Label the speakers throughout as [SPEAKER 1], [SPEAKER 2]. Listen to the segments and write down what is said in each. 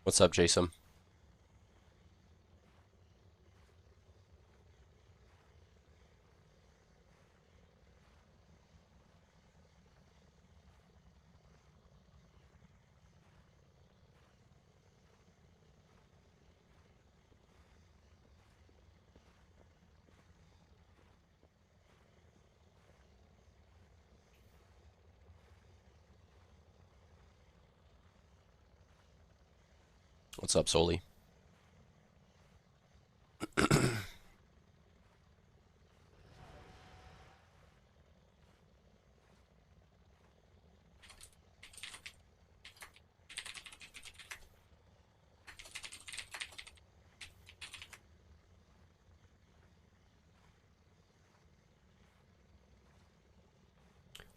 [SPEAKER 1] What's up, Jason? What's up, Soli?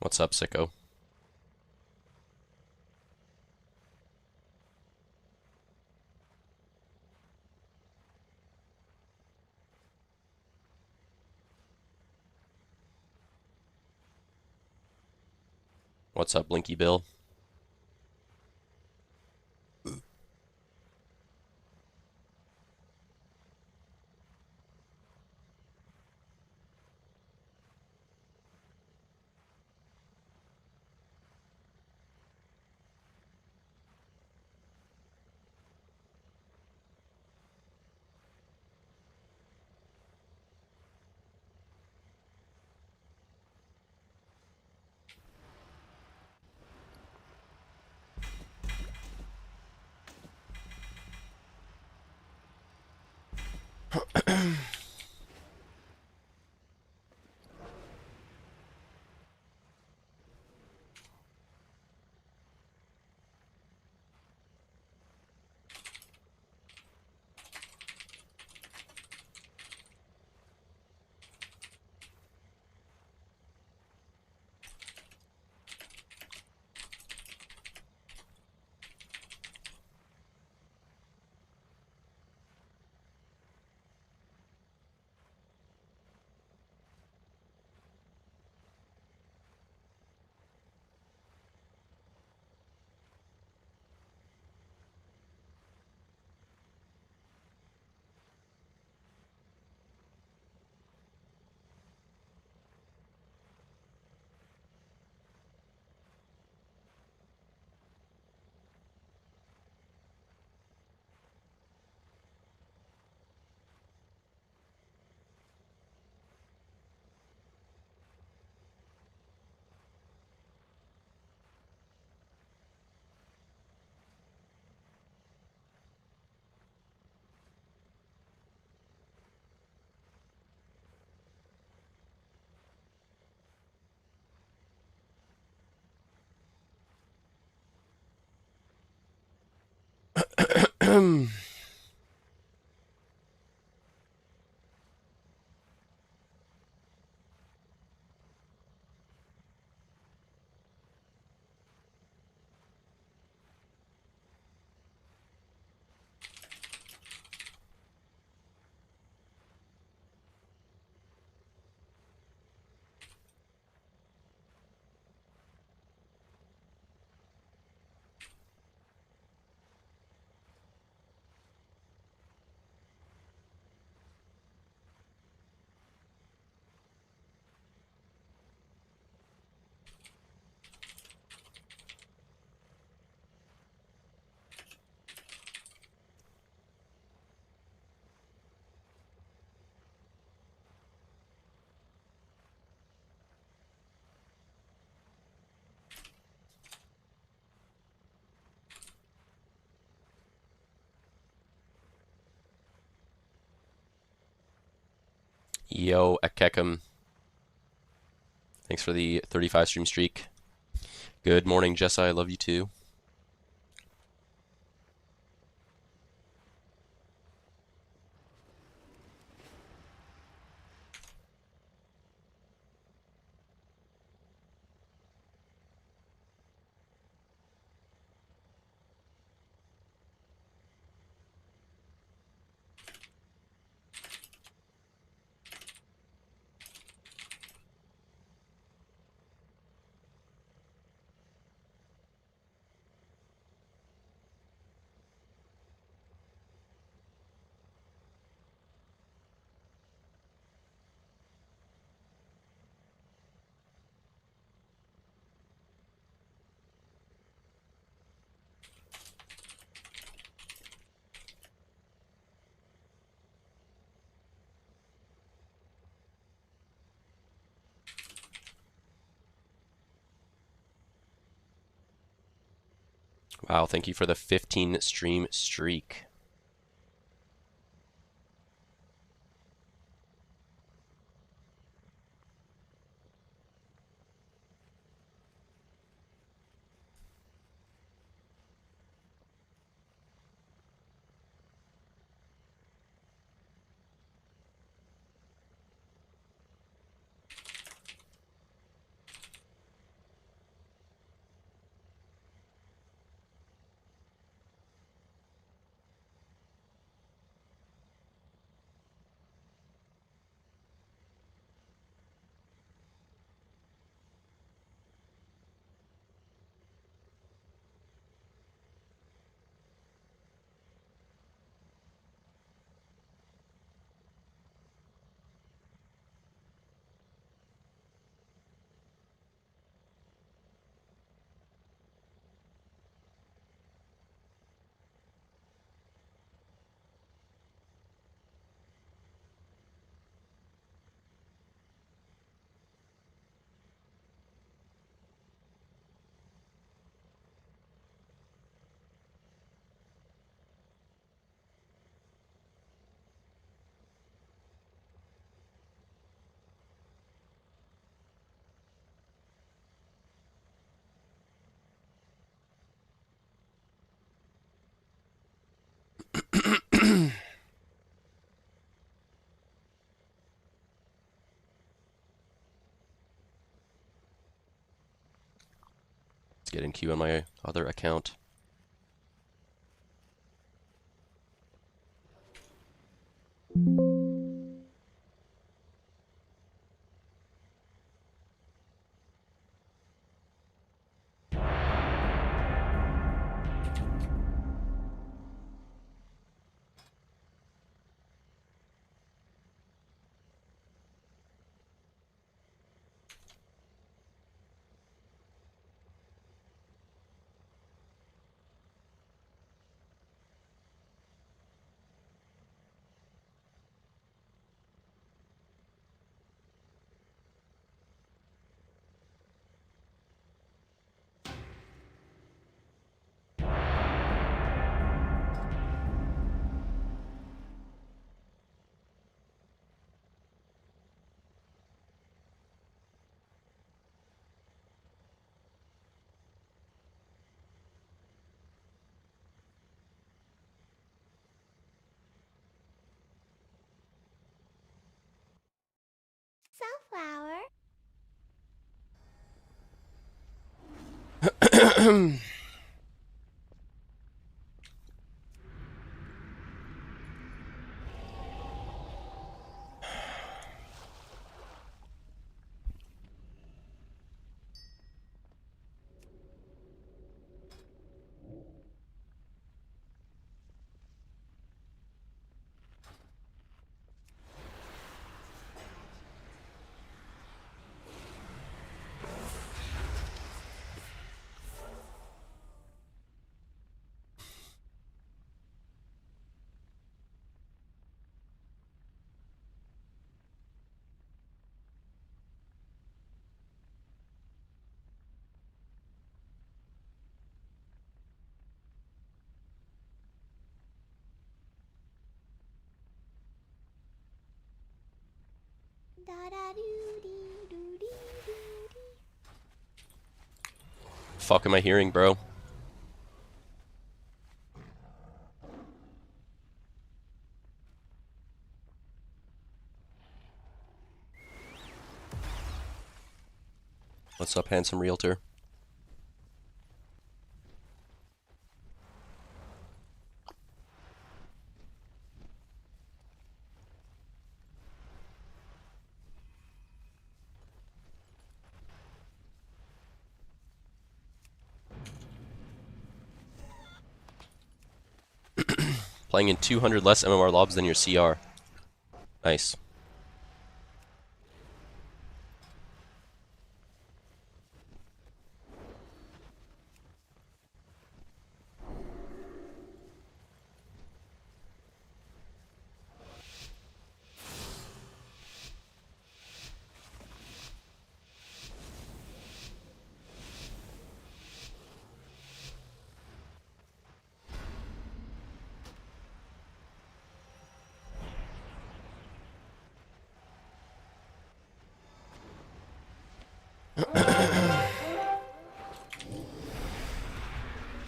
[SPEAKER 1] What's up, Sicko? What's up, Blinky Bill? Yo, Ekkekum. Thanks for the 35 stream streak. Good morning, Jessa. I love you too. Wow, thank you for the 15 stream streak. Let's get in queue on my other account.
[SPEAKER 2] Sunflower. Da da doo dee doo dee doo dee.
[SPEAKER 1] Fuck am I hearing, bro? What's up, handsome realtor? Playing in 200 less MMR lobs than your CR. Nice.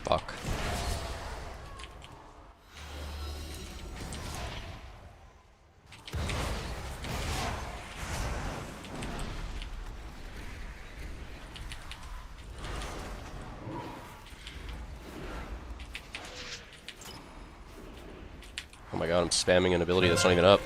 [SPEAKER 1] Fuck. Oh my god, I'm spamming an ability that's not even up.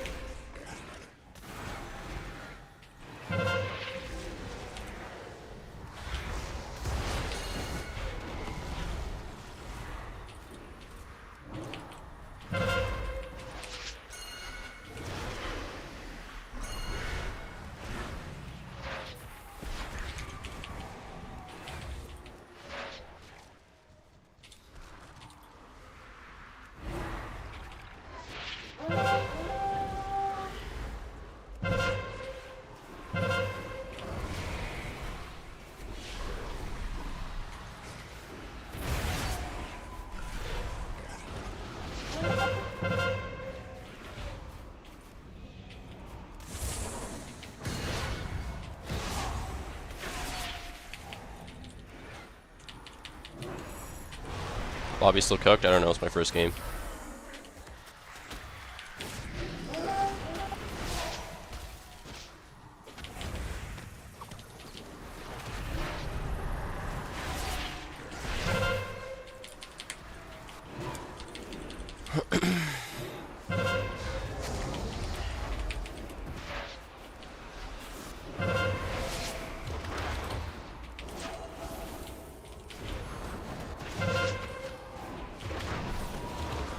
[SPEAKER 1] Lobby's still cooked? I don't know, it's my first game.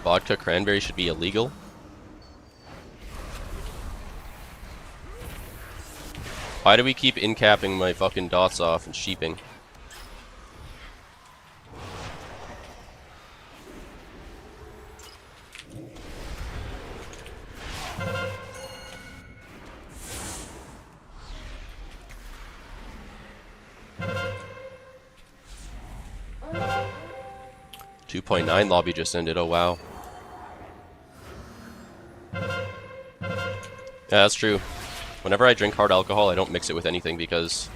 [SPEAKER 1] Vodka cranberry should be illegal. Why do we keep incapping my fucking dots off and sheeping? .9 lobby just ended, oh wow. Yeah, that's true. Whenever I drink hard alcohol, I don't mix it with anything because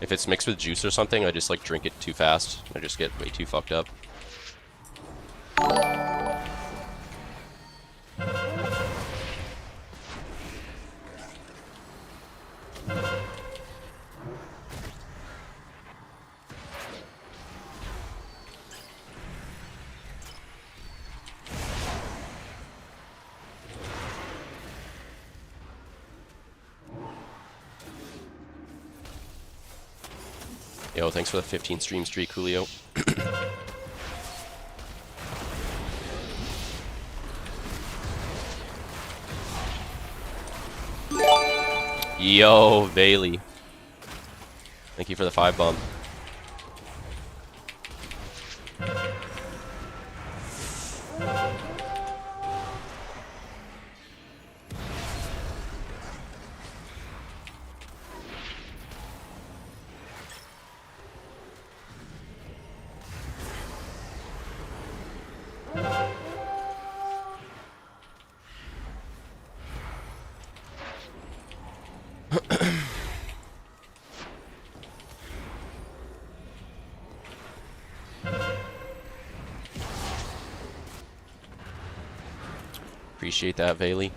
[SPEAKER 1] if it's mixed with juice or something, I just like drink it too fast. I just get way too fucked up. Yo, thanks for the 15 stream streak, Julio. Yo, Bailey. Thank you for the 5 bump. Appreciate that, Bailey.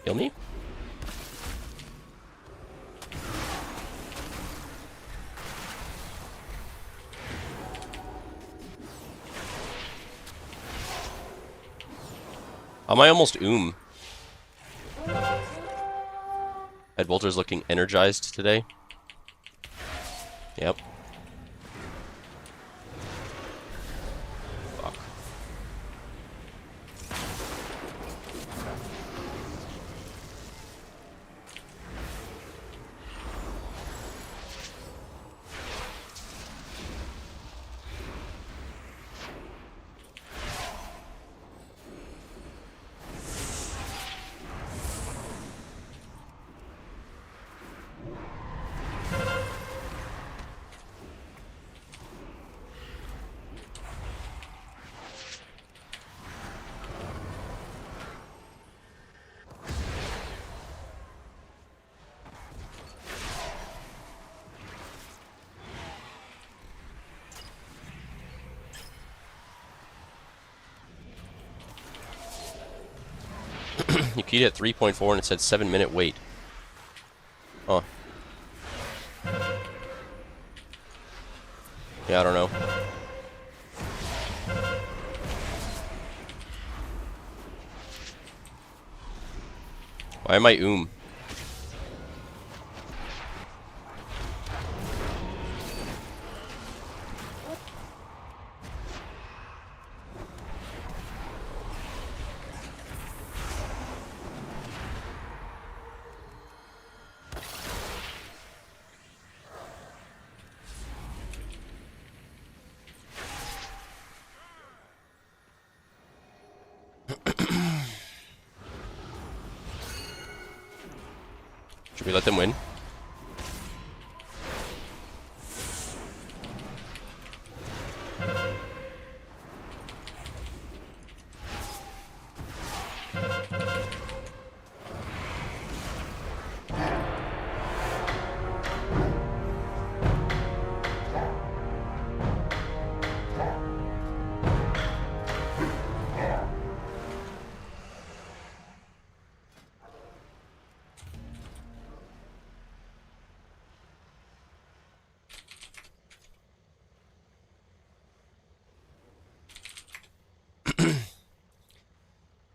[SPEAKER 1] Kill me? Am I almost Ed Bolter's looking energized today. Yep. Fuck. You keyed at 3.4 and it said 7-minute wait. Huh. Yeah, I don't know. Why am I Should we let them win?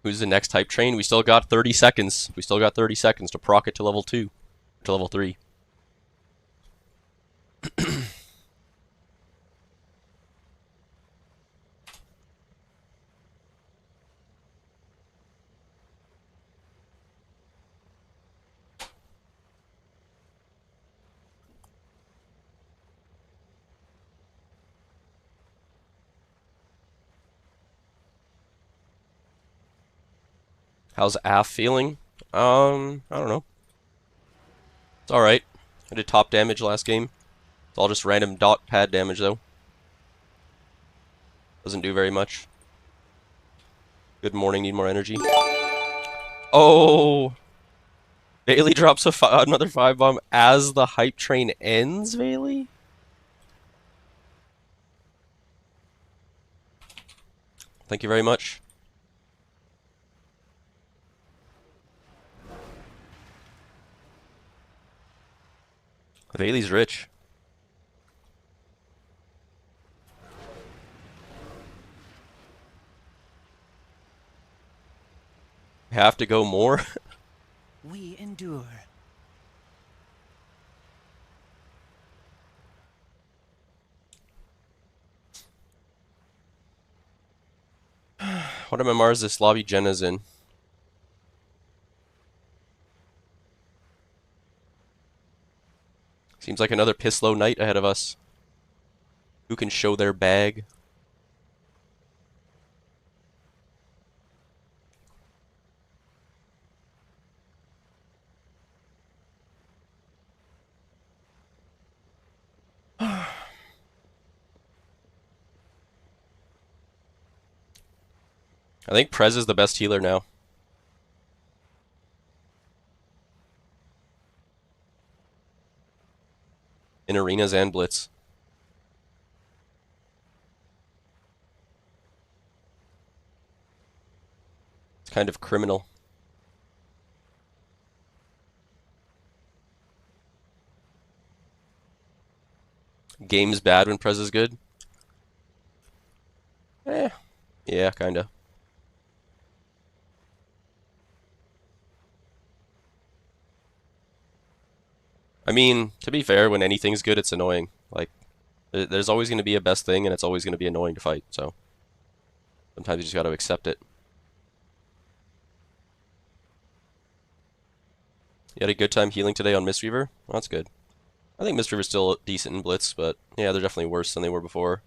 [SPEAKER 1] Who's the next hype train? We still got 30 seconds. We still got 30 seconds to proc it to level 2. To level 3. How's AF feeling? I don't know. It's alright. I did top damage last game. It's all just random dot pad damage though. Doesn't do very much. Good morning, need more energy. Oh! Bailey drops another 5 bomb as the hype train ends, Bailey? Thank you very much. Bailey's rich. Have to go more?
[SPEAKER 3] We endure.
[SPEAKER 1] What MMR is this lobby Jenna's in? Seems like another piss low night ahead of us. Who can show their bag? I think Prez is the best healer now. In arenas and blitz. It's kind of criminal. Game's bad when Prez is good? Yeah, kinda. I mean, to be fair, when anything's good, it's annoying. Like, there's always going to be a best thing, and it's always going to be annoying to fight, so sometimes you just got to accept it. You had a good time healing today on Mistweaver? Well, that's good. I think Mistweaver's still decent in Blitz, but yeah, they're definitely worse than they were before.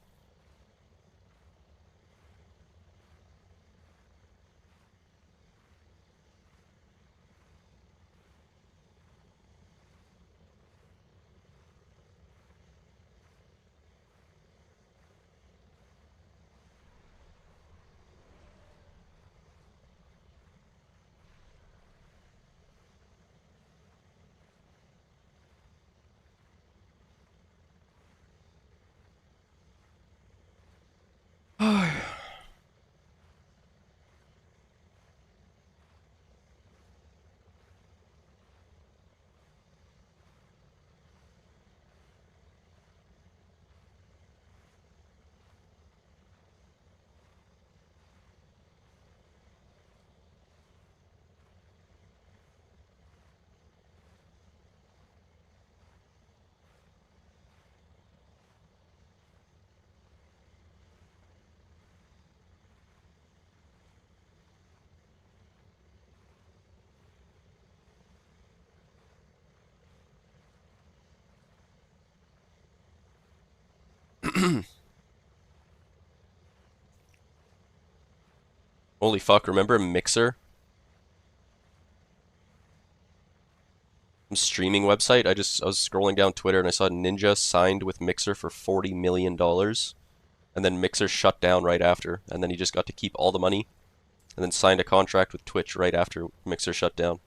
[SPEAKER 1] Holy fuck, remember Mixer? Some streaming website? I was scrolling down Twitter and I saw Ninja signed with Mixer for $40 million. And then Mixer shut down right after. And then he just got to keep all the money. And then signed a contract with Twitch right after Mixer shut down.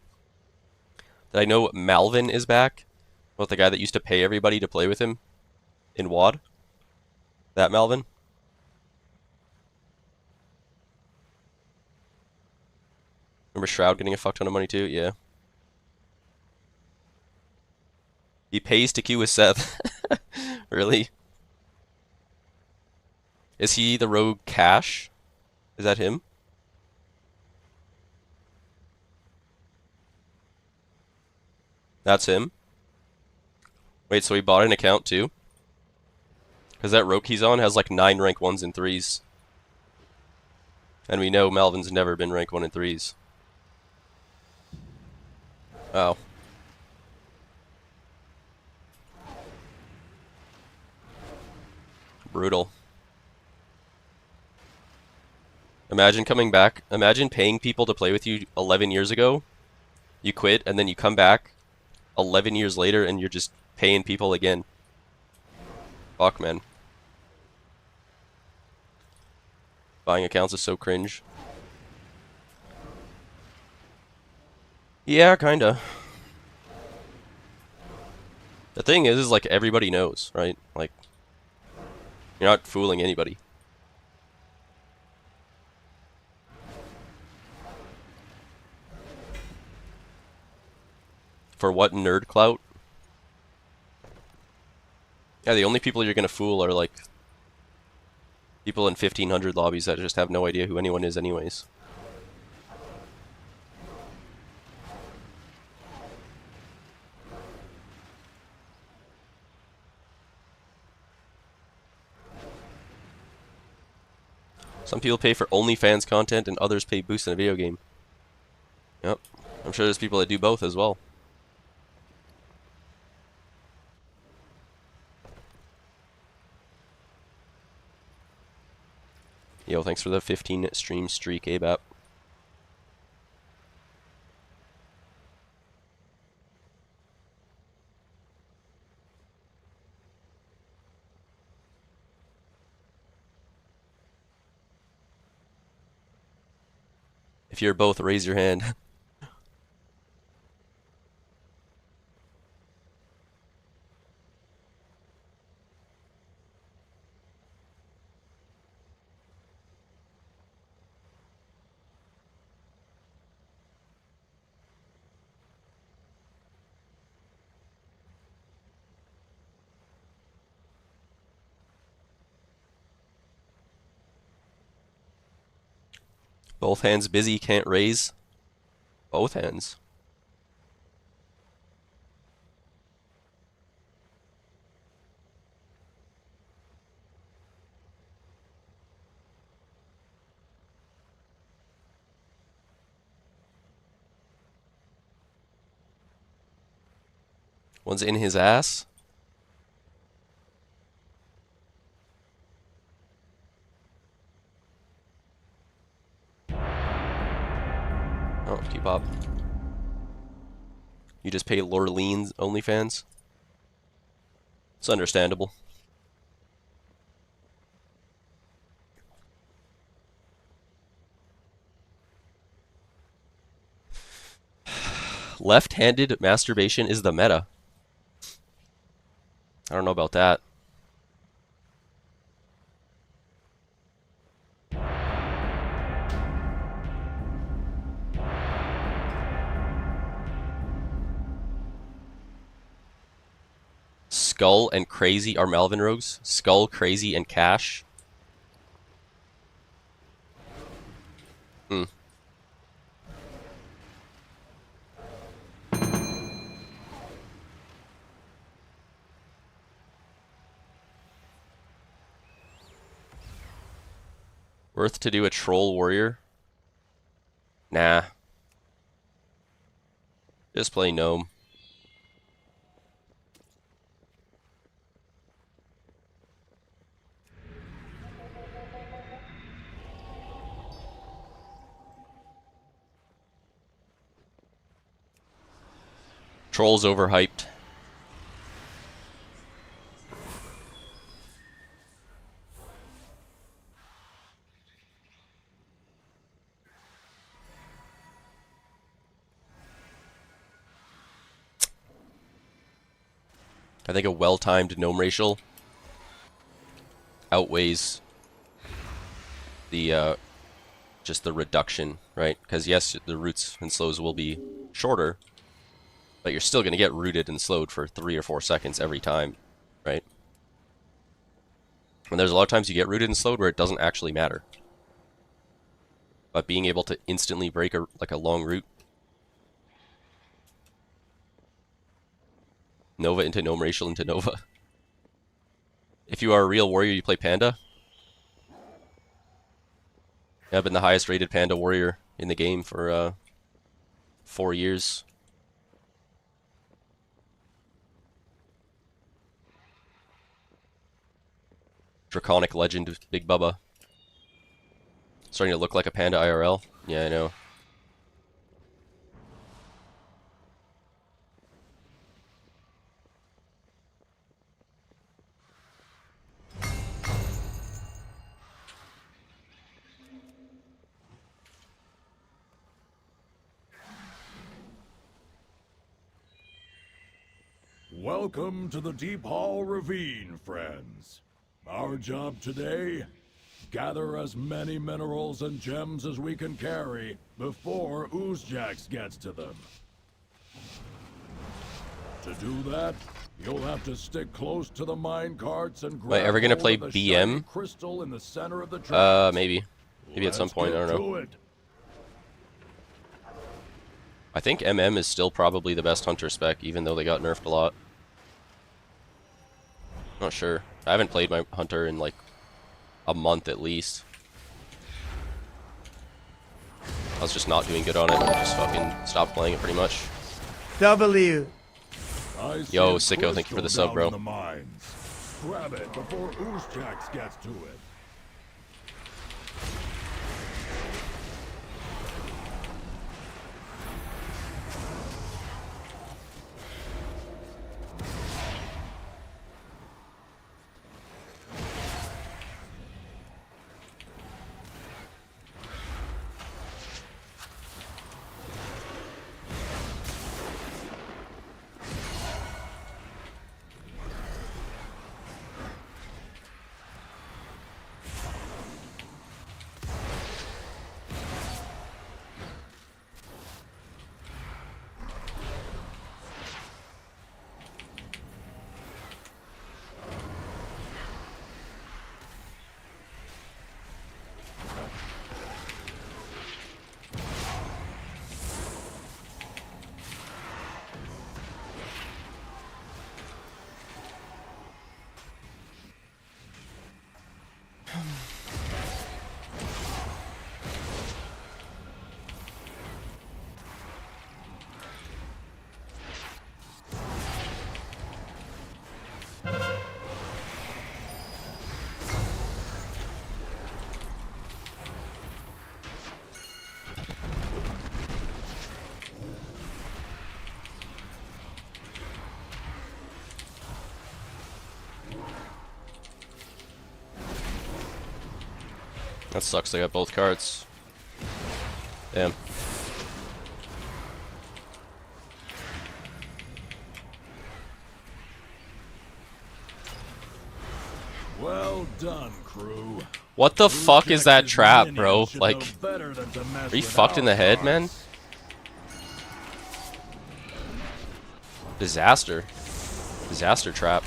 [SPEAKER 1] Did I know Malvin is back? About the guy that used to pay everybody to play with him in WoD? That Malvin? Remember Shroud getting a fuck ton of money too? Yeah. He pays to queue with Seth. Really? Is he the rogue Cash? Is that him? That's him? Wait, so he bought an account too? Because that rogue he's on has like 9 rank 1s and 3s. And we know Malvin's never been rank 1 and 3s. Oh. Brutal. Imagine coming back. Imagine paying people to play with you 11 years ago. You quit, and then you come back 11 years later, and you're just paying people again. Fuck, man. Buying accounts is so cringe. Yeah, kinda. The thing is like everybody knows, right? Like, you're not fooling anybody. For what nerd clout? Yeah, the only people you're gonna fool are like people in 1500 lobbies that just have no idea who anyone is anyways. Some people pay for OnlyFans content and others pay boosts in a video game. Yep. I'm sure there's people that do both as well. Yo, thanks for the 15 stream streak, ABAP. If you're both, raise your hand. Both hands busy, can't raise. Both hands. One's in his ass. Oh, keep up. You just pay Lorlean's OnlyFans? It's understandable. Left-handed masturbation is the meta. I don't know about that. Skull and Crazy are Malvin rogues. Skull, Crazy, and Cash. Hmm. Worth to do a troll warrior? Nah. Just play gnome. Troll's overhyped. I think a well-timed gnome racial outweighs the just the reduction, right? Because yes, the roots and slows will be shorter, but you're still going to get rooted and slowed for 3 or 4 seconds every time, right? And there's a lot of times you get rooted and slowed where it doesn't actually matter. But being able to instantly break a long root. Nova into gnome racial into Nova. If you are a real warrior, you play Panda. Yeah, I've been the highest rated Panda warrior in the game for 4 years. Draconic Legend, Big Bubba. Starting to look like a Panda IRL. Yeah, I know.
[SPEAKER 4] Welcome to the Deephaul Ravine, friends. Our job today? Gather as many minerals and gems as we can carry before Oozjax gets to them. To do that, you'll have to stick close to the mine carts and grab
[SPEAKER 1] Am I ever gonna
[SPEAKER 4] hold
[SPEAKER 1] play
[SPEAKER 4] of the
[SPEAKER 1] BM?
[SPEAKER 4] shiny crystal in the center of the tracks.
[SPEAKER 1] Maybe. Maybe at some point, I don't know. I think MM is still probably the best hunter spec, even though they got nerfed a lot. Not sure. I haven't played my hunter in like a month at least. I was just not doing good on it and just fucking stopped playing it pretty much.
[SPEAKER 3] W.
[SPEAKER 1] Yo, Sicko, thank you for the sub, bro.
[SPEAKER 4] Grab it before Oozjax gets to it.
[SPEAKER 1] That sucks, they got both cards. Damn.
[SPEAKER 4] Well done, crew.
[SPEAKER 1] What the fuck is that
[SPEAKER 4] Jax's
[SPEAKER 1] trap,
[SPEAKER 4] minions
[SPEAKER 1] bro?
[SPEAKER 4] should
[SPEAKER 1] Like,
[SPEAKER 4] know better than to mess
[SPEAKER 1] are you
[SPEAKER 4] with
[SPEAKER 1] fucked in the
[SPEAKER 4] our
[SPEAKER 1] head, man?
[SPEAKER 4] cards.
[SPEAKER 1] Disaster. Disaster trap.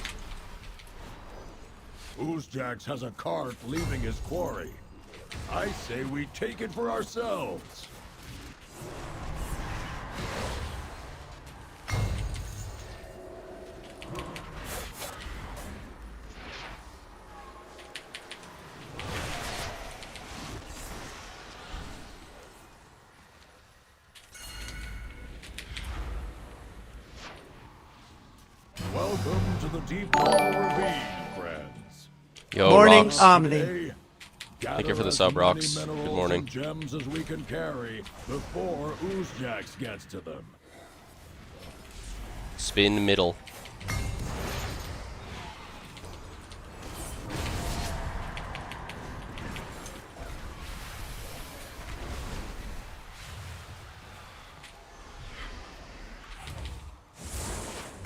[SPEAKER 4] Oozjax has a cart leaving his quarry. I say we take it for ourselves. Welcome to the Deephaul Ravine, friends.
[SPEAKER 1] Yo,
[SPEAKER 3] Morning,
[SPEAKER 1] Rocks.
[SPEAKER 3] Omni.
[SPEAKER 4] Today,
[SPEAKER 1] Thank you for the
[SPEAKER 4] gather
[SPEAKER 1] sub,
[SPEAKER 4] as many
[SPEAKER 1] Rocks. Good
[SPEAKER 4] minerals
[SPEAKER 1] morning.
[SPEAKER 4] and gems as we can carry before Oozjax gets to them.
[SPEAKER 1] Spin middle.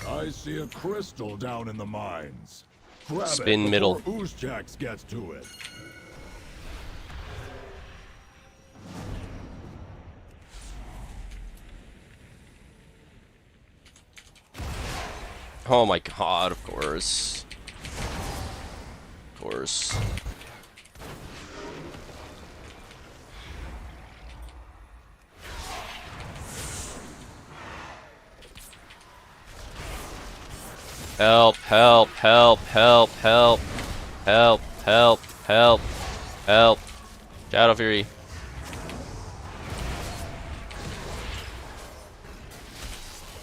[SPEAKER 4] I see a crystal down in the mines. Grab
[SPEAKER 1] Spin
[SPEAKER 4] it
[SPEAKER 1] middle.
[SPEAKER 4] before Oozjax gets to it.
[SPEAKER 1] Oh my god, of course. Of course. Help, help, help, help, help, help, help, help, help. Shadow Fury.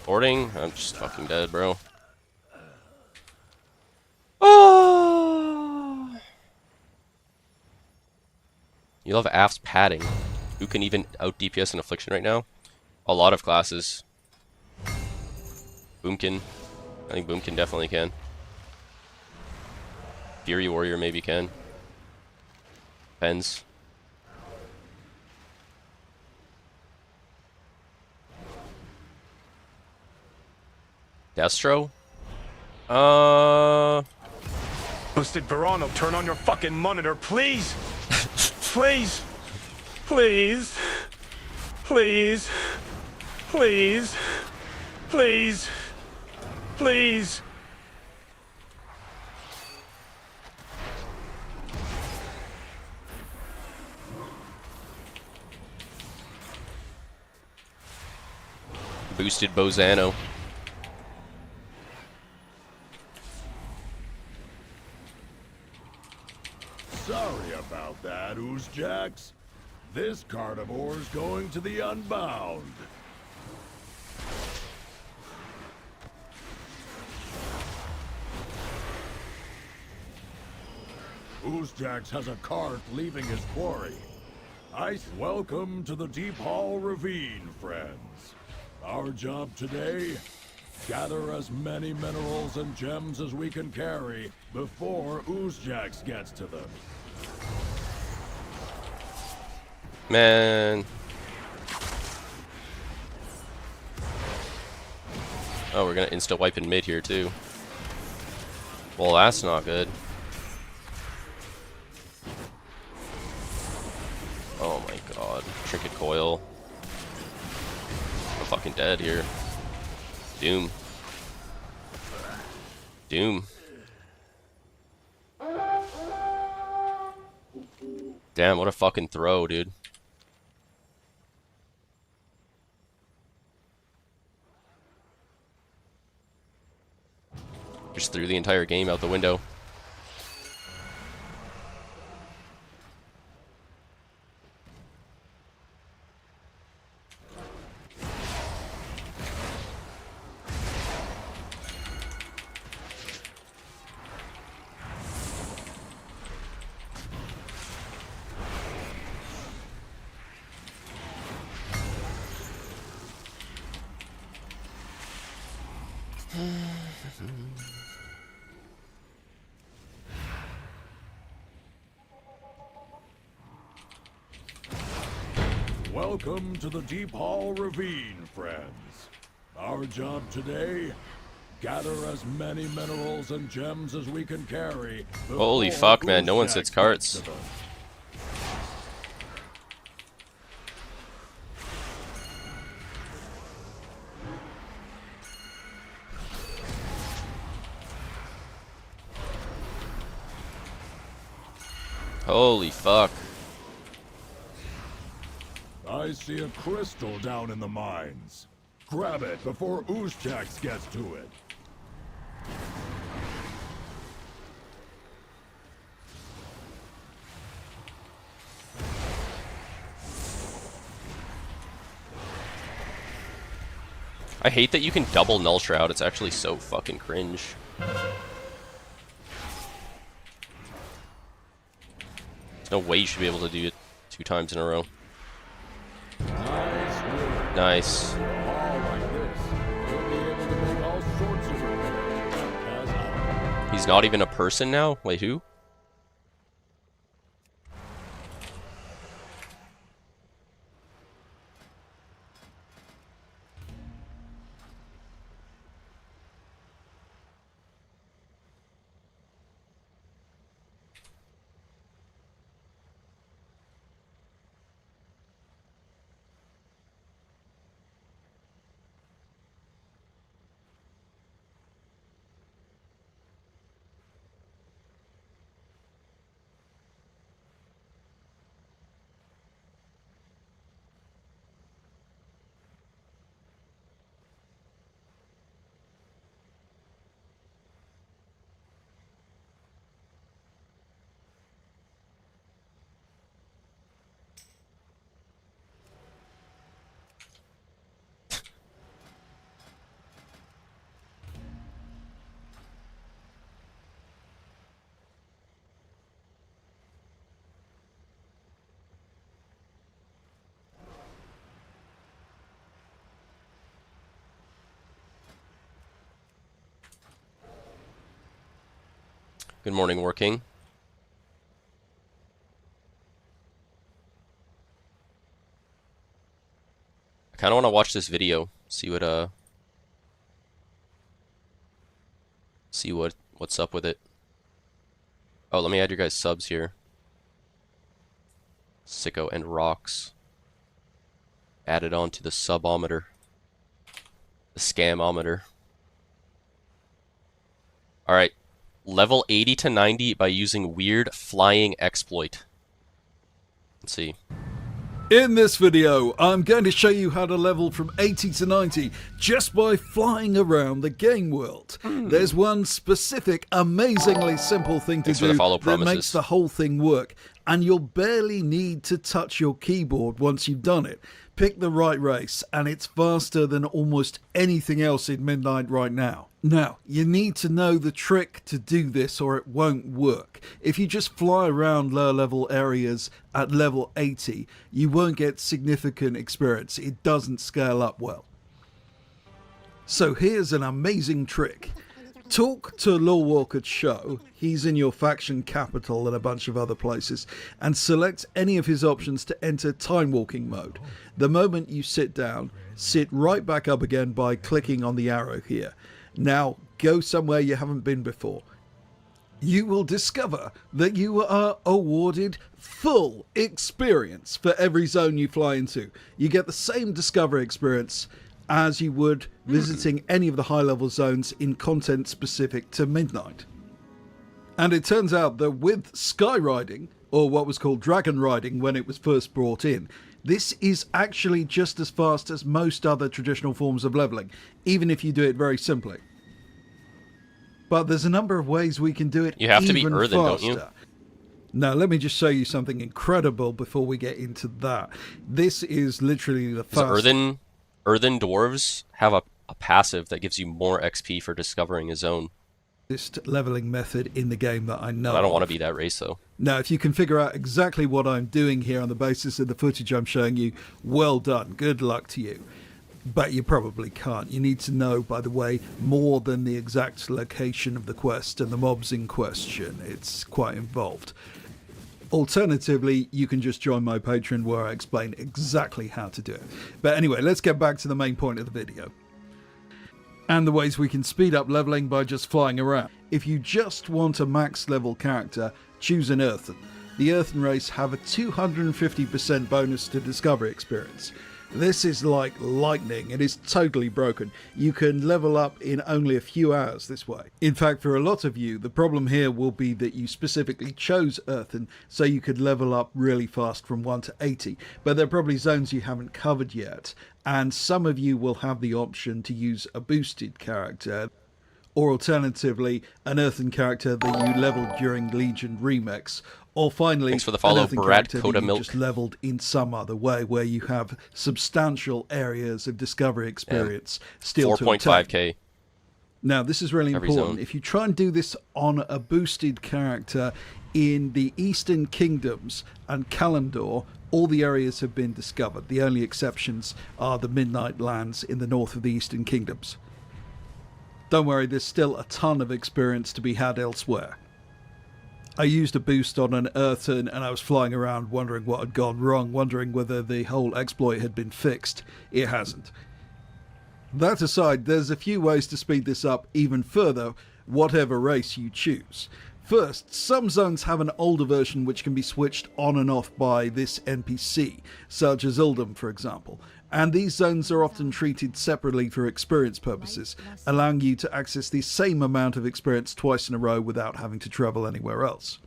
[SPEAKER 1] Boarding? I'm just fucking dead, bro. Oh. You love Af's padding. Who can even out DPS an Affliction right now? A lot of classes. Boomkin. I think Boomkin definitely can. Fury Warrior maybe can. Depends. Destro?
[SPEAKER 5] Boosted Verano, turn on your fucking monitor, please! Please! Please! Please! Please! Please! Please!
[SPEAKER 1] Boosted Bozano.
[SPEAKER 4] Sorry about that, Oozjax. This carnivore's going to the Unbound. Oozjax has a cart leaving his quarry. Welcome to the Deephaul Ravine, friends. Our job today, gather as many minerals and gems as we can carry before Oozjax gets to them.
[SPEAKER 1] Man. Oh, we're gonna insta wipe in mid here too. Well, that's not good. Oh my god. Trinket coil. I'm fucking dead here. Doom. Doom. Damn, what a fucking throw, dude. Just threw the entire game out the window.
[SPEAKER 4] Welcome to the Deephaul Ravine, friends. Our job today, gather as many minerals and gems as we can carry.
[SPEAKER 1] Holy
[SPEAKER 4] before
[SPEAKER 1] fuck, man, no one
[SPEAKER 4] Uzak
[SPEAKER 1] sits
[SPEAKER 4] gets
[SPEAKER 1] carts.
[SPEAKER 4] to them.
[SPEAKER 1] Holy fuck.
[SPEAKER 4] I see a crystal down in the mines. Grab it before Uzak gets to it.
[SPEAKER 1] I hate that you can double Null Shroud. It's actually so fucking cringe. There's no way you should be able to do it 2 times in a row. Nice. He's not even a person now? Wait, who? Good morning, War King. I kind of want to watch this video, see what's up with it. Oh, let me add your guys' subs here. Sicko and Rocks. Added on to the subometer. The scamometer. Alright. Level 80 to 90 by using weird flying exploit. Let's see.
[SPEAKER 6] In this video, I'm going to show you how to level from 80 to 90 just by flying around the game world. There's one specific, amazingly simple thing to
[SPEAKER 1] Thanks for the
[SPEAKER 6] do
[SPEAKER 1] follow
[SPEAKER 6] that
[SPEAKER 1] promises.
[SPEAKER 6] makes the whole thing work, and you'll barely need to touch your keyboard once you've done it. Pick the right race, and it's faster than almost anything else in Midnight right now. Now, you need to know the trick to do this or it won't work. If you just fly around lower level areas at level 80, you won't get significant experience. It doesn't scale up well. So here's an amazing trick. Talk to Lawwalker Show, he's in your faction capital and a bunch of other places, and select any of his options to enter time walking mode. The moment you sit down, sit right back up again by clicking on the arrow here. Now go somewhere you haven't been before. You will discover that you are awarded full experience for every zone you fly into. You get the same discovery experience as you would visiting any of the high-level zones in content specific to Midnight. And it turns out that with skyriding, or what was called dragon riding when it was first brought in, this is actually just as fast as most other traditional forms of leveling, even if you do it very simply. But there's a number of ways we can do it
[SPEAKER 1] You have to be
[SPEAKER 6] even
[SPEAKER 1] earthen, don't
[SPEAKER 6] faster.
[SPEAKER 1] you?
[SPEAKER 6] Now, let me just show you something incredible before we get into that. This is literally the
[SPEAKER 1] So
[SPEAKER 6] fastest.
[SPEAKER 1] earthen dwarves have a passive that gives you more XP for discovering a zone.
[SPEAKER 6] Leveling method in the game that I know.
[SPEAKER 1] But I don't want to
[SPEAKER 6] of.
[SPEAKER 1] be that race though.
[SPEAKER 6] Now, if you can figure out exactly what I'm doing here on the basis of the footage I'm showing you, well done. Good luck to you. But you probably can't. You need to know, by the way, more than the exact location of the quest and the mobs in question. It's quite involved. Alternatively, you can just join my Patreon where I explain exactly how to do it. But anyway, let's get back to the main point of the video. And the ways we can speed up leveling by just flying around. If you just want a max level character, choose an Earthen. The Earthen race have a 250% bonus to discovery experience. This is like lightning. It is totally broken. You can level up in only a few hours this way. In fact, for a lot of you, the problem here will be that you specifically chose Earthen so you could level up really fast from 1 to 80. But there are probably zones you haven't covered yet. And some of you will have the option to use a boosted character. Or alternatively, an Earthen character that you leveled during Legion Remix. Or finally,
[SPEAKER 1] Thanks for the follow,
[SPEAKER 6] an Earthen
[SPEAKER 1] Brad
[SPEAKER 6] character
[SPEAKER 1] Coda
[SPEAKER 6] that you
[SPEAKER 1] Milk.
[SPEAKER 6] just leveled in some other way, where you have substantial areas of discovery experience still to obtain.
[SPEAKER 1] 4.5k.
[SPEAKER 6] Now, this is really
[SPEAKER 1] Every
[SPEAKER 6] important.
[SPEAKER 1] zone.
[SPEAKER 6] If you try and do this on a boosted character in the Eastern Kingdoms and Kalimdor, all the areas have been discovered. The only exceptions are the Midnight Lands in the north of the Eastern Kingdoms. Don't worry, there's still a ton of experience to be had elsewhere. I used a boost on an Earthen and I was flying around wondering what had gone wrong, wondering whether the whole exploit had been fixed. It hasn't. That aside, there's a few ways to speed this up even further, whatever race you choose. First, some zones have an older version which can be switched on and off by this NPC, such as Uldum for example, and these zones are often treated separately for experience purposes, allowing you to access the same amount of experience twice in a row without having to travel anywhere else.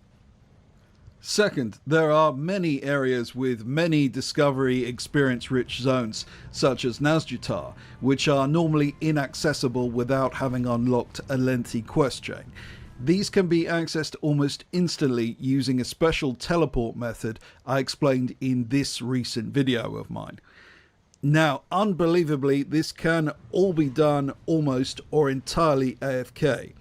[SPEAKER 6] Second, there are many areas with many discovery experience-rich zones, such as Nazjutar, which are normally inaccessible without having unlocked a lengthy quest chain. These can be accessed almost instantly using a special teleport method I explained in this recent video of mine. Now, unbelievably, this can all be done almost or entirely AFK.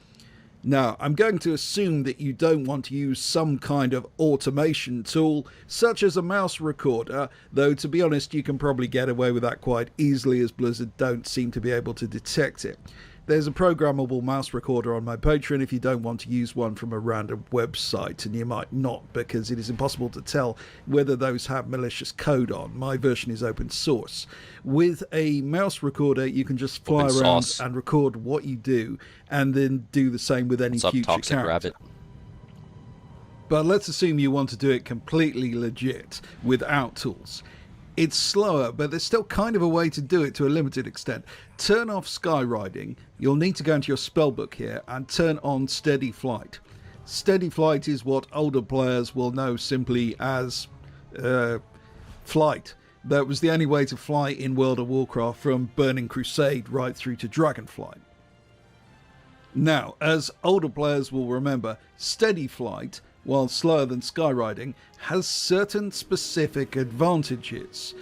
[SPEAKER 6] Now, I'm going to assume that you don't want to use some kind of automation tool, such as a mouse recorder, though to be honest, you can probably get away with that quite easily as Blizzard don't seem to be able to detect it. There's a programmable mouse recorder on my Patreon if you don't want to use one from a random website, and you might not because it is impossible to tell whether those have malicious code on. My version is open source. With a mouse recorder, you can just fly
[SPEAKER 1] Open
[SPEAKER 6] around
[SPEAKER 1] sauce.
[SPEAKER 6] and record what you do, and then do the same with any
[SPEAKER 1] What's up,
[SPEAKER 6] future
[SPEAKER 1] Toxic
[SPEAKER 6] character.
[SPEAKER 1] Rabbit?
[SPEAKER 6] But let's assume you want to do it completely legit, without tools. It's slower, but there's still kind of a way to do it to a limited extent. Turn off Skyriding. You'll need to go into your spellbook here and turn on Steady Flight. Steady Flight is what older players will know simply as flight. That was the only way to fly in World of Warcraft from Burning Crusade right through to Dragonflight. Now, as older players will remember, Steady Flight, while slower than Skyriding, has certain specific advantages.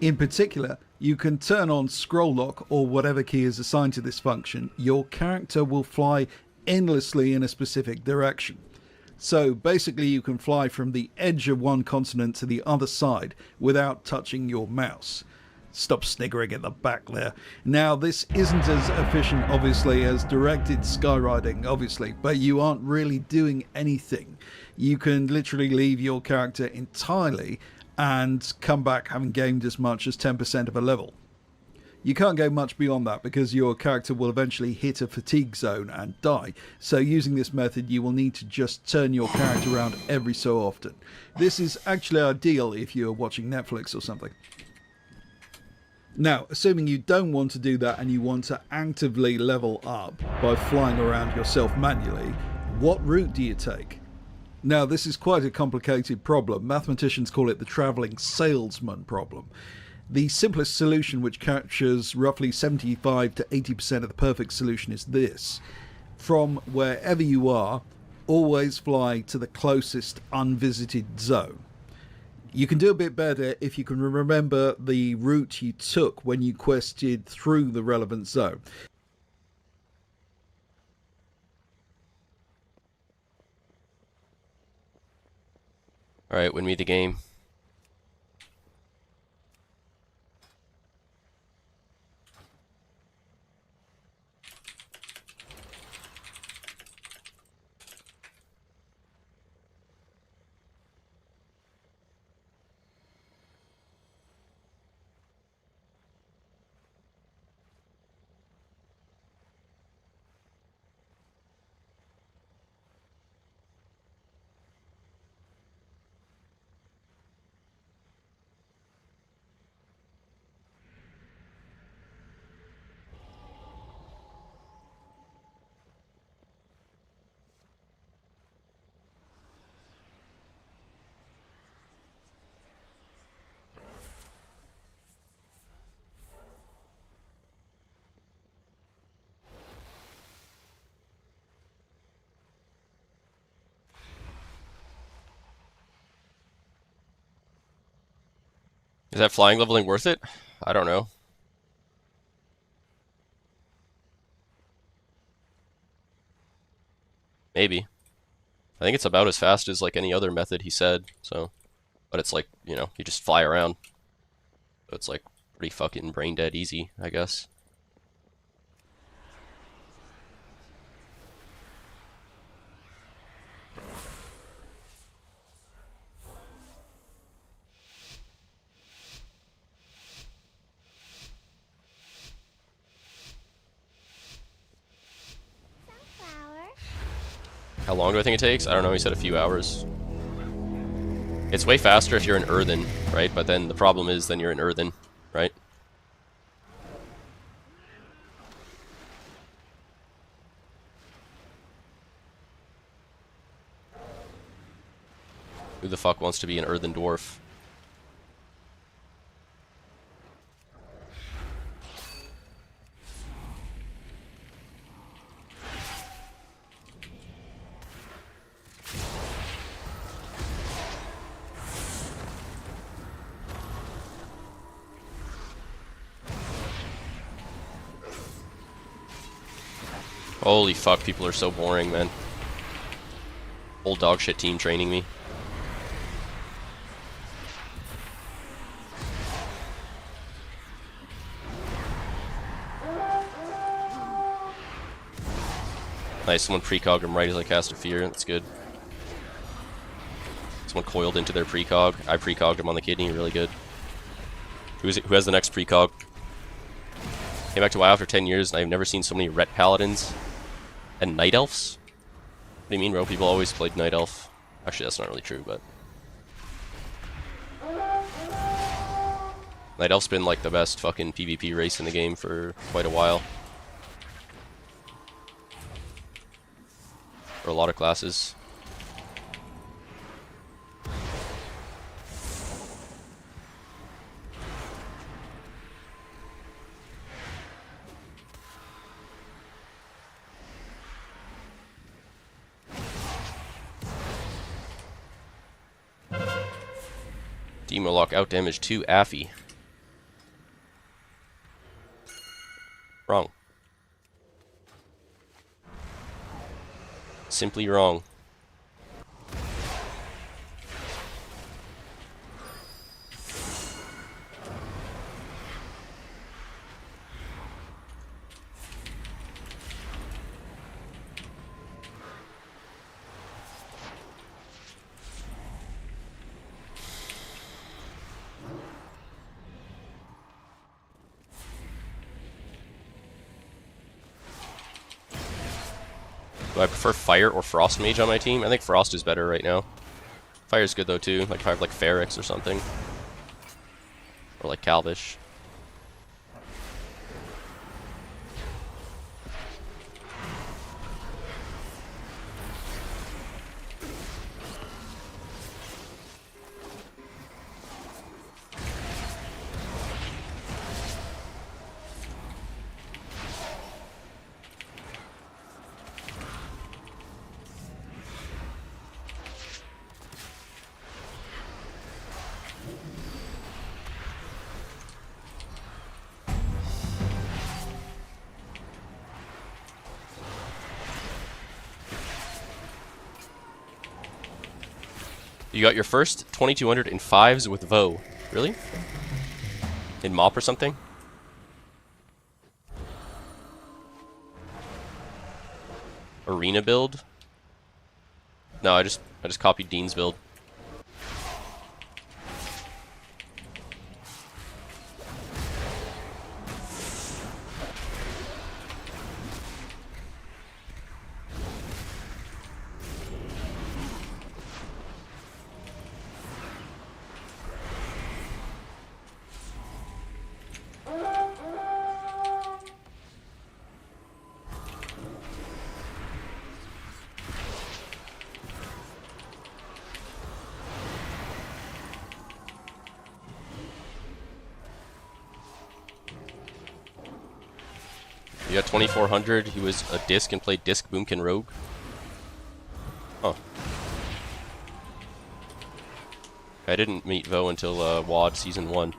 [SPEAKER 6] In particular, you can turn on Scroll Lock or whatever key is assigned to this function. Your character will fly endlessly in a specific direction. So basically you can fly from the edge of one continent to the other side without touching your mouse. Stop sniggering at the back there. Now, this isn't as efficient, obviously, as directed Skyriding, obviously, but you aren't really doing anything. You can literally leave your character entirely and come back having gained as much as 10% of a level. You can't go much beyond that because your character will eventually hit a fatigue zone and die. So using this method, you will need to just turn your character around every so often. This is actually ideal if you're watching Netflix or something. Now, assuming you don't want to do that and you want to actively level up by flying around yourself manually, what route do you take? Now, this is quite a complicated problem. Mathematicians call it the travelling salesman problem. The simplest solution, which captures roughly 75 to 80% of the perfect solution, is this. From wherever you are, always fly to the closest unvisited zone. You can do a bit better if you can remember the route you took when you quested through the relevant zone.
[SPEAKER 1] Alright, win me the game. Is that flying leveling worth it? I don't know. Maybe. I think it's about as fast as like any other method he said, so. But it's like, you know, you just fly around. So it's like pretty fucking brain dead easy, I guess.
[SPEAKER 2] Sunflower.
[SPEAKER 1] How long do I think it takes? I don't know, he said a few hours. It's way faster if you're in earthen, right? But then the problem is then you're in earthen, right? Who the fuck wants to be an earthen dwarf? Holy fuck, people are so boring, man. Old dog shit team training me. Nice, someone precogged him right as I cast a fear. That's good. Someone coiled into their precog. I precogged him on the kidney. Really good. Who has the next precog? Came back to WoW after 10 years, and I've never seen so many Ret Paladins and Night Elves. What do you mean, bro? People always played Night Elf. Actually, that's not really true, but... Night Elf's been like the best fucking PvP race in the game for quite a while. For a lot of classes. Demo lock out damage 2 Affy. Wrong. Simply wrong. Do I prefer Fire or Frost Mage on my team? I think Frost is better right now. Fire's good though too, like if I have like Ferrix or something. Or like Calvish. You got your first 2200 in 5s with Vo. Really? In Mop or something? Arena build? No, I just copied Dean's build. You got 2400, he was a disc and played disc Boomkin Rogue. Huh. I didn't meet Vo until WoD Season 1.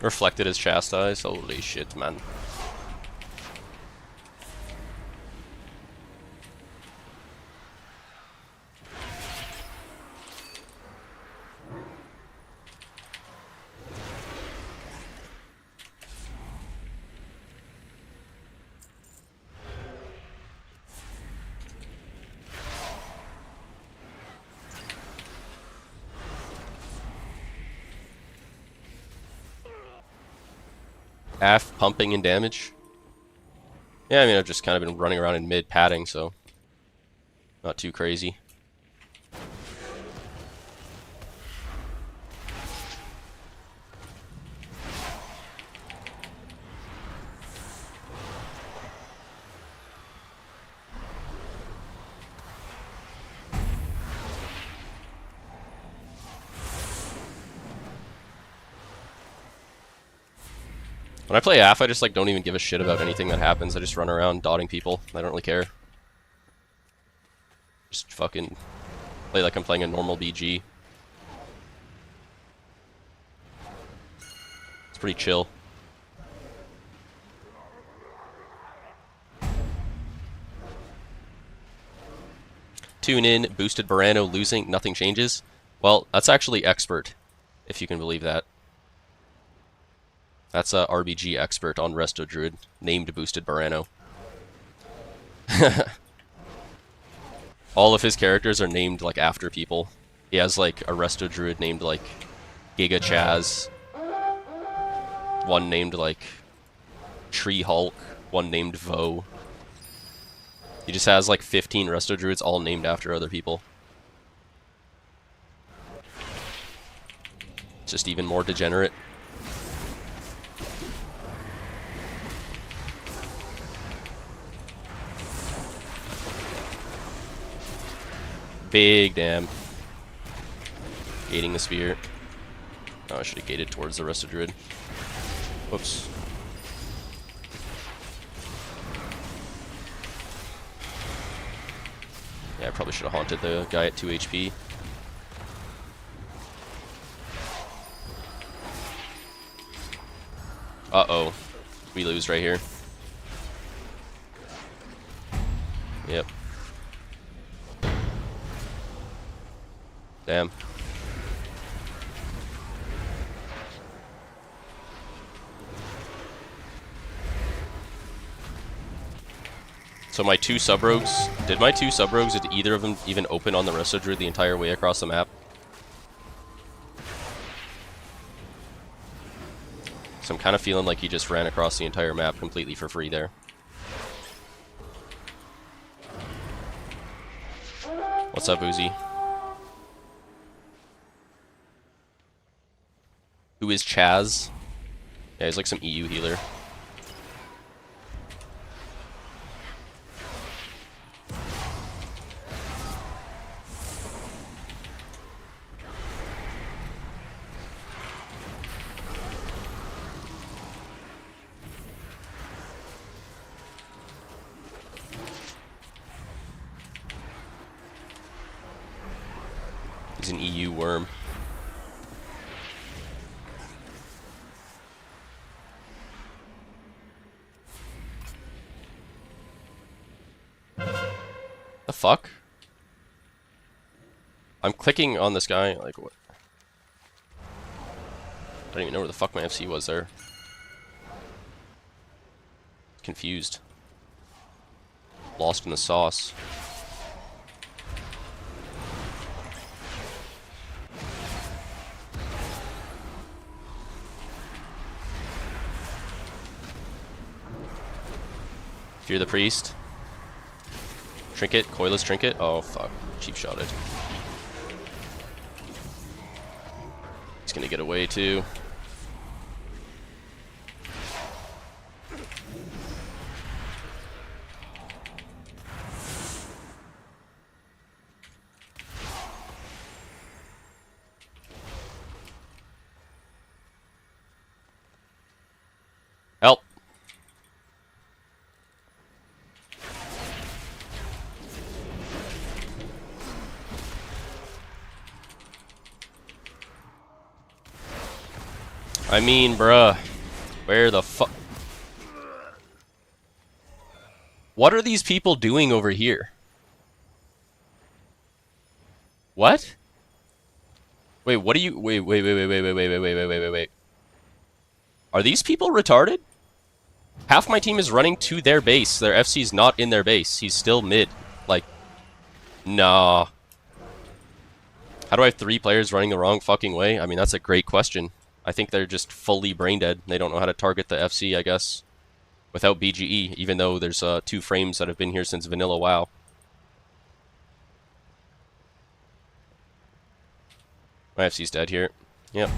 [SPEAKER 1] Reflected as chastised. Holy shit, man. Half pumping and damage. Yeah, I mean, I've just kind of been running around in mid padding, so not too crazy. When I play AF, I just like don't even give a shit about anything that happens. I just run around dotting people. I don't really care. Just fucking play like I'm playing a normal BG. It's pretty chill. Tune in, boosted Barano losing, nothing changes. Well, that's actually expert, if you can believe that. That's a RBG expert on Resto Druid, named Boosted Barano. All of his characters are named like after people. He has like a Resto Druid named like Giga Chaz, one named like Tree Hulk, one named Vo. He just has like 15 Resto Druids all named after other people. It's just even more degenerate. Big damn. Gating the sphere. Oh, I should have gated towards the Resto Druid. Whoops. Yeah, I probably should have haunted the guy at 2 HP. Uh-oh. We lose right here. Yep. Damn. So my two sub-rogues, did either of them even open on the Resto Druid the entire way across the map? So I'm kind of feeling like he just ran across the entire map completely for free there. What's up, Uzi? Who is Chaz? Yeah, he's like some EU healer. He's an EU worm. The fuck? I'm clicking on this guy, like what? I don't even know where the fuck my FC was there. Confused. Lost in the sauce. Fear the priest. Trinket, coilless trinket. Oh fuck, cheap shot it. He's gonna get away too. Help. I mean, bruh. Where the fuck? What are these people doing over here? What? Wait, what are you? Wait. Are these people retarded? Half my team is running to their base. Their FC's not in their base. He's still mid. Like, nah. How do I have 3 players running the wrong fucking way? I mean, that's a great question. I think they're just fully brain dead. They don't know how to target the FC, I guess. Without BGE, even though there's 2 frames that have been here since Vanilla WoW. My FC's dead here. Yep.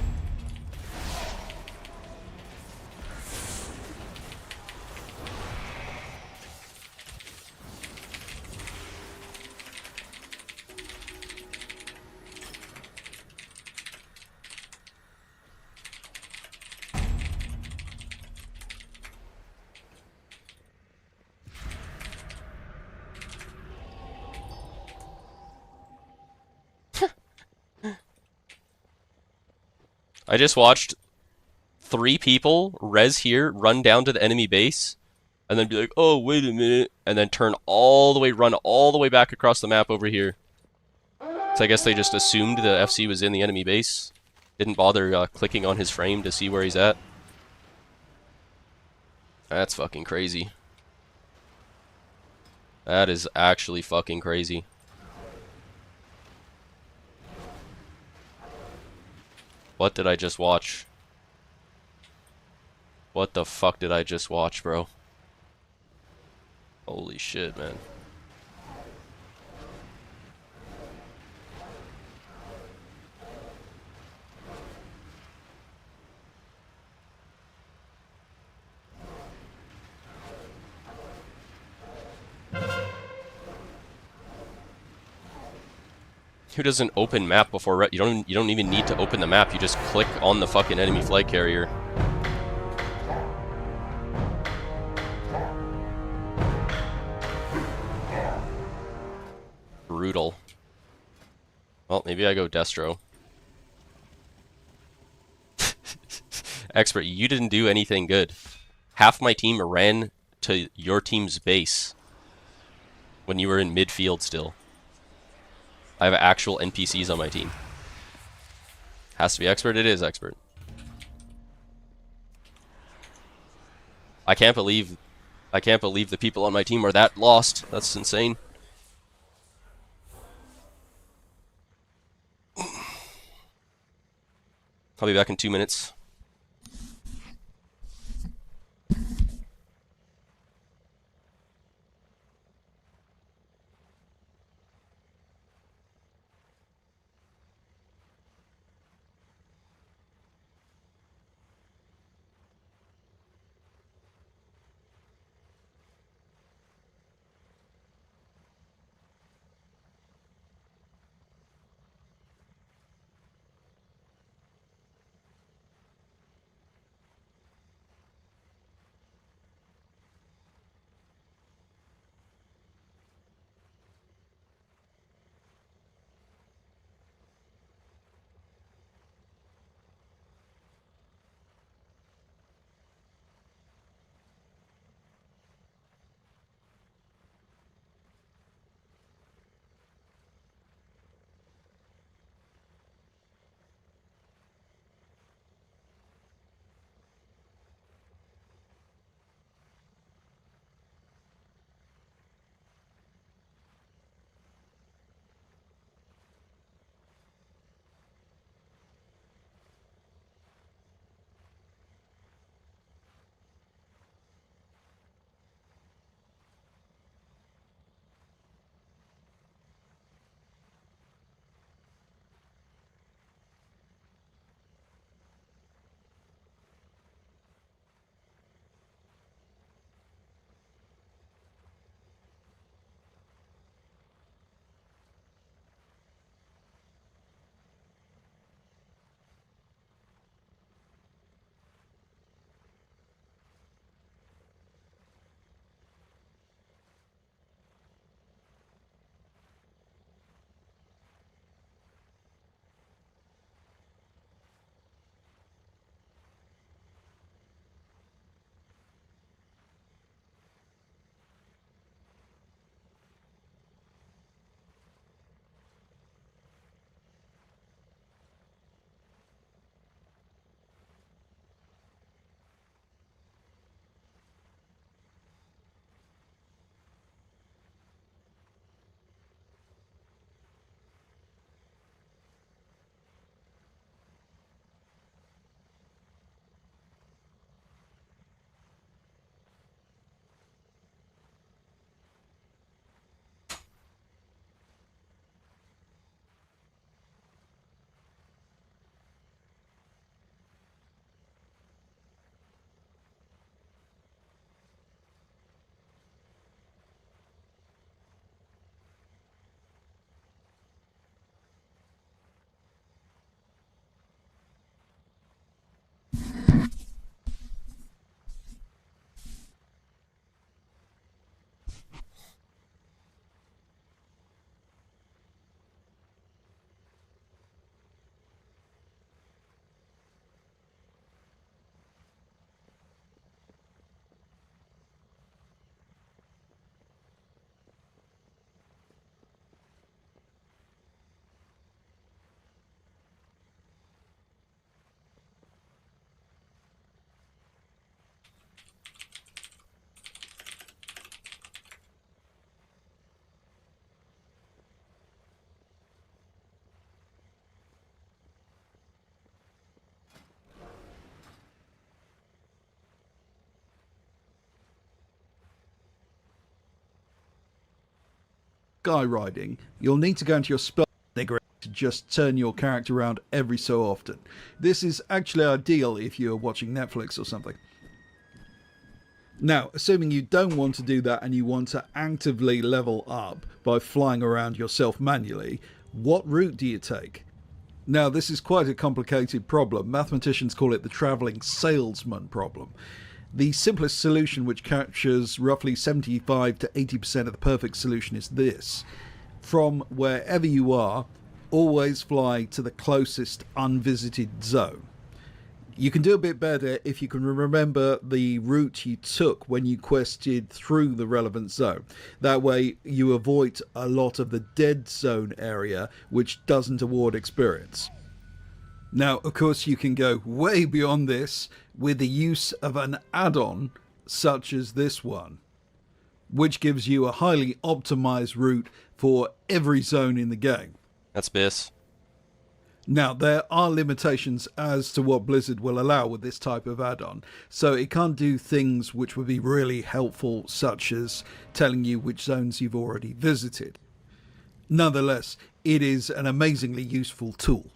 [SPEAKER 1] I just watched 3 people res here, run down to the enemy base, and then be like, oh, wait a minute, and then turn all the way, run all the way back across the map over here. So I guess they just assumed the FC was in the enemy base. Didn't bother clicking on his frame to see where he's at. That's fucking crazy. That is actually fucking crazy. What did I just watch? What the fuck did I just watch, bro? Holy shit, man. Who doesn't open map before you don't even need to open the map. You just click on the fucking enemy flag carrier. Brutal. Well, maybe I go Destro. Expert, you didn't do anything good. Half my team ran to your team's base when you were in midfield still. I have actual NPCs on my team. Has to be Expert? It is Expert. I can't believe the people on my team are that lost. That's insane. I'll be back in 2 minutes.
[SPEAKER 6] skywriting, you'll need to go into your spell to just turn your character around every so often. This is actually ideal if you're watching Netflix or something. Now, assuming you don't want to do that and you want to actively level up by flying around yourself manually, what route do you take? Now, this is quite a complicated problem. Mathematicians call it the travelling salesman problem. The simplest solution, which captures roughly 75 to 80% of the perfect solution, is this. From wherever you are, always fly to the closest unvisited zone. You can do a bit better if you can remember the route you took when you quested through the relevant zone. That way you avoid a lot of the dead zone area, which doesn't award experience. Now, of course, you can go way beyond this with the use of an add-on such as this one, which gives you a highly optimized route for every zone in the game.
[SPEAKER 1] That's BIS.
[SPEAKER 6] Now, there are limitations as to what Blizzard will allow with this type of add-on, so it can't do things which would be really helpful, such as telling you which zones you've already visited. Nonetheless, it is an amazingly useful tool.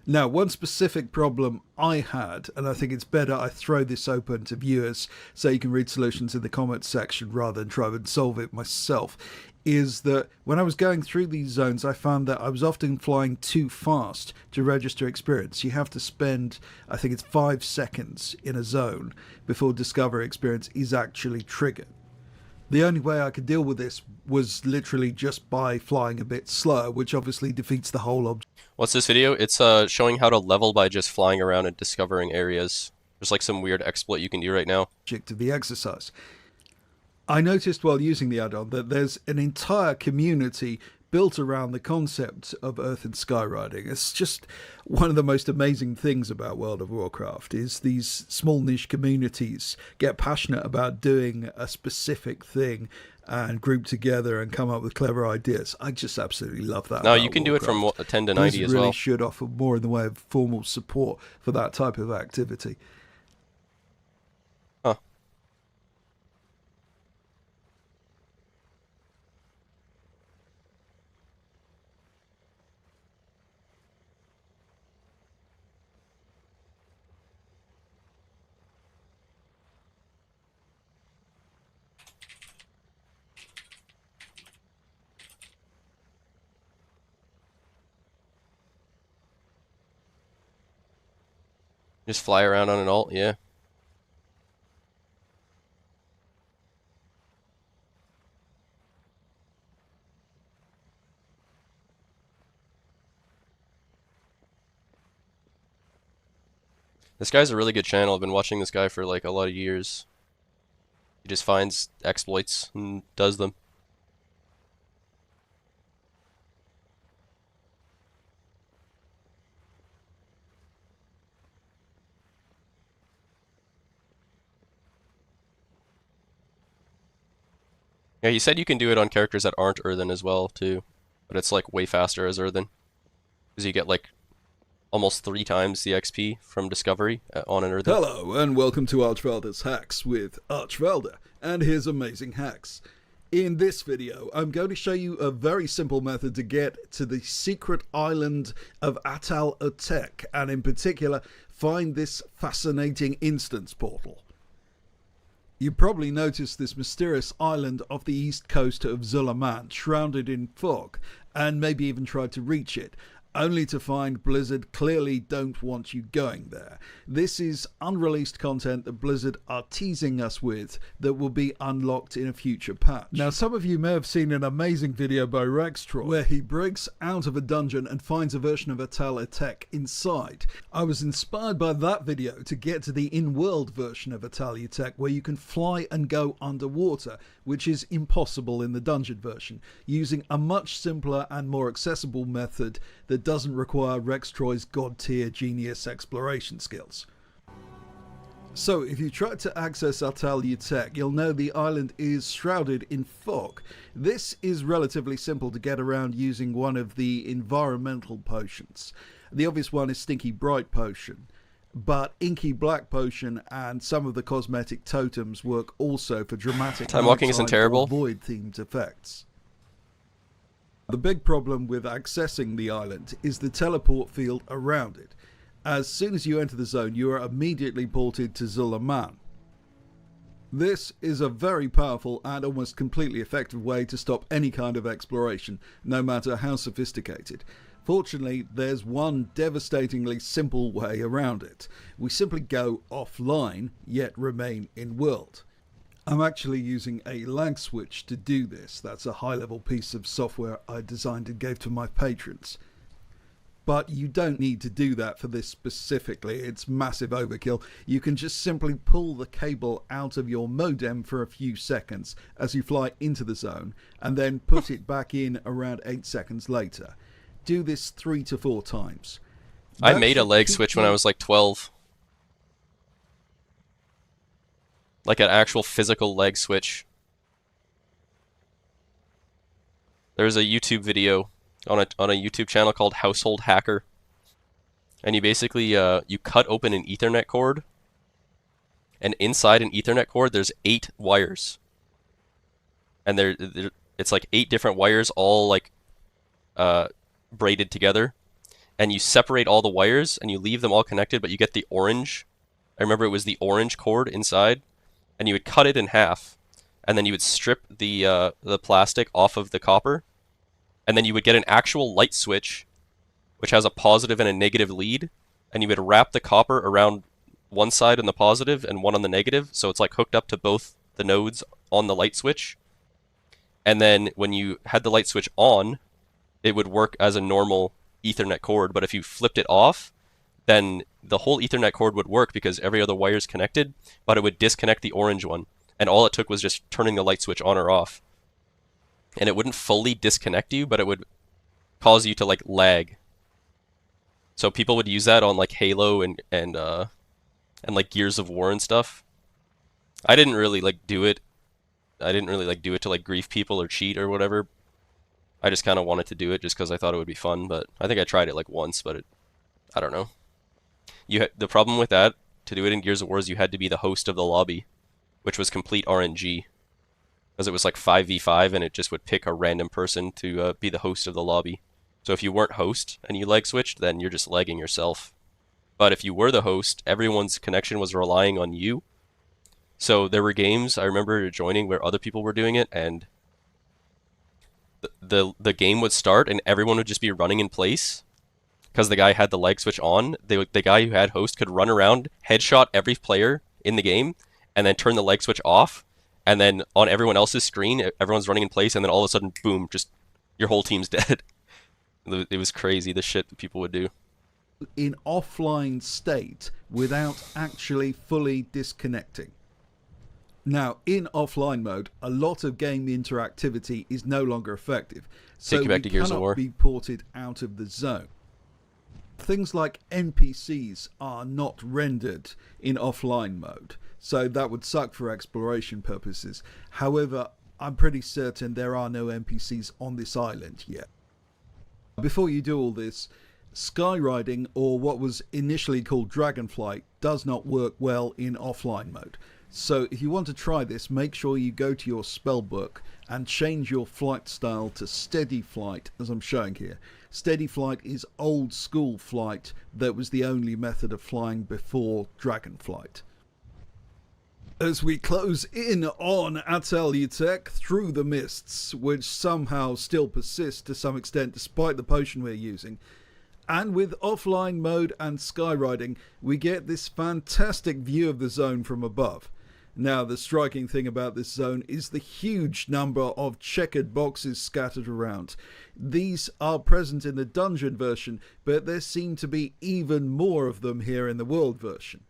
[SPEAKER 6] Now, one specific problem I had, and I think it's better I throw this open to viewers so you can read solutions in the comments section rather than try and solve it myself, is that when I was going through these zones, I found that I was often flying too fast to register experience. You have to spend, I think it's 5 seconds in a zone before discovery experience is actually triggered. The only way I could deal with this was literally just by flying a bit slower, which obviously defeats the whole object.
[SPEAKER 1] What's this video? It's showing how to level by just flying around and discovering areas. There's like some weird exploit you can do right now.
[SPEAKER 6] Of the exercise. I noticed while using the add-on that there's an entire community built around the concept of earth and sky riding. It's just one of the most amazing things about World of Warcraft is these small niche communities get passionate about doing a specific thing and group together and come up with clever ideas. I just absolutely love that.
[SPEAKER 1] No, you can do it from 10 to 90 as well.
[SPEAKER 6] Really should offer more in the way of formal support for that type of activity.
[SPEAKER 1] Huh. Just fly around on an alt, yeah. This guy's a really good channel. I've been watching this guy for like a lot of years. He just finds exploits and does them. Yeah, he said you can do it on characters that aren't Earthen as well, too. But it's like way faster as Earthen. Because you get like almost 3 times the XP from Discovery on an Earthen.
[SPEAKER 6] Hello, and welcome to Archvelder's Hacks with Archvelder, and his amazing hacks. In this video, I'm going to show you a very simple method to get to the secret island of Atal Utek, and in particular, find this fascinating instance portal. You probably noticed this mysterious island off the east coast of Zulaman, shrouded in fog, and maybe even tried to reach it, only to find Blizzard clearly don't want you going there. This is unreleased content that Blizzard are teasing us with that will be unlocked in a future patch. Now, some of you may have seen an amazing video by Rextroy where he breaks out of a dungeon and finds a version of Atal Utek inside. I was inspired by that video to get to the in-world version of Atal Utek where you can fly and go underwater, which is impossible in the dungeon version, using a much simpler and more accessible method that doesn't require Rextroy's god-tier genius exploration skills. So, if you try to access Atal Utek, you'll know the island is shrouded in fog. This is relatively simple to get around using one of the environmental potions. The obvious one is Stinky Bright Potion, but Inky Black Potion and some of the cosmetic totems work also for dramatic
[SPEAKER 1] Time walking isn't terrible.
[SPEAKER 6] void-themed effects. The big problem with accessing the island is the teleport field around it. As soon as you enter the zone, you are immediately ported to Zulaman. This is a very powerful and almost completely effective way to stop any kind of exploration, no matter how sophisticated. Fortunately, there's one devastatingly simple way around it. We simply go offline, yet remain in world. I'm actually using a lag switch to do this. That's a high-level piece of software I designed and gave to my patrons. But you don't need to do that for this specifically. It's massive overkill. You can just simply pull the cable out of your modem for a few seconds as you fly into the zone, and then put it back in around 8 seconds later. Do this 3 to 4 times.
[SPEAKER 1] I made a leg switch when I was like 12. Like an actual physical leg switch. There's a YouTube video on a YouTube channel called Household Hacker, and you basically you cut open an Ethernet cord, and inside an Ethernet cord there's 8 wires, and it's like 8 different wires all like braided together, and you separate all the wires and you leave them all connected, but you get the orange. I remember it was the orange cord inside. And you would cut it in half, and then you would strip the plastic off of the copper, and then you would get an actual light switch, which has a positive and a negative lead, and you would wrap the copper around one side on the positive and one on the negative, so it's like hooked up to both the nodes on the light switch. And then when you had the light switch on, it would work as a normal Ethernet cord, but if you flipped it off, then the whole Ethernet cord would work because every other wire is connected, but it would disconnect the orange one. And all it took was just turning the light switch on or off. And it wouldn't fully disconnect you, but it would cause you to like lag. So people would use that on like Halo and like Gears of War and stuff. I didn't really like do it. I didn't really like do it to like grief people or cheat or whatever. I just kind of wanted to do it just because I thought it would be fun, but I think I tried it like once, but I don't know. The problem with that, to do it in Gears of War, is you had to be the host of the lobby, which was complete RNG. Because it was like 5v5 and it just would pick a random person to be the host of the lobby. So if you weren't host and you leg switched, then you're just legging yourself. But if you were the host, everyone's connection was relying on you. So there were games I remember joining where other people were doing it, and the game would start and everyone would just be running in place. Because the guy had the leg switch on, the guy who had host could run around, headshot every player in the game, and then turn the leg switch off. And then on everyone else's screen, everyone's running in place, and then all of a sudden, boom, just your whole team's dead. It was crazy, the shit that people would do.
[SPEAKER 6] In offline state without actually fully disconnecting. Now, in offline mode, a lot of game interactivity is no longer effective. So
[SPEAKER 1] Take you back to Gears of War.
[SPEAKER 6] Be ported out of the zone. Things like NPCs are not rendered in offline mode, so that would suck for exploration purposes. However, I'm pretty certain there are no NPCs on this island yet. Before you do all this, skywriting, or what was initially called dragonflight, does not work well in offline mode. So if you want to try this, make sure you go to your spellbook and change your flight style to steady flight, as I'm showing here. Steady flight is old school flight that was the only method of flying before dragonflight. As we close in on Atel Utek through the mists, which somehow still persist to some extent despite the potion we're using, and with offline mode and skywriting, we get this fantastic view of the zone from above. Now, the striking thing about this zone is the huge number of checkered boxes scattered around. These are present in the dungeon version, but there seem to be even more of them here in the world version.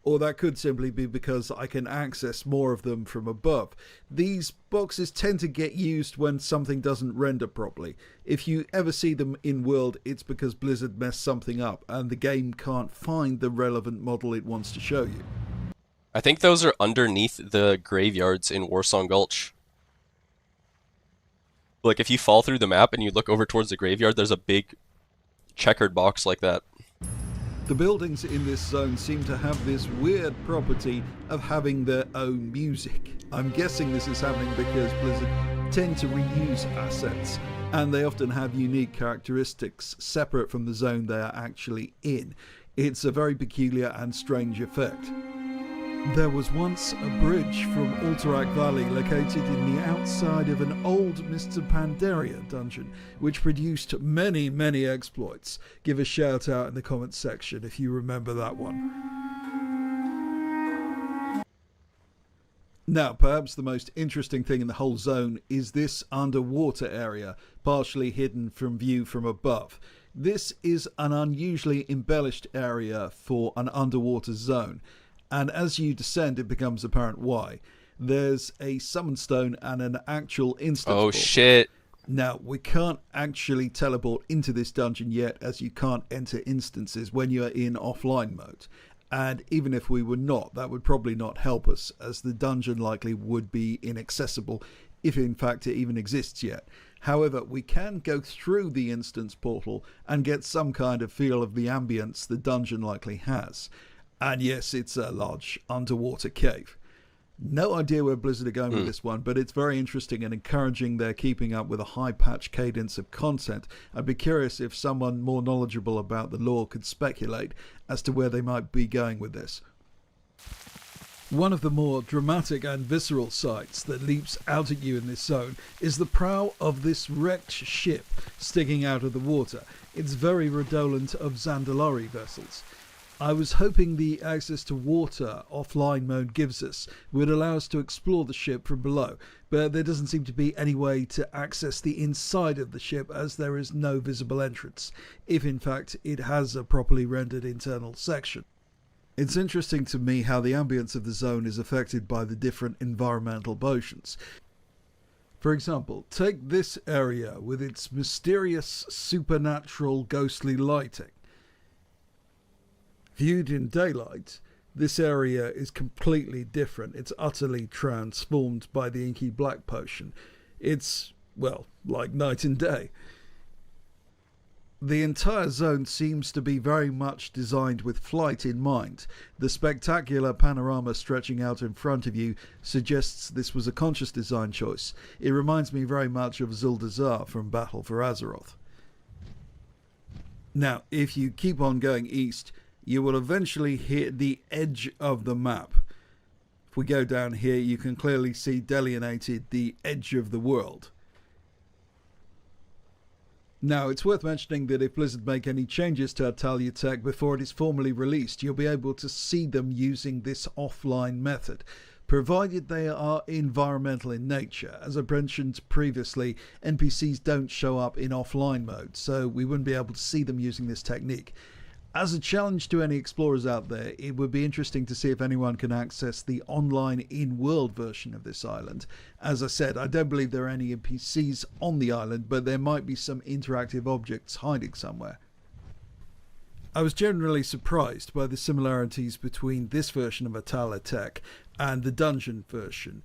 [SPEAKER 6] Or that could simply be because I can access more of them from above. These boxes tend to get used when something doesn't render properly. If you ever see them in world, it's because Blizzard messed something up and the game can't find the relevant model it wants to show you.
[SPEAKER 1] I think those are underneath the graveyards in Warsong Gulch. Like, if you fall through the map and you look over towards the graveyard, there's a big checkered box like that.
[SPEAKER 6] The buildings in this zone seem to have this weird property of having their own music. I'm guessing this is happening because Blizzard tend to reuse assets. and they often have unique characteristics separate from the zone they are actually in. It's a very peculiar and strange effect. There was once a bridge from Alterac Valley located in the outside of an old Mr. Pandaria dungeon, which produced many, many exploits. Give a shout out in the comments section if you remember that one. Now, perhaps the most interesting thing in the whole zone is this underwater area, partially hidden from view from above. This is an unusually embellished area for an underwater zone. And as you descend, it becomes apparent why. There's a summon stone and an actual instance.
[SPEAKER 1] Oh shit.
[SPEAKER 6] Now, we can't actually teleport into this dungeon yet, as you can't enter instances when you are in offline mode. And even if we were not, that would probably not help us, as the dungeon likely would be inaccessible, if in fact it even exists yet. However, we can go through the instance portal and get some kind of feel of the ambience the dungeon likely has. And yes, it's a large underwater cave. No idea where Blizzard are going with this one, but it's very interesting and encouraging they're keeping up with a high patch cadence of content. I'd be curious if someone more knowledgeable about the lore could speculate as to where they might be going with this. One of the more dramatic and visceral sights that leaps out at you in this zone is the prow of this wrecked ship sticking out of the water. It's very redolent of Zandalari vessels. I was hoping the access to water offline mode gives us would allow us to explore the ship from below, but there doesn't seem to be any way to access the inside of the ship, as there is no visible entrance, if in fact it has a properly rendered internal section. It's interesting to me how the ambience of the zone is affected by the different environmental motions. For example, take this area with its mysterious, supernatural, ghostly lighting. Viewed in daylight, this area is completely different. It's utterly transformed by the inky black potion. It's, well, like night and day. The entire zone seems to be very much designed with flight in mind. The spectacular panorama stretching out in front of you suggests this was a conscious design choice. It reminds me very much of Zuldazar from Battle for Azeroth. Now, if you keep on going east, you will eventually hit the edge of the map. If we go down here, you can clearly see delineated the edge of the world. Now, it's worth mentioning that if Blizzard make any changes to Atalia Tech before it is formally released, you'll be able to see them using this offline method, provided they are environmental in nature. As I mentioned previously, NPCs don't show up in offline mode, so we wouldn't be able to see them using this technique. As a challenge to any explorers out there, it would be interesting to see if anyone can access the online in-world version of this island. As I said, I don't believe there are any NPCs on the island, but there might be some interactive objects hiding somewhere. I was generally surprised by the similarities between this version of Atalia Tech and the dungeon version.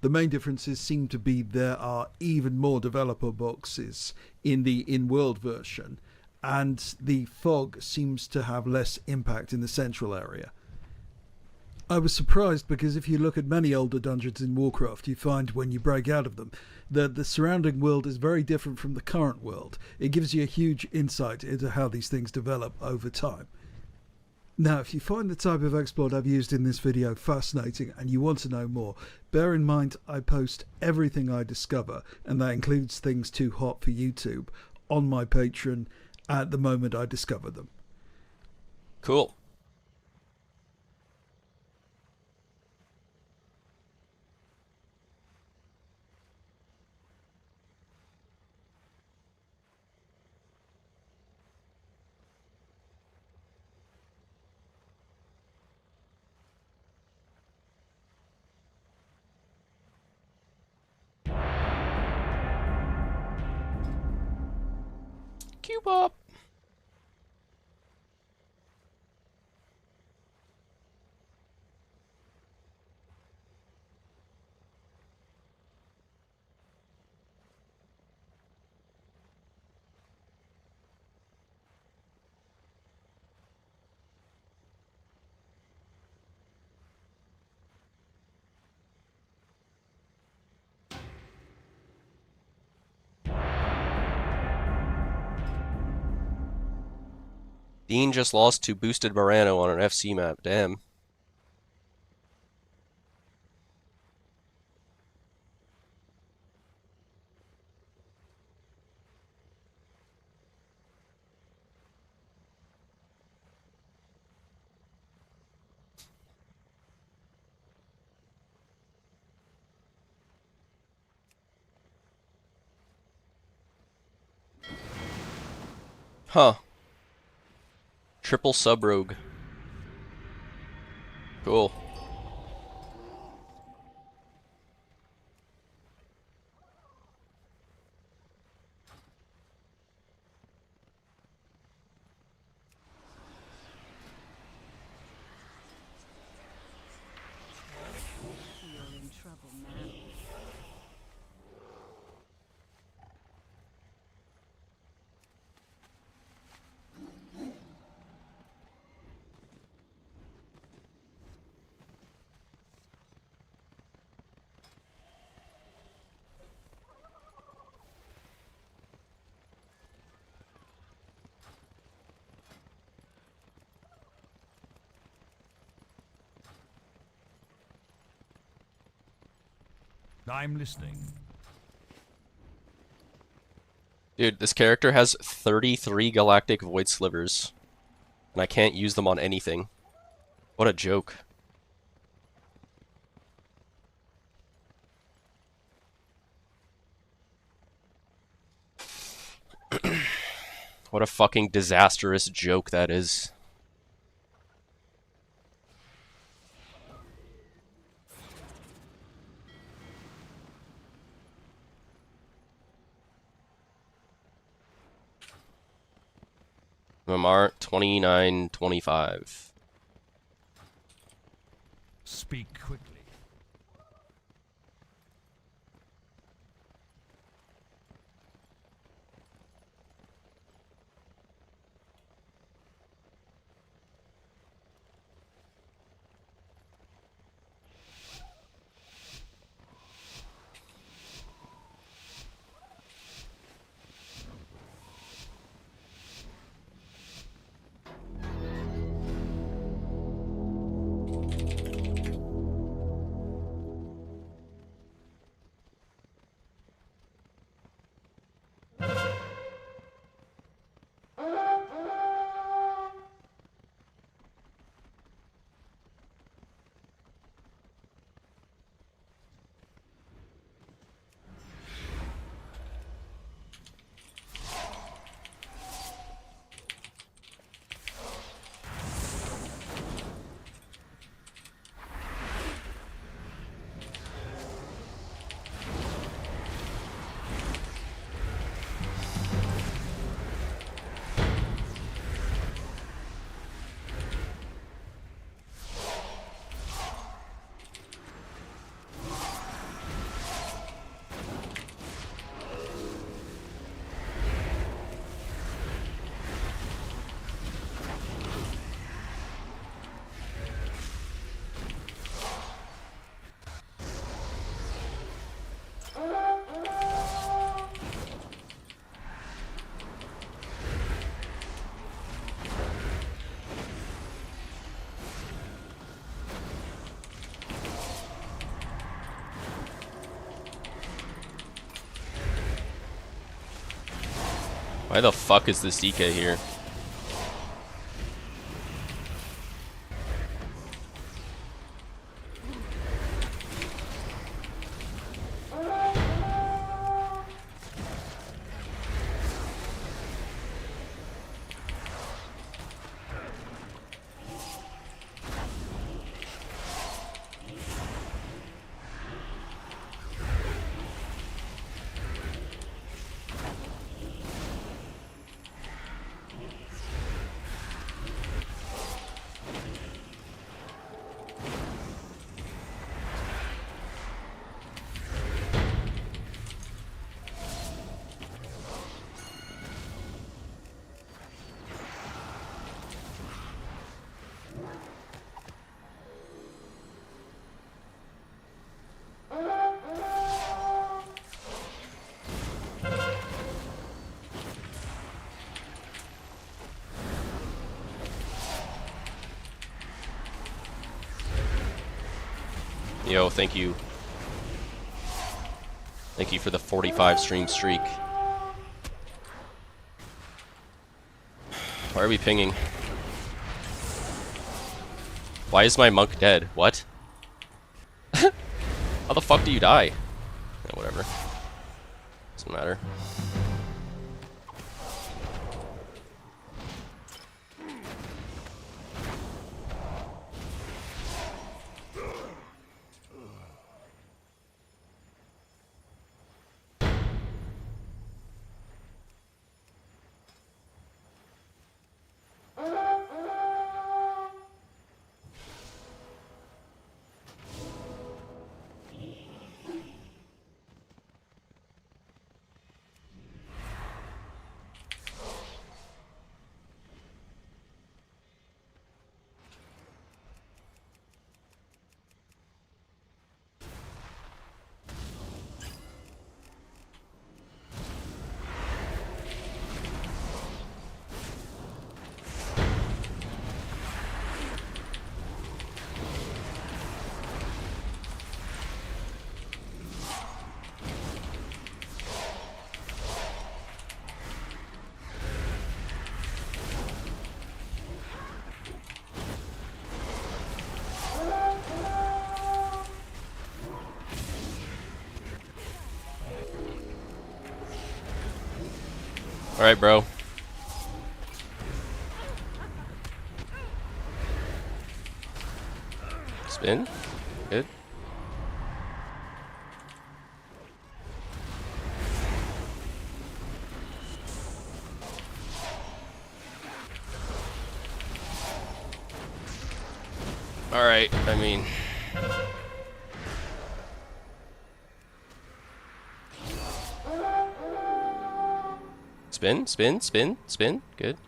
[SPEAKER 6] The main differences seem to be there are even more developer boxes in the in-world version, and the fog seems to have less impact in the central area. I was surprised because if you look at many older dungeons in Warcraft, you find when you break out of them that the surrounding world is very different from the current world. It gives you a huge insight into how these things develop over time. Now, if you find the type of exploit I've used in this video fascinating and you want to know more, bear in mind I post everything I discover, and that includes things too hot for YouTube, on my Patreon at the moment I discover them.
[SPEAKER 1] Cool. Cubop. Dean just lost to Boosted Morano on an FC map. Damn. Huh. Triple sub rogue. Cool.
[SPEAKER 2] You're in trouble now.
[SPEAKER 7] I'm listening.
[SPEAKER 1] Dude, this character has 33 galactic void slivers, and I can't use them on anything. What a joke. What a fucking disastrous joke that is. Mamart 2925.
[SPEAKER 7] Speak quickly.
[SPEAKER 1] Why the fuck is this DK here? Yo, thank you. Thank you for the 45 stream streak. Why are we pinging? Why is my monk dead? What? How the fuck do you die? Yeah, whatever. Doesn't matter. Alright, bro. Spin. Good. Alright, I mean... Spin, spin, spin, spin. Good.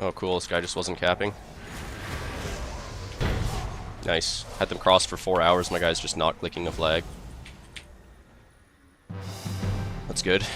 [SPEAKER 1] Oh, cool. This guy just wasn't capping. Nice. Had them cross for 4 hours. My guy's just not clicking a flag. That's good.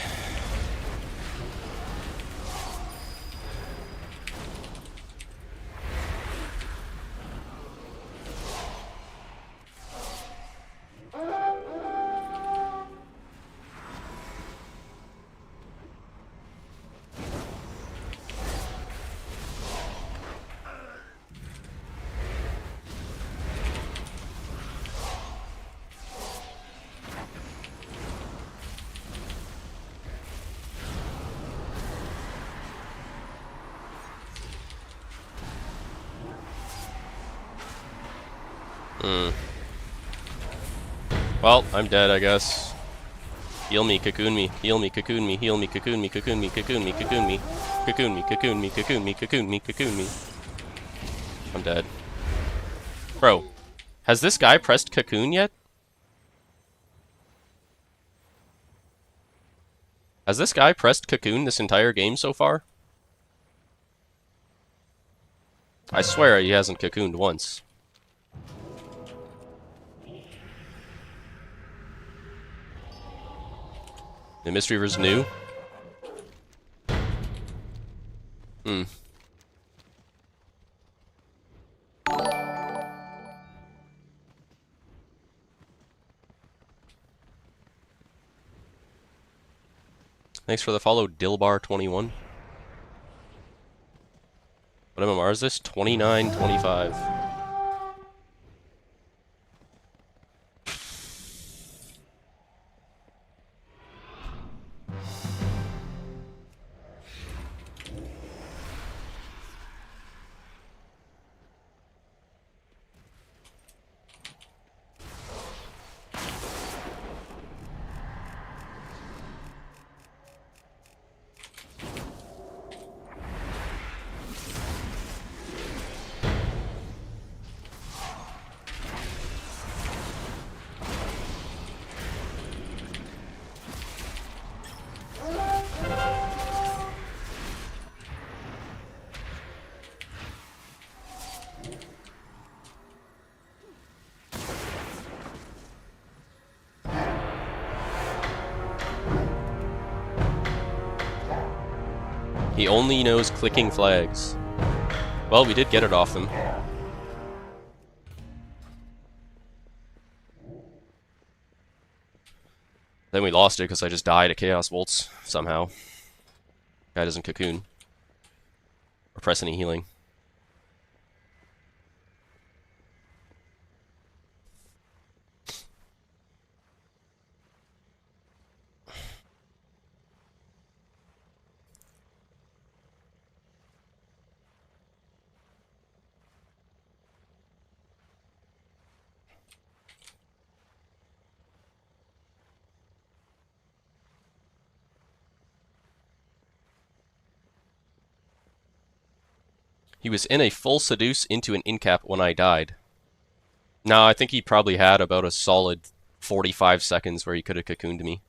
[SPEAKER 1] Well, I'm dead, I guess. Heal me, cocoon me, heal me, cocoon me, heal me, cocoon me, cocoon me, cocoon me, cocoon me, cocoon me, cocoon me, cocoon me, cocoon me, cocoon me. I'm dead. Bro, has this guy pressed cocoon yet? Has this guy pressed cocoon this entire game so far? I swear he hasn't cocooned once. The Mystery River's new? Thanks for the follow, Dilbar21. What MMR is this? 2925. He only knows clicking flags. Well, we did get it off him. Then we lost it because I just died at Chaos Volts somehow. Guy doesn't cocoon. Or press any healing. He was in a full seduce into an incap when I died. No, I think he probably had about a solid 45 seconds where he could have cocooned me.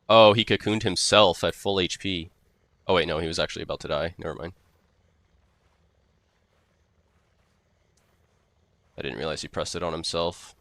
[SPEAKER 1] Oh, he cocooned himself at full HP. Oh wait, no, he was actually about to die. Never mind. I didn't realize he pressed it on himself.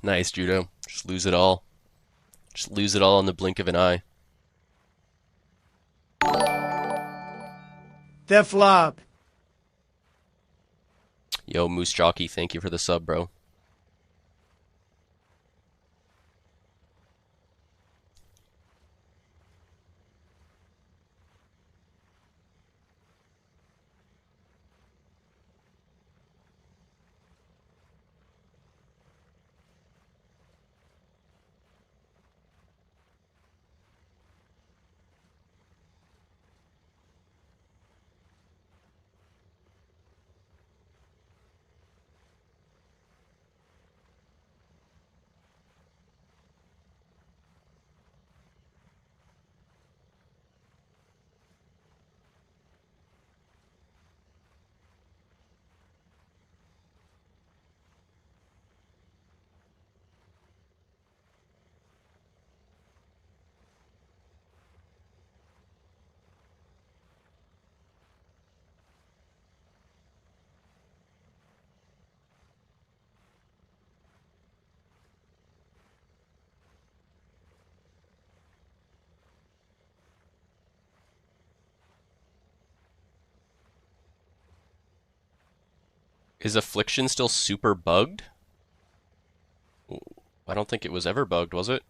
[SPEAKER 1] Nice, Judo. Just lose it all. Just lose it all in the blink of an eye.
[SPEAKER 3] Deathlob.
[SPEAKER 1] Yo, Moose Jockey, thank you for the sub, bro. Is Affliction still super bugged? I don't think it was ever bugged, was it?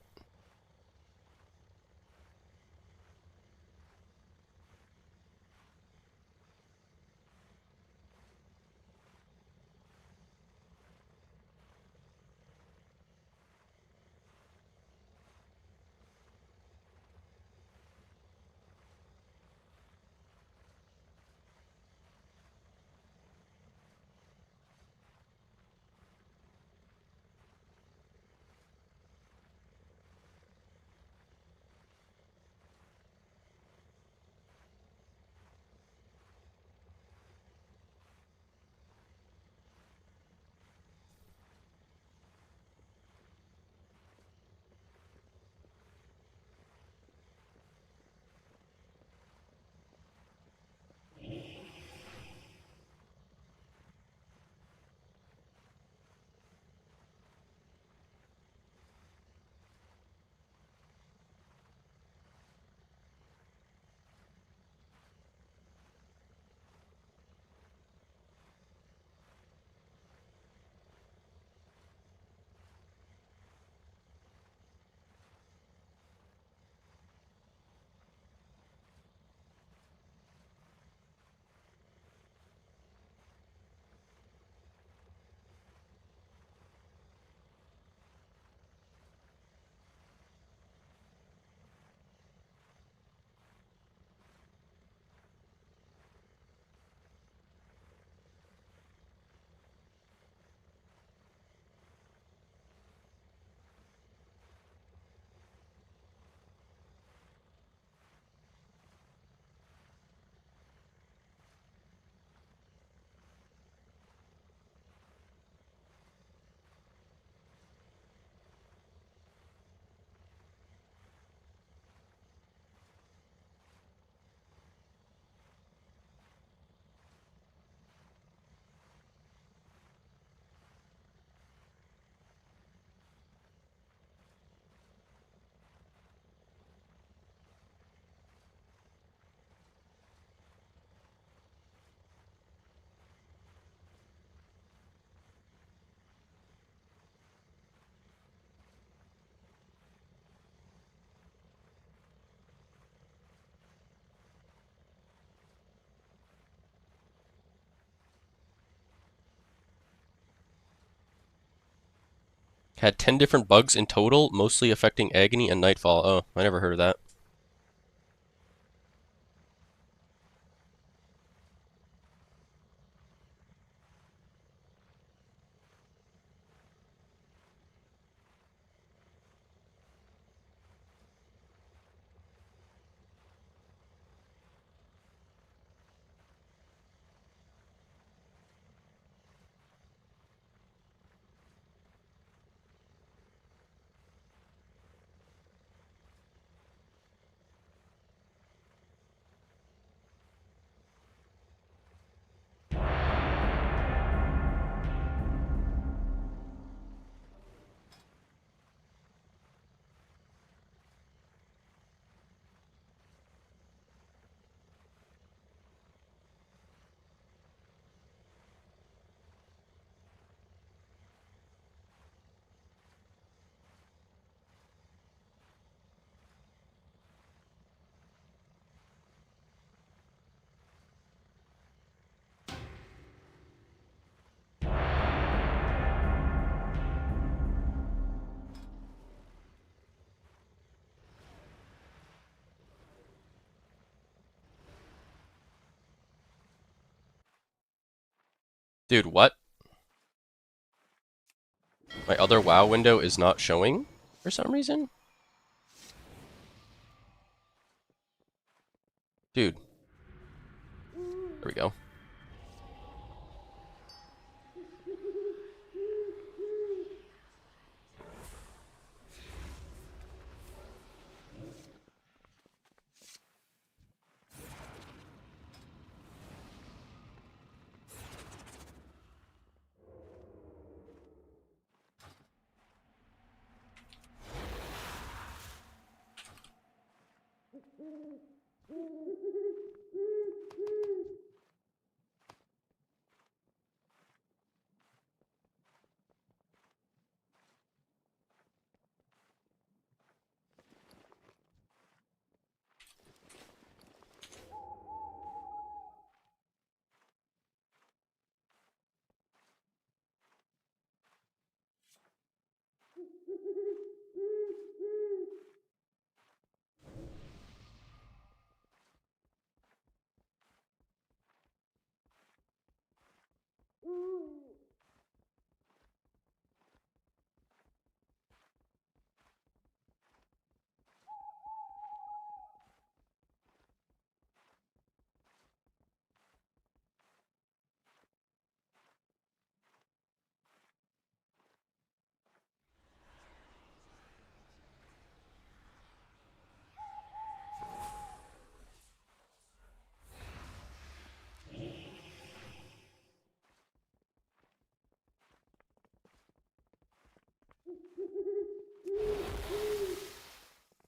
[SPEAKER 1] Had 10 different bugs in total, mostly affecting Agony and Nightfall. Oh, I never heard of that. Dude, what? My other WoW window is not showing for some reason? Dude. There we go.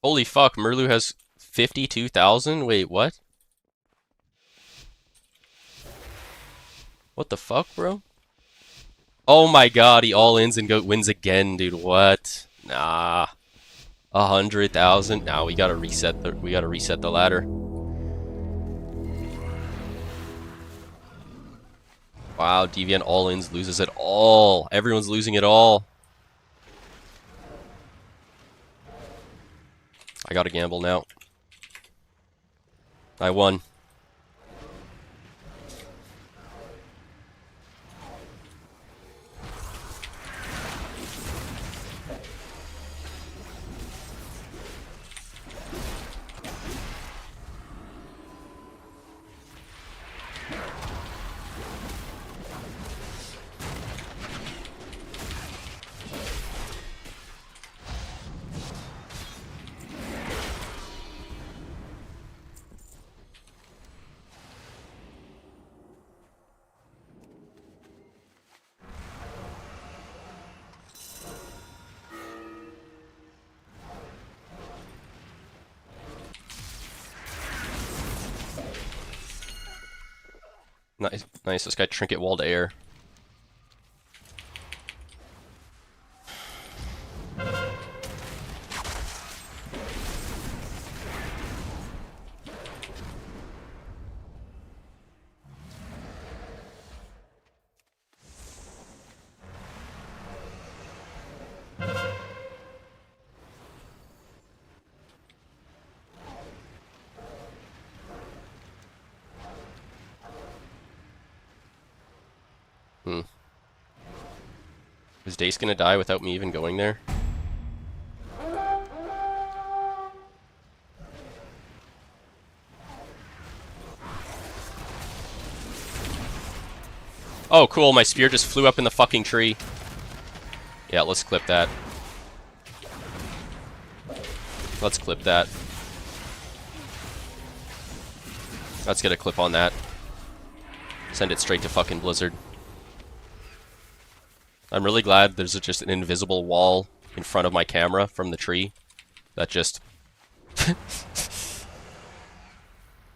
[SPEAKER 1] Holy fuck, Merlu has 52,000? Wait, what? What the fuck, bro? Oh my god, he all-ins and wins again, dude. What? Nah. 100,000? Nah, we gotta reset the ladder. Wow, Deviant all-ins loses it all. Everyone's losing it all. I gotta gamble now. I won. Nice, nice. This guy trinket walled air. Is Dace gonna die without me even going there? Oh, cool, my spear just flew up in the fucking tree. Yeah, let's clip that. Let's clip that. Let's get a clip on that. Send it straight to fucking Blizzard. I'm really glad there's just an invisible wall in front of my camera from the tree. That just...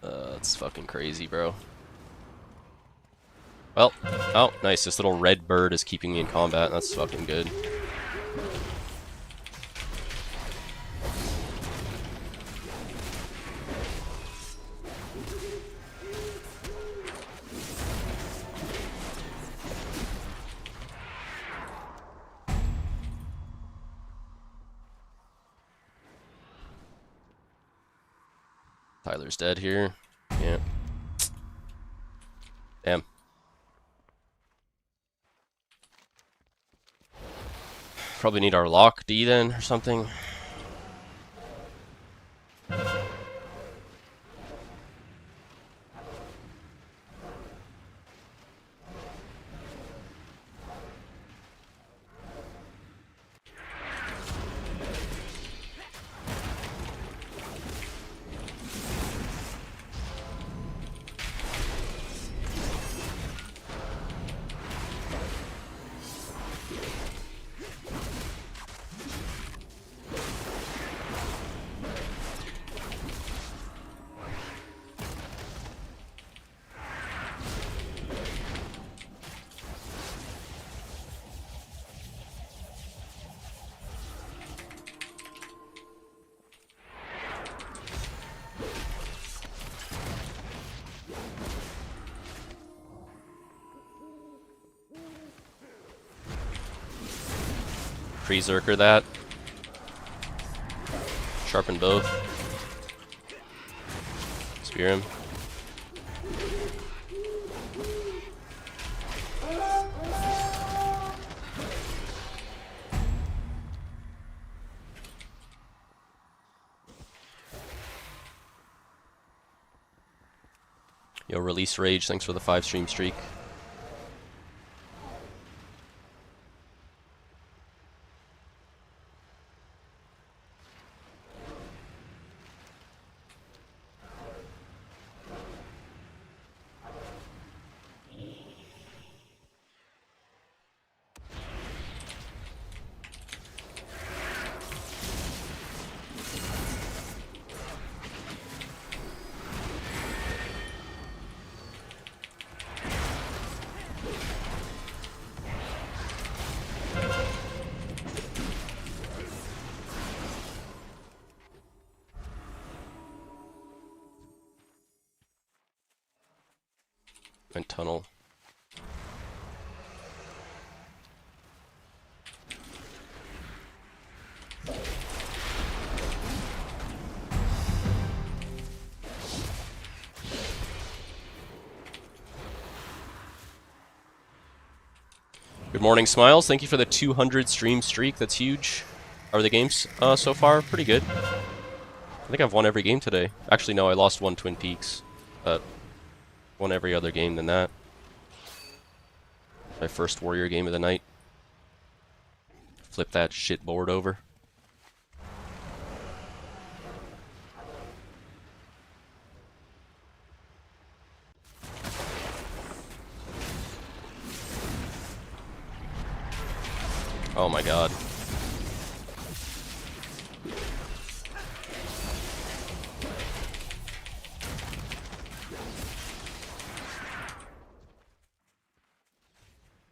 [SPEAKER 1] That's fucking crazy, bro. Well, oh, nice. This little red bird is keeping me in combat. That's fucking good. Tyler's dead here. Yeah. Damn. Probably need our lock D then, or something. Pre-Zerker that. Sharpen both. Spear him. Yo, release Rage, thanks for the 5-stream streak. And tunnel. Good morning, Smiles. Thank you for the 200 stream streak. That's huge. How are the games so far? Pretty good. I think I've won every game today. Actually, no, I lost one Twin Peaks. But won every other game than that. My first Warrior game of the night. Flip that shit board over. Oh my god.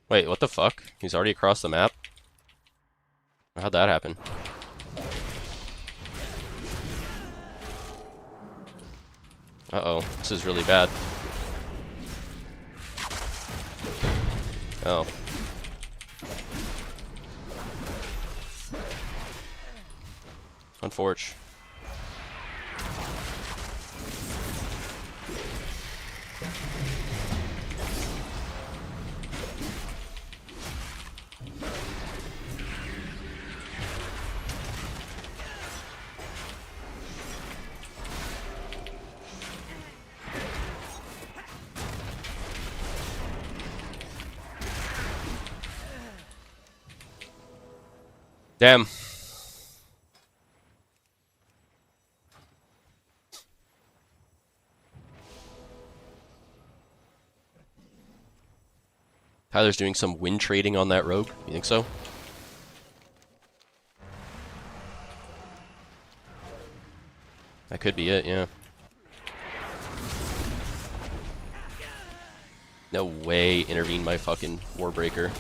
[SPEAKER 1] Wait, what the fuck? He's already across the map? How'd that happen? Uh-oh, this is really bad. Oh. Unfortunate. Damn. Tyler's doing some win trading on that rogue. You think so? That could be it, yeah. No way, intervene my fucking Warbreaker.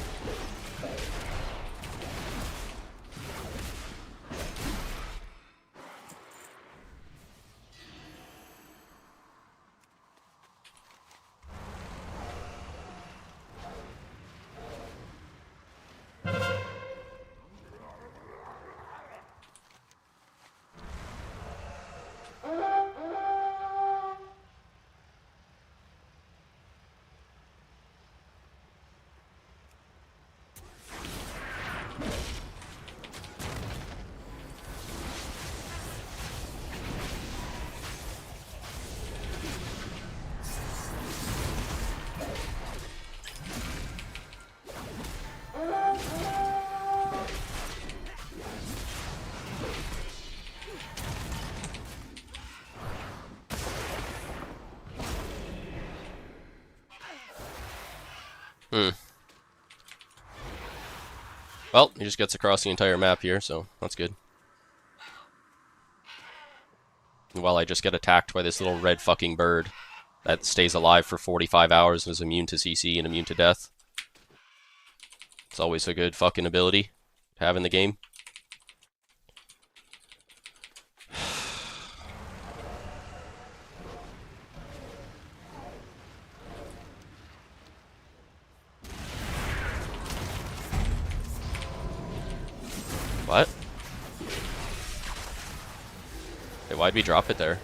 [SPEAKER 1] Well, he just gets across the entire map here, so that's good. While I just get attacked by this little red fucking bird that stays alive for 45 hours and is immune to CC and immune to death. It's always a good fucking ability to have in the game. What? Hey, why'd we drop it there?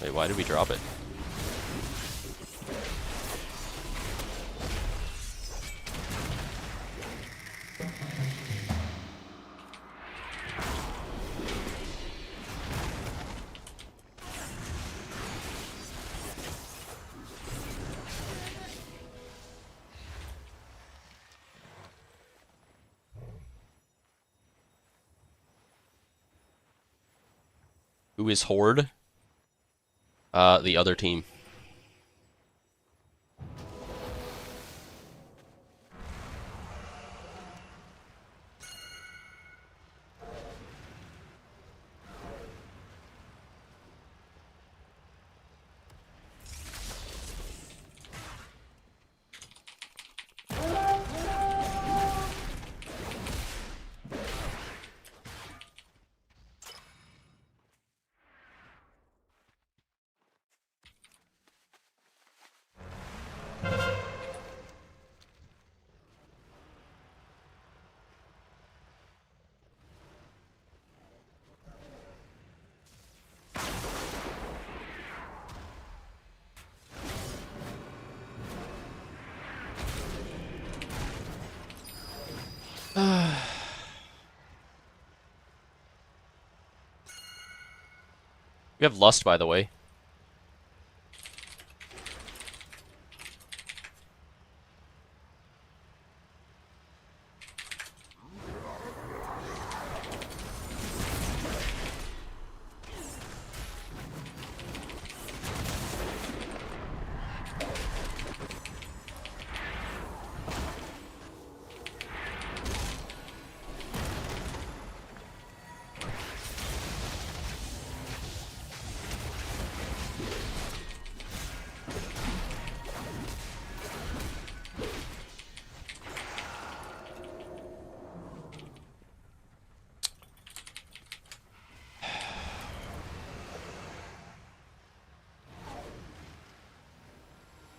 [SPEAKER 1] Wait, why did we drop it? Who is Horde? The other team. We have Lust, by the way.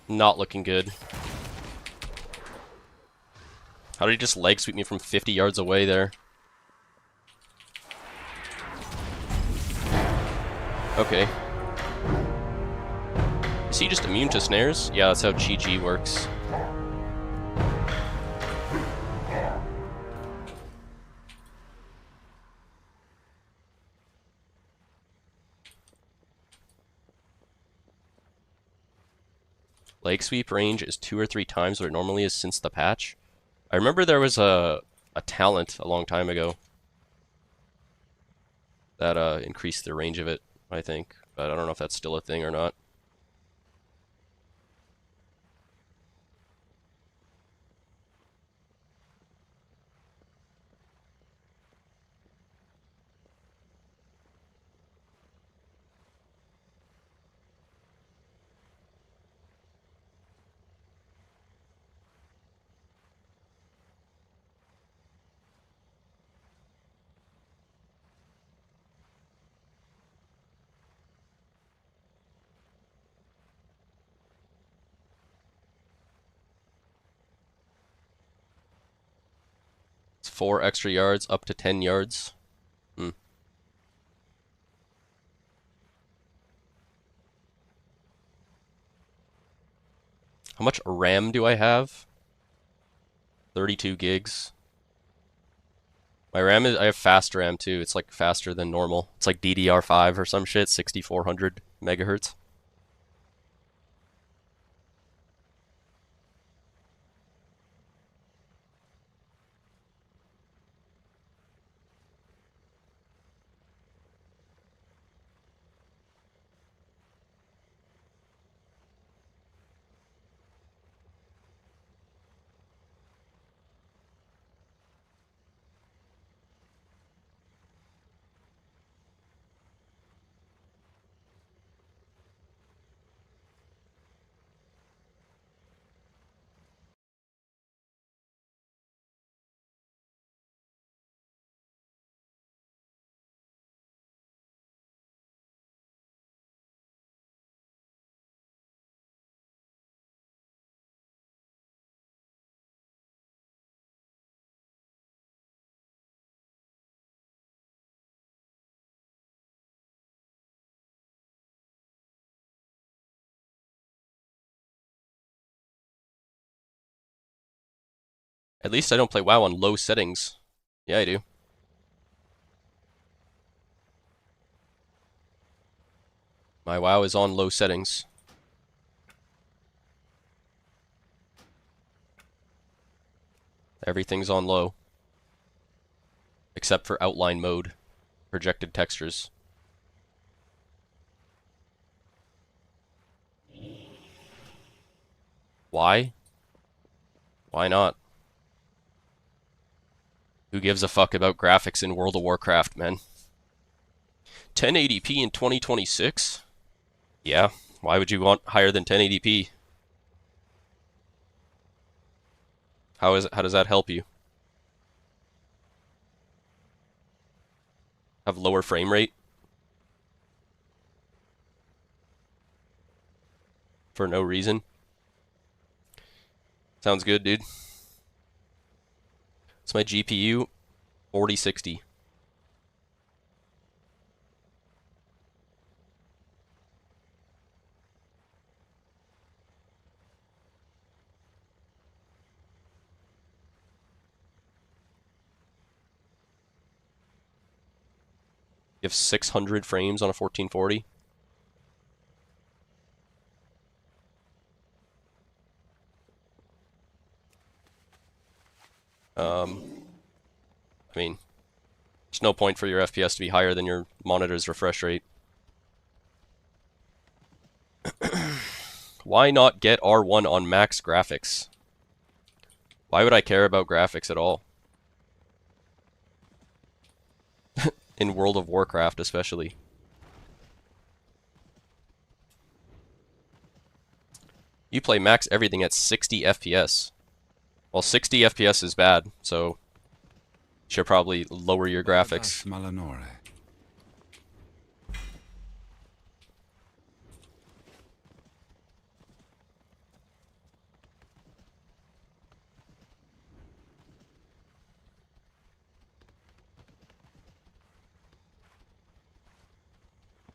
[SPEAKER 1] Not looking good. How did he just leg sweep me from 50 yards away there? Okay. Is he just immune to snares? Yeah, that's how GG works. Leg sweep range is 2 or 3 times what it normally is since the patch. I remember there was a talent a long time ago that increased the range of it, I think. But I don't know if that's still a thing or not. It's 4 extra yards up to 10 yards. Hmm. How much RAM do I have? 32 gigs. My RAM is, I have fast RAM too. It's like faster than normal. It's like DDR5 or some shit, 6400 megahertz. At least I don't play WoW on low settings. Yeah, I do. My WoW is on low settings. Everything's on low. Except for outline mode. Projected textures. Why? Why not? Who gives a fuck about graphics in World of Warcraft, man? 1080p in 2026? Yeah, why would you want higher than 1080p? How does that help you? Have lower frame rate? For no reason? Sounds good, dude. It's my GPU, 4060. You have 600 frames on a 1440. I mean, there's no point for your FPS to be higher than your monitor's refresh rate. Why not get R1 on max graphics? Why would I care about graphics at all? In World of Warcraft, especially. You play max everything at 60 FPS. Well, 60 FPS is bad, so you should probably lower your graphics.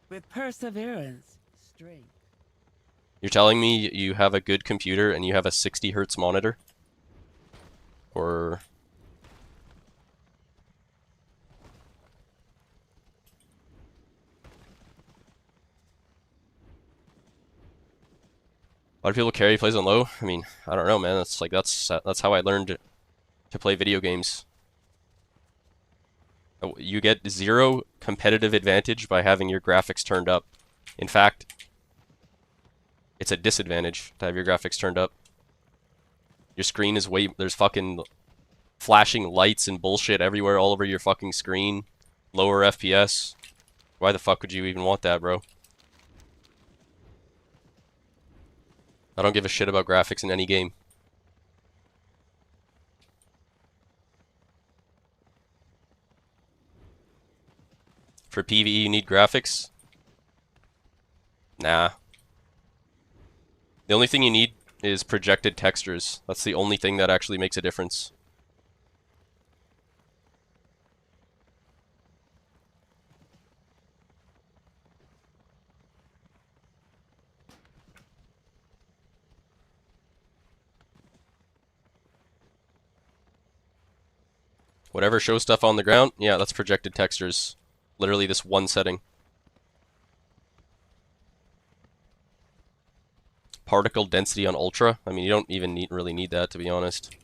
[SPEAKER 8] With perseverance, strength.
[SPEAKER 1] You're telling me you have a good computer and you have a 60 hertz monitor? Or... A lot of people carry plays on low. I mean, I don't know, man. That's how I learned to play video games. You get 0 competitive advantage by having your graphics turned up. In fact, it's a disadvantage to have your graphics turned up. Your screen is there's fucking flashing lights and bullshit everywhere all over your fucking screen. Lower FPS. Why the fuck would you even want that, bro? I don't give a shit about graphics in any game. For PvE, you need graphics? Nah. The only thing you need is projected textures. That's the only thing that actually makes a difference. Whatever shows stuff on the ground, yeah, that's projected textures. Literally this one setting. Particle density on ultra. I mean, you don't even really need that, to be honest.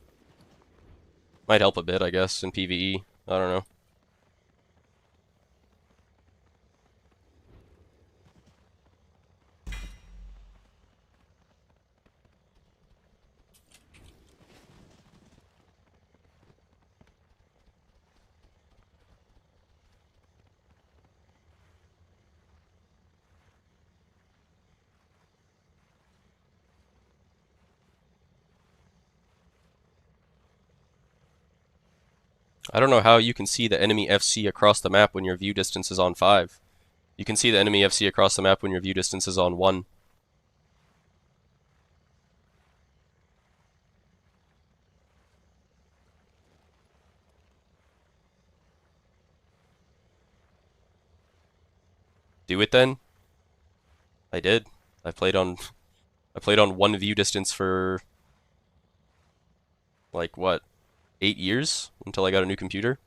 [SPEAKER 1] Might help a bit, I guess, in PvE. I don't know. I don't know how you can see the enemy FC across the map when your view distance is on 5. You can see the enemy FC across the map when your view distance is on 1. Do it then? I did. I played on 1 view distance for like what? 8 years until I got a new computer.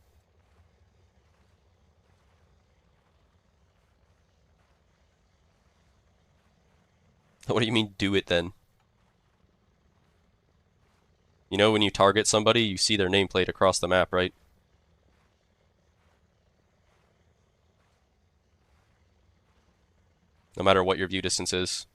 [SPEAKER 1] What do you mean do it then? You know when you target somebody, you see their nameplate across the map, right? No matter what your view distance is.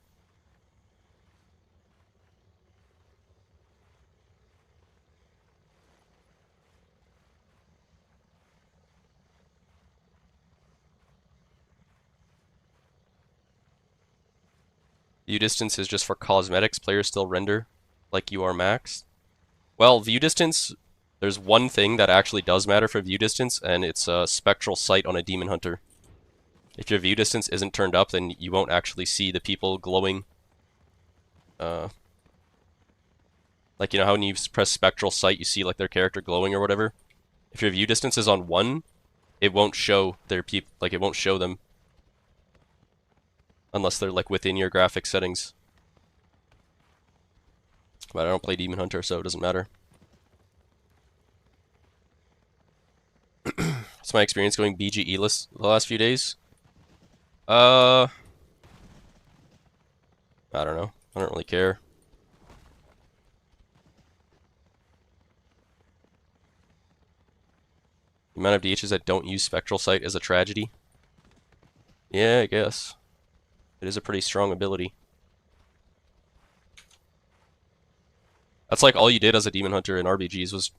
[SPEAKER 1] View distance is just for cosmetics. Players still render like you are maxed. Well, view distance, there's one thing that actually does matter for view distance, and it's a spectral sight on a demon hunter. If your view distance isn't turned up, then you won't actually see the people glowing. Like, you know how when you press spectral sight, you see like their character glowing or whatever? If your view distance is on 1, it won't show their like it won't show them. Unless they're like within your graphic settings. But I don't play Demon Hunter, so it doesn't matter. What's my experience going BGE-less the last few days? I don't know. I don't really care. The amount of DHs that don't use Spectral Sight is a tragedy. Yeah, I guess. It is a pretty strong ability. That's like all you did as a Demon Hunter in RBGs was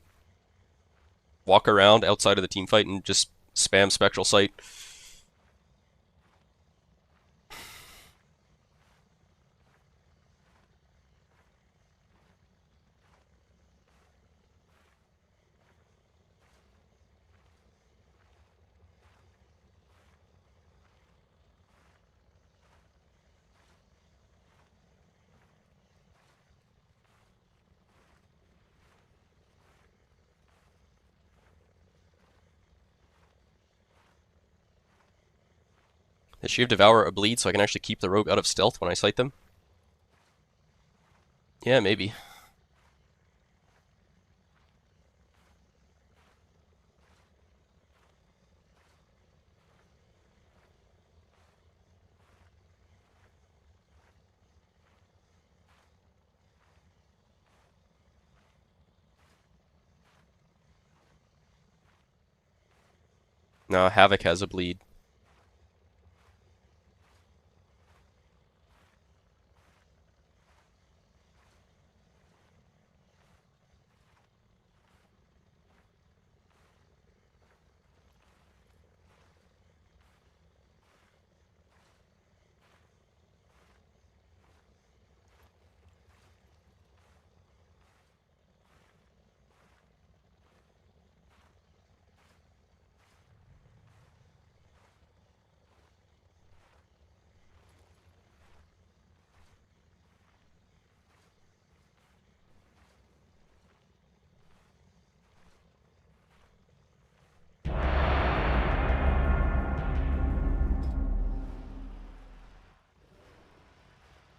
[SPEAKER 1] walk around outside of the team fight and just spam Spectral Sight. Does she have Devour a bleed so I can actually keep the rogue out of stealth when I sight them? Yeah, maybe. No, Havoc has a bleed.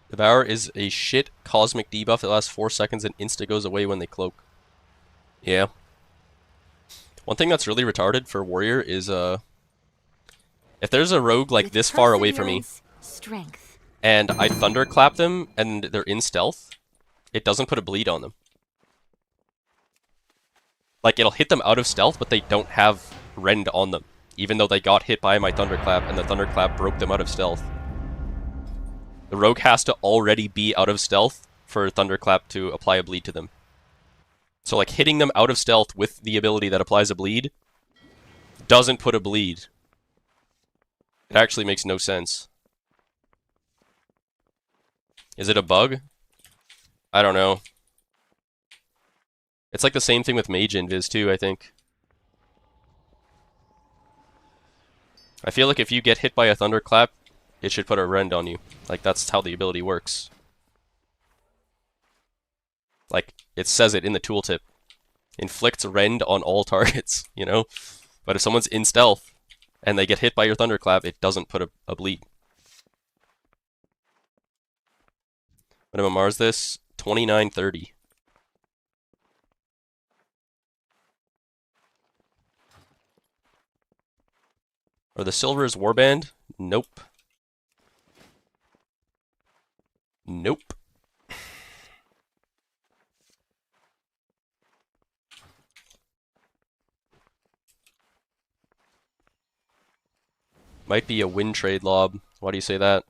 [SPEAKER 1] Devour is a shit cosmic debuff that lasts 4 seconds and insta goes away when they cloak. Yeah. One thing that's really retarded for Warrior is if there's a rogue like this far away from me
[SPEAKER 2] Strength.
[SPEAKER 1] and I thunderclap them and they're in stealth, it doesn't put a bleed on them. Like, it'll hit them out of stealth, but they don't have rend on them, even though they got hit by my thunderclap and the thunderclap broke them out of stealth. The rogue has to already be out of stealth for thunderclap to apply a bleed to them. So like hitting them out of stealth with the ability that applies a bleed doesn't put a bleed. It actually makes no sense. Is it a bug? I don't know. It's like the same thing with Mage Invis too, I think. I feel like if you get hit by a thunderclap, it should put a rend on you. Like, that's how the ability works. Like, it says it in the tooltip. Inflicts rend on all targets, you know? But if someone's in stealth, and they get hit by your thunderclap, it doesn't put a bleed. What am I Mars this? 2930. Are the silvers warband? Nope. Nope. Might be a win trade lob. Why do you say that?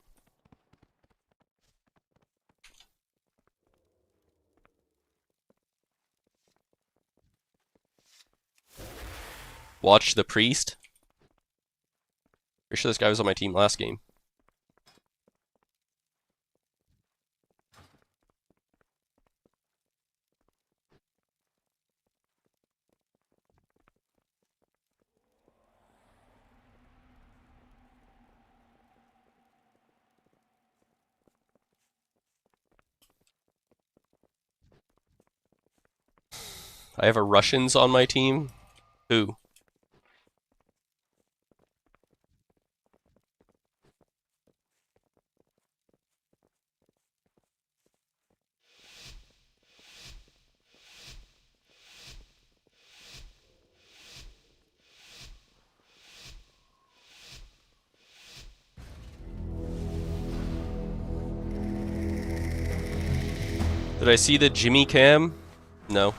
[SPEAKER 1] Watch the priest. Pretty sure this guy was on my team last game. I have a Russians on my team. Who? Did I see the Jimmy cam? No.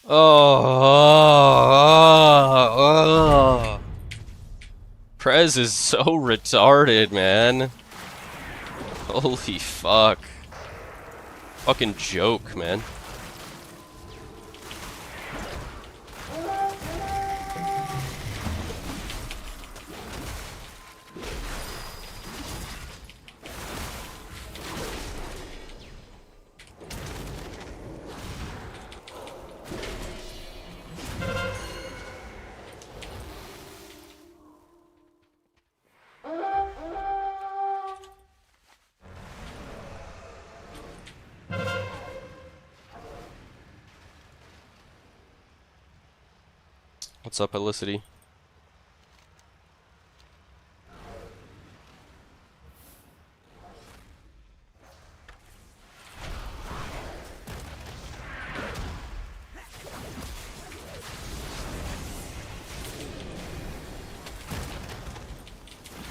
[SPEAKER 1] Oh, Prez is so retarded, man. Holy fuck. Fucking joke, man. What's up, Helicity?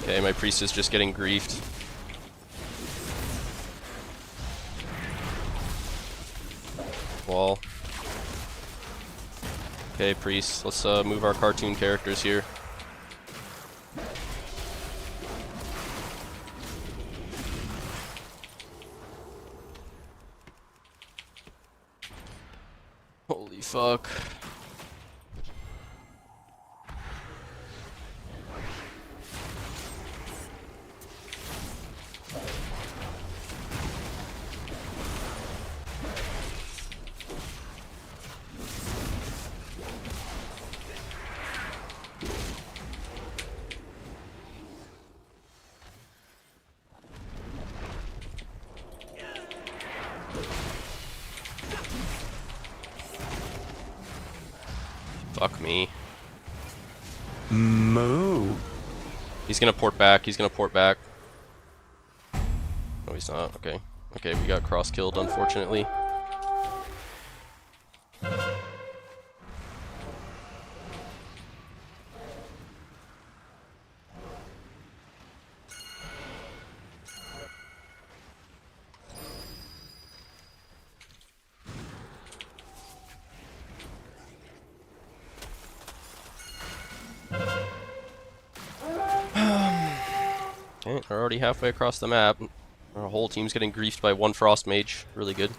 [SPEAKER 1] Okay, my priest is just getting griefed. Wall. Okay, priest. Let's move our cartoon characters here. Holy fuck. Fuck me.
[SPEAKER 5] Moo.
[SPEAKER 1] He's gonna port back. He's gonna port back. No, he's not. Okay. Okay, we got cross-killed, unfortunately. Okay, we're already halfway across the map. Our whole team's getting griefed by one frost mage. Really good.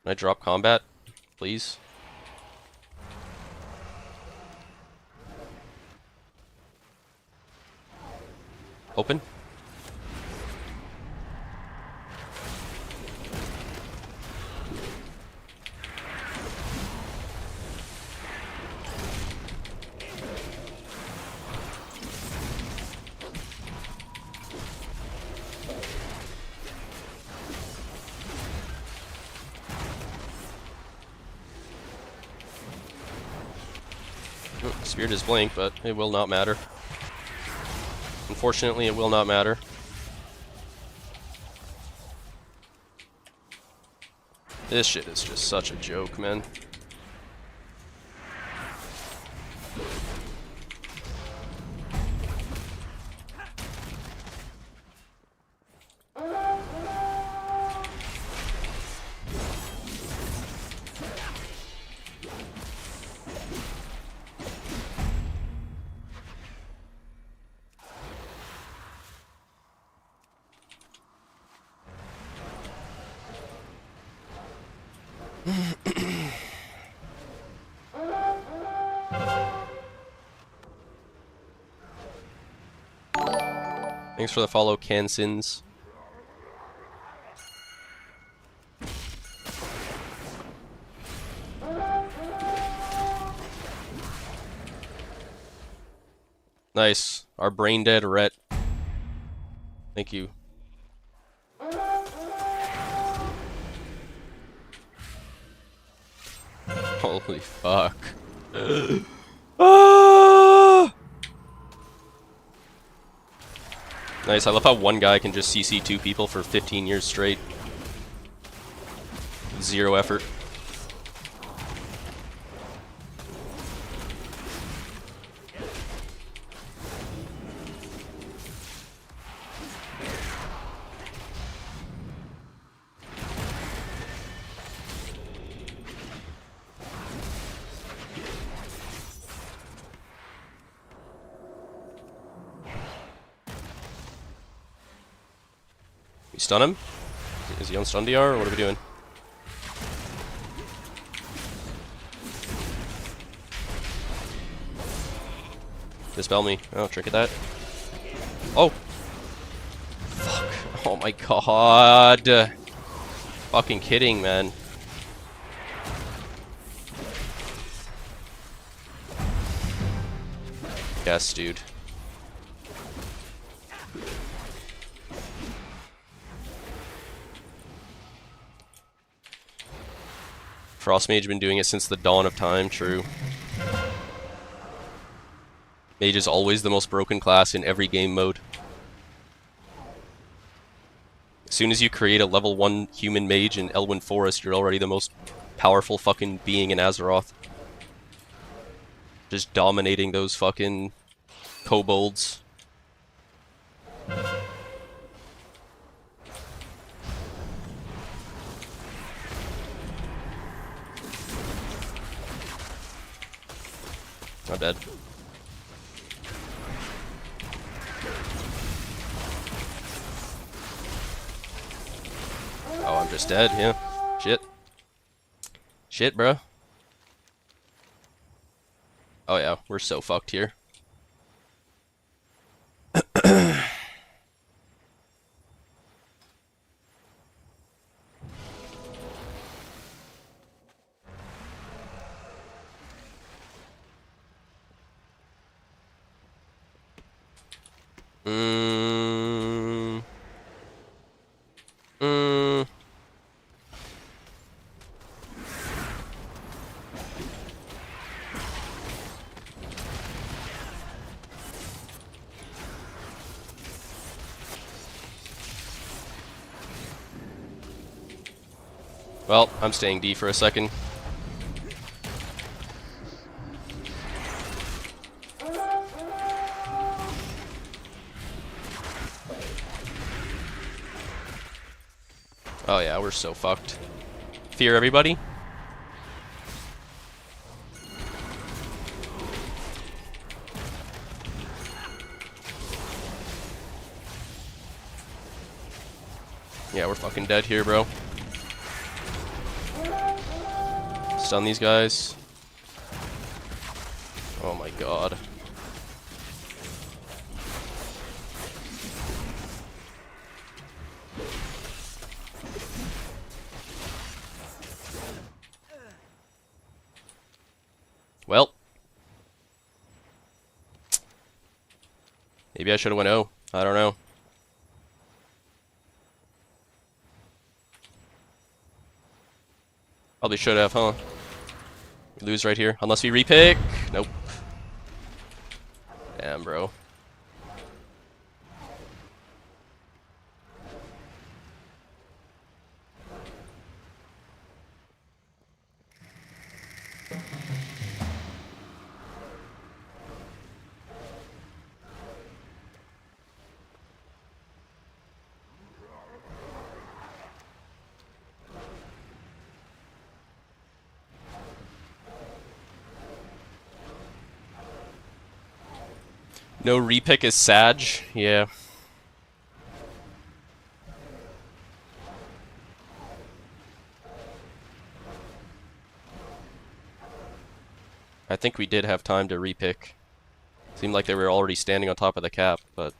[SPEAKER 1] Can I drop combat, please? Open. Spirit is blink, but it will not matter. Unfortunately, it will not matter. This shit is just such a joke, man. Thanks for the follow, Cansins. Nice. Our brain dead Ret. Thank you. Holy fuck. Ah! Nice, I love how one guy can just CC two people for 15 years straight. Zero effort. You stun him? Is he on stun DR, or what are we doing? Dispel me. Oh, trinket that. Oh! Fuck. Oh my god. Fucking kidding, man. Yes, dude. Frostmage been doing it since the dawn of time, true. Mage is always the most broken class in every game mode. As soon as you create a level 1 human mage in Elwyn Forest, you're already the most powerful fucking being in Azeroth. Just dominating those fucking kobolds. I'm dead. Oh, I'm just dead, yeah. Shit. Shit, bro. Oh yeah, we're so fucked here. Mm. Mm. Well, I'm staying D for a second. Oh yeah, we're so fucked. Fear everybody? Yeah, we're fucking dead here, bro. Stun these guys. Oh my god. Well. Maybe I should have went O. I don't know. Probably should have, huh? We lose right here. Unless we repick. Nope. Damn, bro. No repick is Sag. Yeah. I think we did have time to repick. Seemed like they were already standing on top of the cap, but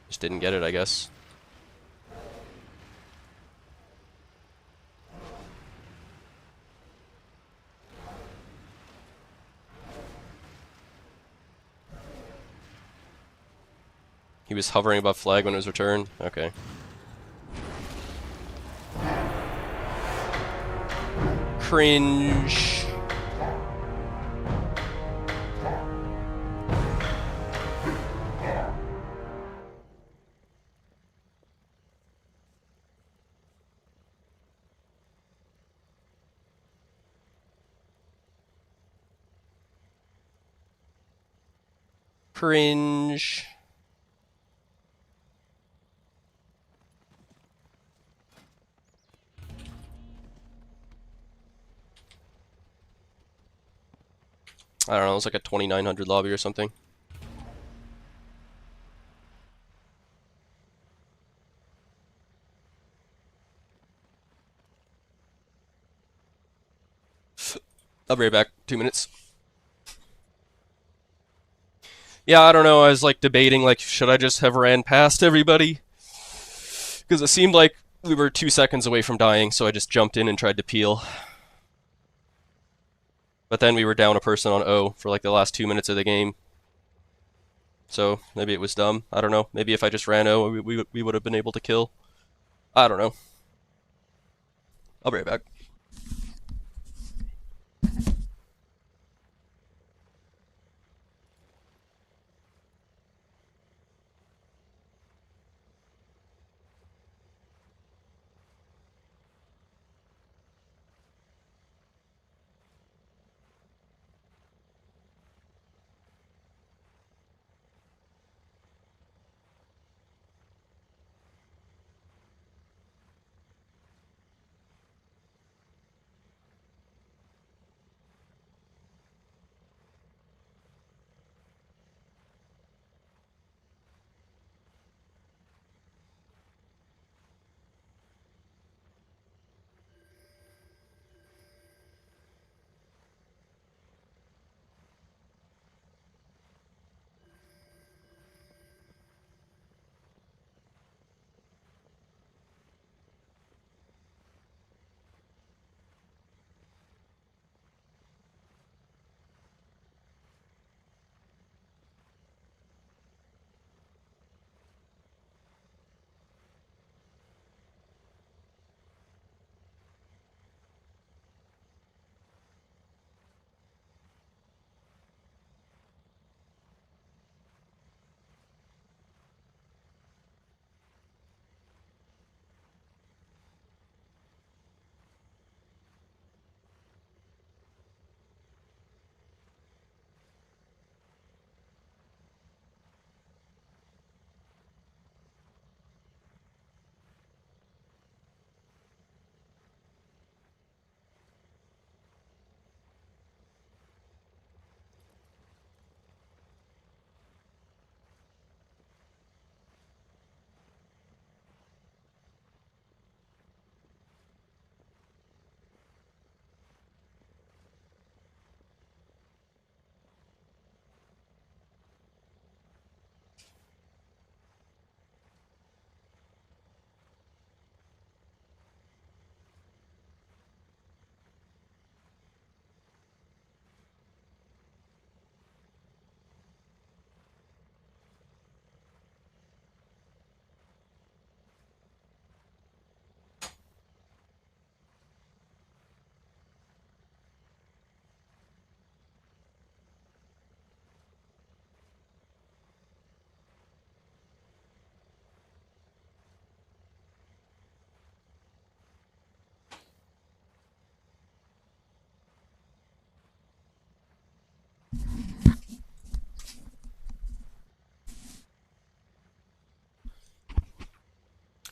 [SPEAKER 1] just didn't get it, I guess. He was hovering above flag when it was returned? Okay. Cringe. Cringe. I don't know, it was like a 2900 lobby or something. I'll be right back. 2 minutes. Yeah, I don't know. I was like debating, like, should I just have ran past everybody? Because it seemed like we were 2 seconds away from dying, so I just jumped in and tried to peel. But then we were down a person on O for like the last 2 minutes of the game. So maybe it was dumb. I don't know. Maybe if I just ran O, we would have been able to kill. I don't know. I'll be right back.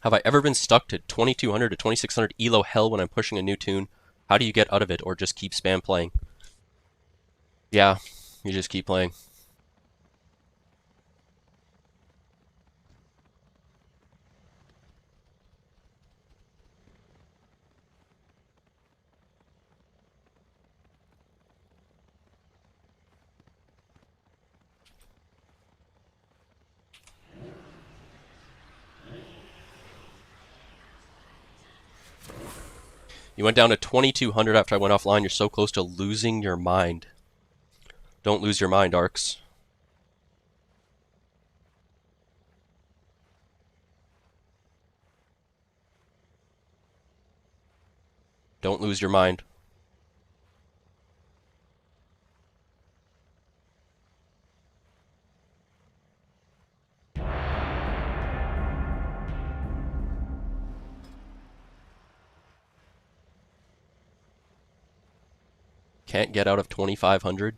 [SPEAKER 1] Have I ever been stuck to 2200 to 2600 elo hell when I'm pushing a new tune? How do you get out of it, or just keep spam playing? Yeah, you just keep playing. You went down to 2200 after I went offline. You're so close to losing your mind. Don't lose your mind, Arcs. Don't lose your mind. Can't get out of 2500.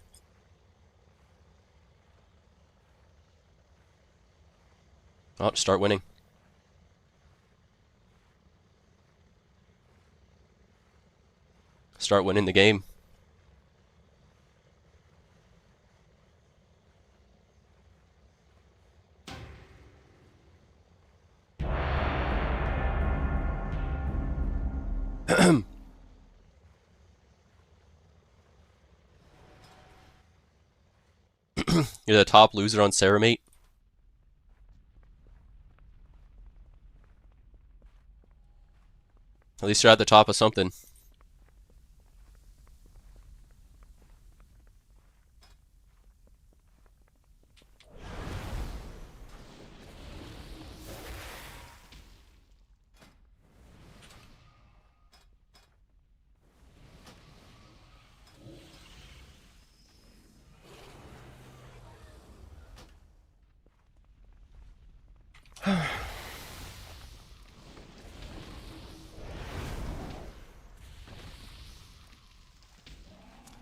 [SPEAKER 1] Oh, start winning. Start winning the game. You're the top loser on Ceramate. At least you're at the top of something.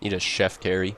[SPEAKER 1] Need a chef carry.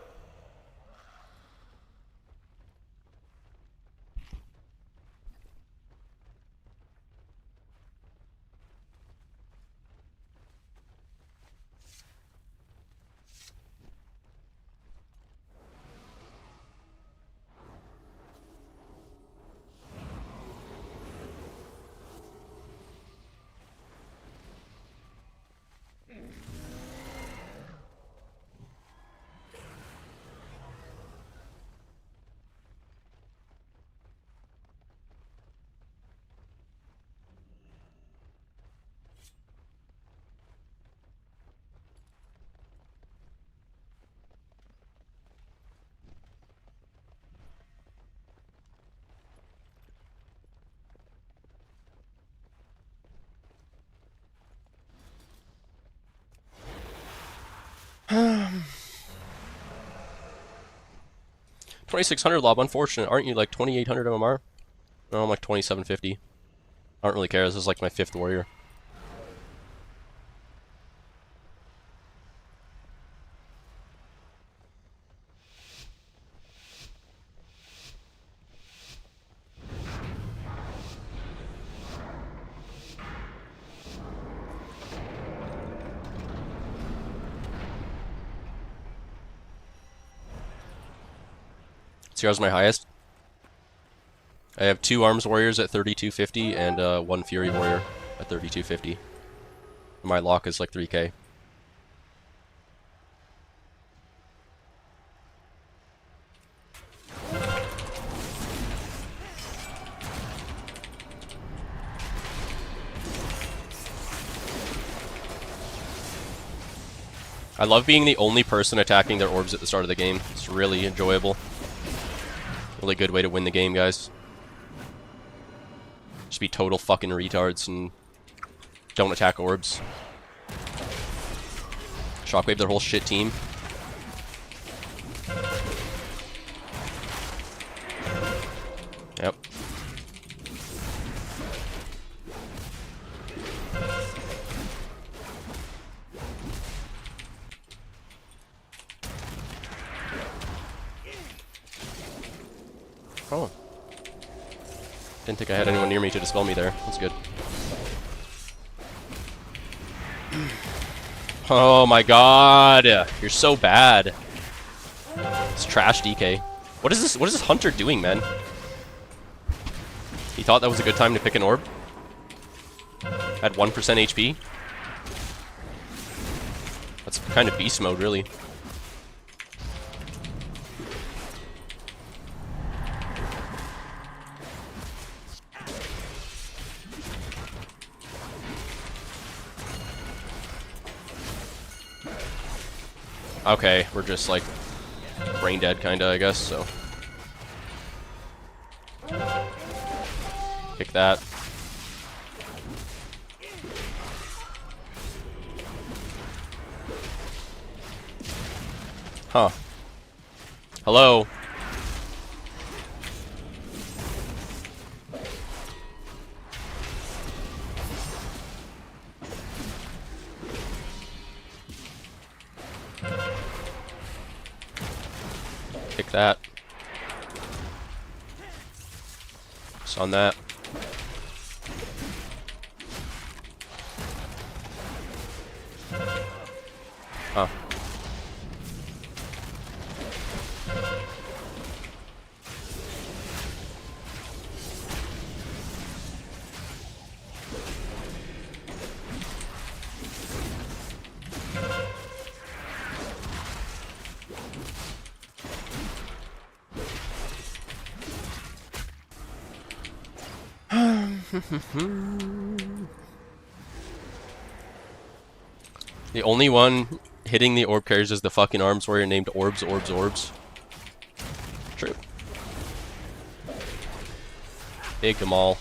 [SPEAKER 1] Um, 2600 lob, unfortunate. Aren't you like 2800 MMR? No, I'm like 2750. I don't really care. This is like my 5th warrior. CR's my highest. I have 2 arms warriors at 3250 and 1 fury warrior at 3250. My lock is like 3k. I love being the only person attacking their orbs at the start of the game. It's really enjoyable. Really good way to win the game, guys. Just be total fucking retards and don't attack orbs. Shockwave their whole shit team. Yep. Oh. Didn't think I had anyone near me to dispel me there. That's good. Oh my god! You're so bad. It's trash DK. What is this? What is this hunter doing, man? He thought that was a good time to pick an orb? Had 1% HP? That's kind of beast mode, really. Okay, we're just like brain dead kinda, I guess, so. Kick that. Huh. Hello? Kick that. Just on that. Huh. The only one hitting the orb carriers is the fucking arms warrior named Orbs, Orbs, Orbs. True. Take them all.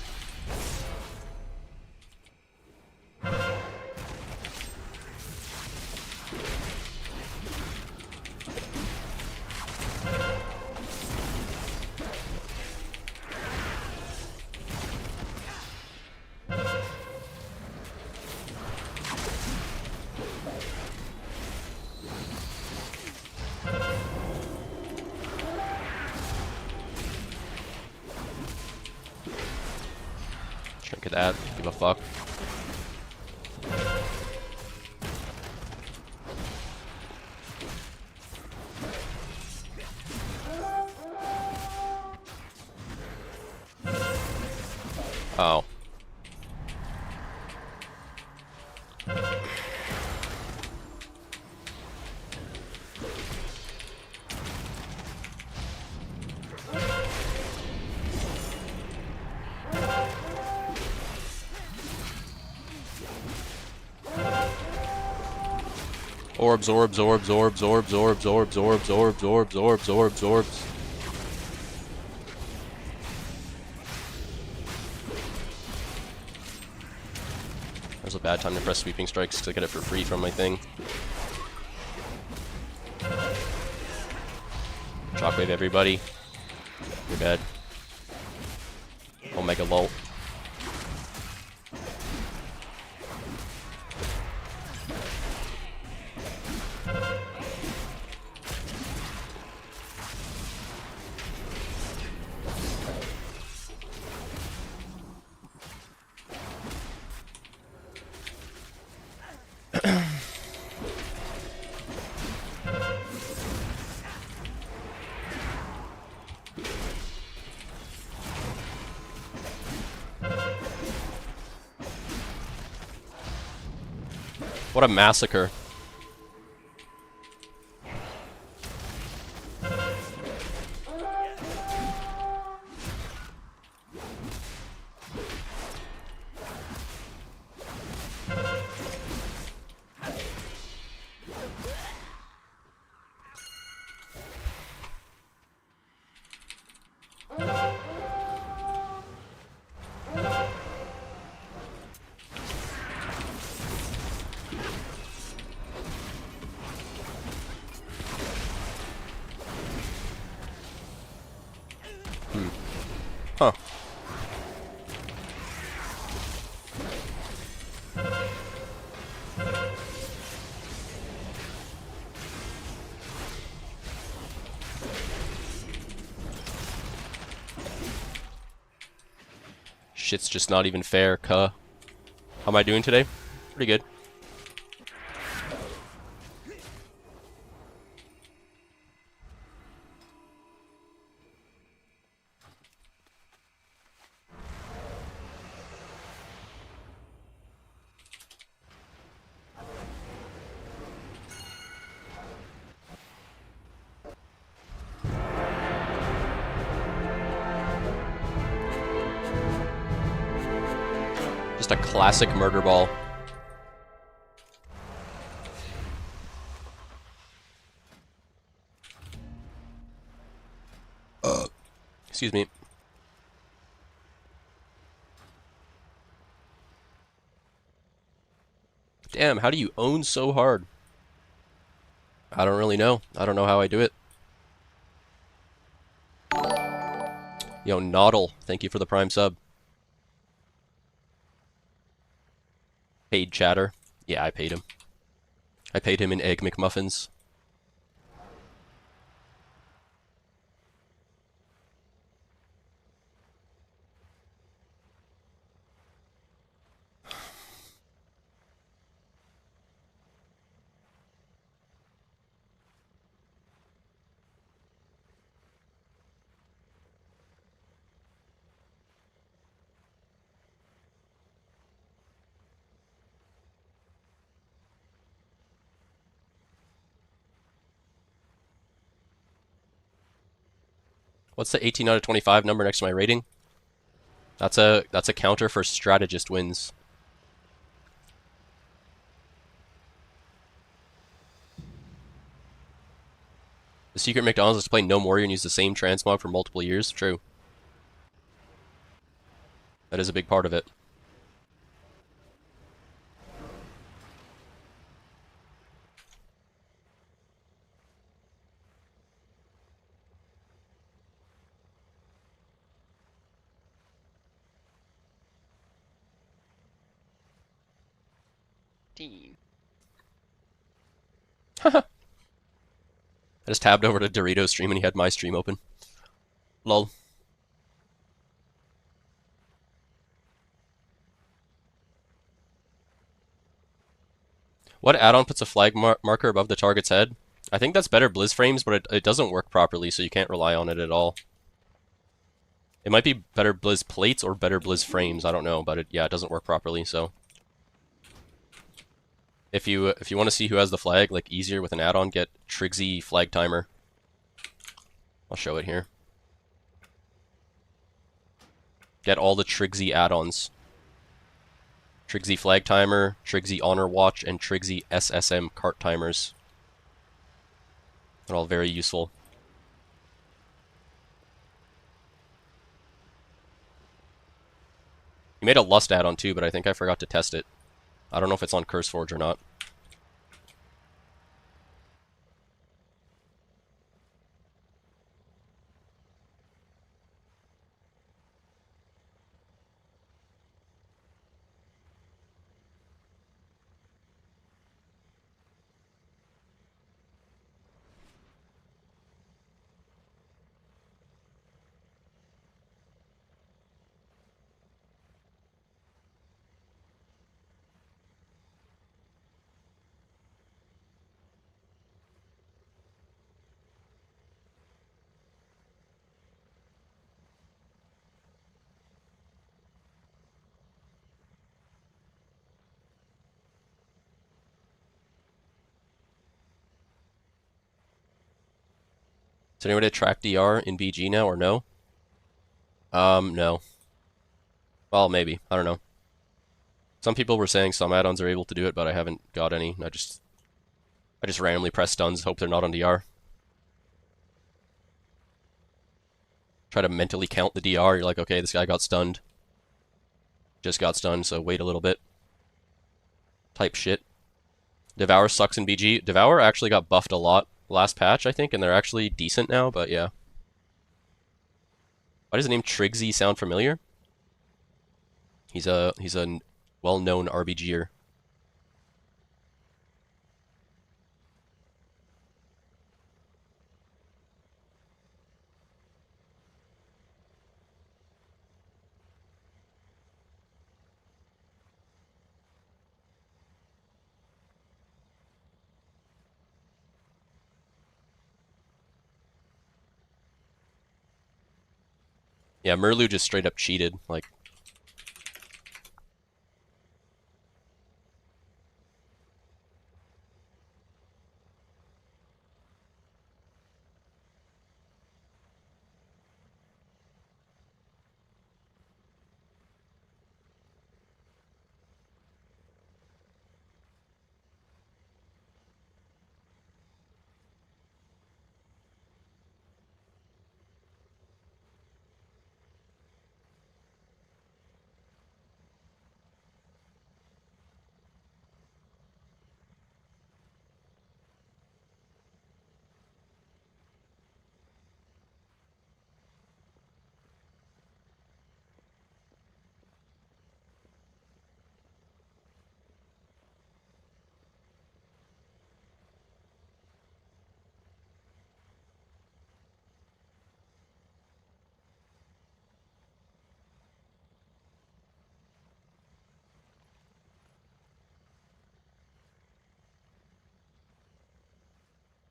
[SPEAKER 1] Look at that. Give a fuck. Oh. Orbs, orbs, orbs, orbs, orbs, orbs, orbs, orbs, orbs, orbs, orbs, orbs, orbs. That was a bad time to press sweeping strikes to get it for free from my thing. Shockwave everybody. You're dead. Omega lol. What a massacre. Huh. Shit's just not even fair, cuh. How am I doing today? Pretty good. Just a classic murder ball. Excuse me. Damn, how do you own so hard? I don't really know. I don't know how I do it. Yo, Noddle, thank you for the Prime sub. Paid chatter. Yeah, I paid him. I paid him in Egg McMuffins. What's the 18 out of 25 number next to my rating? That's a counter for strategist wins. The secret McDonald's is to play no warrior and use the same transmog for multiple years. True. That is a big part of it. I just tabbed over to Dorito's stream and he had my stream open. Lol. What add-on puts a flag marker above the target's head? I think that's better Blizz frames, but it doesn't work properly, so you can't rely on it at all. It might be better Blizz plates or better Blizz frames, I don't know, but yeah, it doesn't work properly, so. If you want to see who has the flag, like easier with an add-on, get Trixie flag timer. I'll show it here. Get all the Trixie add-ons. Trixie flag timer, Trixie honor watch, and Trixie SSM cart timers. They're all very useful. You made a lust add-on too, but I think I forgot to test it. I don't know if it's on CurseForge or not. Is anybody track DR in BG now or no? No. Well, maybe. I don't know. Some people were saying some add-ons are able to do it, but I haven't got any. I just randomly press stuns, hope they're not on DR. Try to mentally count the DR. You're like, okay, this guy got stunned. Just got stunned, so wait a little bit. Type shit. Devour sucks in BG. Devour actually got buffed a lot last patch, I think, and they're actually decent now, but yeah. Why does the name Trixie sound familiar? He's a well-known RBGer. Yeah, Merlu just straight up cheated, like.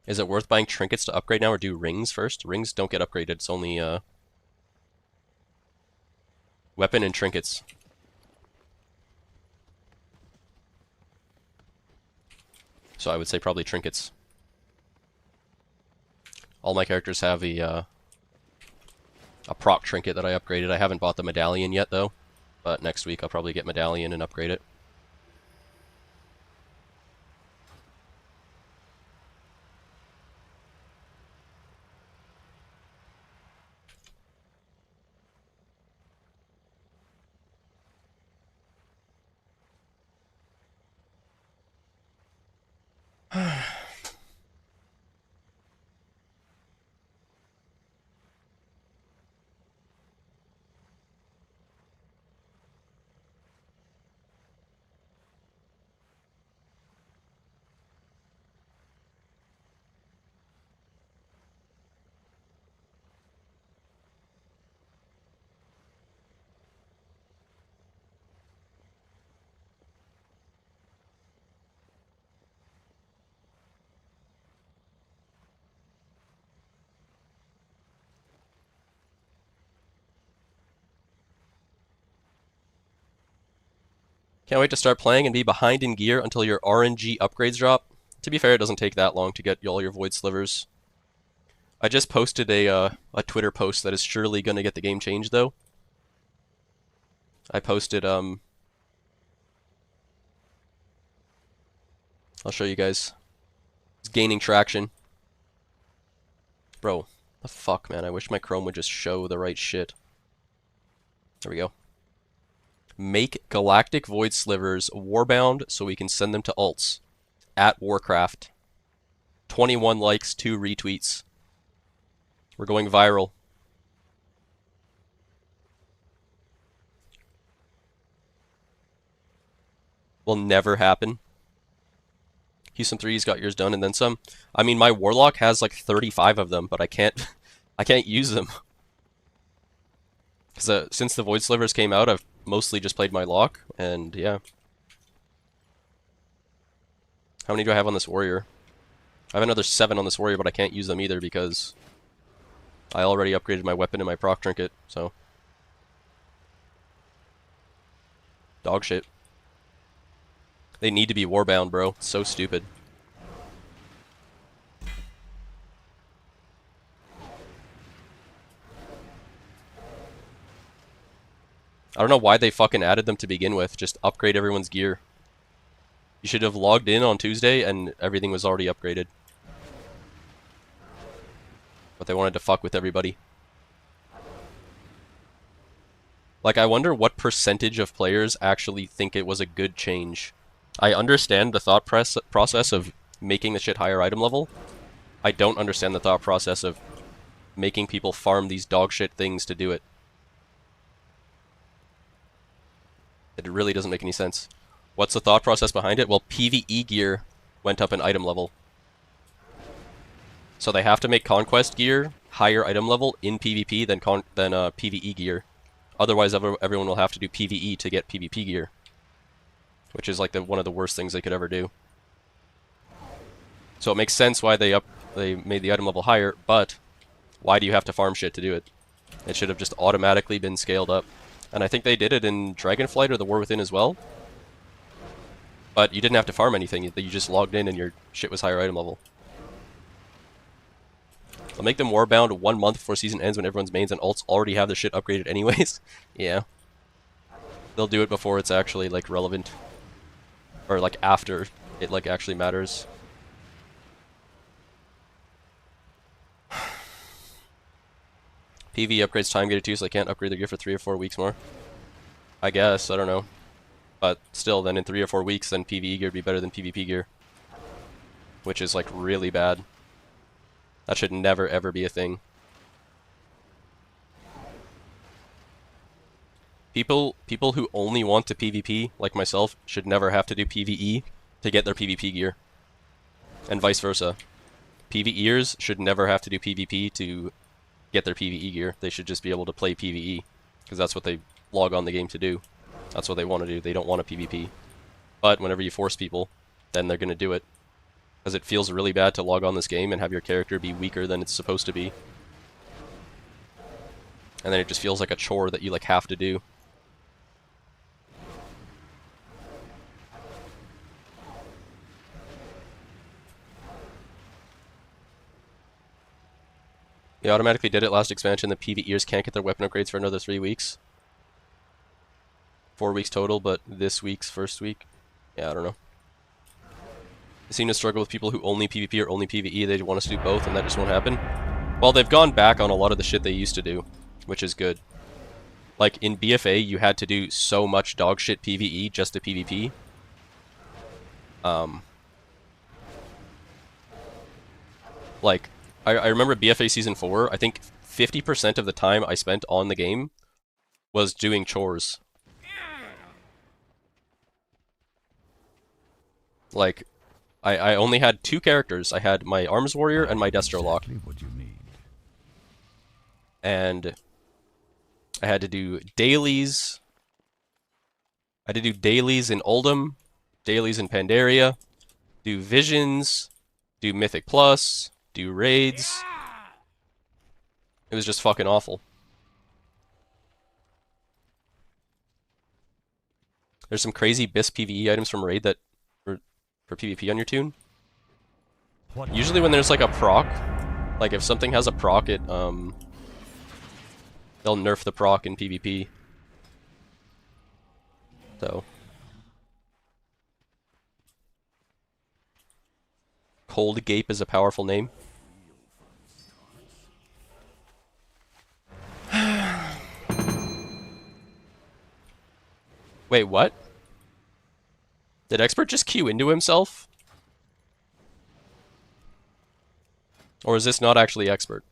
[SPEAKER 1] Is it worth buying trinkets to upgrade now or do rings first? Rings don't get upgraded, it's only weapon and trinkets. So I would say probably trinkets. All my characters have a a proc trinket that I upgraded. I haven't bought the medallion yet though, but next week I'll probably get medallion and upgrade it. Can't wait to start playing and be behind in gear until your RNG upgrades drop. To be fair, it doesn't take that long to get all your void slivers. I just posted a Twitter post that is surely gonna get the game changed though. I posted I'll show you guys. It's gaining traction. Bro, the fuck, man. I wish my Chrome would just show the right shit. There we go. Make Galactic Void Slivers warbound so we can send them to alts. At Warcraft. 21 likes, 2 retweets. We're going viral. Will never happen. Houston 3's got yours done and then some. I mean, my Warlock has like 35 of them, but I can't use them. Because since the Void Slivers came out, I've mostly just played my Lock, and yeah. How many do I have on this Warrior? I have another 7 on this Warrior, but I can't use them either because I already upgraded my weapon and my proc trinket, so. Dog shit. They need to be warbound, bro. It's so stupid. I don't know why they fucking added them to begin with. Just upgrade everyone's gear. You should have logged in on Tuesday and everything was already upgraded. But they wanted to fuck with everybody. Like, I wonder what percentage of players actually think it was a good change. I understand the thought process of making the shit higher item level. I don't understand the thought process of making people farm these dog shit things to do it. It really doesn't make any sense. What's the thought process behind it? Well, PvE gear went up in item level. So they have to make Conquest gear higher item level in PvP than PvE gear. Otherwise, everyone will have to do PvE to get PvP gear. Which is like one of the worst things they could ever do. So it makes sense why they made the item level higher, but why do you have to farm shit to do it? It should have just automatically been scaled up. And I think they did it in Dragonflight or the War Within as well. But you didn't have to farm anything, you just logged in and your shit was higher item level. I'll make them warbound 1 month before season ends when everyone's mains and alts already have their shit upgraded anyways. Yeah. They'll do it before it's actually like relevant. Or like after it like actually matters. PvE upgrades time gated too, so they can't upgrade their gear for 3 or 4 weeks more. I guess, I don't know. But still, then in 3 or 4 weeks, then PvE gear would be better than PvP gear. Which is like really bad. That should never ever be a thing. People who only want to PvP, like myself, should never have to do PvE to get their PvP gear. And vice versa. PvEers should never have to do PvP to get their PvE gear. They should just be able to play PvE. Because that's what they log on the game to do. That's what they want to do. They don't want to PvP. But whenever you force people, then they're going to do it. Because it feels really bad to log on this game and have your character be weaker than it's supposed to be. And then it just feels like a chore that you like have to do. They automatically did it last expansion. The PvEers can't get their weapon upgrades for another 3 weeks. 4 weeks total, but this week's first week. Yeah, I don't know. They seem to struggle with people who only PvP or only PvE. They want us to do both, and that just won't happen. Well, they've gone back on a lot of the shit they used to do, which is good. Like, in BFA, you had to do so much dogshit PvE just to PvP. Like, I remember BFA Season 4, I think 50% of the time I spent on the game was doing chores. Like, I only had 2 characters. I had my Arms Warrior and my Destro Lock.
[SPEAKER 7] Exactly what you need.
[SPEAKER 1] And I had to do dailies. I had to do dailies in Uldum, dailies in Pandaria, do visions, do Mythic Plus, do raids. It was just fucking awful. There's some crazy BIS PvE items from raid that for PvP on your tune. Usually when there's like a proc, like if something has a proc, it they'll nerf the proc in PvP. So Cold Gape is a powerful name. Wait, what? Did Expert just queue into himself? Or is this not actually Expert?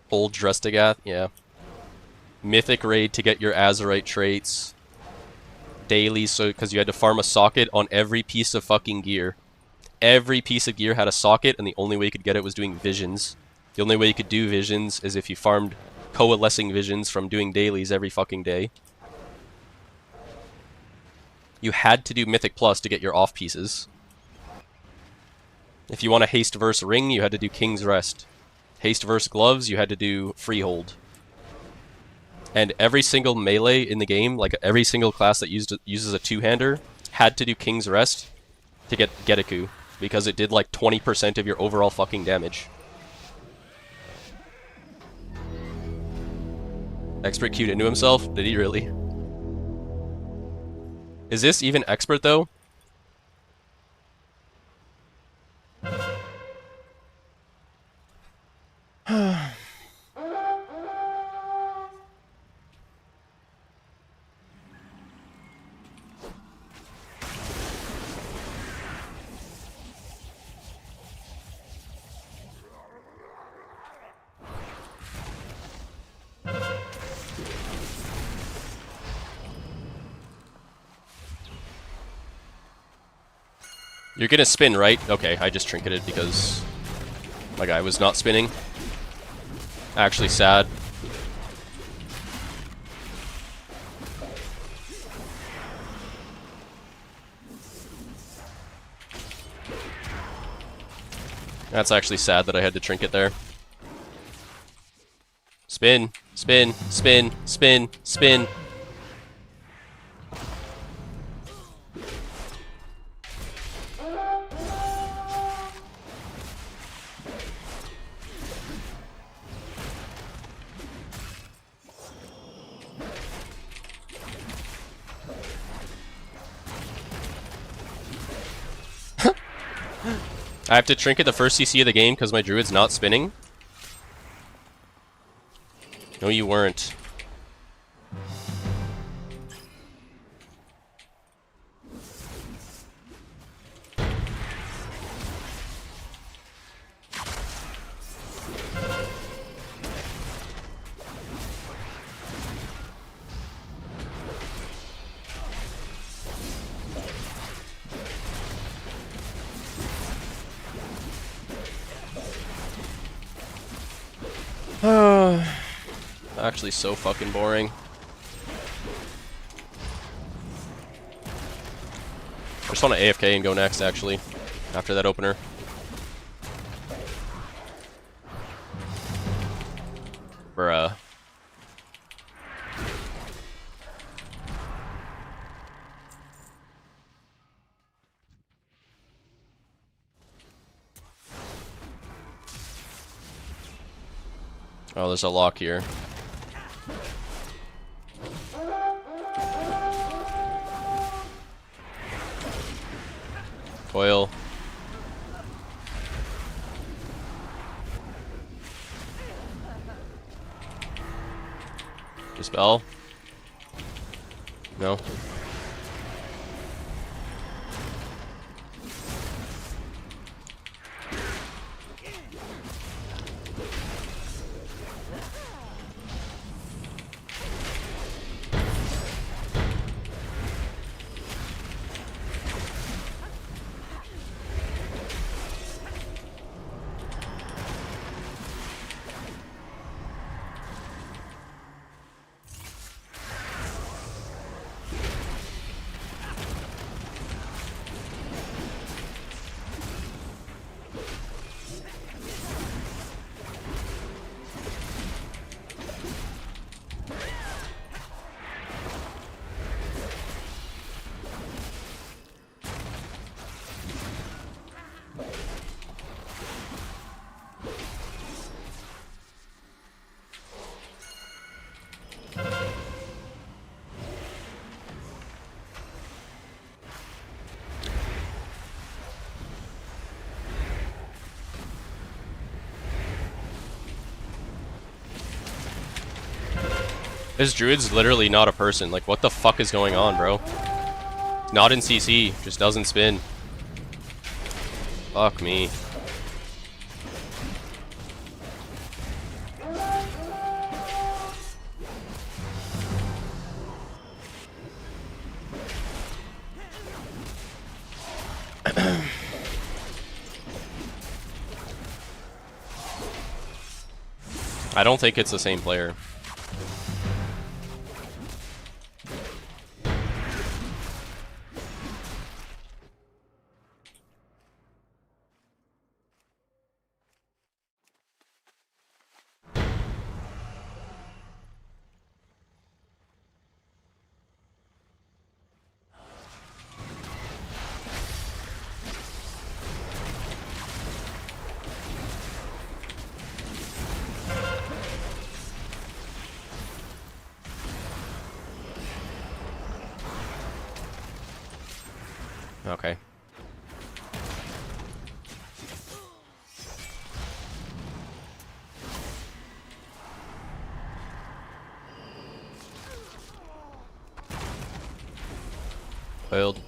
[SPEAKER 1] Old Drestigath, yeah. Mythic raid to get your Azurite traits. Daily, so because you had to farm a socket on every piece of fucking gear. Every piece of gear had a socket, and the only way you could get it was doing visions. The only way you could do visions is if you farmed coalescing visions from doing dailies every fucking day. You had to do Mythic Plus to get your off pieces. If you want a haste verse ring, you had to do King's Rest. Haste verse gloves, you had to do Freehold. And every single melee in the game, like every single class that uses a two-hander, had to do King's Rest to get Getaku, because it did like 20% of your overall fucking damage. Expert queued into himself? Did he really? Is this even Expert though? You're gonna spin, right? Okay, I just trinketed because my guy was not spinning. Actually sad. That's actually sad that I had to trinket there. Spin, spin, spin, spin, spin. I have to trinket the first CC of the game because my druid's not spinning? No, you weren't. Actually so fucking boring. I just want to AFK and go next, actually, after that opener. Bruh. Oh, there's a lock here. Coil. Dispel. No. This druid's literally not a person. Like, what the fuck is going on, bro? Not in CC. Just doesn't spin. Fuck me. I don't think it's the same player. Okay. Failed.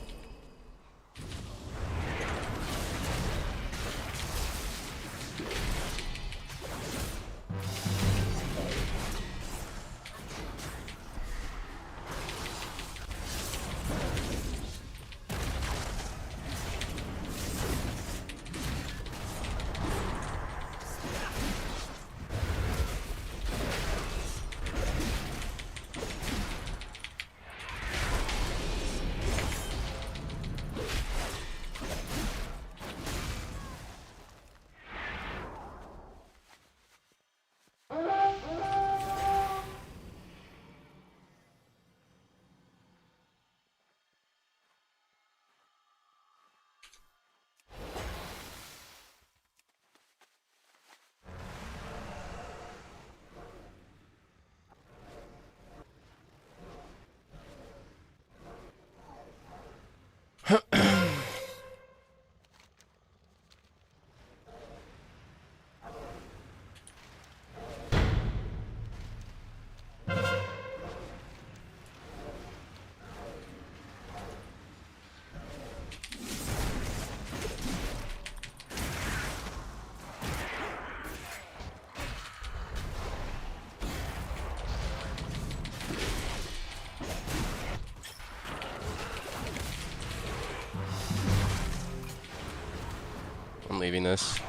[SPEAKER 1] I'm leaving this.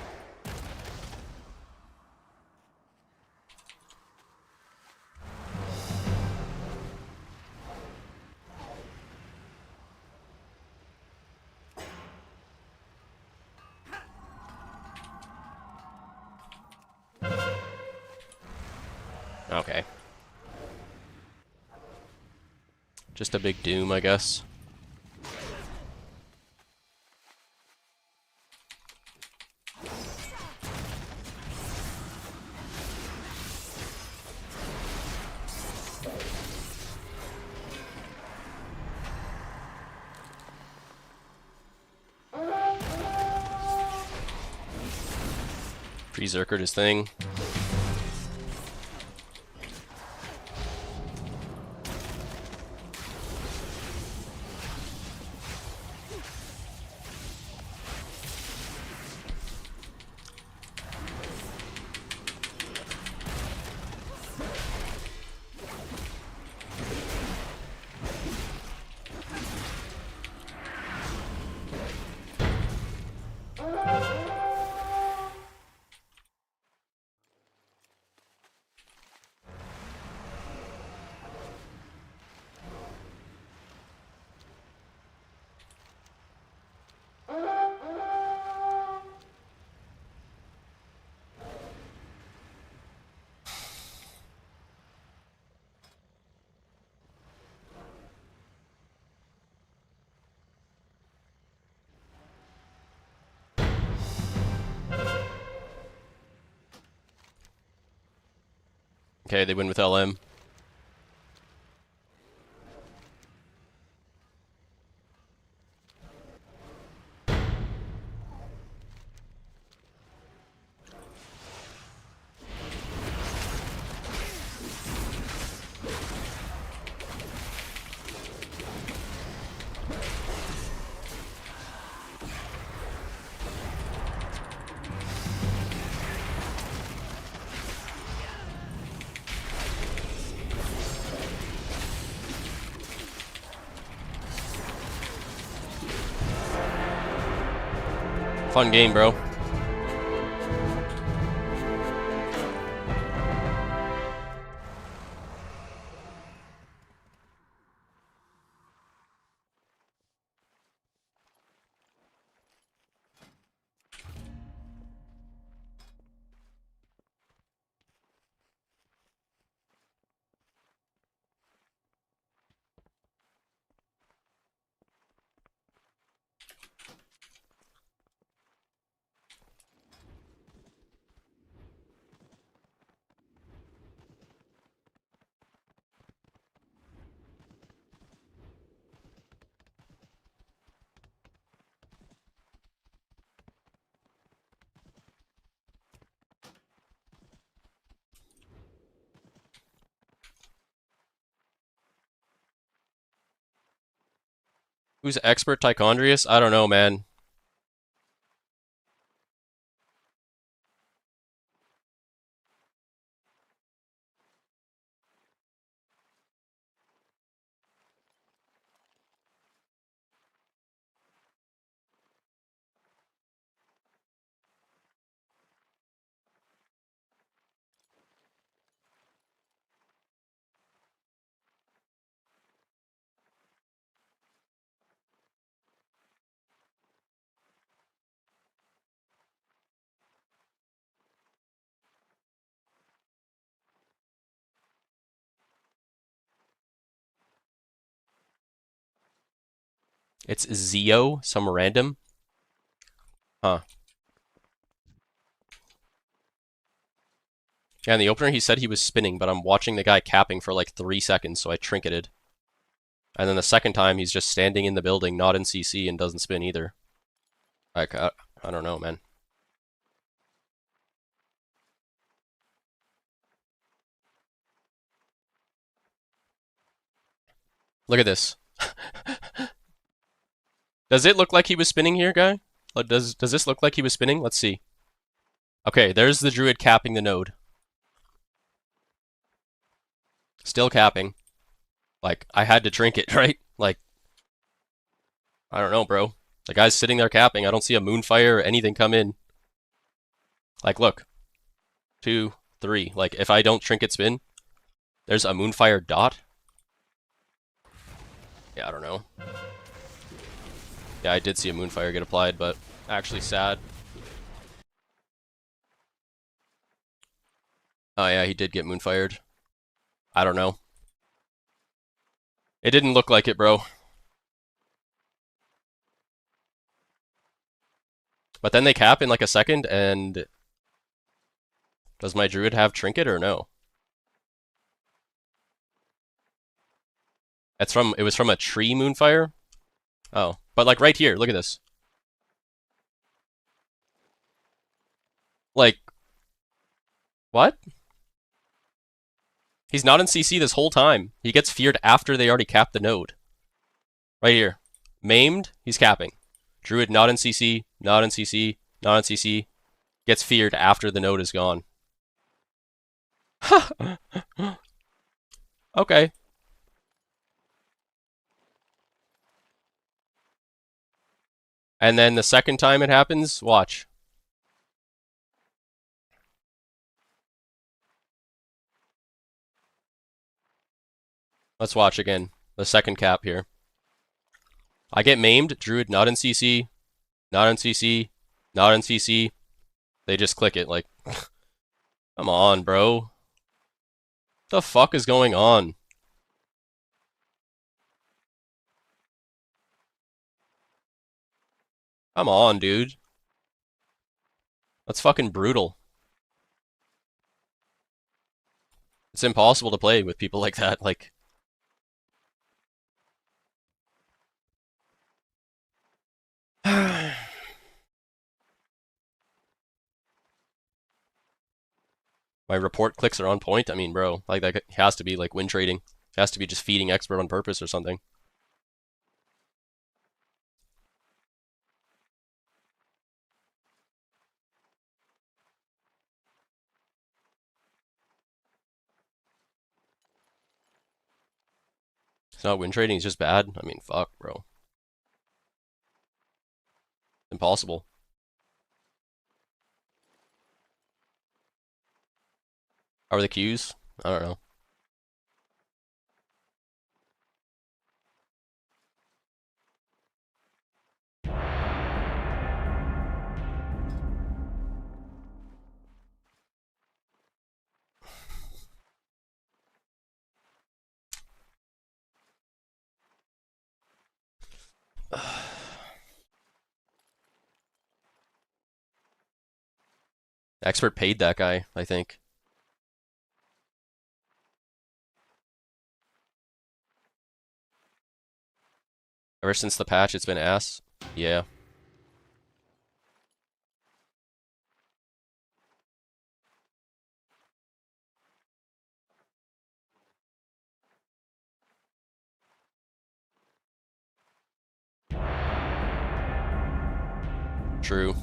[SPEAKER 1] Okay. Just a big doom, I guess. Pre-zerkered his thing. Okay, they win with LM. Fun game, bro. Who's expert Tichondrius? I don't know, man. It's Zio, some random. Huh. Yeah, in the opener he said he was spinning, but I'm watching the guy capping for like 3 seconds, so I trinketed. And then the second time he's just standing in the building, not in CC, and doesn't spin either. Like, I don't know, man. Look at this. Does it look like he was spinning here, guy? Does this look like he was spinning? Let's see. Okay, there's the druid capping the node. Still capping. Like, I had to trinket, right? Like, I don't know, bro. The guy's sitting there capping. I don't see a moonfire or anything come in. Like, look. 2, 3. Like, if I don't trinket spin, there's a moonfire dot. Yeah, I don't know. Yeah, I did see a moonfire get applied, but actually sad. Oh yeah, he did get moonfired. I don't know. It didn't look like it, bro. But then they cap in like a second, and does my druid have trinket or no? It was from a tree moonfire? Oh, but like right here, look at this. Like, What? He's not in CC this whole time. He gets feared after they already capped the node. Right here. Maimed, he's capping. Druid not in CC, not in CC, not in CC. Gets feared after the node is gone. Okay. And then the second time it happens, watch. Let's watch again. The second cap here. I get maimed, Druid not in CC, not in CC, not in CC. They just click it like, come on, bro. What the fuck is going on? Come on, dude. That's fucking brutal. It's impossible to play with people like that, like... My report clicks are on point. I mean, bro, like that has to be like win trading. It has to be just feeding expert on purpose or something. It's not win trading, it's just bad. I mean, fuck, bro. Impossible. How are the queues? I don't know. Expert paid that guy, I think. Ever since the patch, it's been ass. Yeah. True.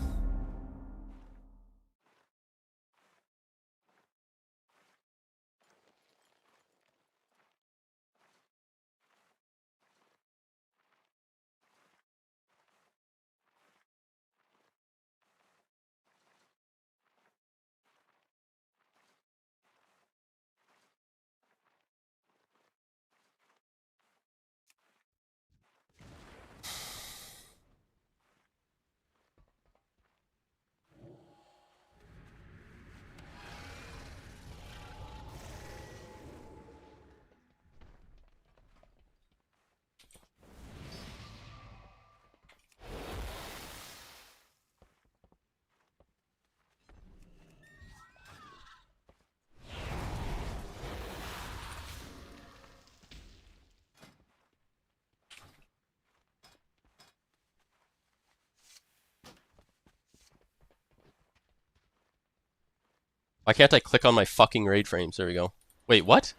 [SPEAKER 1] Why can't I click on my fucking raid frames? There we go. Wait, what?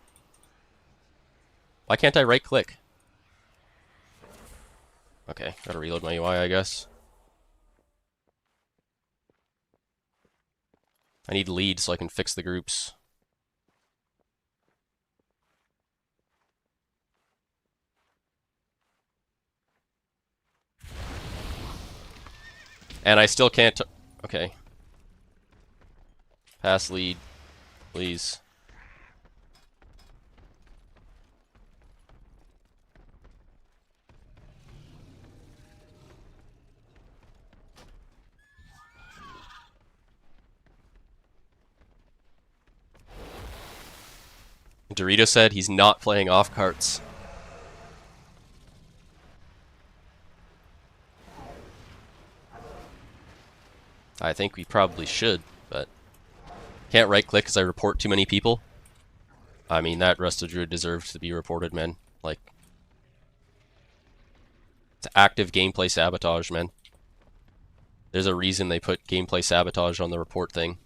[SPEAKER 1] Why can't I right click? Okay, gotta reload my UI, I guess. I need lead so I can fix the groups. And I still can't... Okay. Pass lead, please. Dorito said he's not playing off carts. I think we probably should, but can't right click because I report too many people. I mean, that Rusted Druid deserves to be reported, man. Like, it's active gameplay sabotage, man. There's a reason they put gameplay sabotage on the report thing.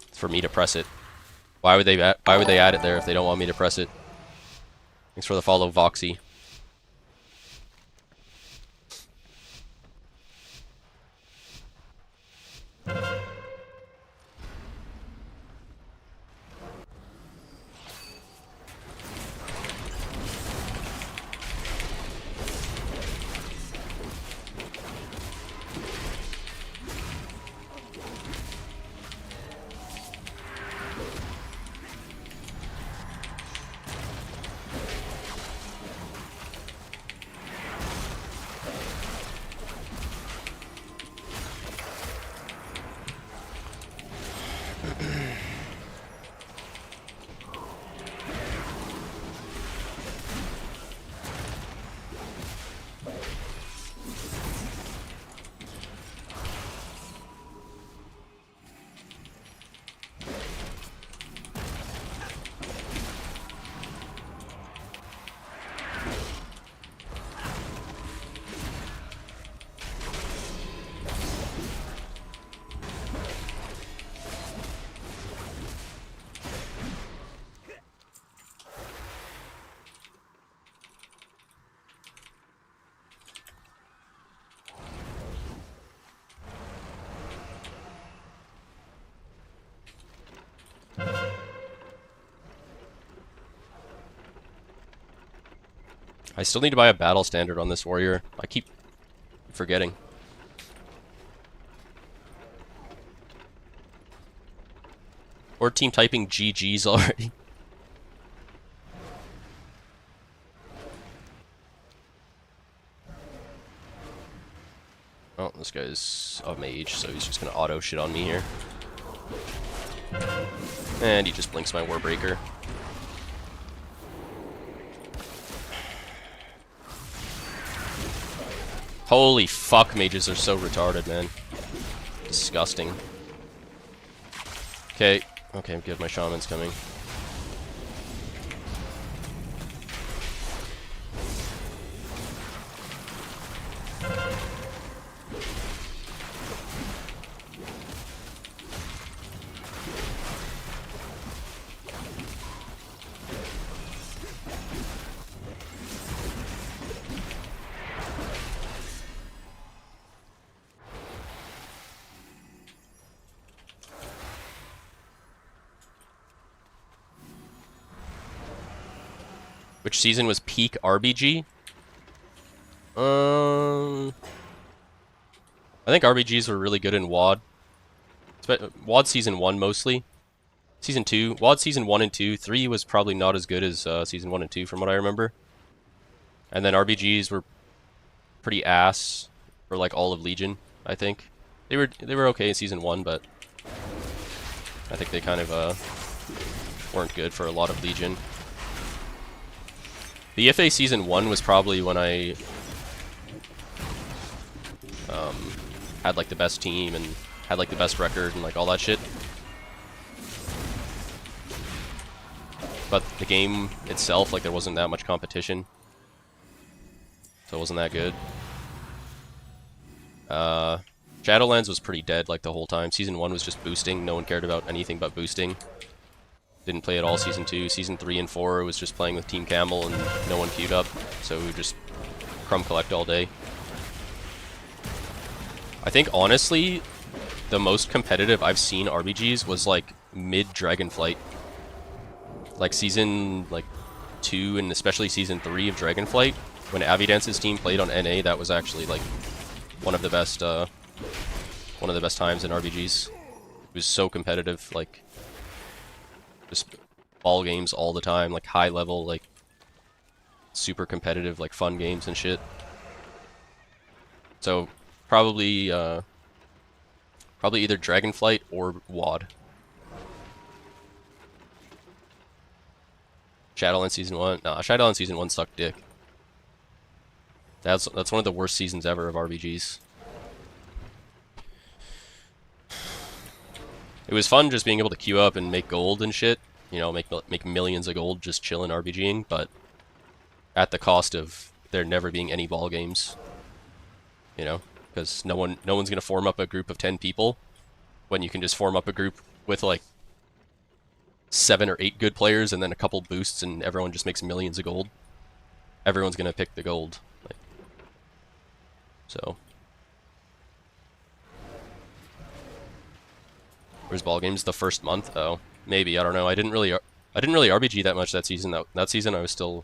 [SPEAKER 1] It's for me to press it. Why would they add it there if they don't want me to press it? Thanks for the follow, Voxy. I still need to buy a battle standard on this warrior. I keep forgetting. Or team typing GG's already. Oh, this guy's a mage, so he's just gonna auto shit on me here. And he just blinks my Warbreaker. Holy fuck, mages are so retarded, man. Disgusting. Okay, okay, good, my shaman's coming. Which season was peak RBG? I think RBGs were really good in WoD. WoD season 1 mostly. Season 2, WoD season 1 and 2. 3 was probably not as good as season 1 and 2 from what I remember. And then RBGs were pretty ass for like all of Legion, I think. They were okay in season 1, but I think they kind of weren't good for a lot of Legion. The EFA season 1 was probably when I had like the best team and had like the best record and like all that shit. But the game itself, like there wasn't that much competition. So it wasn't that good. Shadowlands was pretty dead like the whole time. Season 1 was just boosting. No one cared about anything but boosting. Didn't play at all season 2. Season 3 and 4 was just playing with Team Camel and no one queued up. So we would just crumb collect all day. I think honestly, the most competitive I've seen RBGs was like mid Dragonflight. Like season 2 and especially season 3 of Dragonflight. When Avidance's team played on NA, that was actually like one of the best times in RBGs. It was so competitive, like just ball games all the time, like high level, like super competitive, like fun games and shit. So probably either Dragonflight or WoD. Shadowlands season 1. Nah, Shadowlands season 1 sucked dick. That's one of the worst seasons ever of RBGs. It was fun just being able to queue up and make gold and shit. You know, make millions of gold just chilling RBGing, but at the cost of there never being any ball games. You know, because no one's gonna form up a group of 10 people when you can just form up a group with like 7 or 8 good players and then a couple boosts and everyone just makes millions of gold, everyone's gonna pick the gold. Like, so. Where's ball games? The first month? Oh, maybe, I don't know. I didn't really RBG that much that season. That season I was still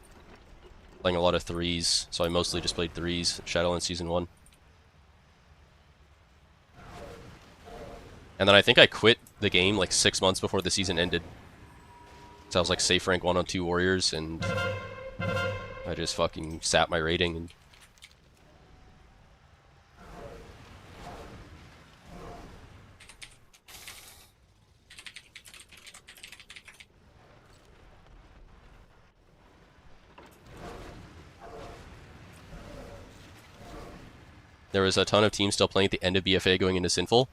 [SPEAKER 1] playing a lot of threes, so I mostly just played threes. Shadowlands Season 1. And then I think I quit the game like 6 months before the season ended. So I was like safe rank 1 on 2 warriors, and I just fucking sat my rating and there was a ton of teams still playing at the end of BFA going into Sinful.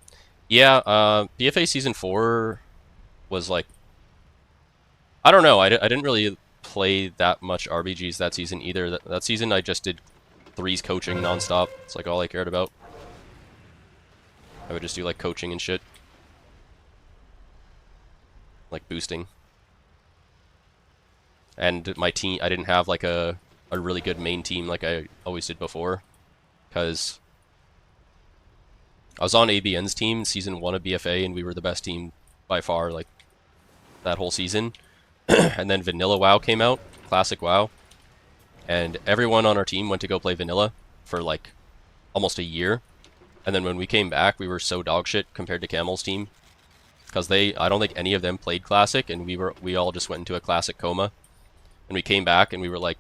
[SPEAKER 1] Yeah, BFA Season 4 was like... I don't know, I didn't really play that much RBGs that season either. That season I just did threes coaching nonstop. It's like all I cared about. I would just do like coaching and shit. Like boosting. And my team, I didn't have like a really good main team like I always did before. Because I was on ABN's team Season 1 of BFA and we were the best team by far, like, that whole season. And then Vanilla WoW came out, Classic WoW. And everyone on our team went to go play Vanilla for, like, almost a year. And then when we came back, we were so dogshit compared to Camel's team. Because I don't think any of them played Classic, and we all just went into a Classic coma. And we came back and we were, like,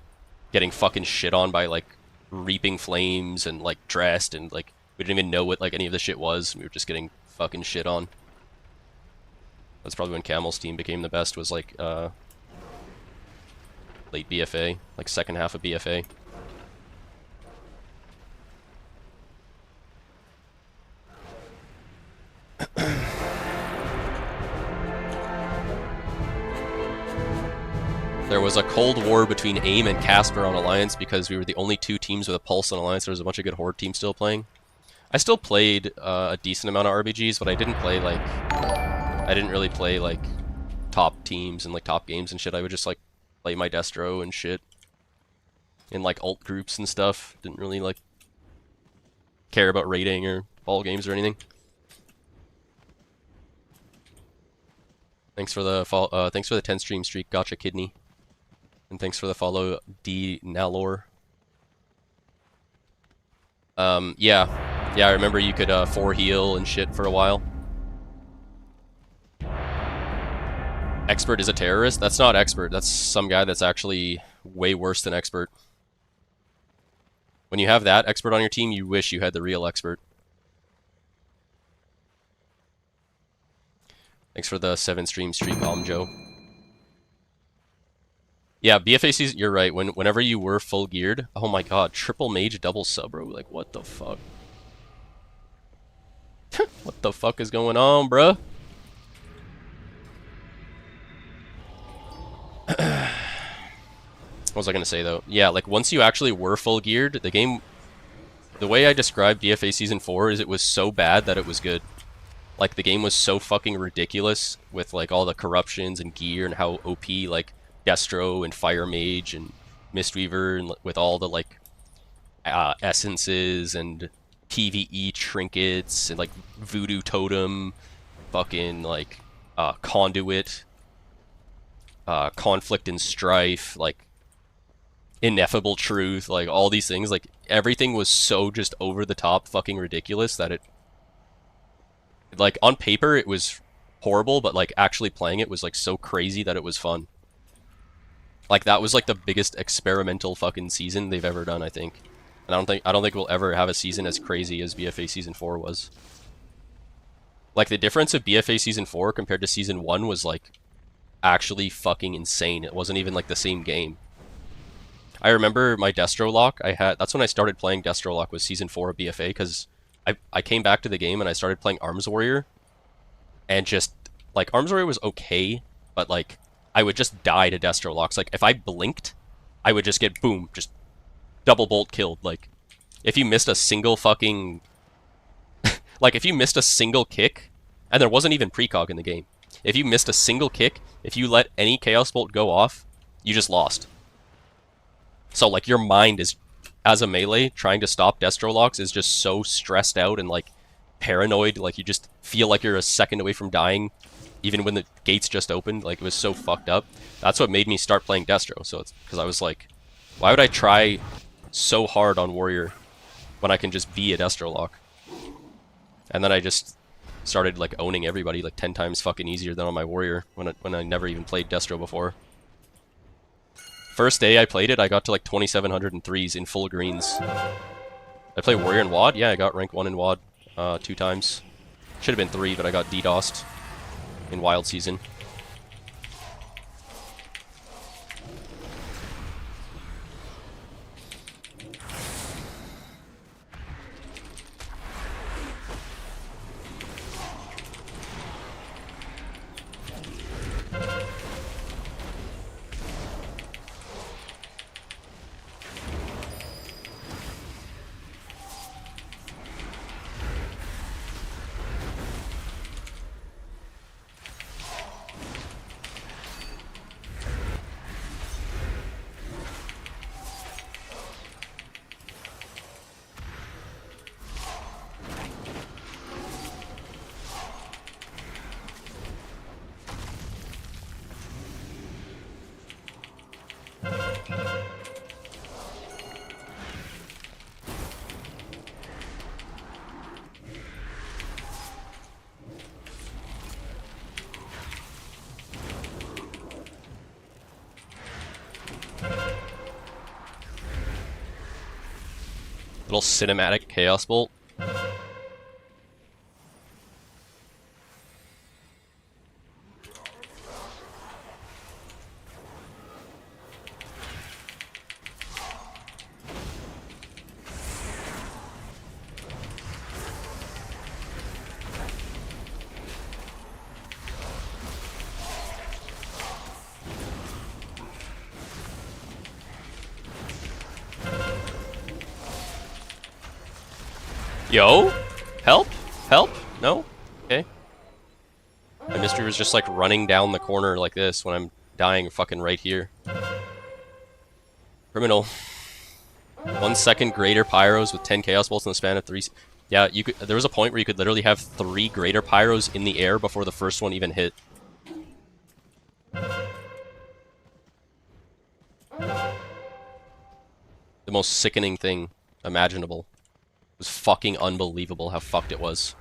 [SPEAKER 1] getting fucking shit on by, like, Reaping Flames and, like, Dressed, and, like, we didn't even know what, like, any of the shit was. We were just getting fucking shit on. That's probably when Camel's team became the best, was, like, late BFA, like, second half of BFA. There was a cold war between AIM and Casper on Alliance because we were the only 2 teams with a pulse on Alliance. There was a bunch of good Horde teams still playing. I still played a decent amount of RBGs, but I didn't play, like... I didn't really play, like, top teams and, like, top games and shit. I would just, like, play my Destro and shit. In, like, alt groups and stuff. Didn't really, like, care about rating or ball games or anything. Thanks for the 10 stream streak, Gotcha Kidney. And thanks for the follow, D Nalor. Yeah, I remember you could 4 heal and shit for a while. Expert is a terrorist? That's not Expert. That's some guy that's actually way worse than Expert. When you have that Expert on your team, you wish you had the real Expert. Thanks for the 7 stream streak, Joe. Yeah, BFA season, you're right. Whenever you were full geared, oh my god, triple mage, double sub, bro. Like, what the fuck? What the fuck is going on, bruh? What was I gonna say though? Yeah, like once you actually were full geared, the game, the way I described BFA Season 4 is it was so bad that it was good. Like the game was so fucking ridiculous with like all the corruptions and gear and how OP like Destro and Fire Mage and Mistweaver and with all the like essences and PvE trinkets and like Voodoo Totem, fucking like Conduit, Conflict and Strife, like Ineffable Truth, like all these things, like everything was so just over the top fucking ridiculous that it, like on paper it was horrible, but like actually playing it was like so crazy that it was fun. Like that was like the biggest experimental fucking season they've ever done, I think. And I don't think we'll ever have a season as crazy as BFA Season 4 was. Like the difference of BFA Season 4 compared to Season 1 was like actually fucking insane. It wasn't even like the same game. I remember my Destro lock I had, that's when I started playing Destro lock, was Season 4 of BFA, because I came back to the game and I started playing Arms Warrior, and just, like, Arms Warrior was okay, but, like, I would just die to Destro locks. Like, if I blinked, I would just get, boom, just double bolt killed. Like, if you missed a single fucking... like, if you missed a single kick, and there wasn't even precog in the game, if you missed a single kick, if you let any Chaos Bolt go off, you just lost. So like your mind is, as a melee, trying to stop Destro locks is just so stressed out and like paranoid. Like you just feel like you're a second away from dying, even when the gates just opened. Like it was so fucked up. That's what made me start playing Destro. So it's because I was like, why would I try so hard on Warrior when I can just be a Destro lock? And then I just started like owning everybody like 10 times fucking easier than on my Warrior when I never even played Destro before. First day I played it, I got to like 2703s in full greens. I play Warrior in WAD? Yeah, I got rank 1 in WAD 2 times. Should have been 3, but I got DDoSed in Wild Season. Little cinematic Chaos Bolt. Yo? Help? Help? No? Okay. My mystery was just like running down the corner like this when I'm dying fucking right here. Criminal. 1 second greater pyros with 10 chaos bolts in the span of 3. Yeah, you could. There was a point where you could literally have 3 greater pyros in the air before the first one even hit. The most sickening thing imaginable. It was fucking unbelievable how fucked it was.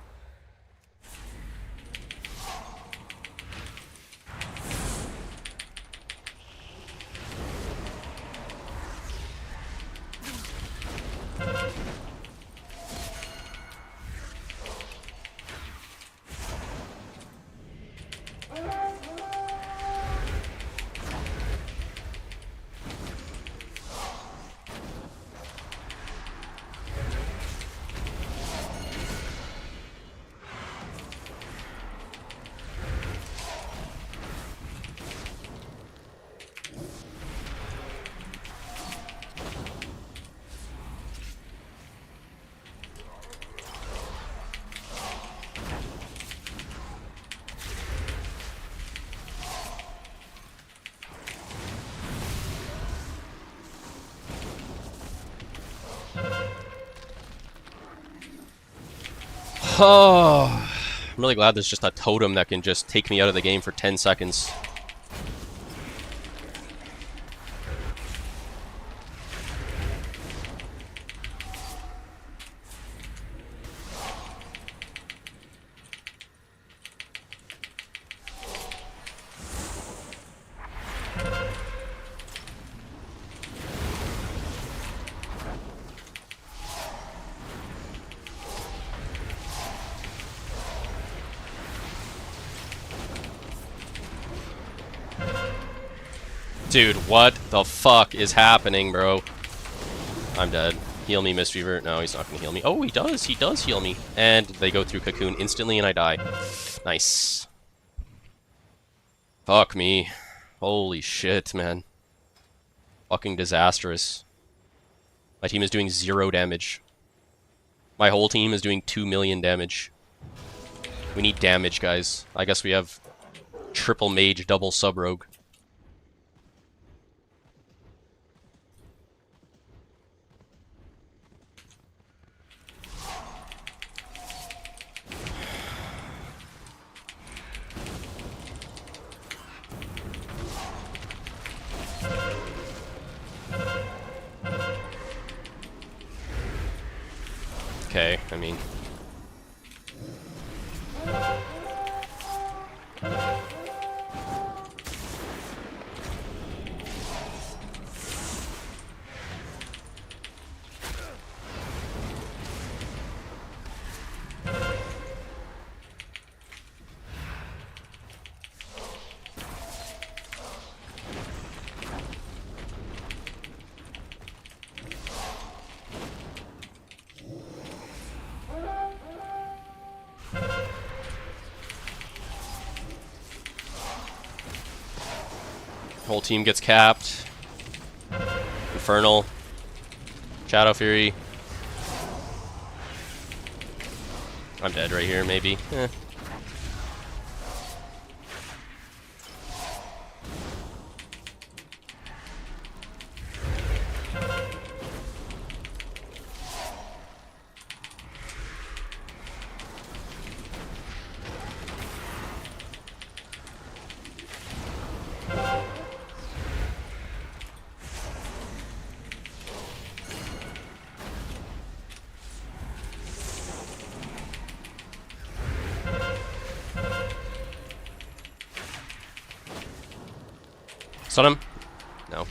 [SPEAKER 1] Oh, I'm really glad there's just a totem that can just take me out of the game for 10 seconds. Dude, what the fuck is happening, bro? I'm dead. Heal me, Mistweaver. No, he's not gonna heal me. Oh, he does. He does heal me. And they go through Cocoon instantly and I die. Nice. Fuck me. Holy shit, man. Fucking disastrous. My team is doing 0 damage. My whole team is doing 2 million damage. We need damage, guys. I guess we have Triple mage, double sub rogue. Okay, I mean... Whole team gets capped. Infernal. Shadow Fury. I'm dead right here, maybe. Eh. Stun him? No.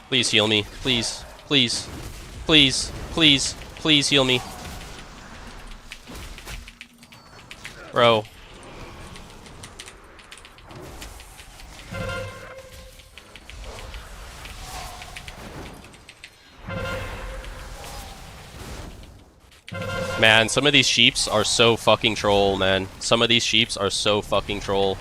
[SPEAKER 1] Please heal me. Please. Please. Please. Please. Please heal me. Bro. Man, some of these sheeps are so fucking troll, man. Some of these sheeps are so fucking troll.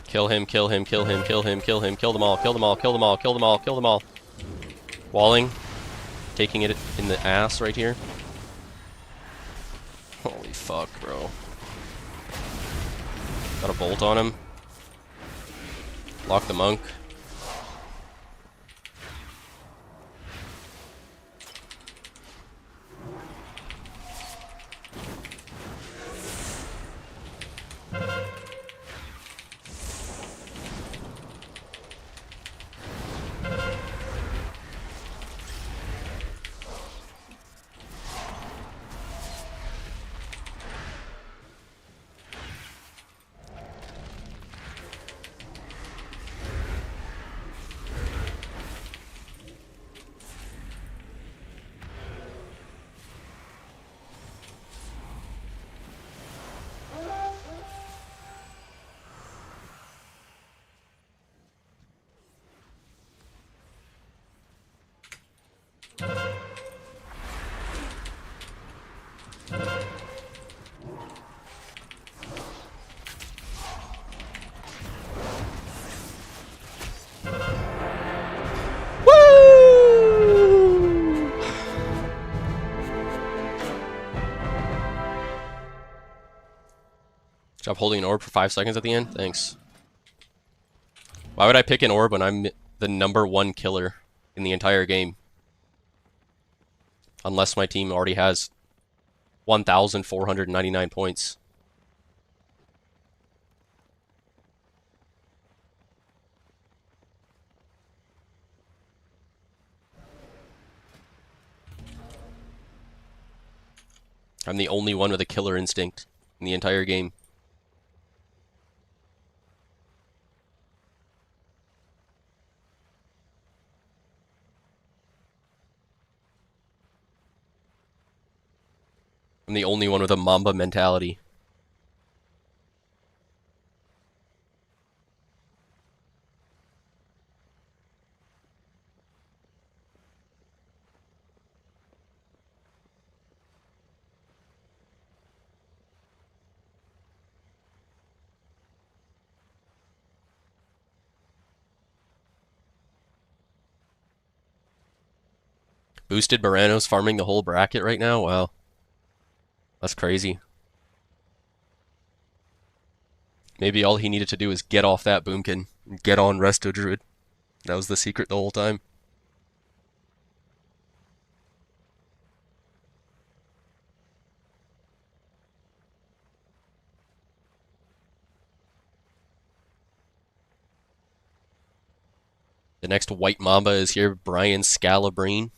[SPEAKER 1] Kill him, kill him, kill him, kill him, kill him, kill them all, kill them all, kill them all, kill them all, kill them all. Walling. Taking it in the ass right here. Holy fuck, bro. Got a bolt on him. Lock the monk. Job holding an orb for 5 seconds at the end? Thanks. Why would I pick an orb when I'm the #1 killer in the entire game? Unless my team already has 1,499 points. I'm the only one with a killer instinct in the entire game. I'm the only one with a Mamba mentality. Boosted Morano's farming the whole bracket right now? Wow. That's crazy. Maybe all he needed to do was get off that boomkin and get on Resto Druid. That was the secret the whole time. The next white mamba is here, Brian Scalabrine.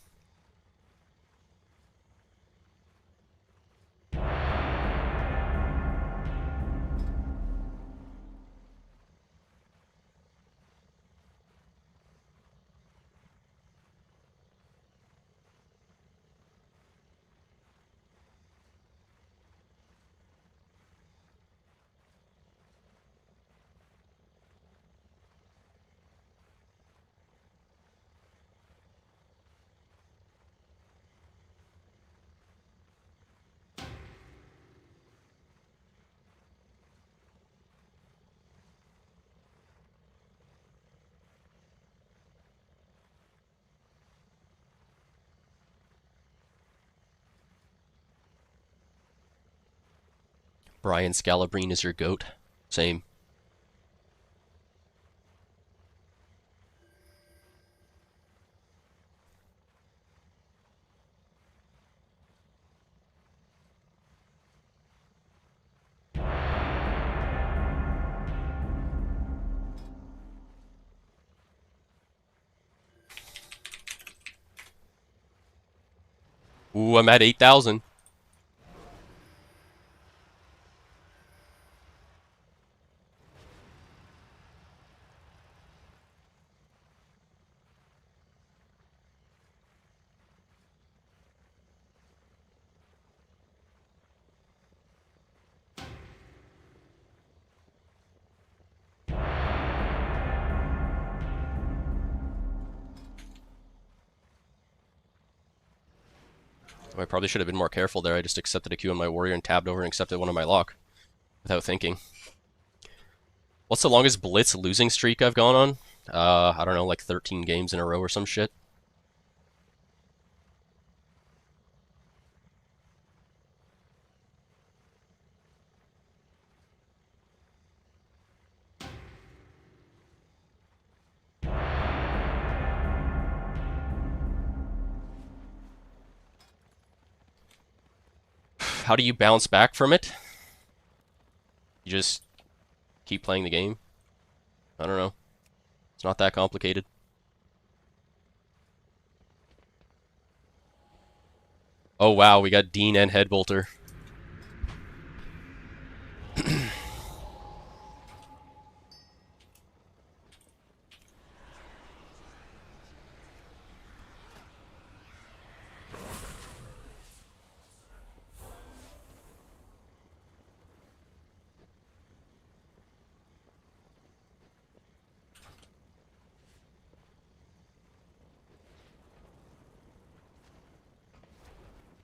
[SPEAKER 1] Brian Scalabrine is your goat. Same. Ooh, I'm at 8,000. I probably should have been more careful there. I just accepted a Q on my warrior and tabbed over and accepted one on my lock without thinking. What's the longest blitz losing streak I've gone on? I don't know, like 13 games in a row or some shit. How do you bounce back from it? You just keep playing the game? I don't know. It's not that complicated. Oh wow, we got Dean and Headbolter.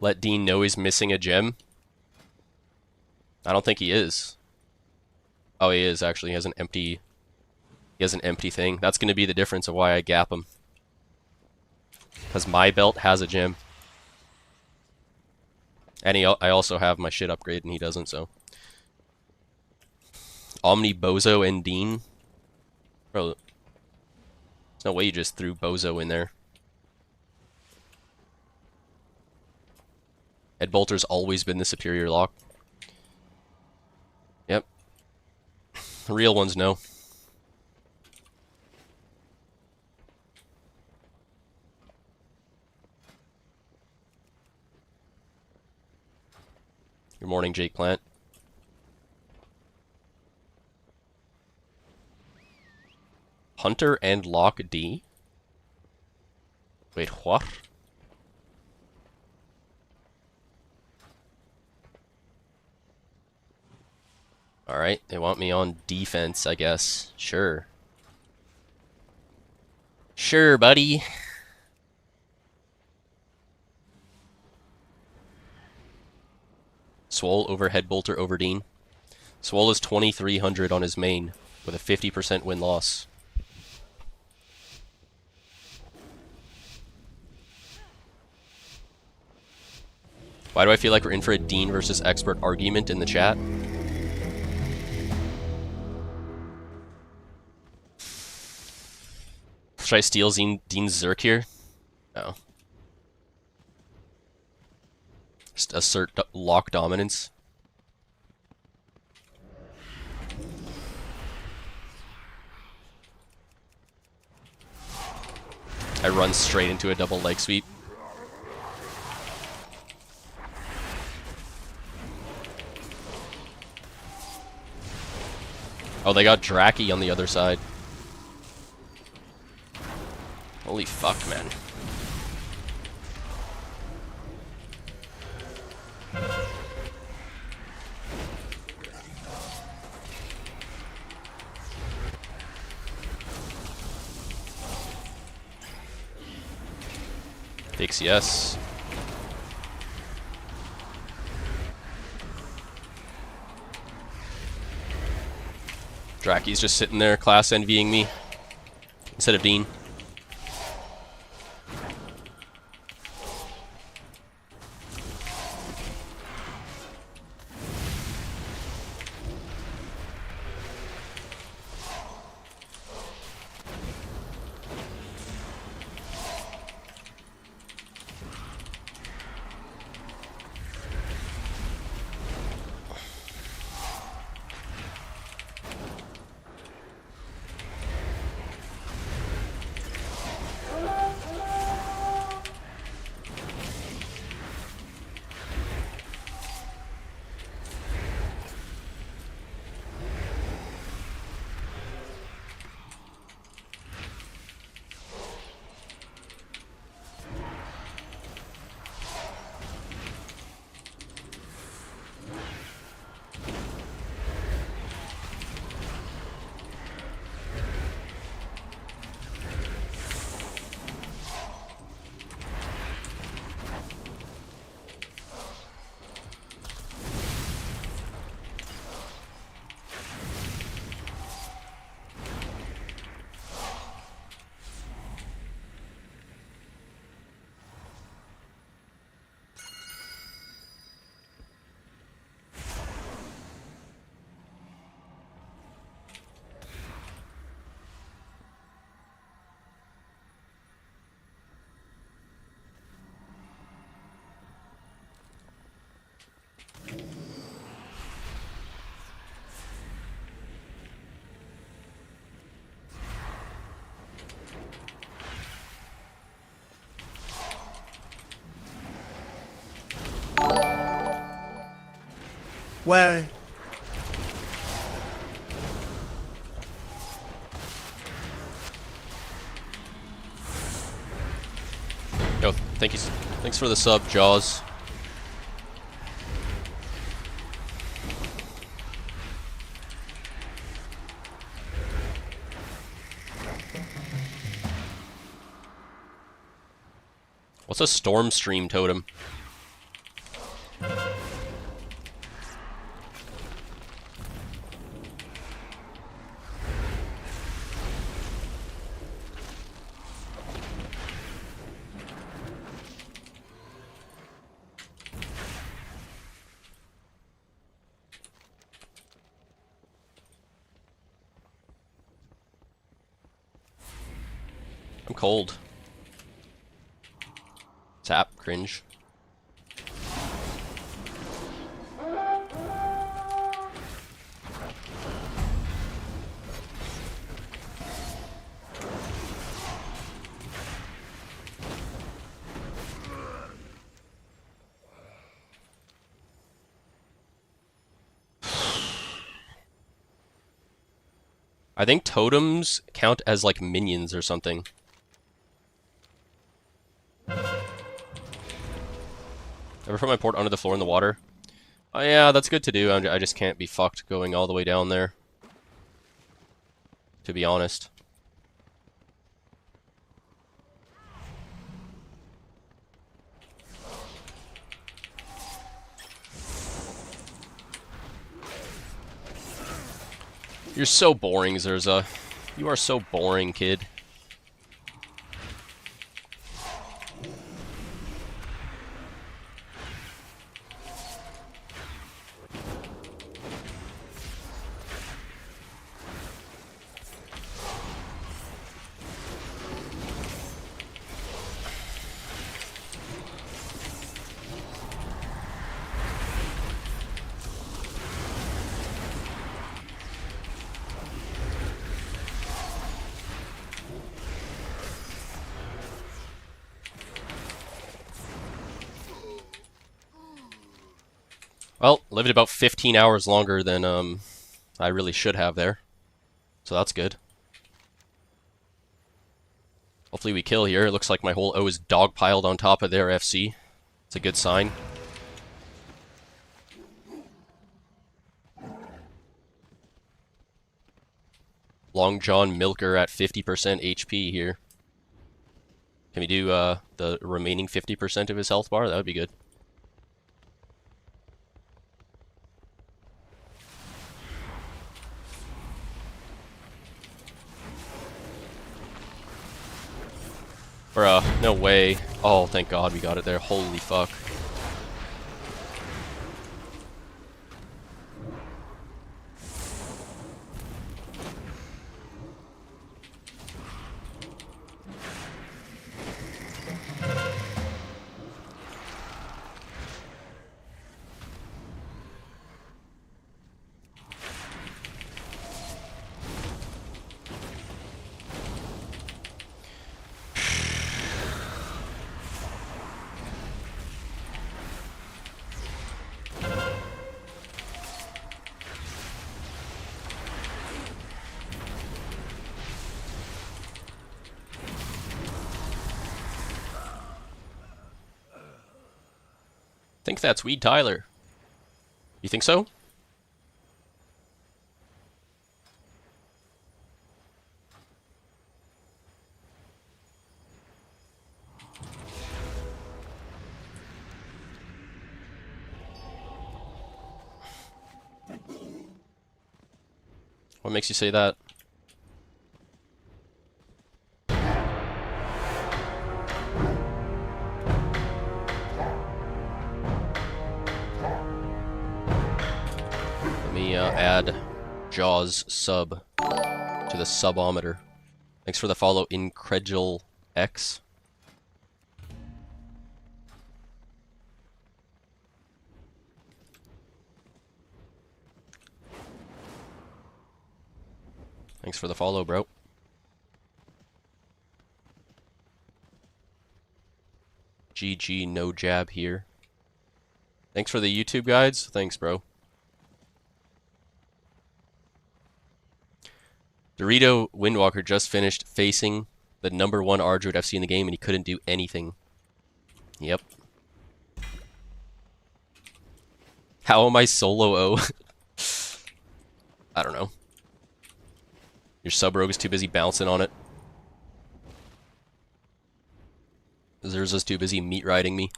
[SPEAKER 1] Let Dean know he's missing a gem. I don't think he is. Oh, he is actually. He has an empty thing. That's going to be the difference of why I gap him. Because my belt has a gem. And I also have my shit upgrade and he doesn't, so. Omni, Bozo, and Dean. Bro, there's no way you just threw Bozo in there. Headbolter's always been the superior lock. Yep. The real ones know. Good morning, Jake Plant. Hunter and Lock D? Wait, what? Alright, they want me on defense, I guess. Sure. Sure, buddy. Swole over Headbolter over Dean. Swole is 2,300 on his main with a 50% win-loss. Why do I feel like we're in for a Dean versus Expert argument in the chat? Should I steal Dean's Zerk here? No. Just assert lock dominance. I run straight into a double leg sweep. Oh, they got Draki on the other side. Holy fuck, man. Fix yes. Draki's just sitting there, class envying me instead of Dean.
[SPEAKER 3] Well,
[SPEAKER 1] Yo, thank you. Thanks for the sub, Jaws. What's a storm stream totem? I'm cold. Tap, cringe. I think totems count as like minions or something. Ever put my port under the floor in the water? Oh yeah, that's good to do. I just can't be fucked going all the way down there. To be honest. You're so boring, Zurza. You are so boring, kid. Well, lived about 15 hours longer than I really should have there. So that's good. Hopefully we kill here. It looks like my whole O is dogpiled on top of their FC. It's a good sign. Long John Milker at 50% HP here. Can we do the remaining 50% of his health bar? That would be good. Bruh, no way. Oh, thank God we got it there. Holy fuck. Think that's Weed Tyler. You think so? What makes you say that? Let me add Jaws sub to the subometer. Thanks for the follow, Incredul X. Thanks for the follow, bro. GG, no jab here. Thanks for the YouTube guides. Thanks, bro. Dorito Windwalker just finished facing the #1 R druid FC in the game and he couldn't do anything. Yep. How am I solo O? I don't know. Your sub rogue is too busy bouncing on it. Zurza's too busy meat riding me.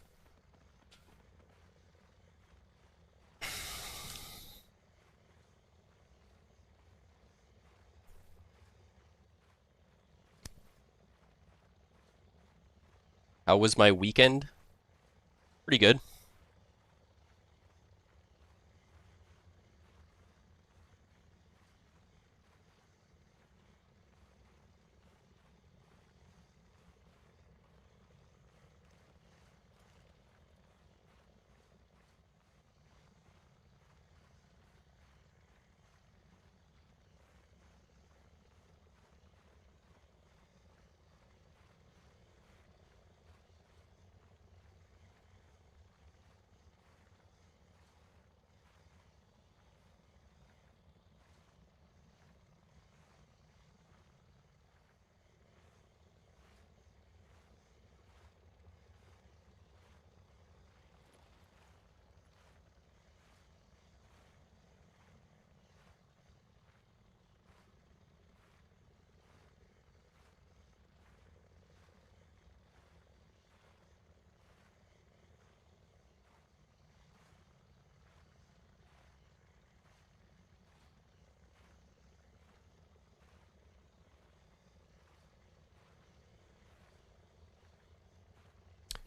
[SPEAKER 1] How was my weekend? Pretty good.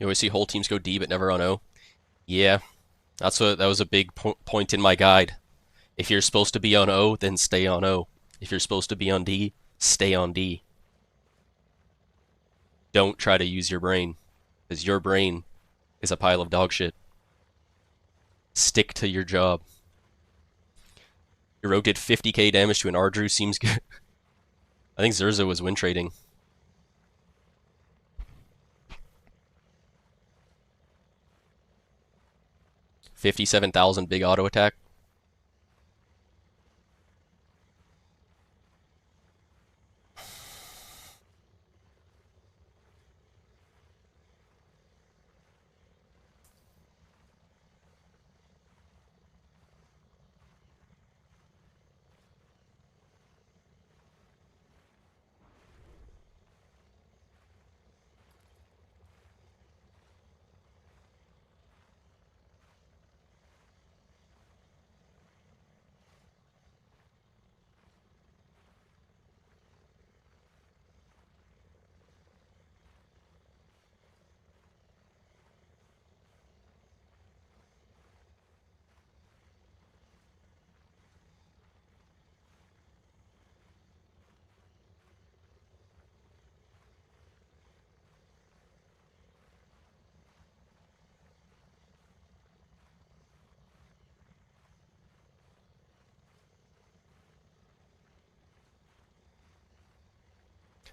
[SPEAKER 1] You always see whole teams go D but never on O. Yeah, that was a big point in my guide. If you're supposed to be on O, then stay on O. If you're supposed to be on D, stay on D. Don't try to use your brain, because your brain is a pile of dog shit. Stick to your job. Your rogue did 50k damage to an Ardru, seems good. I think Zurza was win trading. $57,000 big auto attack.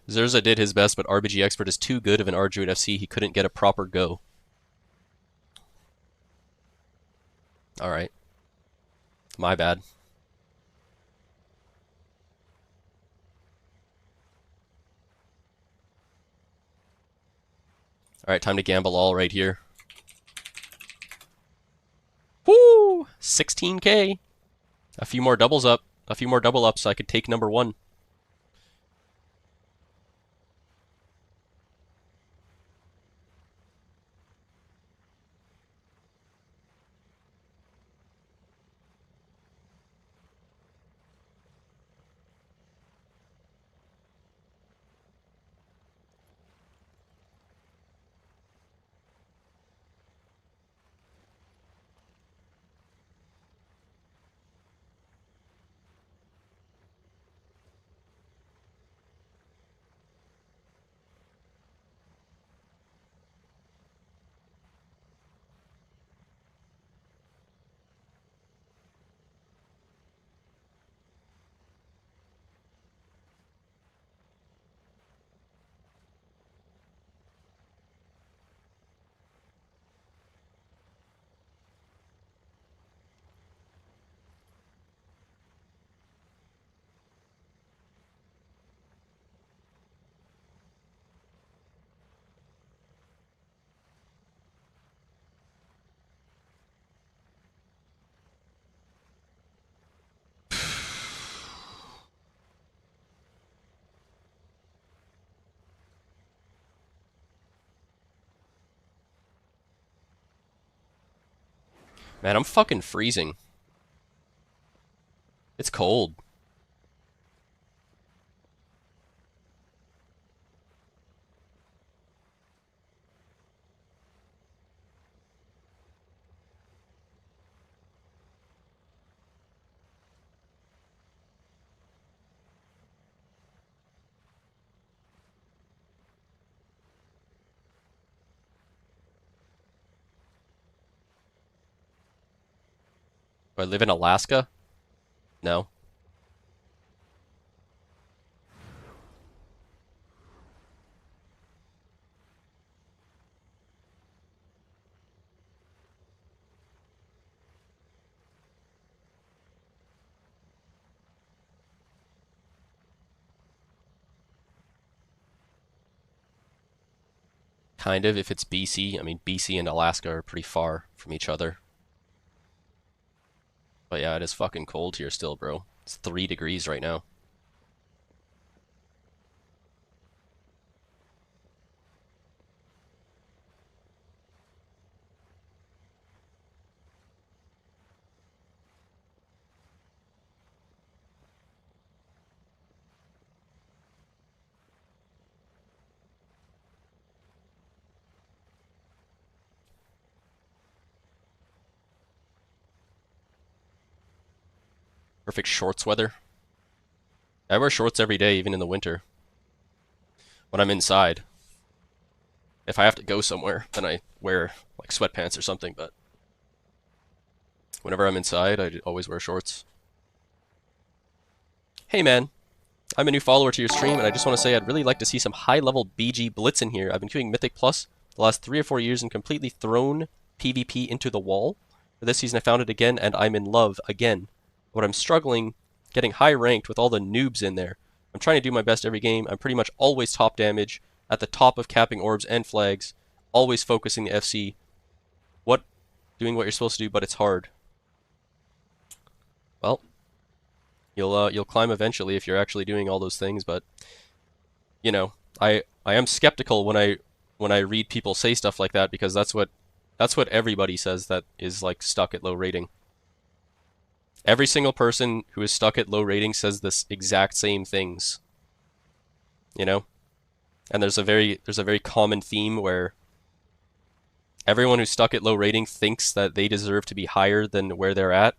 [SPEAKER 1] Zurza did his best, but RBG Expert is too good of an Ardru at FC, he couldn't get a proper go. Alright. My bad. Alright, time to gamble all right here. Woo! 16k! A few more doubles up. A few more double ups so I could take number 1. Man, I'm fucking freezing. It's cold. Do I live in Alaska? No. Kind of, if it's BC. I mean, BC and Alaska are pretty far from each other. But yeah, it is fucking cold here still, bro. It's 3 degrees right now. Perfect shorts weather. I wear shorts every day, even in the winter. When I'm inside. If I have to go somewhere, then I wear like sweatpants or something, but whenever I'm inside, I always wear shorts. Hey man, I'm a new follower to your stream, and I just want to say I'd really like to see some high-level BG Blitz in here. I've been queuing Mythic Plus the last 3 or 4 years and completely thrown PvP into the wall. For this season I found it again, and I'm in love again. But I'm struggling getting high ranked with all the noobs in there. I'm trying to do my best every game. I'm pretty much always top damage, at the top of capping orbs and flags, always focusing the FC. Doing what you're supposed to do, but it's hard. Well, you'll climb eventually if you're actually doing all those things, but you know, I am skeptical when I read people say stuff like that, because that's what everybody says that is like stuck at low rating. Every single person who is stuck at low rating says this exact same things. You know? And there's a very common theme where everyone who's stuck at low rating thinks that they deserve to be higher than where they're at,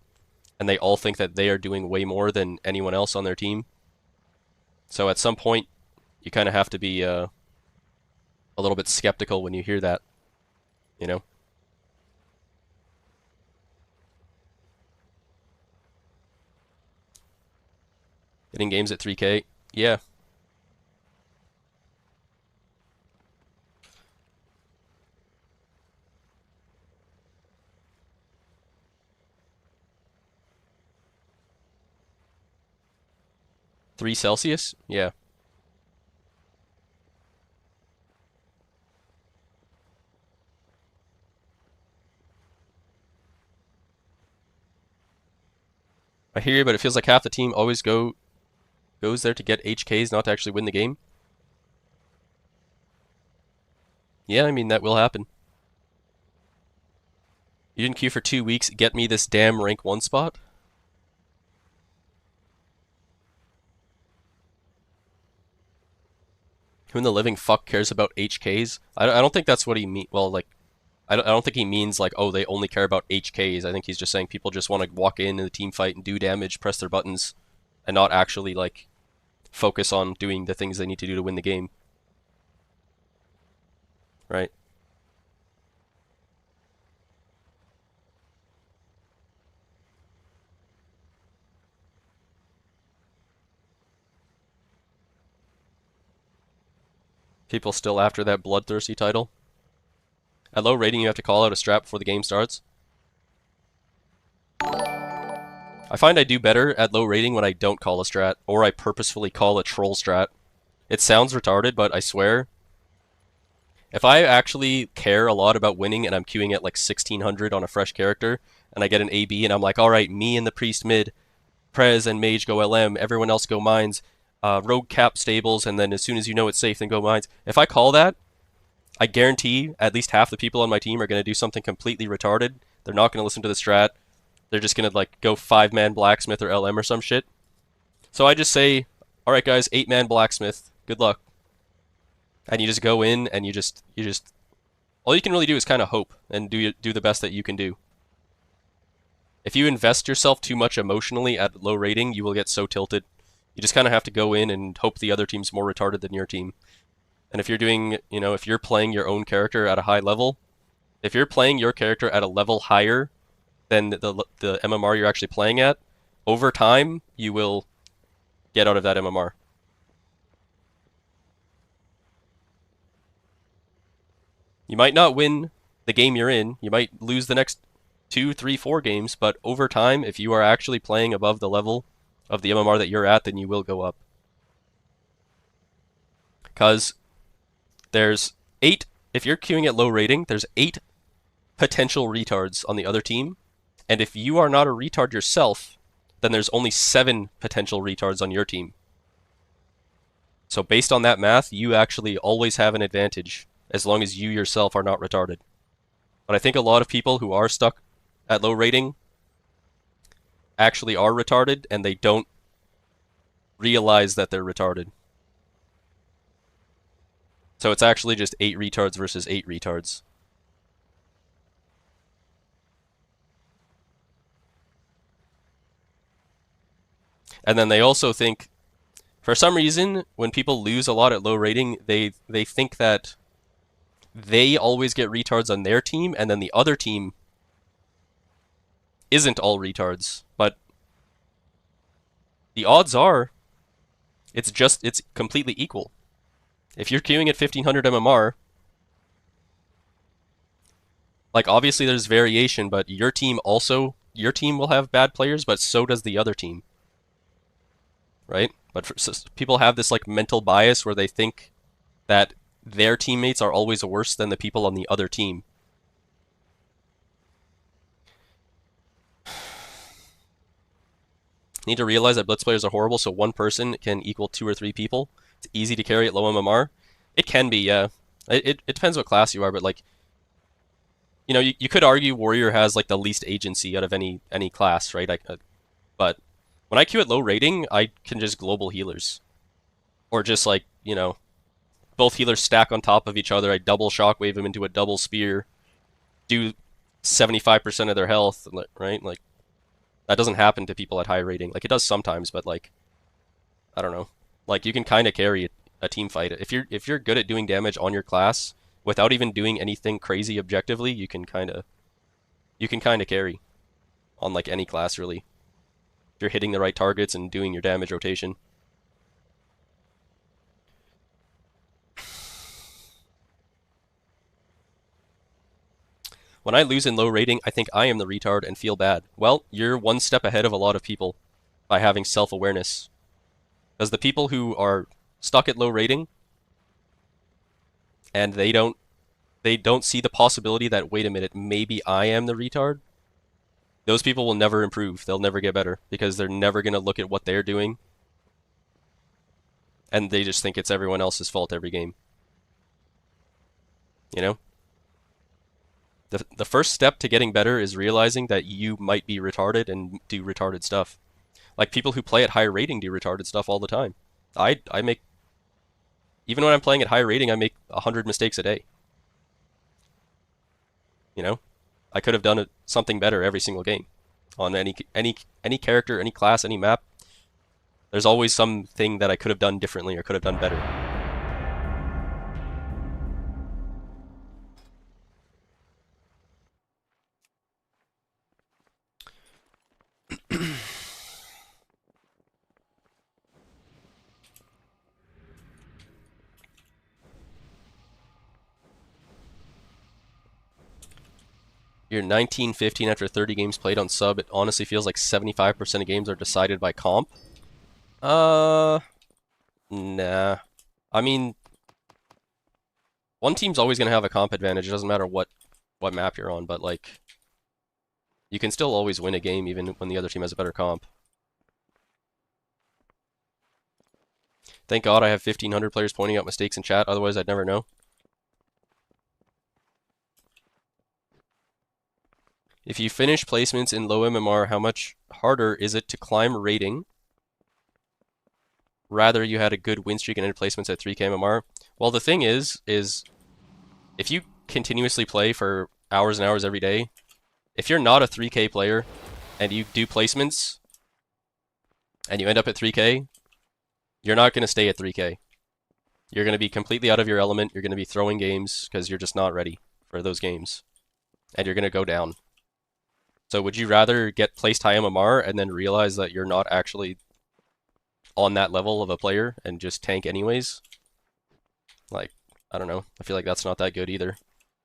[SPEAKER 1] and they all think that they are doing way more than anyone else on their team. So at some point, you kind of have to be a little bit skeptical when you hear that, you know? Getting games at 3K? Yeah. $3 Celsius? Yeah. I hear you, but it feels like half the team always goes there to get HKs, not to actually win the game. Yeah, I mean, that will happen. You didn't queue for 2 weeks, get me this damn rank 1 spot? Who in the living fuck cares about HKs? I don't think that's what he mean. Well, like, I don't think he means like, oh, they only care about HKs. I think he's just saying people just want to walk in the team fight and do damage, press their buttons, and not actually like focus on doing the things they need to do to win the game. Right? People still after that bloodthirsty title. At low rating, you have to call out a strat before the game starts. I find I do better at low rating when I don't call a strat, or I purposefully call a troll strat. It sounds retarded, but I swear, if I actually care a lot about winning and I'm queuing at like 1600 on a fresh character, and I get an AB and I'm like, alright, me and the priest mid, Prez and Mage go LM, everyone else go mines, Rogue cap stables, and then as soon as you know it's safe, then go mines. If I call that, I guarantee at least half the people on my team are going to do something completely retarded. They're not going to listen to the strat. They're just going to like go 5-man blacksmith or LM or some shit. So I just say, alright guys, 8-man blacksmith, good luck. And you just go in and you just all you can really do is kind of hope and do the best that you can do. If you invest yourself too much emotionally at low rating, you will get so tilted. You just kind of have to go in and hope the other team's more retarded than your team. And if you're doing, you know, if you're playing your own character at a high level, if you're playing your character at a level higher than the MMR you're actually playing at, over time, you will get out of that MMR. You might not win the game you're in, you might lose the next 2, 3, 4 games, but over time, if you are actually playing above the level of the MMR that you're at, then you will go up. Because there's 8, if you're queuing at low rating, there's 8 potential retards on the other team. And if you are not a retard yourself, then there's only 7 potential retards on your team. So based on that math, you actually always have an advantage, as long as you yourself are not retarded. But I think a lot of people who are stuck at low rating actually are retarded, and they don't realize that they're retarded. So it's actually just 8 retards versus 8 retards. And then they also think, for some reason, when people lose a lot at low rating, they think that they always get retards on their team, and then the other team isn't all retards. But the odds are, it's completely equal. If you're queuing at 1500 MMR, like obviously there's variation, but your team will have bad players, but so does the other team. Right? But people have this like mental bias where they think that their teammates are always worse than the people on the other team. Need to realize that blitz players are horrible, so one person can equal 2 or 3 people. It's easy to carry at low MMR. It can be, yeah. It depends what class you are, but like, you know, you could argue Warrior has like the least agency out of any class, right? But when I queue at low rating, I can just global healers. Or just like, you know, both healers stack on top of each other. I double shockwave them into a double spear. Do 75% of their health, right? Like, that doesn't happen to people at high rating. Like, it does sometimes, but like, I don't know. Like, you can kind of carry a team fight. If you're good at doing damage on your class without even doing anything crazy objectively, you can kind of carry on like any class really. If you're hitting the right targets and doing your damage rotation. When I lose in low rating, I think I am the retard and feel bad. Well, you're one step ahead of a lot of people by having self-awareness. Because the people who are stuck at low rating and they don't see the possibility that, wait a minute, maybe I am the retard, those people will never improve. They'll never get better because they're never going to look at what they're doing and they just think it's everyone else's fault every game. You know? The first step to getting better is realizing that you might be retarded and do retarded stuff. Like people who play at high rating do retarded stuff all the time. I make, even when I'm playing at high rating, I make 100 mistakes a day. You know? I could have done something better every single game. On any character, any class, any map. There's always something that I could have done differently or could have done better. You're 19-15 after 30 games played on sub. It honestly feels like 75% of games are decided by comp. Nah. I mean, one team's always gonna have a comp advantage. It doesn't matter what map you're on, but like, you can still always win a game even when the other team has a better comp. Thank God I have 1,500 players pointing out mistakes in chat, otherwise I'd never know. If you finish placements in low MMR, how much harder is it to climb rating? Rather, you had a good win streak and ended placements at 3k MMR. Well, the thing is if you continuously play for hours and hours every day, if you're not a 3k player and you do placements and you end up at 3k, you're not going to stay at 3k. You're going to be completely out of your element. You're going to be throwing games because you're just not ready for those games. And you're going to go down. So would you rather get placed high MMR and then realize that you're not actually on that level of a player and just tank anyways? Like, I don't know. I feel like that's not that good either.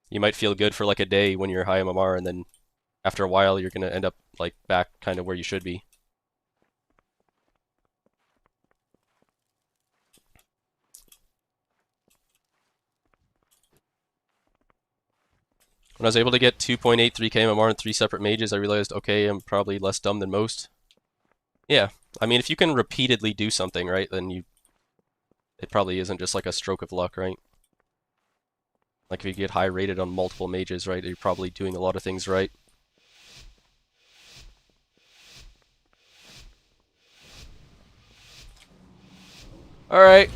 [SPEAKER 1] You might feel good for like a day when you're high MMR, and then after a while you're going to end up like back kind of where you should be. When I was able to get 2.83k MMR in 3 separate mages, I realized, okay, I'm probably less dumb than most. Yeah, I mean, if you can repeatedly do something, right, then it probably isn't just like a stroke of luck, right? Like if you get high rated on multiple mages, right, you're probably doing a lot of things right. Alright.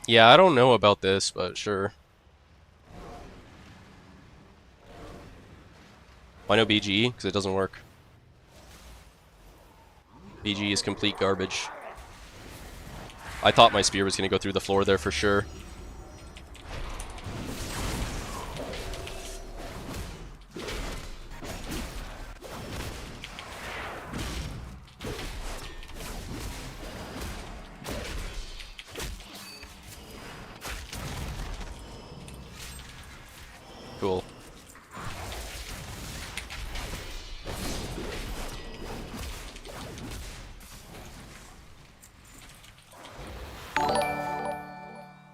[SPEAKER 1] Yeah, I don't know about this, but sure. Why no BG? Because it doesn't work. BG is complete garbage. I thought my spear was going to go through the floor there for sure. Cool.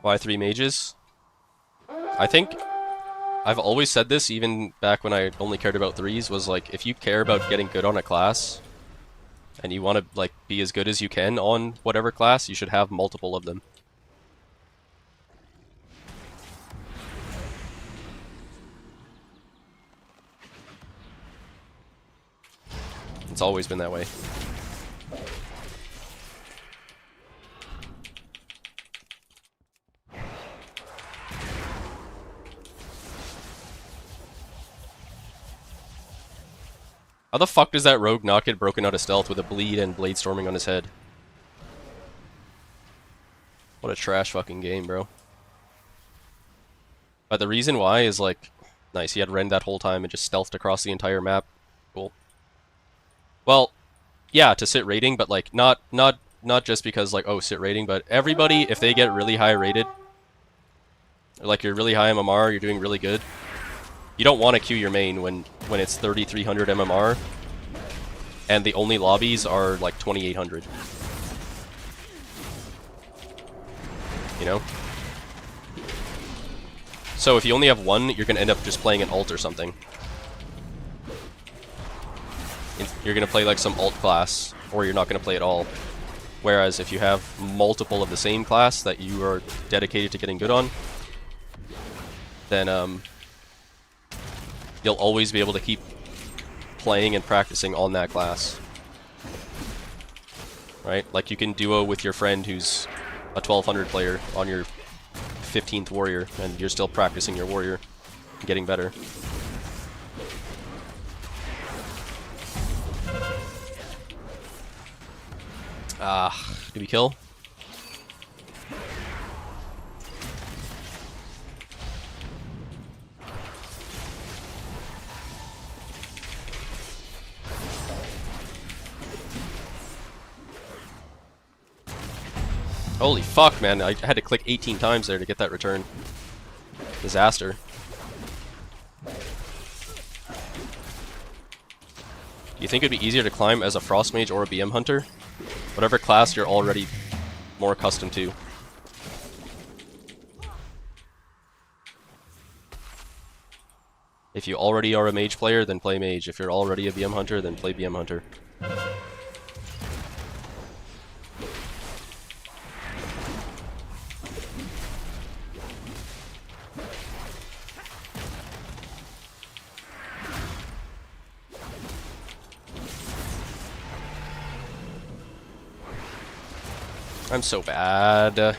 [SPEAKER 1] Why 3 mages? I think I've always said this, even back when I only cared about 3s, was like, if you care about getting good on a class, and you want to like be as good as you can on whatever class, you should have multiple of them. It's always been that way. How the fuck does that rogue not get broken out of stealth with a bleed and blade storming on his head? What a trash fucking game, bro. But the reason why is like, nice, he had rend that whole time and just stealthed across the entire map. Cool. Well, yeah, to sit rating, but like not just because like, oh, sit rating, but everybody, if they get really high rated, like you're really high MMR, you're doing really good, you don't want to queue your main when it's 3300 MMR and the only lobbies are like 2800. You know? So if you only have one, you're going to end up just playing an alt or something. You're going to play like some alt class, or you're not going to play at all. Whereas if you have multiple of the same class that you are dedicated to getting good on, then you'll always be able to keep playing and practicing on that class. Right? Like you can duo with your friend who's a 1200 player on your 15th warrior, and you're still practicing your warrior and getting better. Did we kill? Holy fuck, man. I had to click 18 times there to get that return. Disaster. Do you think it'd be easier to climb as a Frost Mage or a BM Hunter? Whatever class you're already more accustomed to. If you already are a Mage player, then play Mage. If you're already a BM Hunter, then play BM Hunter. I'm so bad.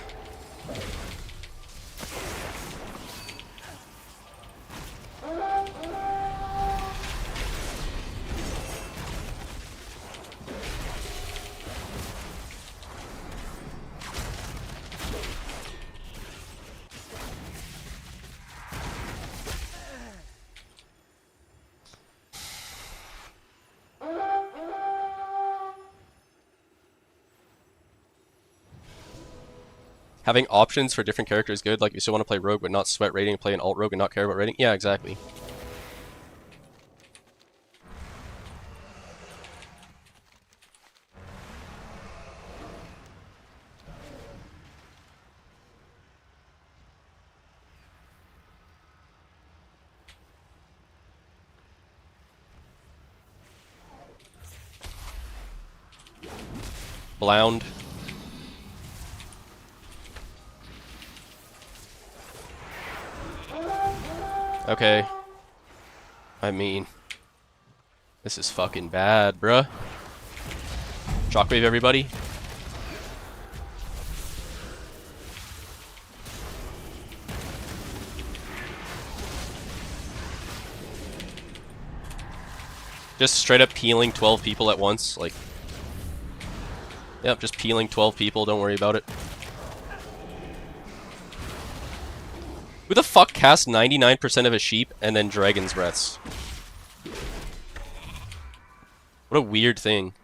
[SPEAKER 1] Having options for different characters is good. Like, you still want to play rogue but not sweat rating, play an alt rogue and not care about rating. Yeah, exactly. Blound. Okay. I mean, this is fucking bad, bruh. Shockwave, everybody. Just straight up peeling 12 people at once, like... Yep, just peeling 12 people, don't worry about it. Who the fuck casts 99% of his sheep and then Dragon's Breaths? What a weird thing.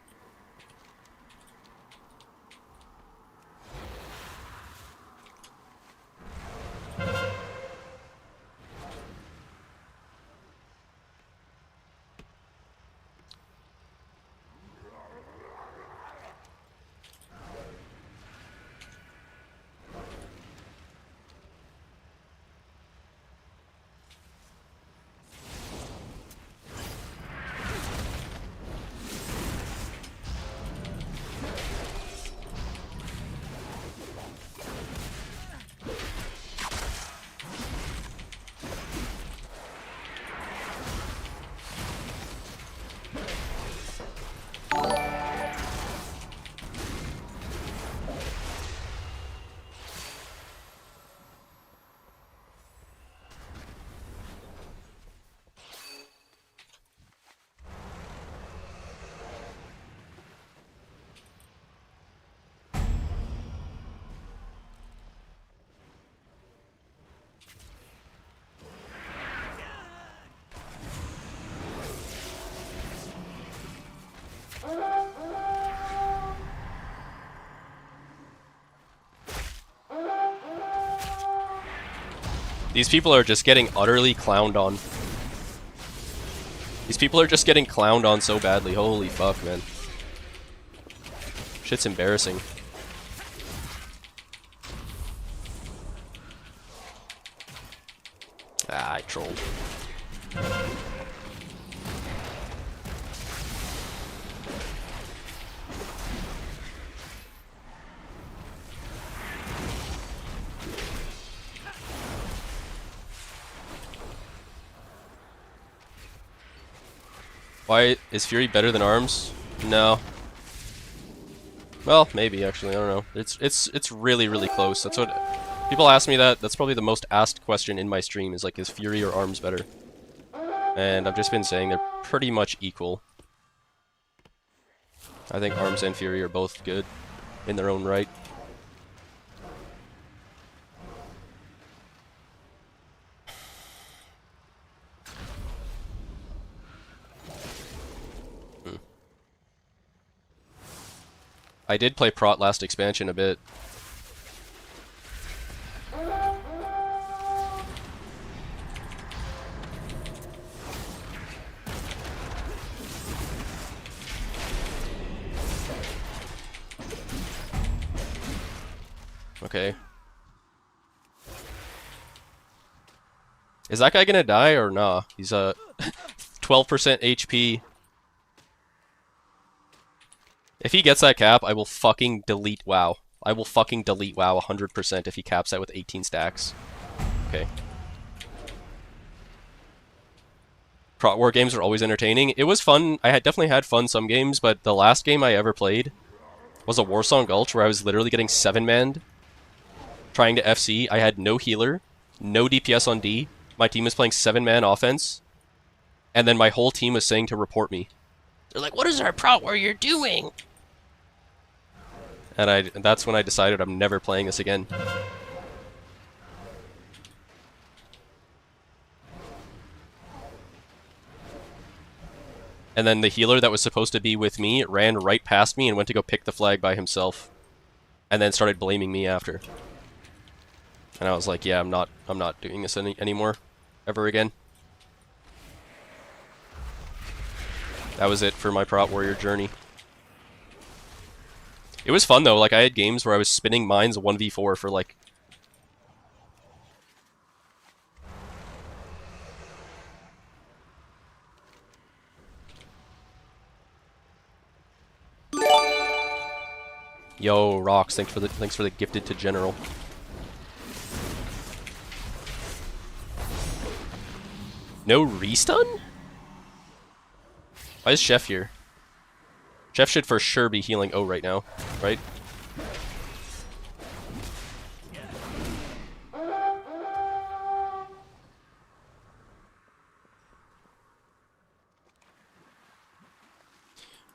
[SPEAKER 1] These people are just getting utterly clowned on. These people are just getting clowned on so badly. Holy fuck, man. Shit's embarrassing. Ah, I trolled. Why is Fury better than Arms? No. Well, maybe actually. I don't know. It's really close. That's what people ask me that. That's probably the most asked question in my stream. Is like, is Fury or Arms better? And I've just been saying they're pretty much equal. I think Arms and Fury are both good in their own right. I did play Prot last expansion a bit. Okay. Is that guy gonna die or nah? He's 12% HP. If he gets that cap, I will fucking delete WoW. I will fucking delete WoW 100% if he caps that with 18 stacks. Okay. Prot War games are always entertaining. It was fun. I had definitely had fun some games, but the last game I ever played was a Warsong Gulch where I was literally getting 7-manned trying to FC. I had no healer, no DPS on D. My team was playing 7-man offense, and then my whole team was saying to report me. They're like, what is our Prot Warrior doing? And that's when I decided I'm never playing this again. And then the healer that was supposed to be with me ran right past me and went to go pick the flag by himself. And then started blaming me after. And I was like, yeah, I'm not doing this anymore. Ever again. That was it for my Prot Warrior journey. It was fun though, like I had games where I was spinning mines 1v4 for like... Yo, Rocks, thanks for the gifted to General. No restun? Why is Chef here? Chef should for sure be healing O right now, right?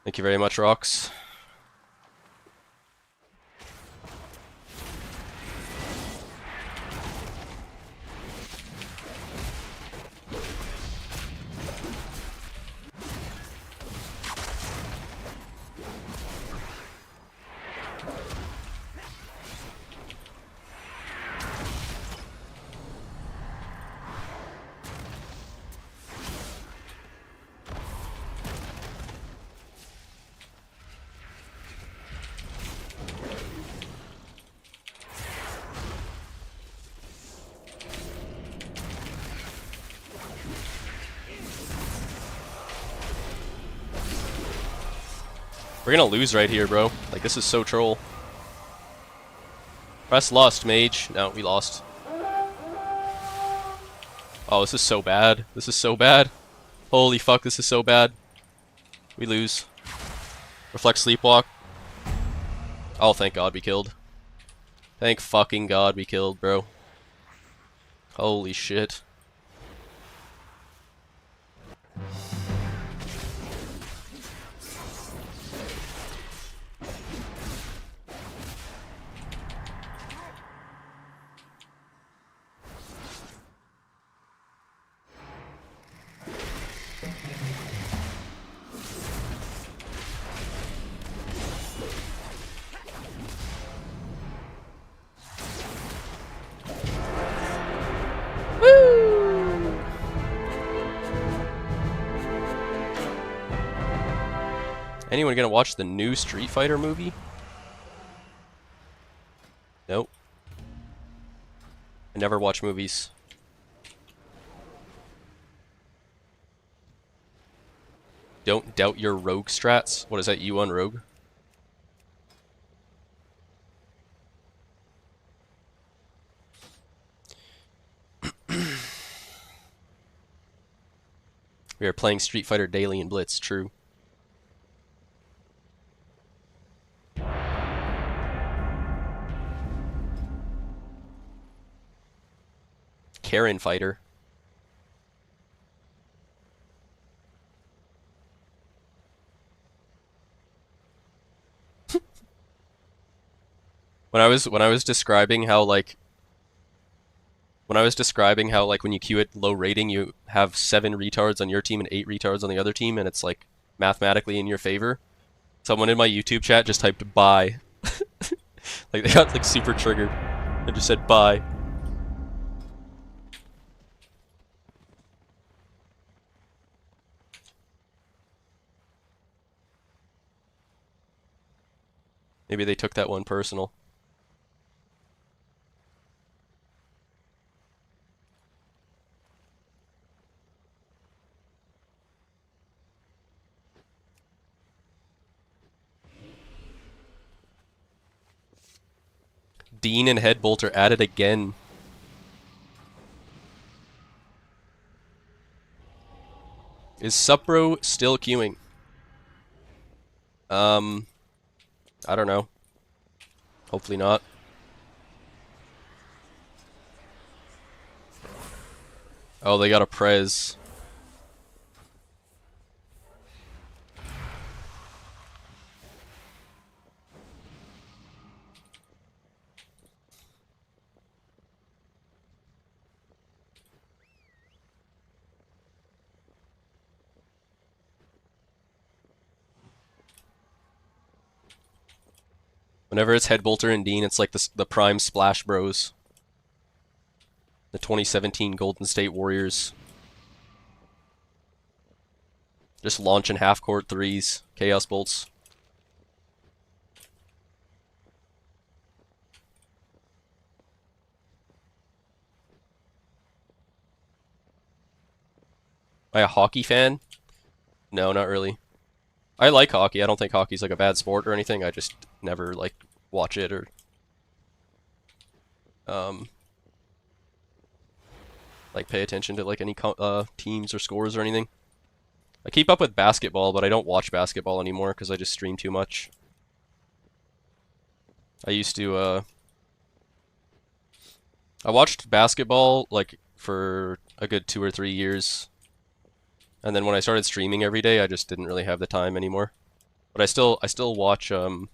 [SPEAKER 1] Thank you very much, Rox. We're gonna lose right here, bro. Like, this is so troll. Press lust, mage. No, we lost. Oh, this is so bad. This is so bad. Holy fuck, this is so bad. We lose. Reflect sleepwalk. Oh, thank God we killed. Thank fucking God we killed, bro. Holy shit. Anyone gonna watch the new Street Fighter movie? Nope. I never watch movies. Don't doubt your rogue strats. What is that, you on rogue? We are playing Street Fighter daily in Blitz, true. Karen fighter. When I was describing how like when you queue at low rating you have 7 retards on your team and 8 retards on the other team and it's like mathematically in your favor. Someone in my YouTube chat just typed bye. Like they got like super triggered and just said bye. Maybe they took that one personal. Dean and Headbolt are at it again. Is Supro still queuing? I don't know. Hopefully not. Oh, they got a Prez. Whenever it's Headbolter and Dean, it's like the prime Splash Bros. The 2017 Golden State Warriors. Just launching half-court threes. Chaos Bolts. Am I a hockey fan? No, not really. I like hockey. I don't think hockey's like a bad sport or anything. I just never like watch it or like pay attention to like any teams or scores or anything. I keep up with basketball, but I don't watch basketball anymore because I just stream too much. I used to I watched basketball like for a good 2 or 3 years. And then when I started streaming every day, I just didn't really have the time anymore. But I still watch I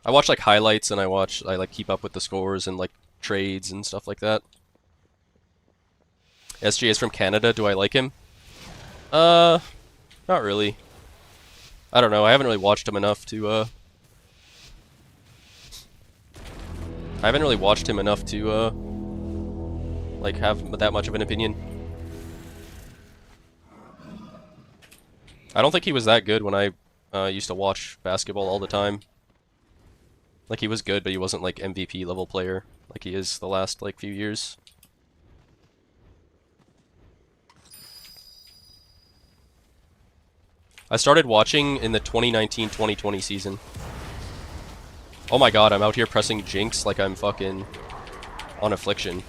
[SPEAKER 1] watch like highlights and I like keep up with the scores and like trades and stuff like that. SJ is from Canada. Do I like him? Not really. I don't know. I haven't really watched him enough to like have that much of an opinion. I don't think he was that good when I used to watch basketball all the time. Like he was good, but he wasn't like MVP level player like he is the last like few years. I started watching in the 2019-2020 season. Oh my god, I'm out here pressing Jinx like I'm fucking on Affliction.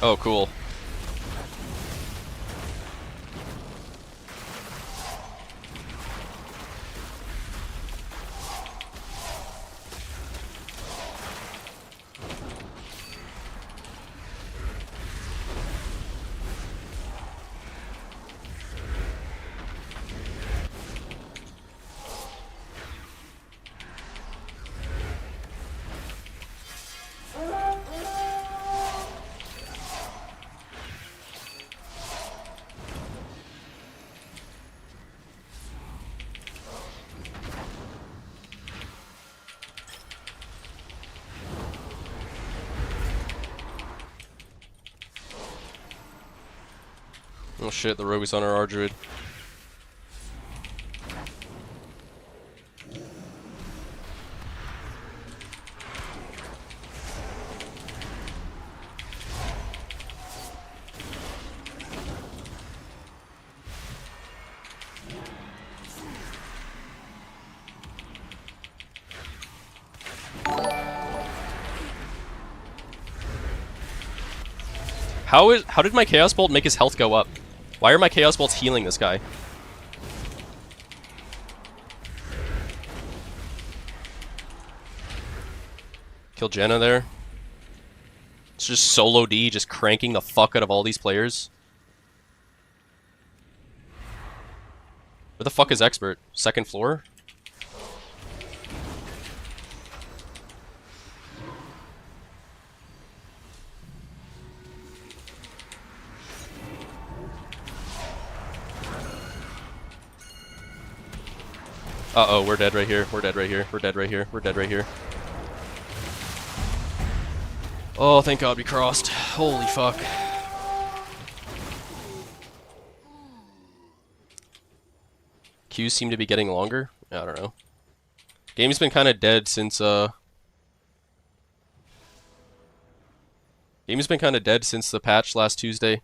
[SPEAKER 1] Oh, cool. Oh shit, the rogue is on our R-Druid. How did my Chaos Bolt make his health go up? Why are my Chaos Bolts healing this guy? Kill Jenna there. It's just solo D, just cranking the fuck out of all these players. Where the fuck is Expert? Second floor? Uh-oh, we're dead right here. We're dead right here. We're dead right here. We're dead right here. Oh, thank God we crossed. Holy fuck. Queues seem to be getting longer. I don't know. Game's been kind of dead since the patch last Tuesday.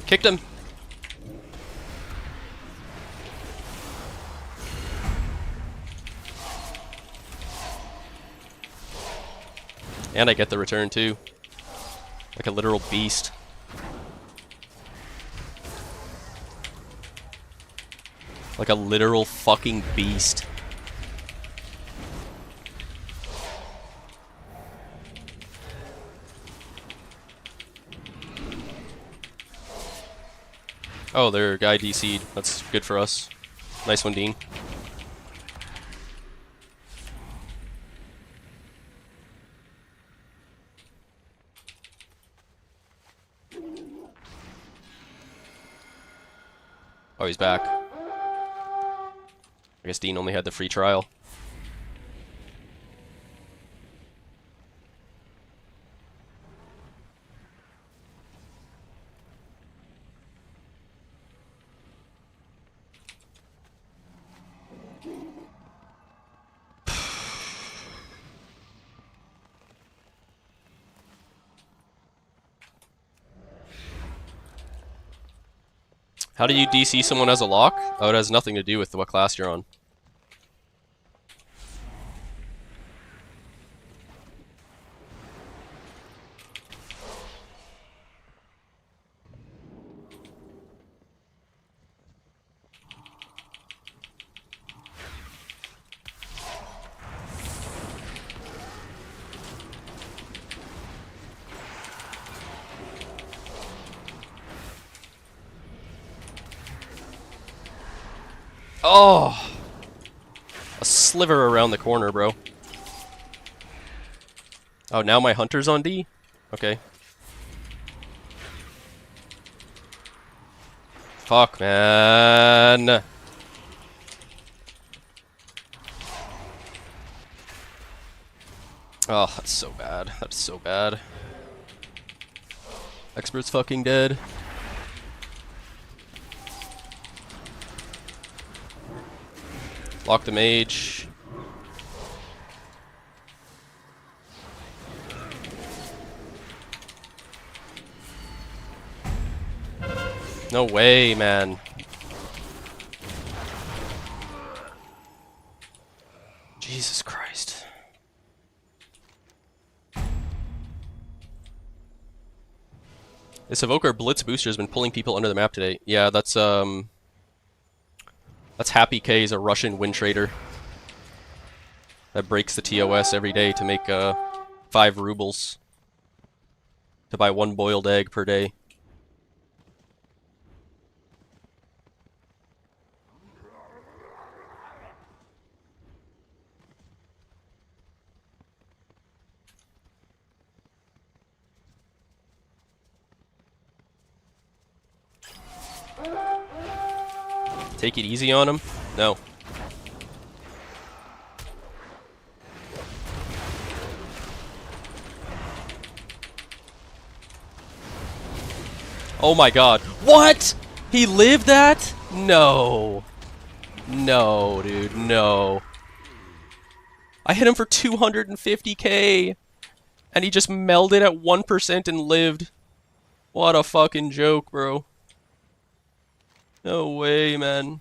[SPEAKER 1] Kicked him. And I get the return too. Like a literal beast. Like a literal fucking beast. Oh, their guy DC'd. That's good for us. Nice one, Dean. Oh, he's back. I guess Dean only had the free trial. How do you DC someone as a lock? Oh, it has nothing to do with what class you're on. Oh! A sliver around the corner, bro. Oh, now my hunter's on D? Okay. Fuck, man. Oh, that's so bad. That's so bad. Expert's fucking dead. Lock the mage. No way, man. Jesus Christ. This Evoker Blitz booster has been pulling people under the map today. Yeah, that's Happy K, is a Russian win trader that breaks the TOS every day to make 5 rubles to buy 1 boiled egg per day. Take it easy on him? No. Oh my god. What? He lived that? No. No, dude, no. I hit him for 250k, and he just melded at 1% and lived. What a fucking joke, bro. No way, man.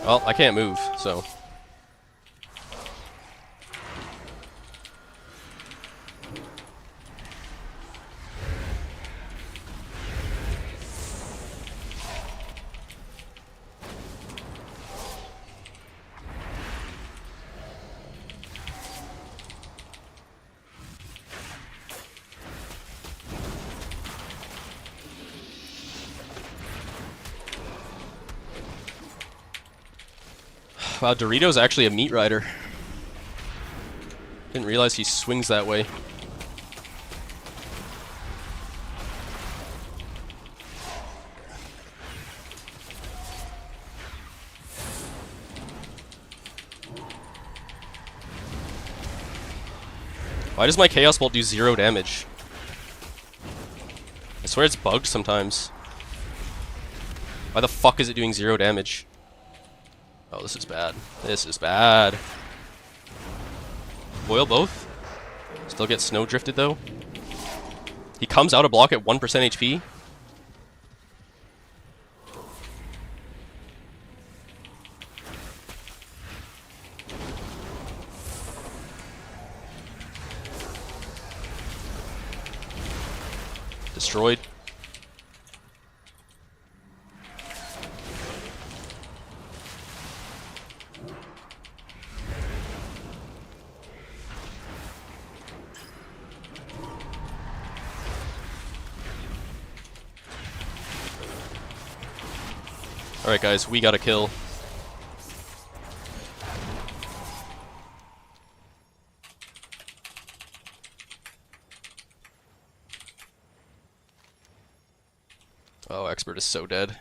[SPEAKER 1] Well, I can't move, so... Wow, Dorito's actually a meat rider. Didn't realize he swings that way. Why does my Chaos Bolt do 0 damage? I swear it's bugged sometimes. Why the fuck is it doing 0 damage? Oh, this is bad. This is bad. Boil both? Still get snow drifted though? He comes out of block at 1% HP? Destroyed. Alright guys, we got a kill. Oh, expert is so dead.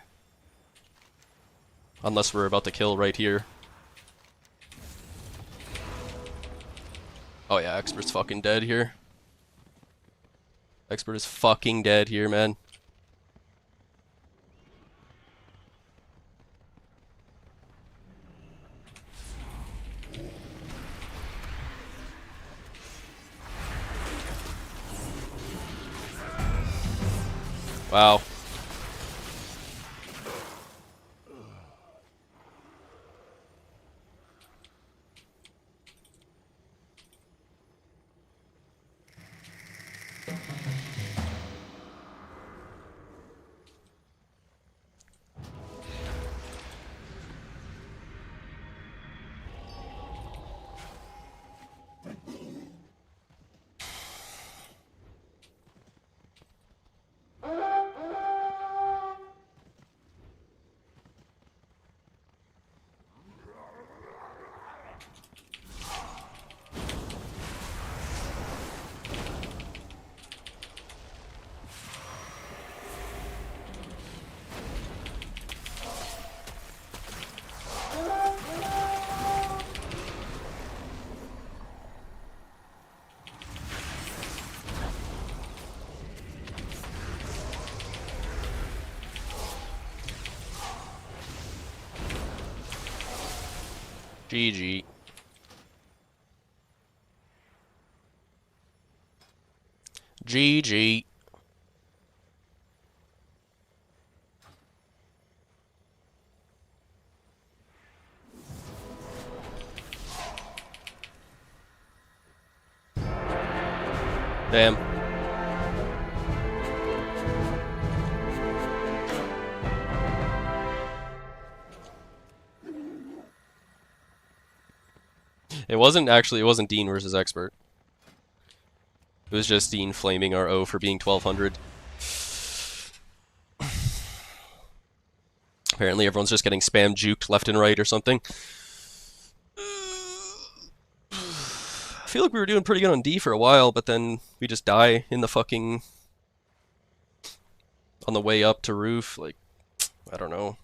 [SPEAKER 1] Unless we're about to kill right here. Oh yeah, expert's fucking dead here. Expert is fucking dead here, man. Wow. GG. GG. Damn. It wasn't Dean versus Expert. It was just Dean flaming our O for being 1200. Apparently everyone's just getting spam juked left and right or something. I feel like we were doing pretty good on D for a while, but then we just die in the fucking... on the way up to roof. Like, I don't know.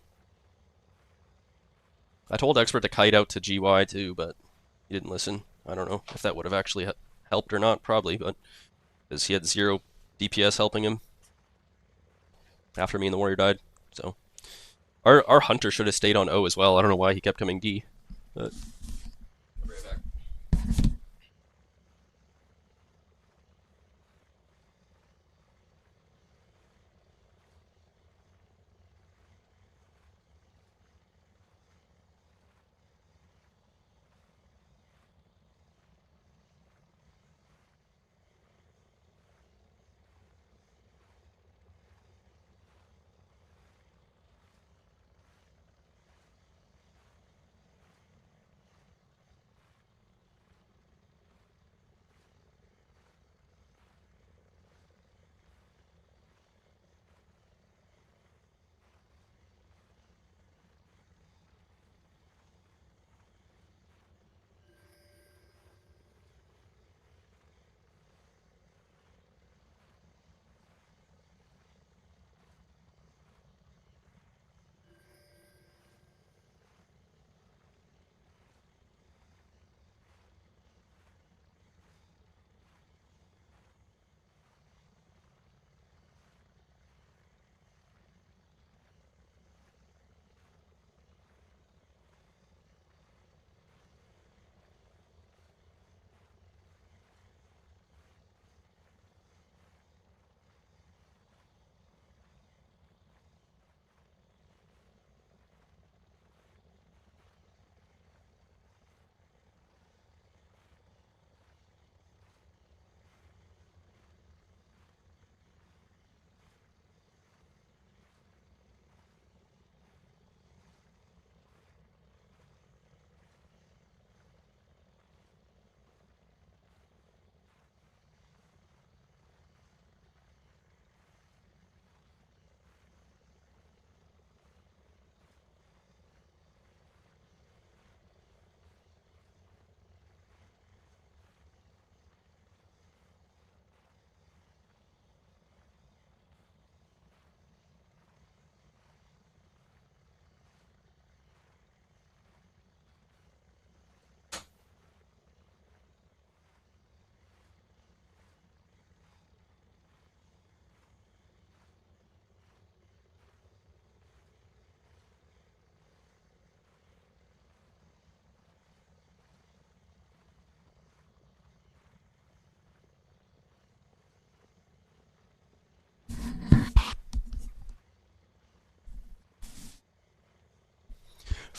[SPEAKER 1] I told Expert to kite out to GY too, but he didn't listen. I don't know if that would have actually helped or not, probably, but because he had 0 DPS helping him after me and the warrior died. So our hunter should have stayed on O as well. I don't know why he kept coming D, but I'll be right back.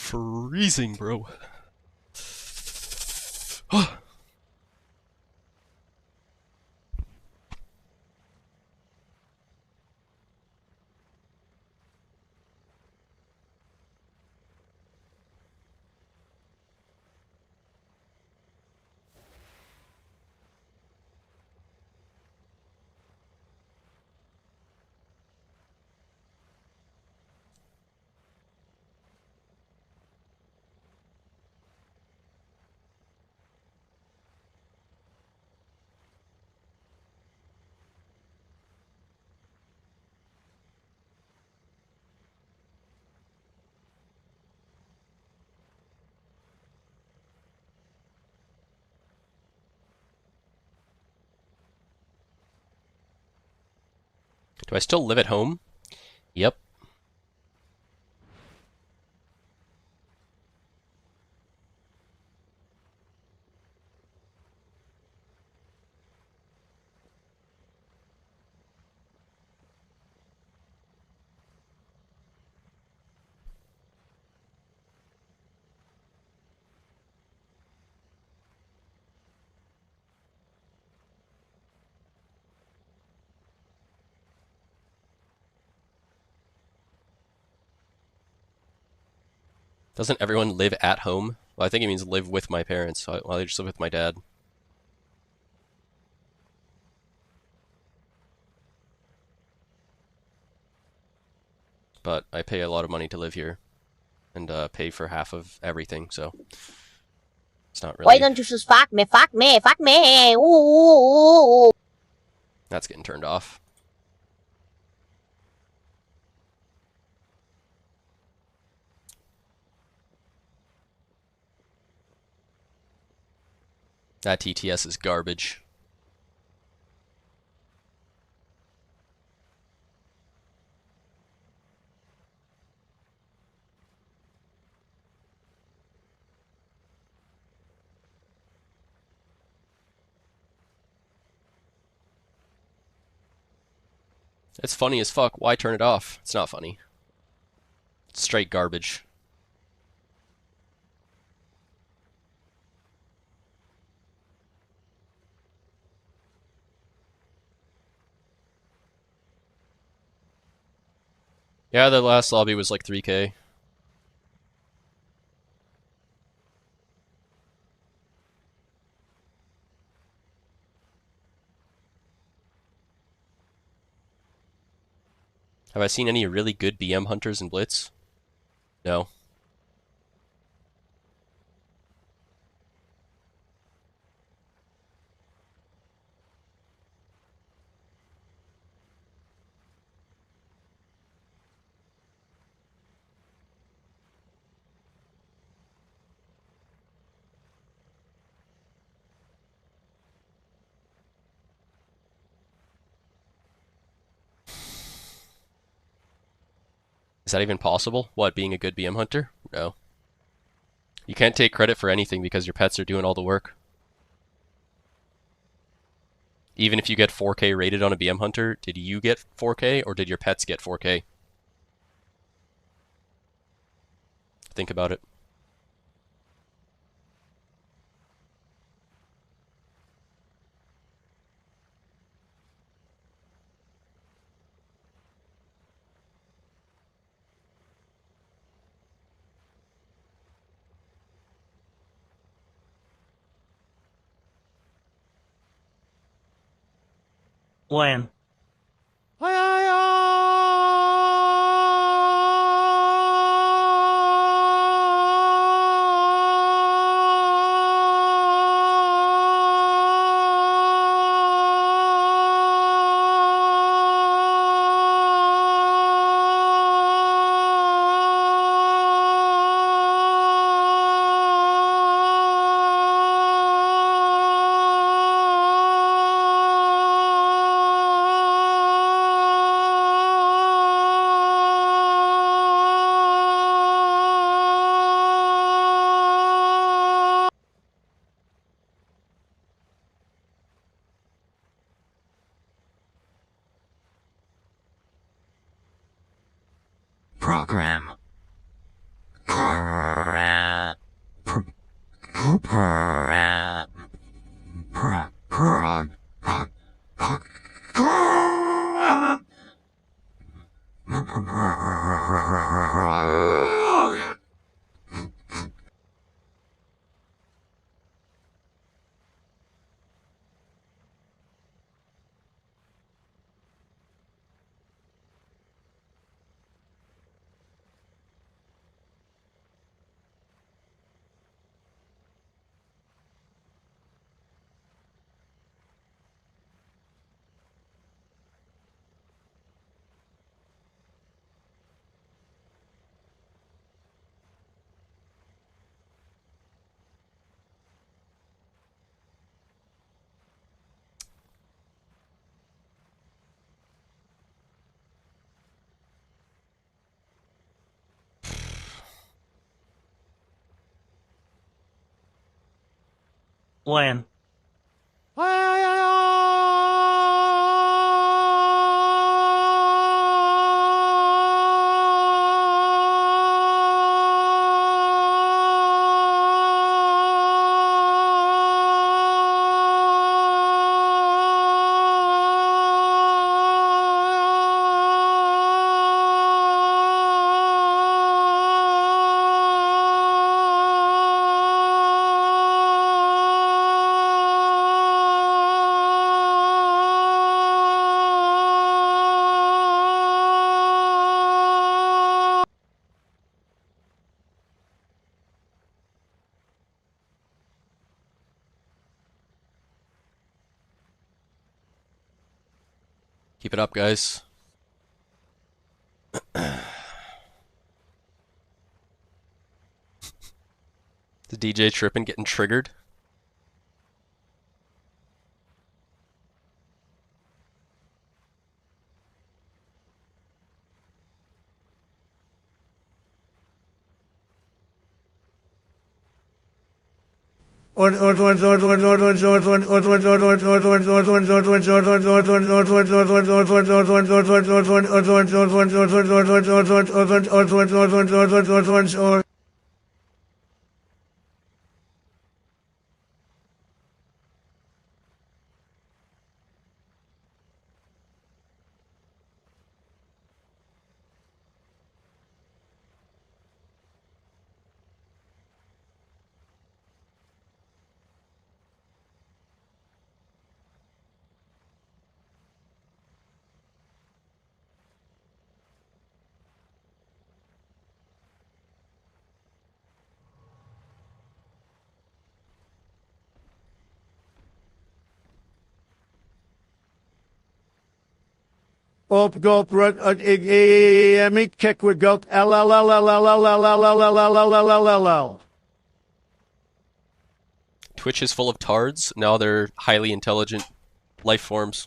[SPEAKER 1] freezing, bro. Do I still live at home? Yep. Doesn't everyone live at home? Well, I think it means live with my parents. So I just live with my dad. But I pay a lot of money to live here. And pay for half of everything, so it's not really...
[SPEAKER 2] Why don't you just fuck me, fuck me, fuck me? Ooh.
[SPEAKER 1] That's getting turned off. That TTS is garbage. It's funny as fuck. Why turn it off? It's not funny. It's straight garbage. Yeah, the last lobby was like 3K. Have I seen any really good BM hunters in Blitz? No. Is that even possible? What, being a good BM hunter? No. You can't take credit for anything because your pets are doing all the work. Even if you get 4K rated on a BM hunter, did you get 4K or did your pets get 4K? Think about it.
[SPEAKER 3] When?
[SPEAKER 9] Program. When?
[SPEAKER 1] Keep it up, guys. The DJ tripping, getting triggered.
[SPEAKER 3] Op gulp rut me kick with gulp LLLLLLLLLLLLLLLL.
[SPEAKER 1] Twitch is full of tards. Now they're highly intelligent life forms.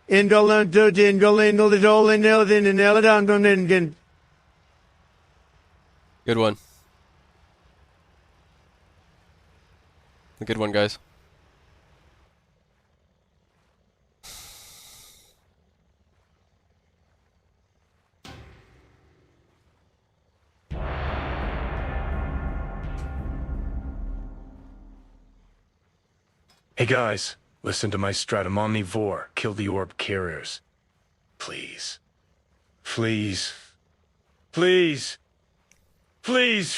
[SPEAKER 3] Indolent do dingle indle the dole in Eldin and Eladon.
[SPEAKER 1] Good one. A good one, guys.
[SPEAKER 5] Hey guys, listen to my stratum omnivore. Kill the orb carriers. Please. Please. Please. Please.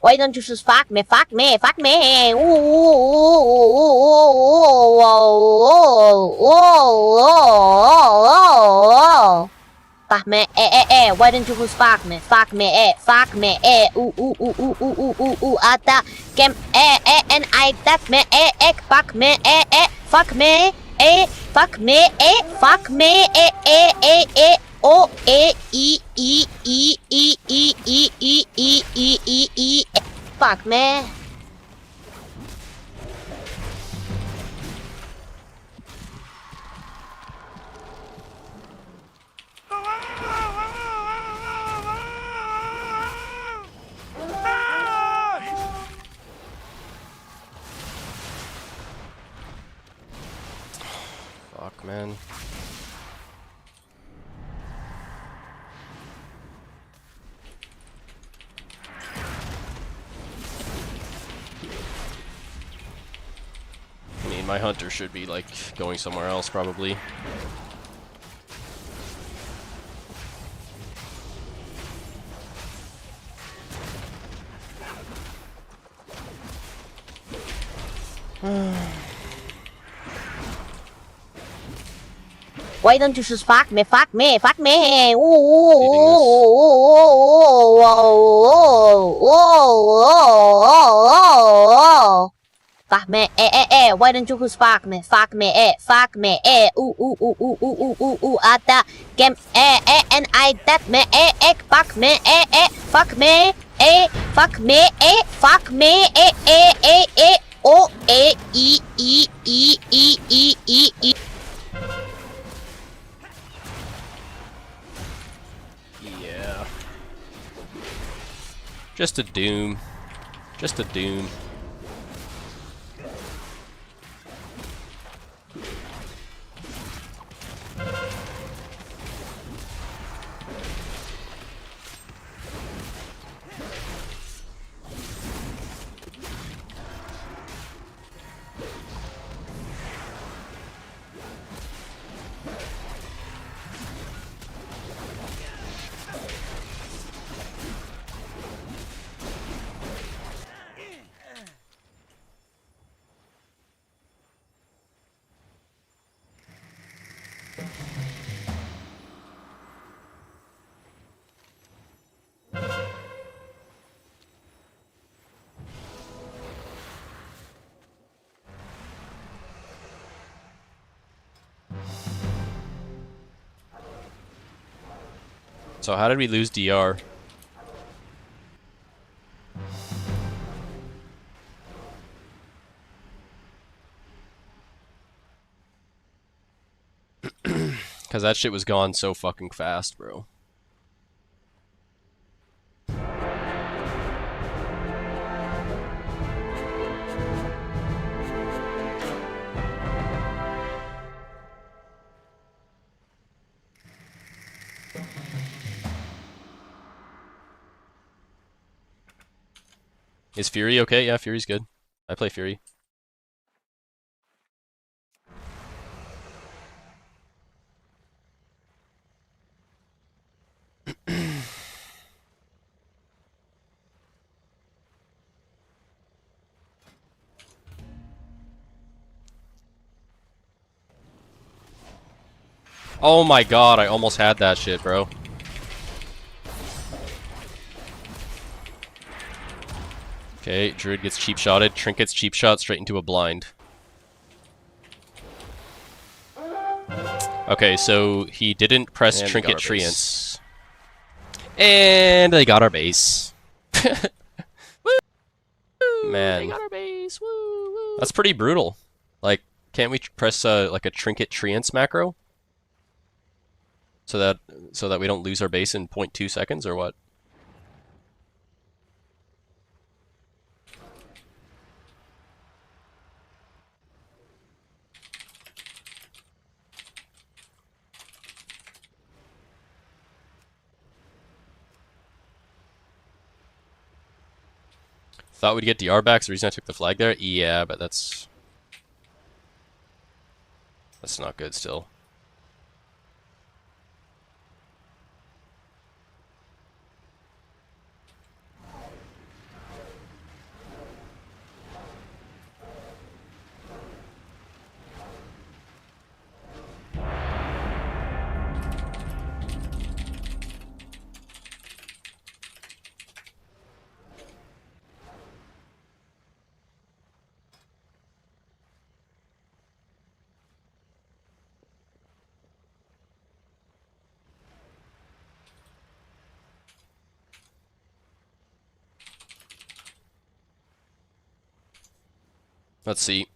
[SPEAKER 2] Why don't you just fuck me? Fuck me. Fuck me. Ooh, ooh, ooh, ooh, ooh, ooh. Fuck me, why don't you just fuck me? Fuck me, ooh, ooh, ooh, ooh, ooh, ooh, ooh, ooh, ata, kem, and I, that me, fuck me, fuck me, fuck me, fuck me, oh, fuck me.
[SPEAKER 1] Fuck, man. I mean, my hunter should be, like, going somewhere else, probably.
[SPEAKER 2] Why don't you just fuck me? Fuck me, fuck me. Ooh, ooh,
[SPEAKER 1] Leaving this.
[SPEAKER 2] Fuck me, why don't you just fuck me? Fuck me, ooh, ooh, ooh, ooh, ooh, ooh, ooh, ooh, ata, kem, and I, that me, fuck me, fuck me, fuck me, fuck me, oh,
[SPEAKER 1] Yeah. Just a doom. Just a doom. So how did we lose DR? Because that shit was gone so fucking fast, bro. Is Fury okay? Yeah, Fury's good. I play Fury. Oh my god, I almost had that shit, bro. Okay, Druid gets cheap shotted. Trinket's cheap shot straight into a blind. Okay, so he didn't press
[SPEAKER 10] And
[SPEAKER 1] Trinket
[SPEAKER 10] we got our base.
[SPEAKER 1] Treants. And they got our base. Man.
[SPEAKER 10] They got our base. Woo, woo.
[SPEAKER 1] That's pretty brutal. Like, can't we press like a Trinket Treants macro? So that we don't lose our base in 0.2 seconds or what? Thought we'd get DR back, so the reason I took the flag there? Yeah, but that's not good still. Let's see.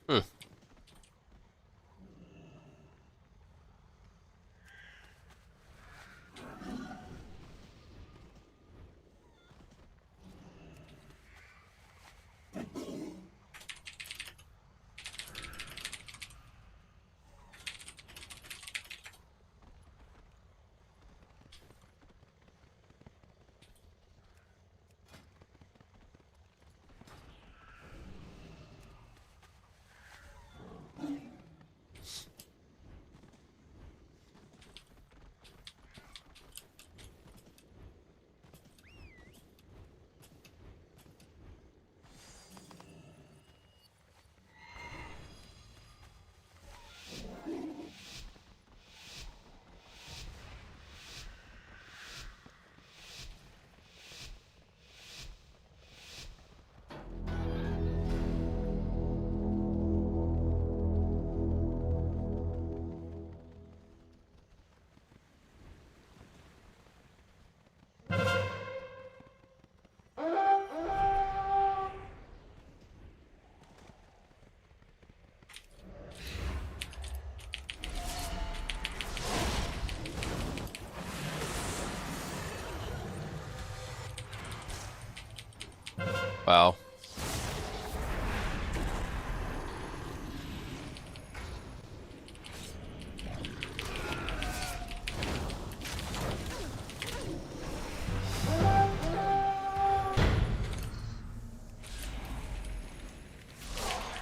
[SPEAKER 1] Hmm. Wow.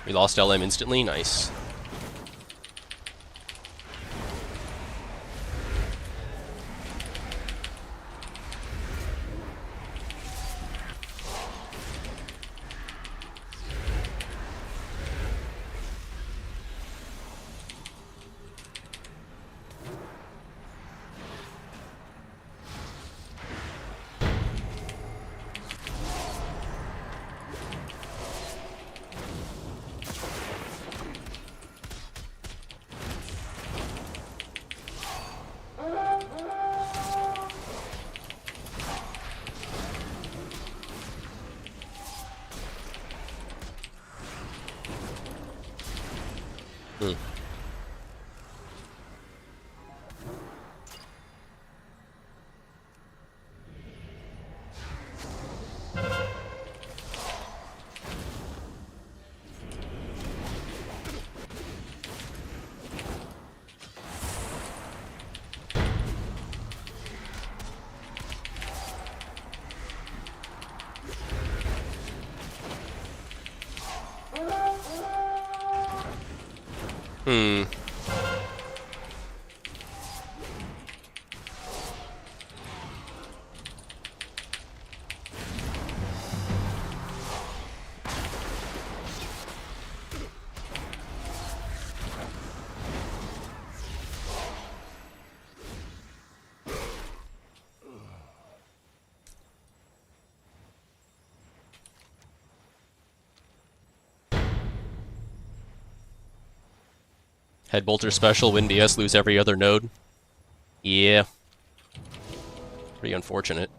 [SPEAKER 1] We lost LM instantly. Nice. Hmm. Hmm. Head bolter special, win DS, lose every other node. Yeah. Pretty unfortunate.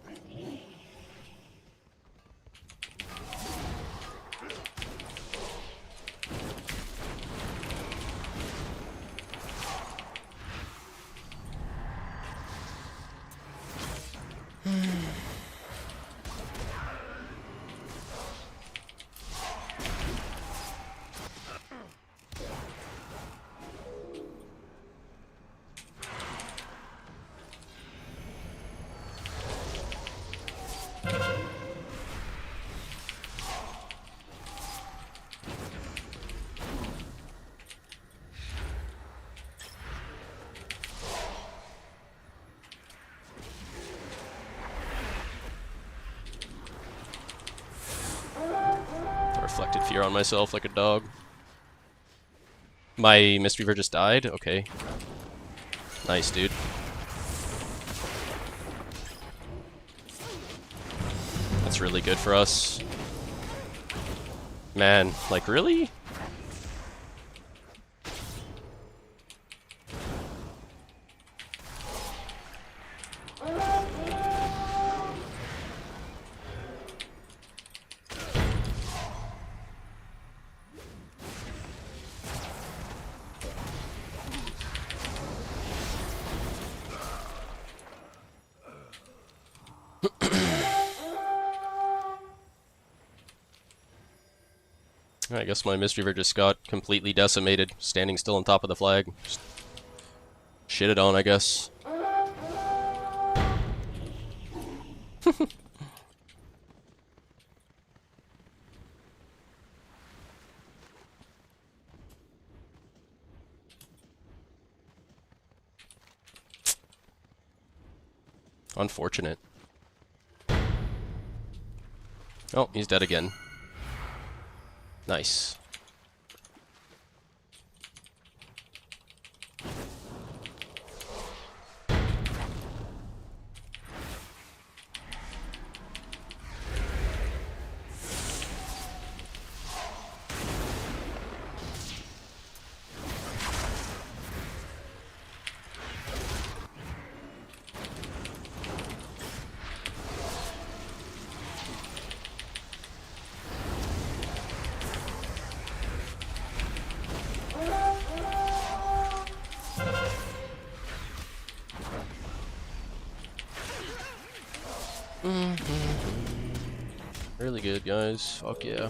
[SPEAKER 1] Reflected fear on myself like a dog. My Mistweaver just died? Okay. Nice, dude. That's really good for us. Man, like, really? I guess my Mistweaver just got completely decimated, standing still on top of the flag. Just shit it on, I guess. Unfortunate. Oh, he's dead again. Nice. Really good, guys. Fuck yeah.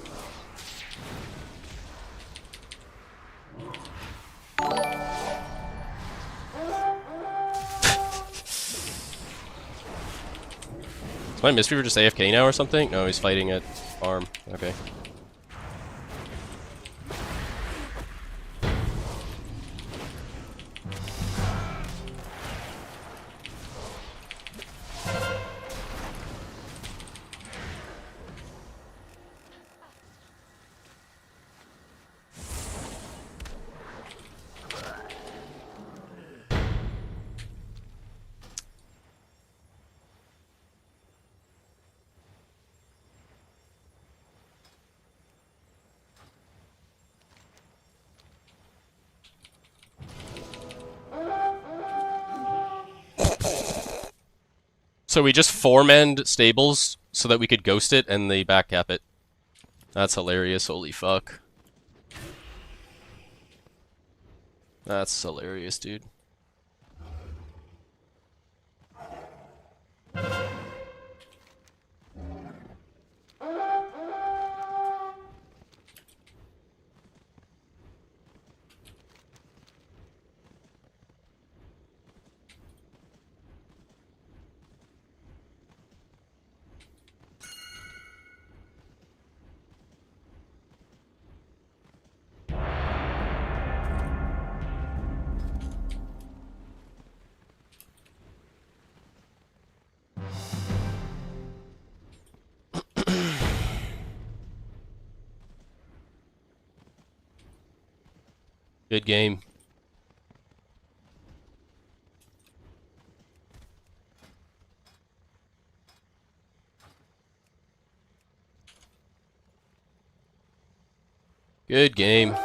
[SPEAKER 1] Is my Mistweaver just AFK now or something? No, he's fighting at farm. Okay. So we just four-manned stables so that we could ghost it and they backcap it. That's hilarious, holy fuck. That's hilarious, dude. Good game. Good game.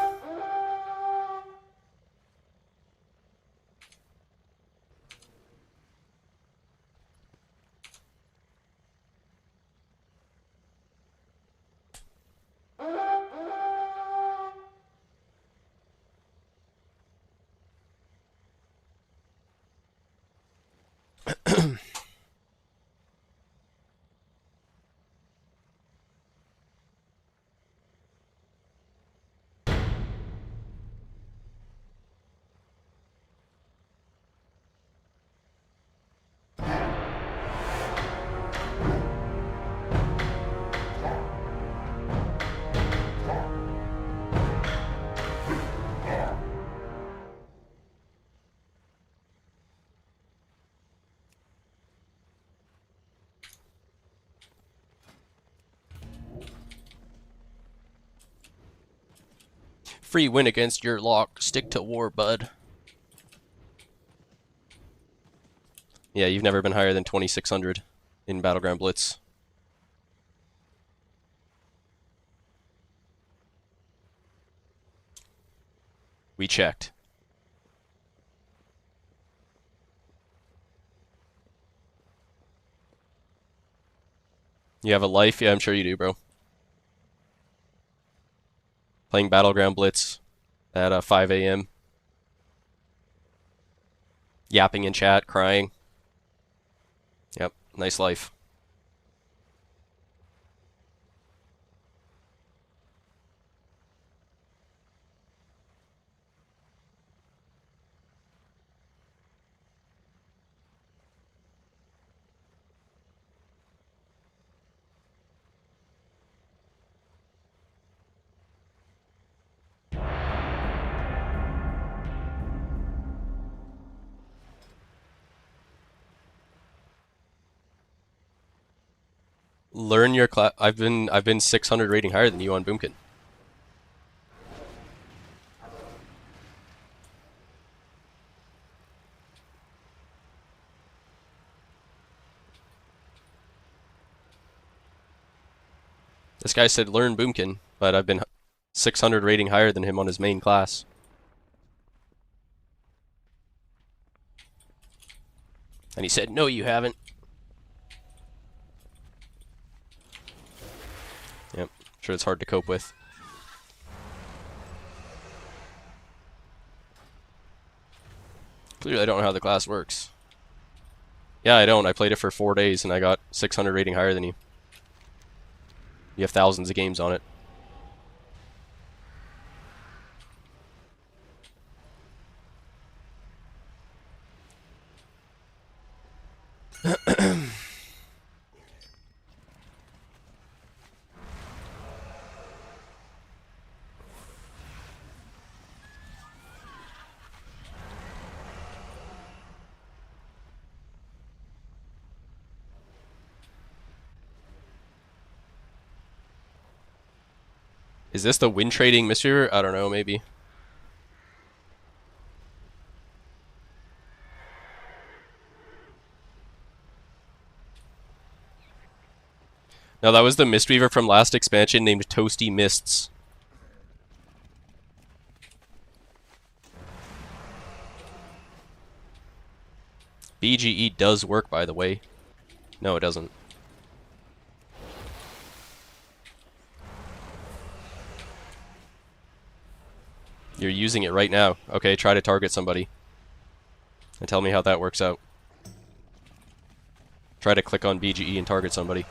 [SPEAKER 1] Free win against your lock. Stick to war, bud. Yeah, you've never been higher than 2600 in Battleground Blitz. We checked. You have a life? Yeah, I'm sure you do, bro. Playing Battleground Blitz at 5 a.m. Yapping in chat, crying. Yep, nice life. Learn your class. I've been 600 rating higher than you on Boomkin. This guy said learn Boomkin, but I've been 600 rating higher than him on his main class. And he said, no, you haven't. Yep, sure it's hard to cope with. Clearly I don't know how the class works. Yeah, I don't. I played it for 4 days and I got 600 rating higher than you. You have thousands of games on it. Is this the win trading mystery? I don't know, maybe. No, that was the Mistweaver from last expansion named Toasty Mists. BGE does work, by the way. No, it doesn't. You're using it right now. Okay, try to target somebody. And tell me how that works out. Try to click on BGE and target somebody.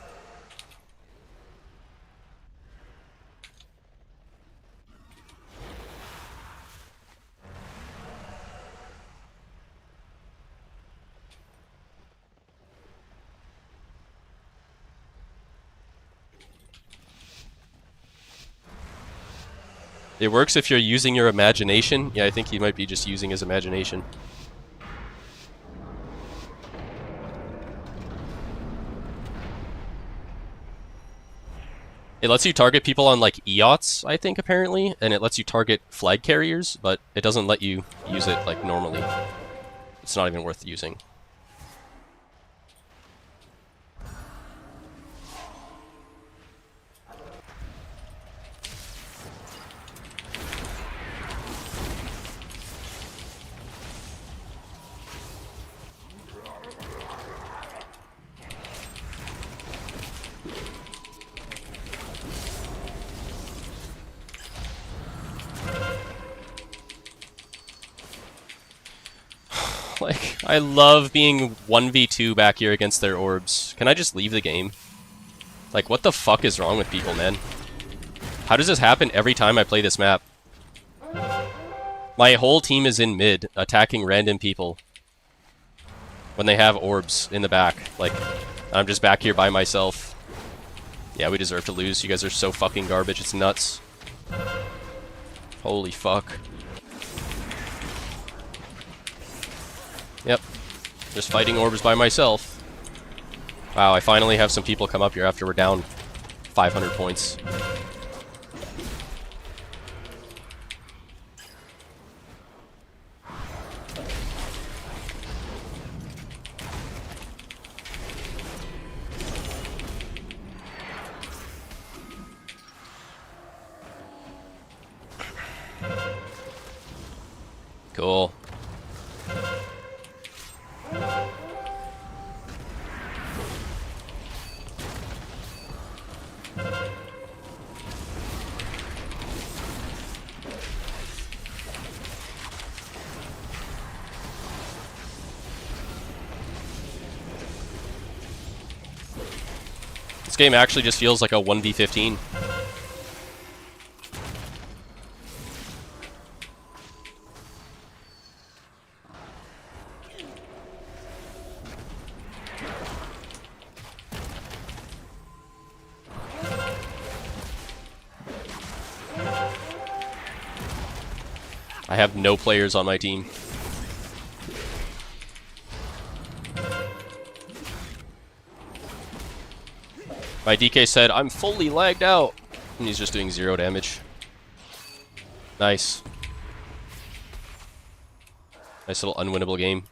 [SPEAKER 1] It works if you're using your imagination. Yeah, I think he might be just using his imagination. It lets you target people on like yachts, I think, apparently, and it lets you target flag carriers, but it doesn't let you use it like normally. It's not even worth using. Like, I love being 1v2 back here against their orbs. Can I just leave the game? Like, what the fuck is wrong with people, man? How does this happen every time I play this map? My whole team is in mid, attacking random people. When they have orbs in the back. Like, I'm just back here by myself. Yeah, we deserve to lose. You guys are so fucking garbage, it's nuts. Holy fuck. Yep. Just fighting orbs by myself. Wow, I finally have some people come up here after we're down 500 points. Cool. This game actually just feels like a 1v15. I have no players on my team. My DK said, I'm fully lagged out. And he's just doing 0 damage. Nice. Nice little unwinnable game.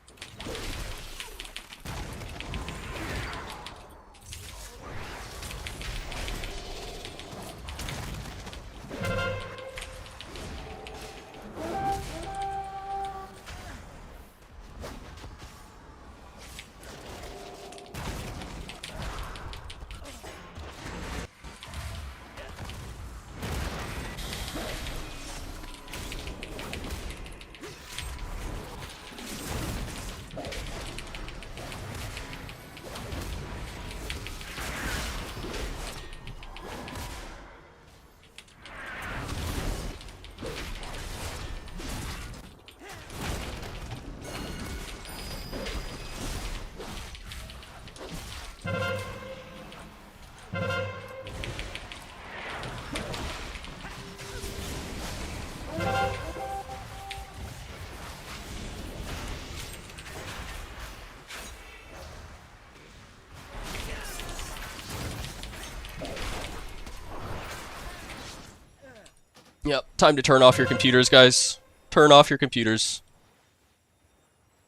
[SPEAKER 1] Yep, time to turn off your computers, guys. Turn off your computers.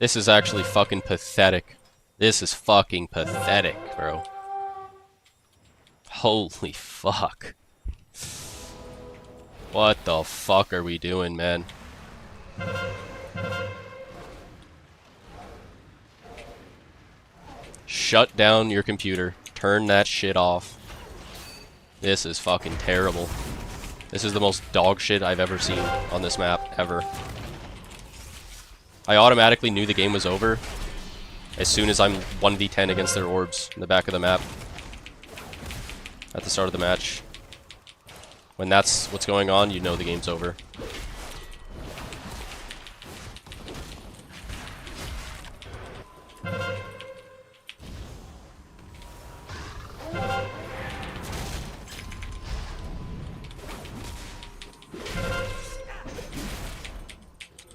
[SPEAKER 1] This is actually fucking pathetic. This is fucking pathetic, bro. Holy fuck. What the fuck are we doing, man? Shut down your computer. Turn that shit off. This is fucking terrible. This is the most dog shit I've ever seen on this map, ever. I automatically knew the game was over as soon as I'm 1v10 against their orbs in the back of the map. At the start of the match. When that's what's going on, you know the game's over.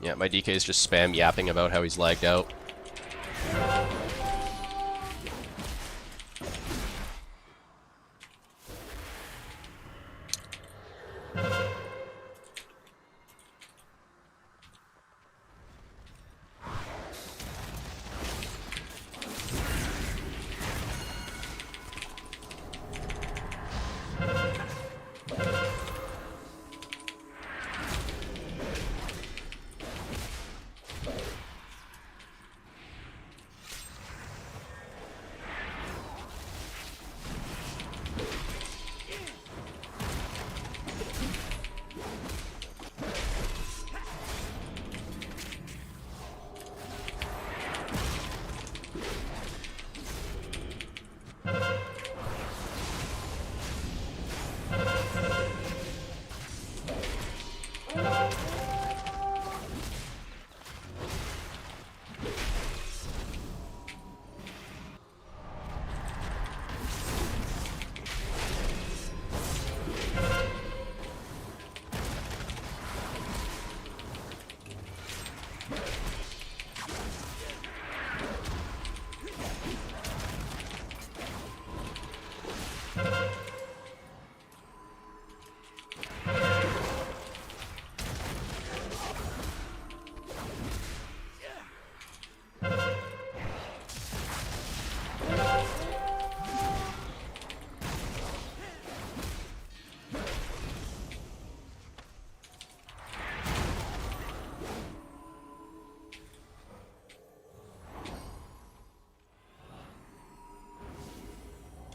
[SPEAKER 1] Yeah, my DK is just spam yapping about how he's lagged out.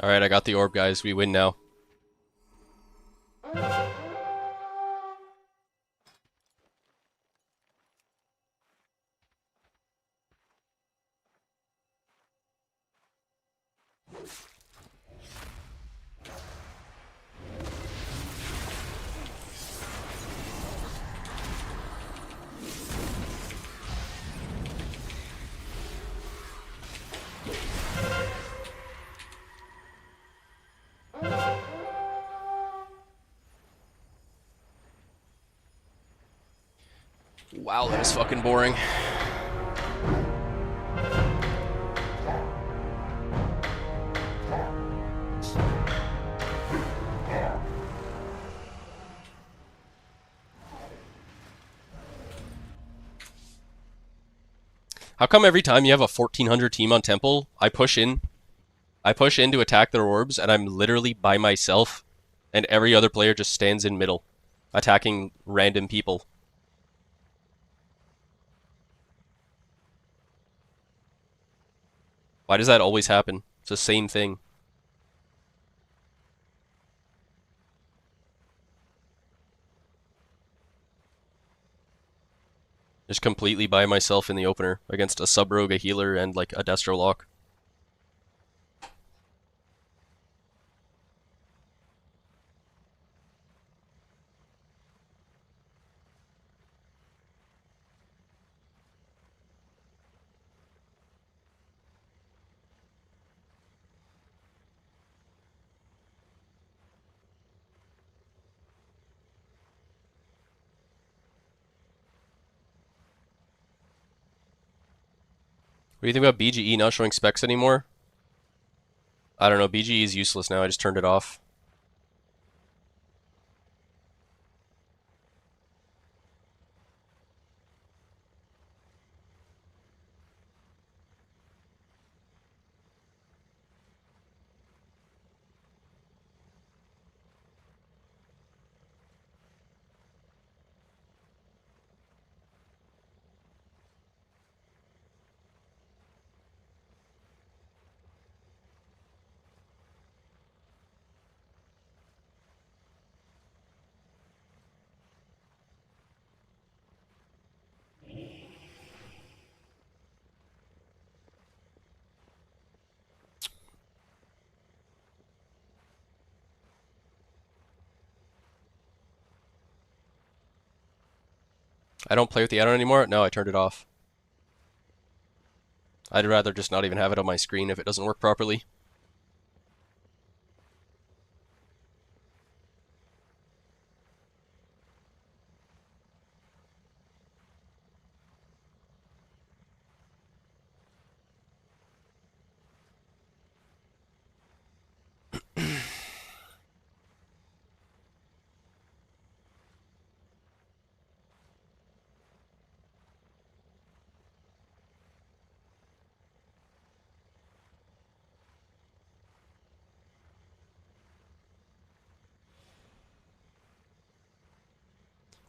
[SPEAKER 1] Alright, I got the orb, guys. We win now. Wow, that was fucking boring. How come every time you have a 1400 team on Temple, I push in to attack their orbs, and I'm literally by myself, and every other player just stands in middle, attacking random people? Why does that always happen? It's the same thing. Just completely by myself in the opener against a sub-rogue, a healer, and like a Destro lock. What do you think about BGE not showing specs anymore? I don't know, BGE is useless now, I just turned it off. I don't play with the addon anymore? No, I turned it off. I'd rather just not even have it on my screen if it doesn't work properly.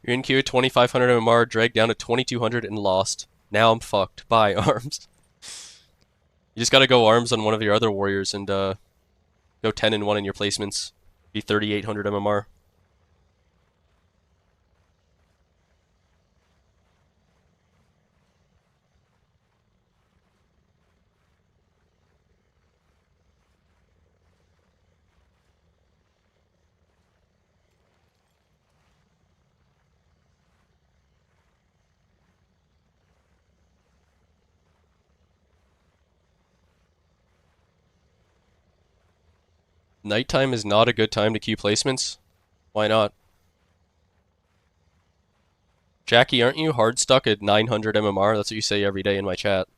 [SPEAKER 1] You're in queue at 2500 MMR, dragged down to 2200 and lost. Now I'm fucked. Bye, arms. You just gotta go arms on one of your other warriors and go 10 and 1 in your placements. Be 3800 MMR. Nighttime is not a good time to queue placements. Why not? Jackie, aren't you hard stuck at 900 MMR? That's what you say every day in my chat.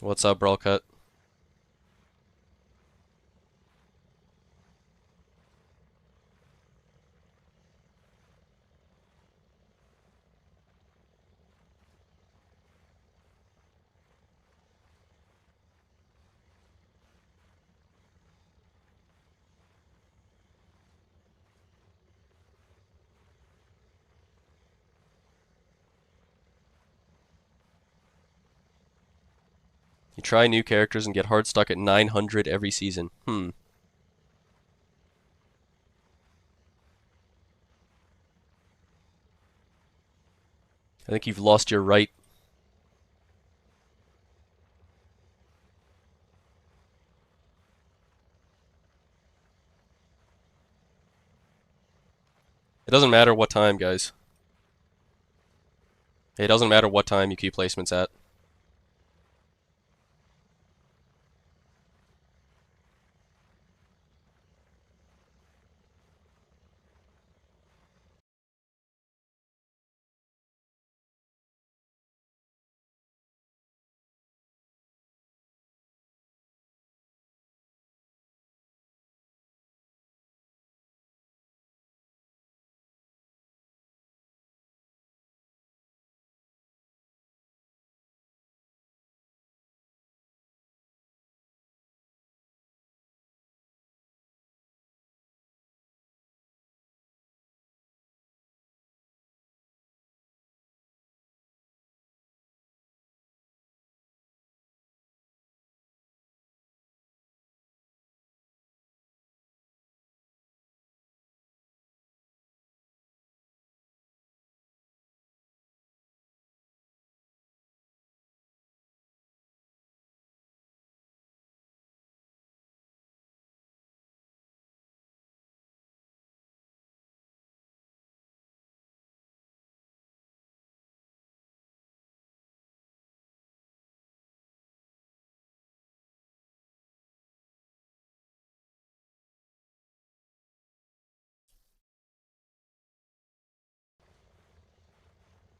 [SPEAKER 1] What's up, Brawlcut? You try new characters and get hard stuck at 900 every season. I think you've lost your right. It doesn't matter what time, guys. It doesn't matter what time you keep placements at.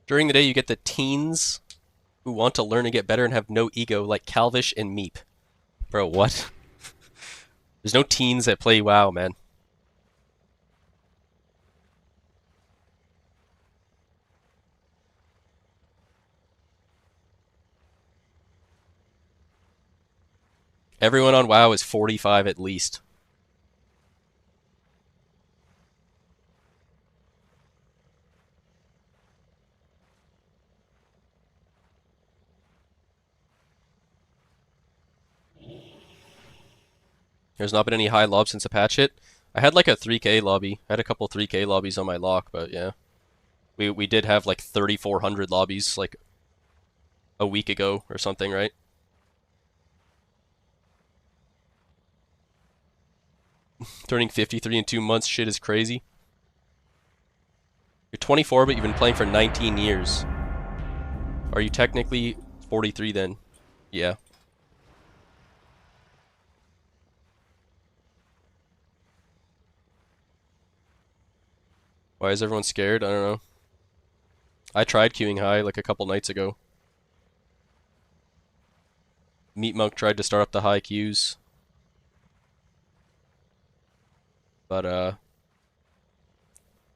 [SPEAKER 1] During the day, you get the teens who want to learn and get better and have no ego, like Calvish and Meep. Bro, what? There's no teens that play WoW, man. Everyone on WoW is 45 at least. There's not been any high lobs since the patch hit. I had like a 3K lobby. I had a couple 3K lobbies on my lock, but yeah. We did have like 3,400 lobbies like a week ago or something, right? Turning 53 in 2 months, shit is crazy. You're 24, but you've been playing for 19 years. Are you technically 43 then? Yeah. Why is everyone scared? I don't know. I tried queuing high like a couple nights ago. Meat Monk tried to start up the high queues. But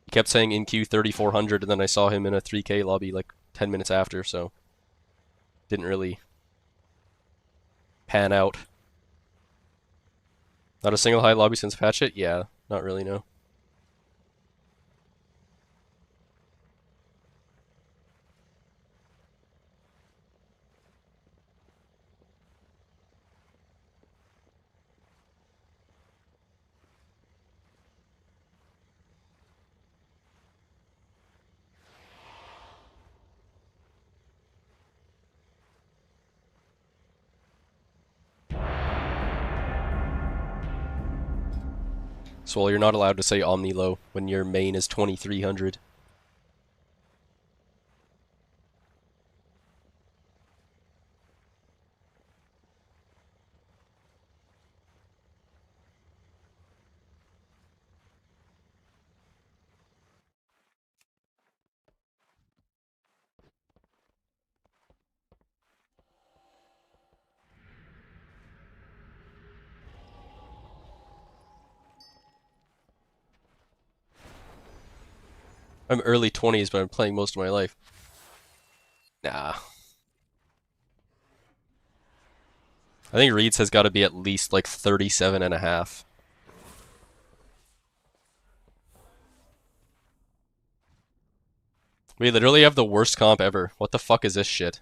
[SPEAKER 1] he kept saying in queue 3400 and then I saw him in a 3K lobby like 10 minutes after, so didn't really pan out. Not a single high lobby since patch it? Yeah, not really, no. So you're not allowed to say Omni-Low when your main is 2300. I'm early 20s, but I'm playing most of my life. Nah. I think Reed's has got to be at least like 37 and a half. We literally have the worst comp ever. What the fuck is this shit?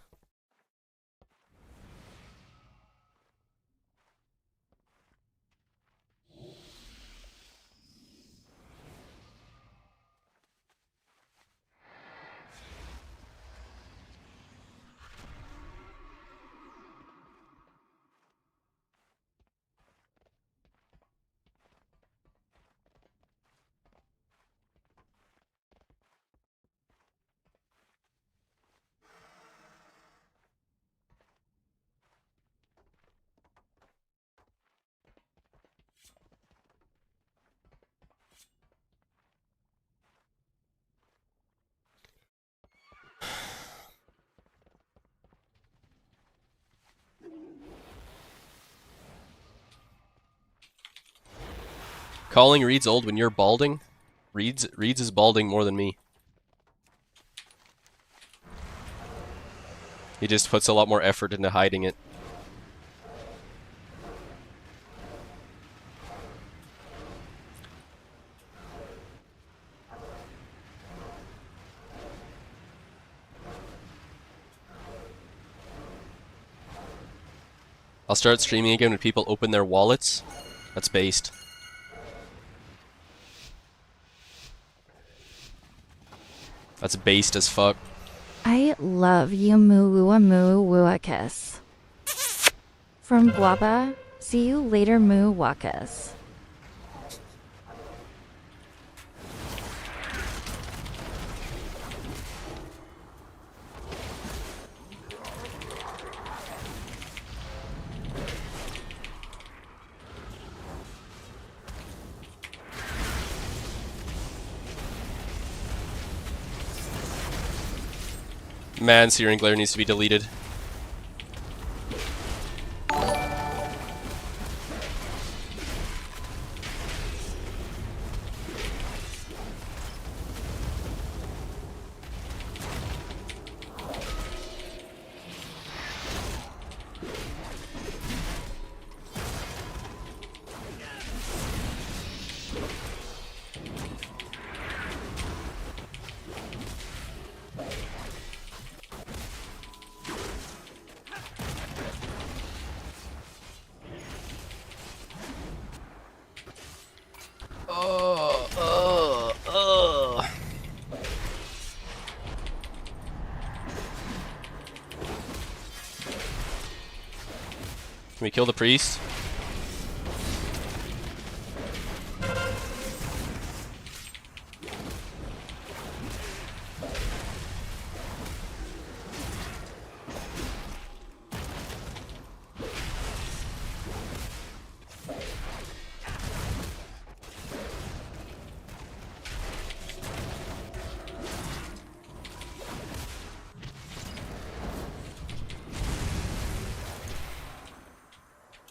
[SPEAKER 1] Calling Reed's old when you're balding? Reed's is balding more than me. He just puts a lot more effort into hiding it. I'll start streaming again when people open their wallets. That's based. That's based as fuck.
[SPEAKER 11] I love you, moo kiss. From Guapa, see you later, moo wakas.
[SPEAKER 1] Man, Searing Glare needs to be deleted. Can we kill the priest?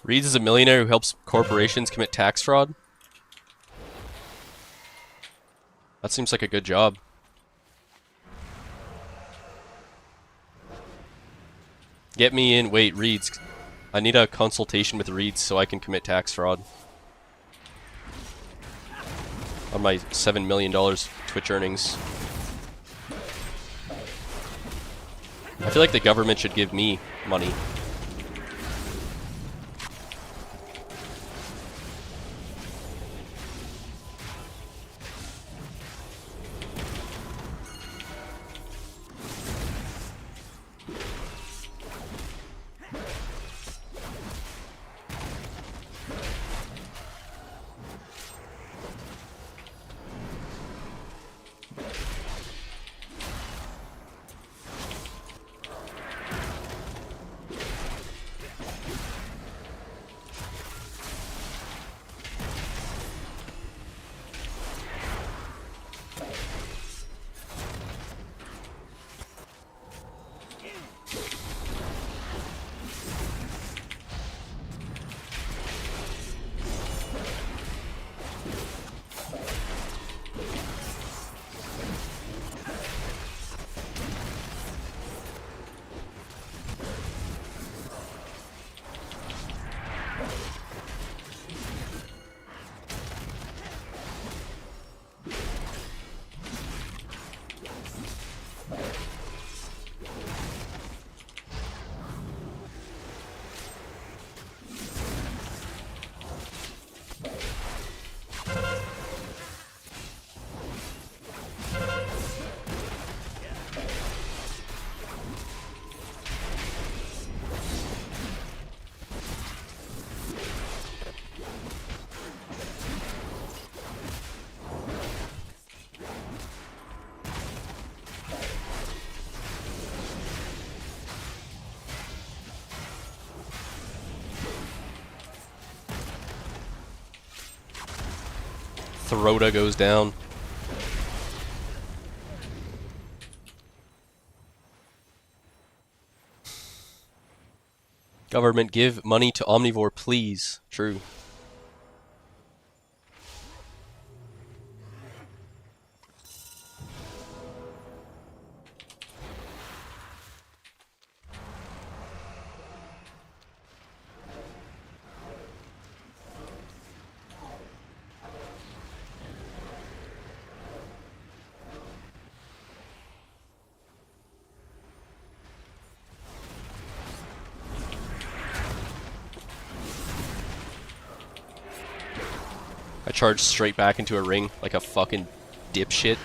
[SPEAKER 1] Reeds is a millionaire who helps corporations commit tax fraud. That seems like a good job. Get me in. Wait, Reeds. I need a consultation with Reeds so I can commit tax fraud. On my $7 million Twitch earnings. I feel like the government should give me money. Throta goes down. Government, give money to Omnivore, please. True. I charged straight back into a ring like a fucking dipshit.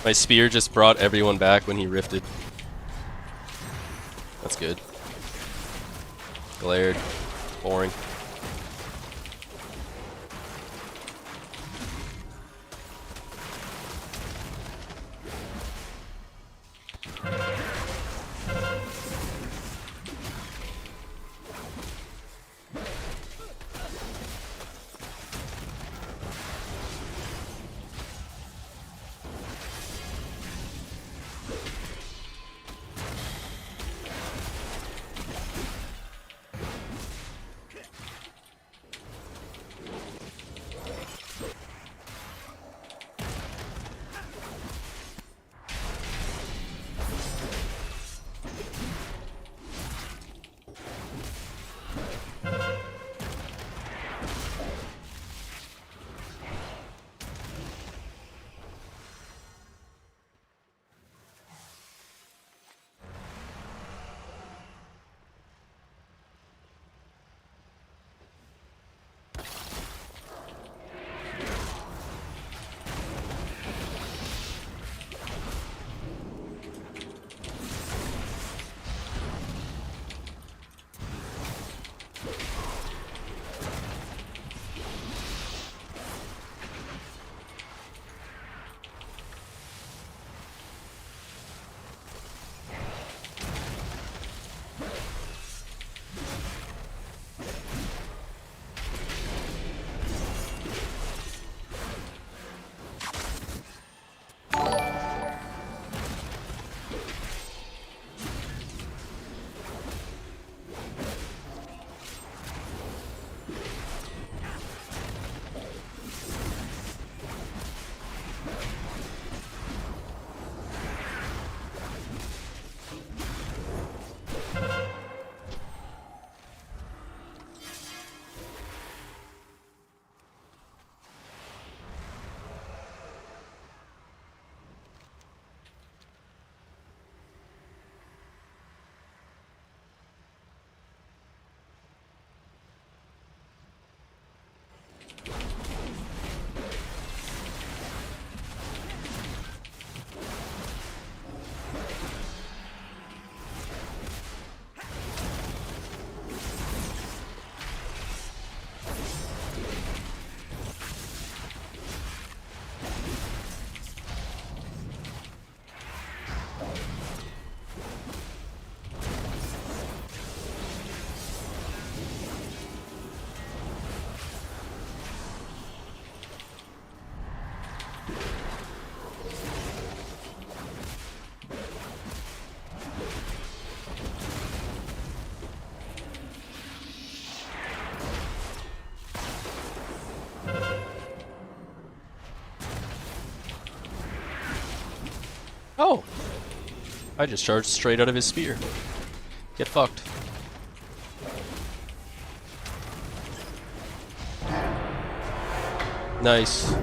[SPEAKER 1] My spear just brought everyone back when he rifted. That's good. Glared. Boring. Oh! I just charged straight out of his spear. Get fucked. Nice.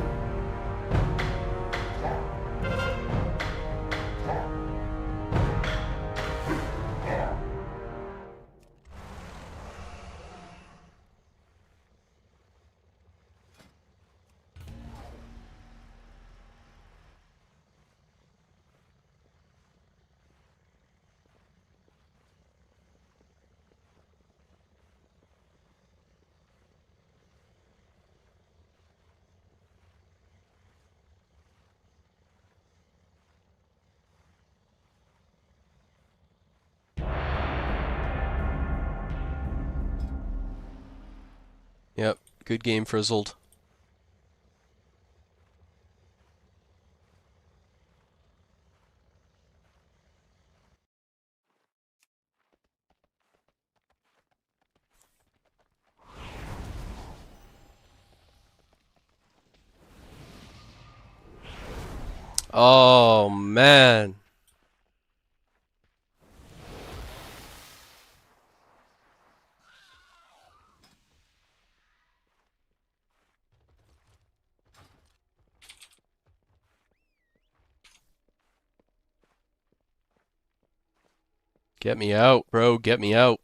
[SPEAKER 1] Yep, good game, Frizzled. Oh, man. Get me out, bro. Get me out.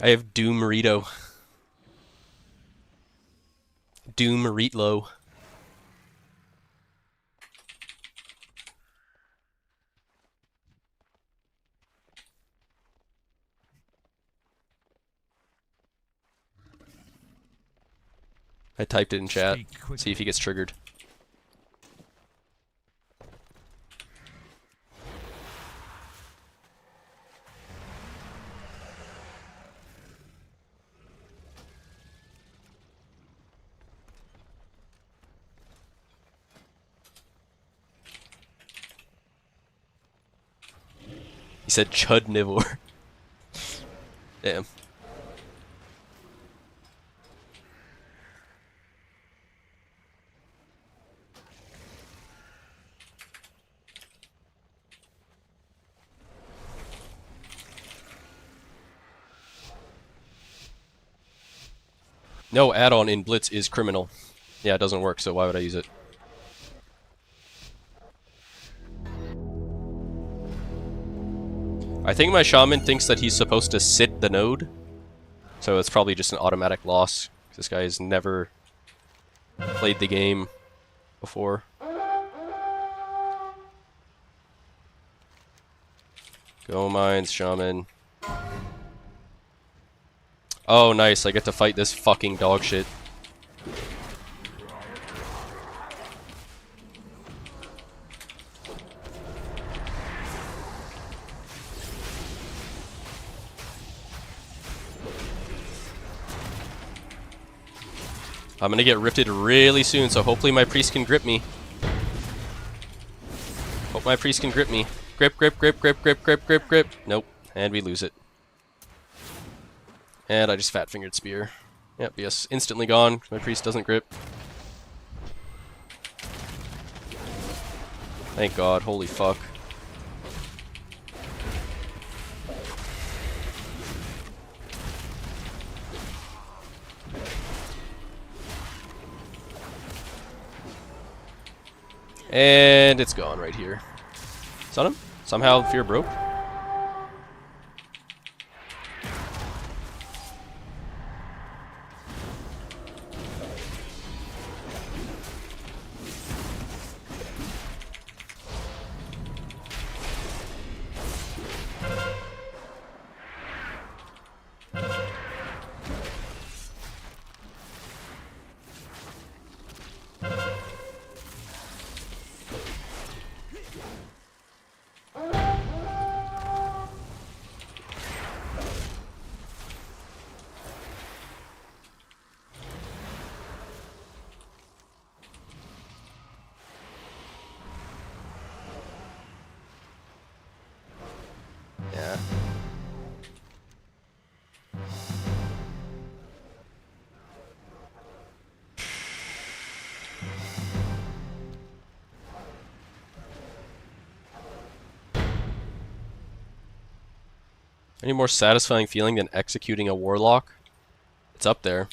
[SPEAKER 1] I have Doom-rito. Doom-ritlo. I typed it in chat. See if he gets triggered. He said chudnivore. Damn. No add-on in Blitz is criminal. Yeah, it doesn't work, so why would I use it? I think my shaman thinks that he's supposed to sit the node, so it's probably just an automatic loss. This guy has never played the game before. Go mines, shaman. Oh, nice. I get to fight this fucking dog shit. I'm gonna get rifted really soon, so hopefully my priest can grip me. Hope my priest can grip me. Grip, grip, grip, grip, grip, grip, grip, grip. Nope. And we lose it. And I just fat-fingered spear. Yep, yes, instantly gone. My priest doesn't grip. Thank God, holy fuck. And it's gone right here. Stun him? Somehow fear broke. Yeah. Any more satisfying feeling than executing a warlock? It's up there.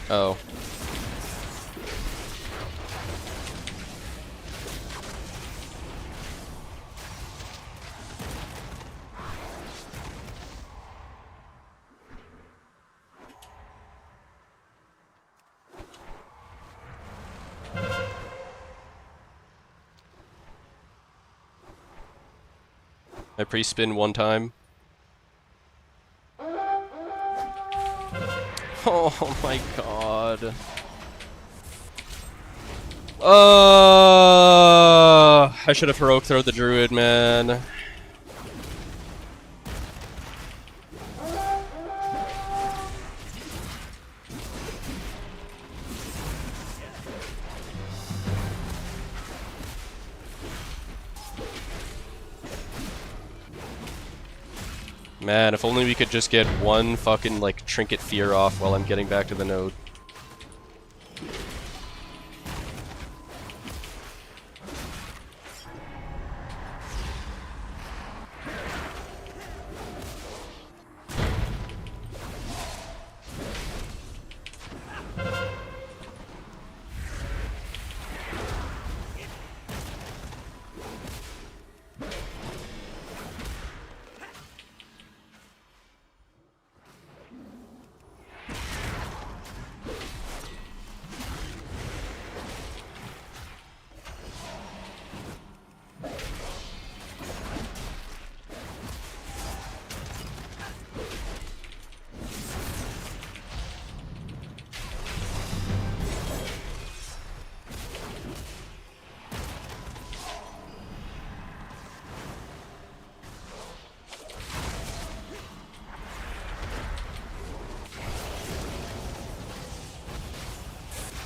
[SPEAKER 1] Oh. I pre-spin one time. Oh my god. I should have heroic thrown the druid, man. Man, if only we could just get one fucking, like, trinket fear off while I'm getting back to the node.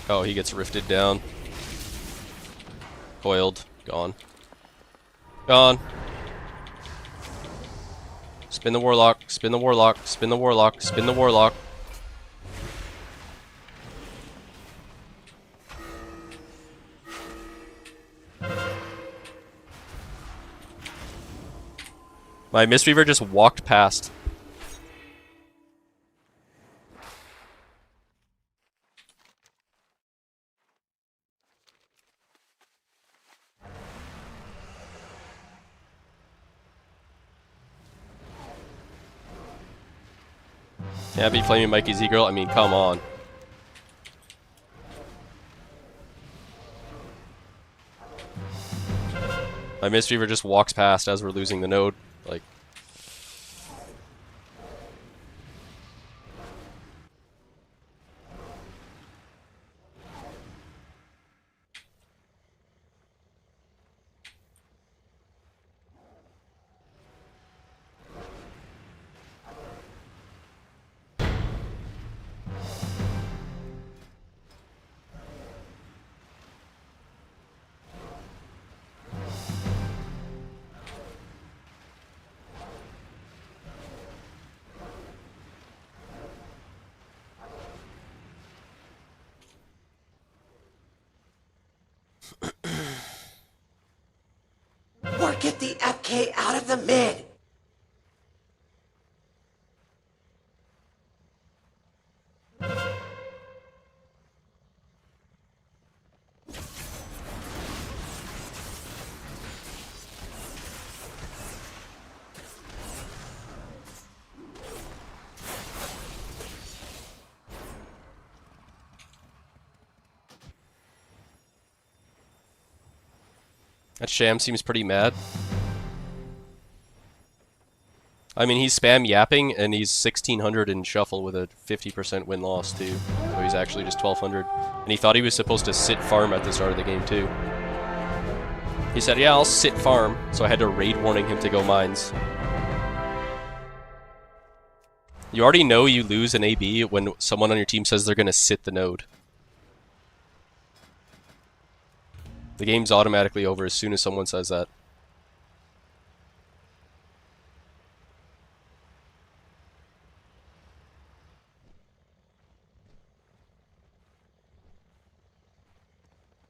[SPEAKER 1] Oh, he gets rifted down. Coiled. Gone. Gone. Spin the warlock. Spin the warlock. Spin the warlock. Spin the warlock. My Mistweaver just walked past. Yeah, be flaming Mikey Z girl. I mean, come on. My Mistweaver just walks past as we're losing the node. Like.
[SPEAKER 9] Or get the FK out of the mid.
[SPEAKER 1] That Sham seems pretty mad. I mean, he's spam yapping, and he's 1600 in shuffle with a 50% win-loss, too. So he's actually just 1200. And he thought he was supposed to sit farm at the start of the game, too. He said, yeah, I'll sit farm. So I had to raid warning him to go mines. You already know you lose an AB when someone on your team says they're going to sit the node. The game's automatically over as soon as someone says that.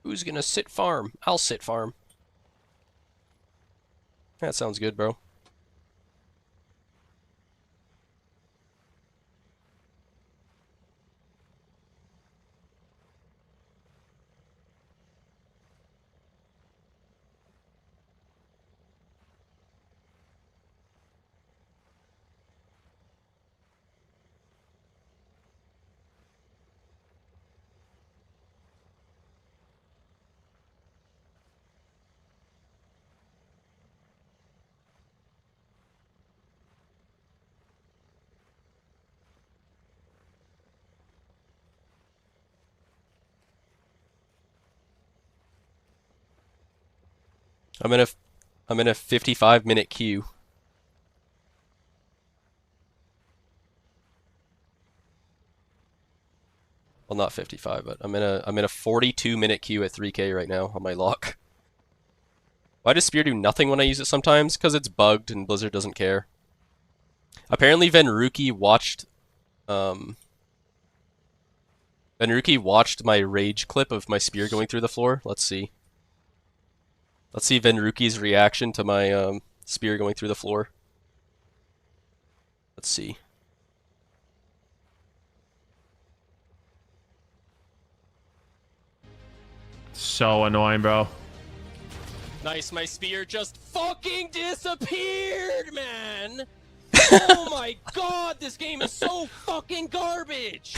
[SPEAKER 1] Who's gonna sit farm? I'll sit farm. That sounds good, bro. I'm in a 55-minute queue. Well, not 55, but I'm in a 42-minute queue at 3K right now on my lock. Why does Spear do nothing when I use it sometimes? Because it's bugged and Blizzard doesn't care. Apparently Venruki watched my rage clip of my spear going through the floor. Let's see. Let's see Venruki's reaction to my spear going through the floor. Let's see.
[SPEAKER 12] So annoying, bro.
[SPEAKER 1] Nice, my spear just fucking disappeared, man! Oh my god, this game is so fucking garbage!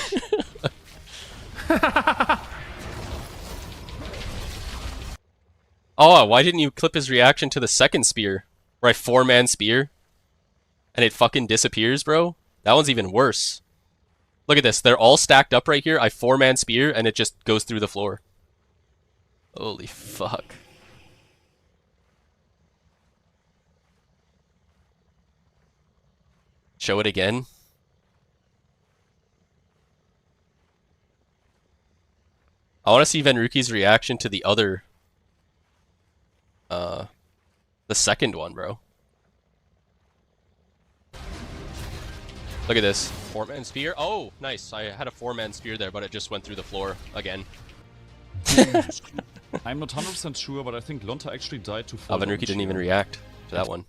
[SPEAKER 1] Oh, why didn't you clip his reaction to the second spear? Where I 4-man spear? And it fucking disappears, bro? That one's even worse. Look at this, they're all stacked up right here. I 4-man spear and it just goes through the floor. Holy fuck. Show it again. I want to see Venruki's reaction to the other... the second one, bro. Look at this. 4-man spear. Oh, nice. I had a 4-man spear there, but it just went through the floor again.
[SPEAKER 13] I'm not 100% sure, but I think Lonta actually died to
[SPEAKER 1] Oh, Venruki didn't even react to that one.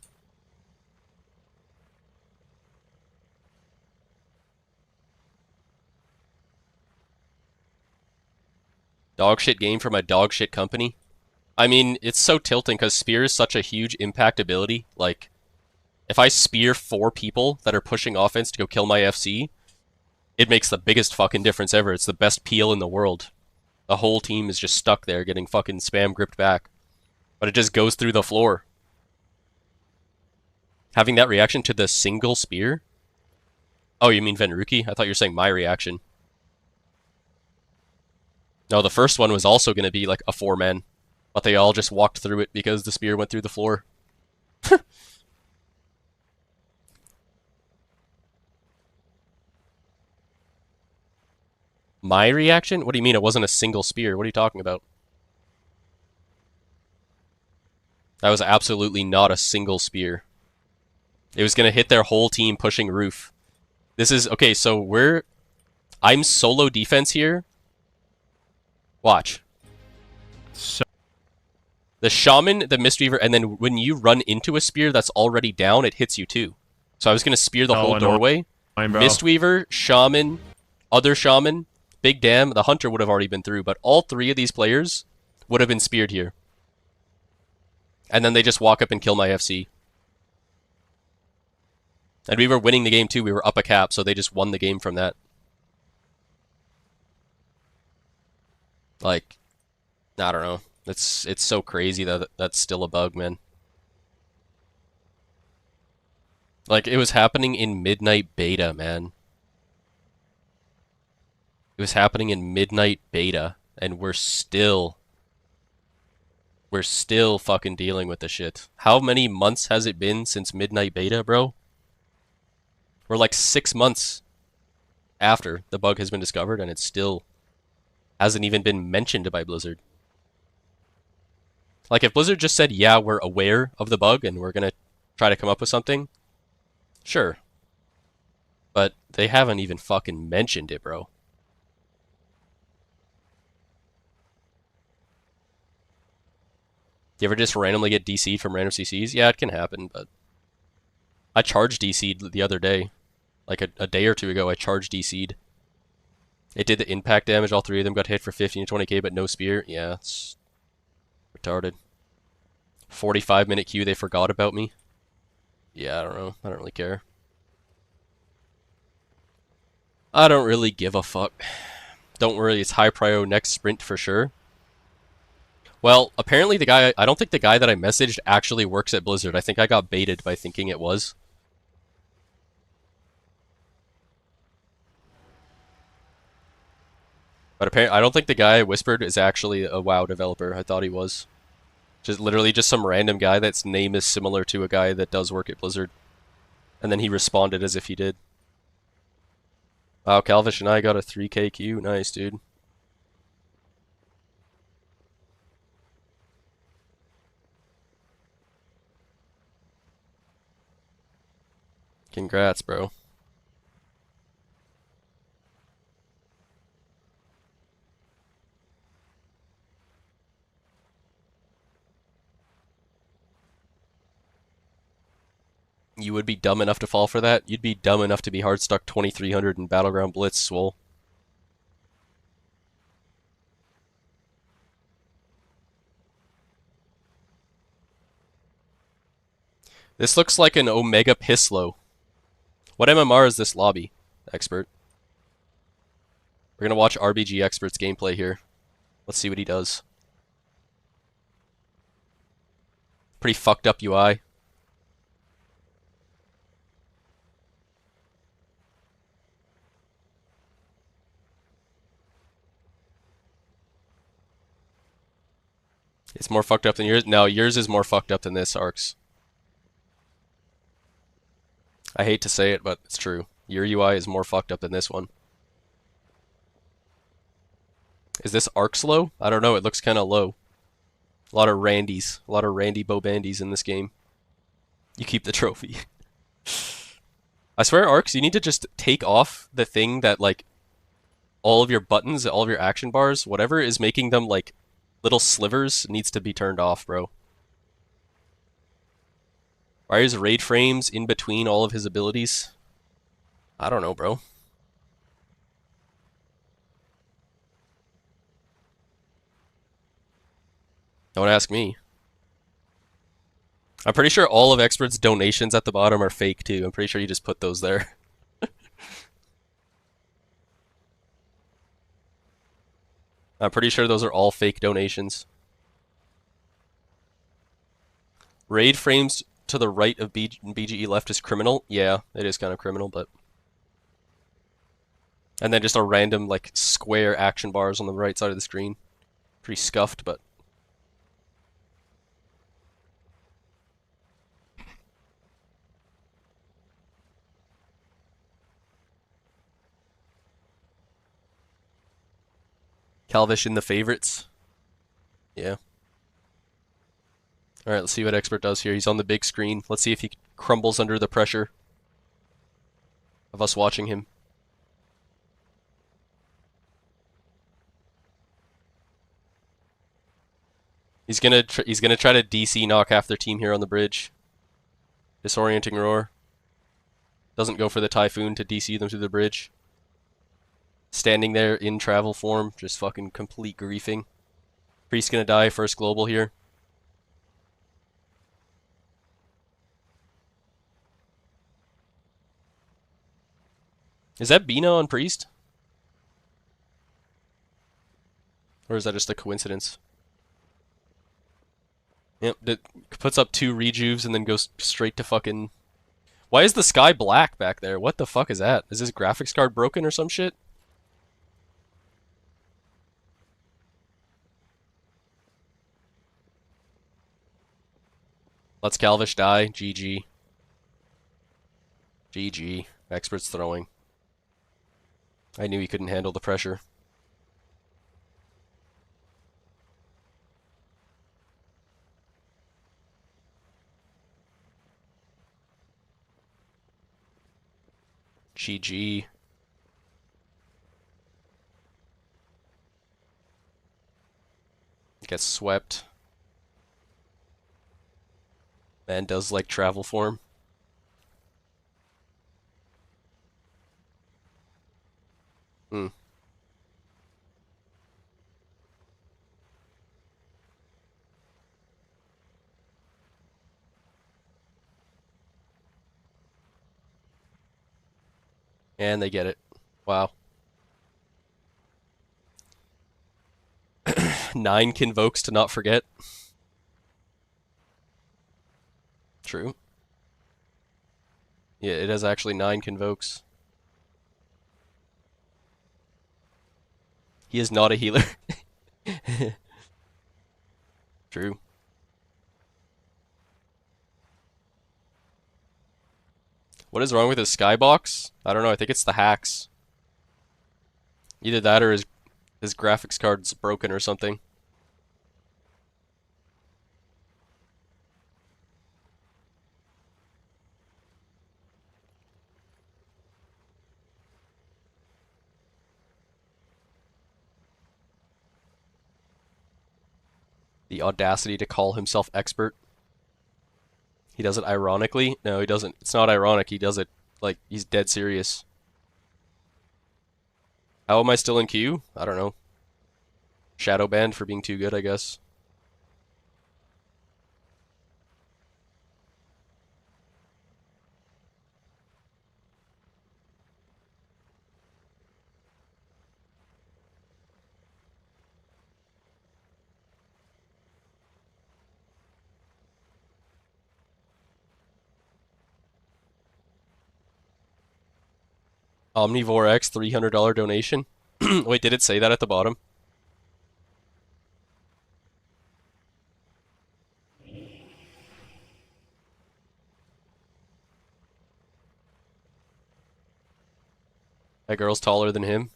[SPEAKER 1] Dog shit game from a dog shit company. I mean, it's so tilting because spear is such a huge impact ability. Like, if I spear 4 people that are pushing offense to go kill my FC, it makes the biggest fucking difference ever. It's the best peel in the world. The whole team is just stuck there getting fucking spam gripped back. But it just goes through the floor. Having that reaction to the single spear? Oh, you mean Venruki? I thought you were saying my reaction. No, the first one was also going to be like a 4-man. But they all just walked through it because the spear went through the floor. My reaction? What do you mean it wasn't a single spear? What are you talking about? That was absolutely not a single spear. It was going to hit their whole team pushing roof. This is... Okay, so I'm solo defense here. Watch.
[SPEAKER 12] So
[SPEAKER 1] the Shaman, the Mistweaver, and then when you run into a spear that's already down, it hits you too. So I was going to spear the whole doorway. Mistweaver, Shaman, other Shaman, Big Dam, the Hunter would have already been through, but all 3 of these players would have been speared here. And then they just walk up and kill my FC. And we were winning the game too, we were up a cap, so they just won the game from that. Like, I don't know. It's so crazy that that's still a bug, man. Like, it was happening in midnight beta, man. It was happening in midnight beta, and we're still we're still fucking dealing with the shit. How many months has it been since midnight beta, bro? We're like 6 months after the bug has been discovered, and it still hasn't even been mentioned by Blizzard. Like, if Blizzard just said, yeah, we're aware of the bug and we're gonna try to come up with something, sure. But they haven't even fucking mentioned it, bro. Do you ever just randomly get DC'd from random CCs? Yeah, it can happen, but I charged DC'd the other day. Like a day or two ago, I charged DC'd. It did the impact damage. All three of them got hit for 15 to 20k, but no spear. Yeah, it's retarded. 45-minute queue, they forgot about me. Yeah, I don't know. I don't really care. I don't really give a fuck. Don't worry, it's high prio next sprint for sure. Well, apparently the guy, I don't think the guy that I messaged actually works at Blizzard. I think I got baited by thinking it was. But apparently, I don't think the guy I whispered is actually a WoW developer. I thought he was. Just literally just some random guy that's name is similar to a guy that does work at Blizzard. And then he responded as if he did. Wow, Calvish and I got a 3k queue. Nice, dude. Congrats, bro. You would be dumb enough to fall for that? You'd be dumb enough to be hard stuck 2300 in Battleground Blitz, Swole. This looks like an Omega Pisslow. What MMR is this lobby, expert? We're gonna watch RBG Expert's gameplay here. Let's see what he does. Pretty fucked up UI. It's more fucked up than yours? No, yours is more fucked up than this, Arcs. I hate to say it, but it's true. Your UI is more fucked up than this one. Is this Arcs low? I don't know, it looks kind of low. A lot of Randys. A lot of Randy Bobandies in this game. You keep the trophy. I swear, Arcs, you need to just take off the thing that, like, all of your buttons, all of your action bars, whatever is making them, like, little slivers needs to be turned off, bro. Why are his raid frames in between all of his abilities? I don't know, bro. Don't ask me. I'm pretty sure all of Expert's donations at the bottom are fake too. I'm pretty sure you just put those there. I'm pretty sure those are all fake donations. Raid frames to the right of BGE left is criminal. Yeah, it is kind of criminal, but... And then just a random, like, square action bars on the right side of the screen. Pretty scuffed, but... Calvish in the favorites. Yeah. Alright, let's see what Expert does here. He's on the big screen. Let's see if he crumbles under the pressure of us watching him. He's gonna try to DC knock half their team here on the bridge. Disorienting roar. Doesn't go for the Typhoon to DC them through the bridge. Standing there in travel form, just fucking complete griefing. Priest gonna die, first global here. Is that Bina on Priest? Or is that just a coincidence? Yep, it puts up 2 rejuves and then goes straight to fucking... Why is the sky black back there? What the fuck is that? Is this graphics card broken or some shit? Let's Calvish die. GG. GG. Expert's throwing. I knew he couldn't handle the pressure. GG. Gets swept. Man does like travel form. Hmm. And they get it. Wow. 9 convokes to not forget. True. Yeah, it has actually 9 convokes. He is not a healer. True. What is wrong with his skybox? I don't know, I think it's the hacks. Either that or his graphics card's broken or something. The audacity to call himself expert. He does it ironically? No, he doesn't. It's not ironic. He does it like he's dead serious. How am I still in queue? I don't know. Shadow banned for being too good, I guess. Omnivore X $300 donation. Wait, did it say that at the bottom? That girl's taller than him.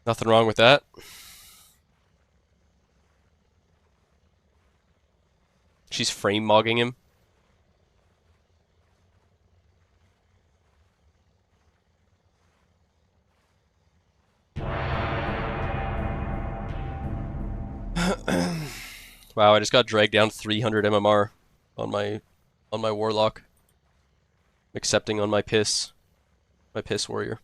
[SPEAKER 1] Nothing wrong with that. She's frame mogging him. Wow, I just got dragged down 300 MMR on my warlock. Accepting on my piss warrior.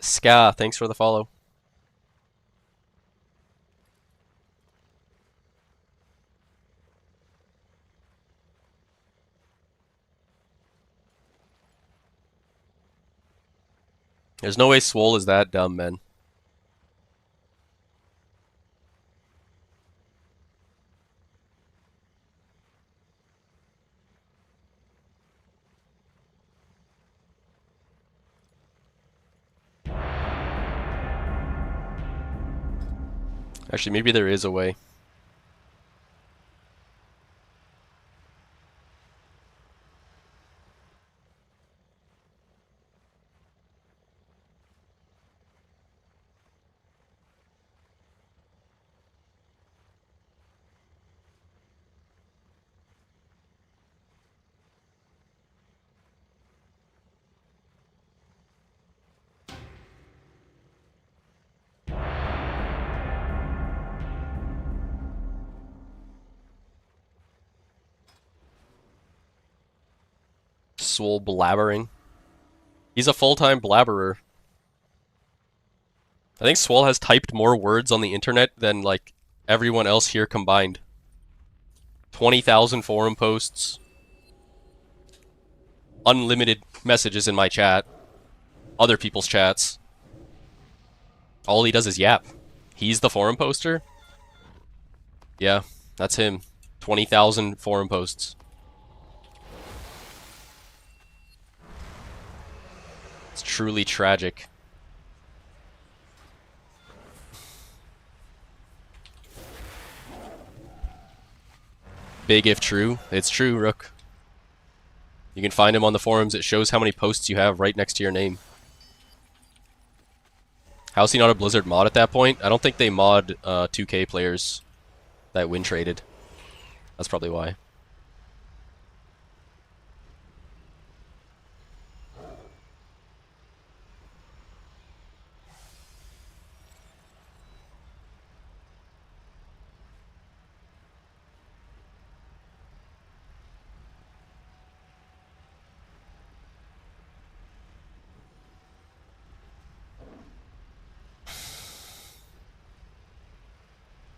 [SPEAKER 1] Ska, thanks for the follow. There's no way Swole is that dumb, man. Actually, maybe there is a way. Swole blabbering. He's a full-time blabberer. I think Swole has typed more words on the internet than, like, everyone else here combined. 20,000 forum posts. Unlimited messages in my chat. Other people's chats. All he does is yap. He's the forum poster? Yeah, that's him. 20,000 forum posts. It's truly tragic. Big if true. It's true, Rook. You can find him on the forums. It shows how many posts you have right next to your name. How's he not a Blizzard mod at that point? I don't think they mod 2K players that win traded. That's probably why.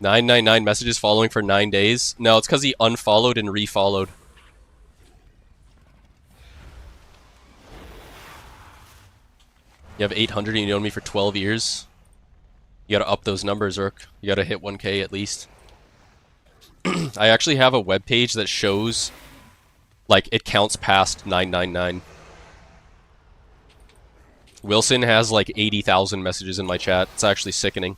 [SPEAKER 1] $999 messages following for 9 days. No, it's because he unfollowed and refollowed. You have 800 and you known me for 12 years. You gotta up those numbers, Urk. You gotta hit 1K at least. I actually have a web page that shows, like, it counts past 999. Wilson has like 80,000 messages in my chat. It's actually sickening.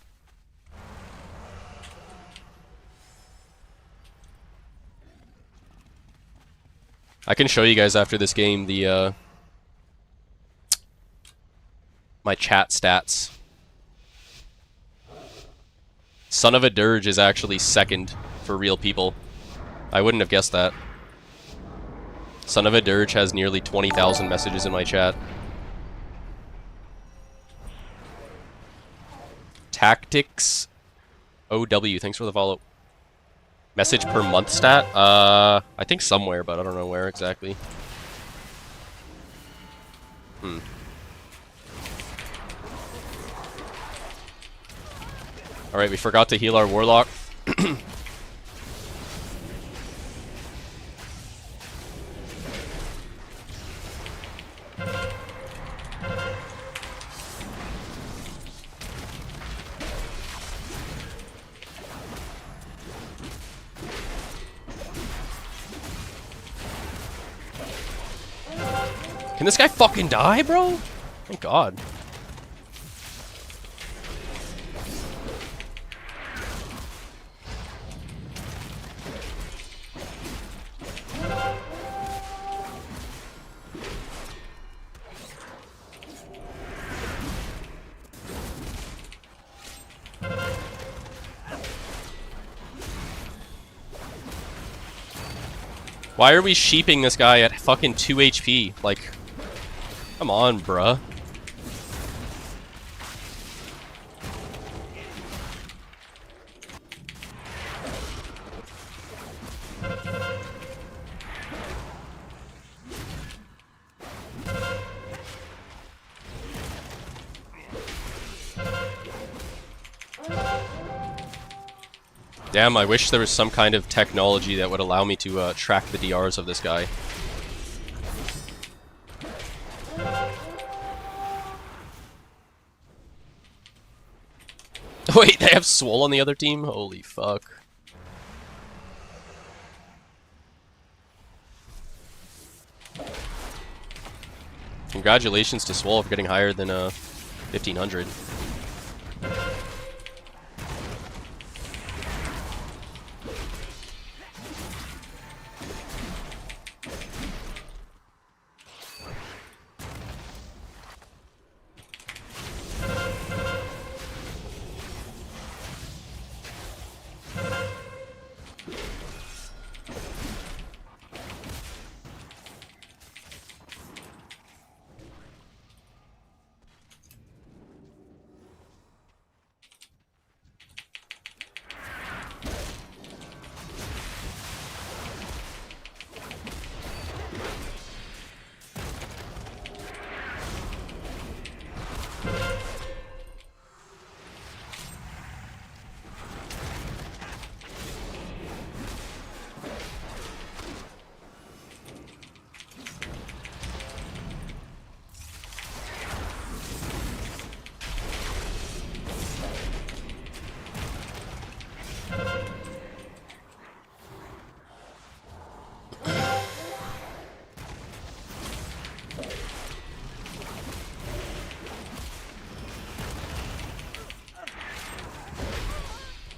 [SPEAKER 1] I can show you guys after this game the my chat stats. Son of a Dirge is actually second for real people. I wouldn't have guessed that. Son of a Dirge has nearly 20,000 messages in my chat. Tactics OW, thanks for the follow. Message per month stat? I think somewhere, but I don't know where exactly. Alright, we forgot to heal our Warlock. Can this guy fucking die, bro? Thank God. Why are we sheeping this guy at fucking 2 HP? Like, come on, bruh. Damn, I wish there was some kind of technology that would allow me to track the DRs of this guy. Wait, they have Swole on the other team? Holy fuck. Congratulations to Swole for getting higher than 1,500.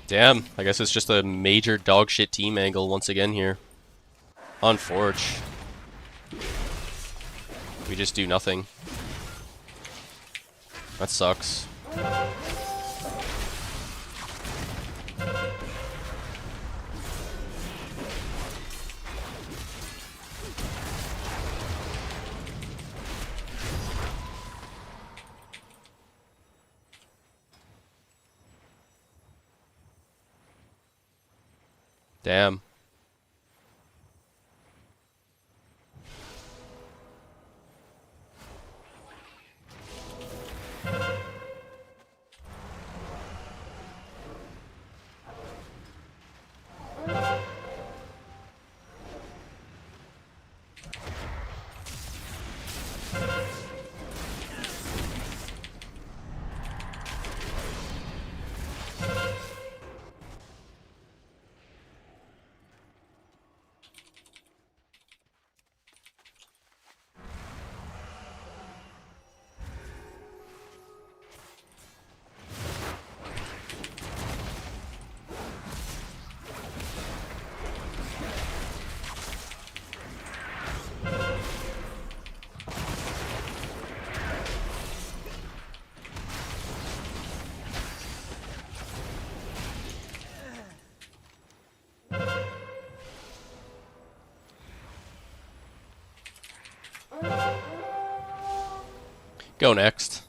[SPEAKER 1] Damn, I guess it's just a major dogshit team angle once again here. On Forge. We just do nothing. That sucks. Damn. Go next.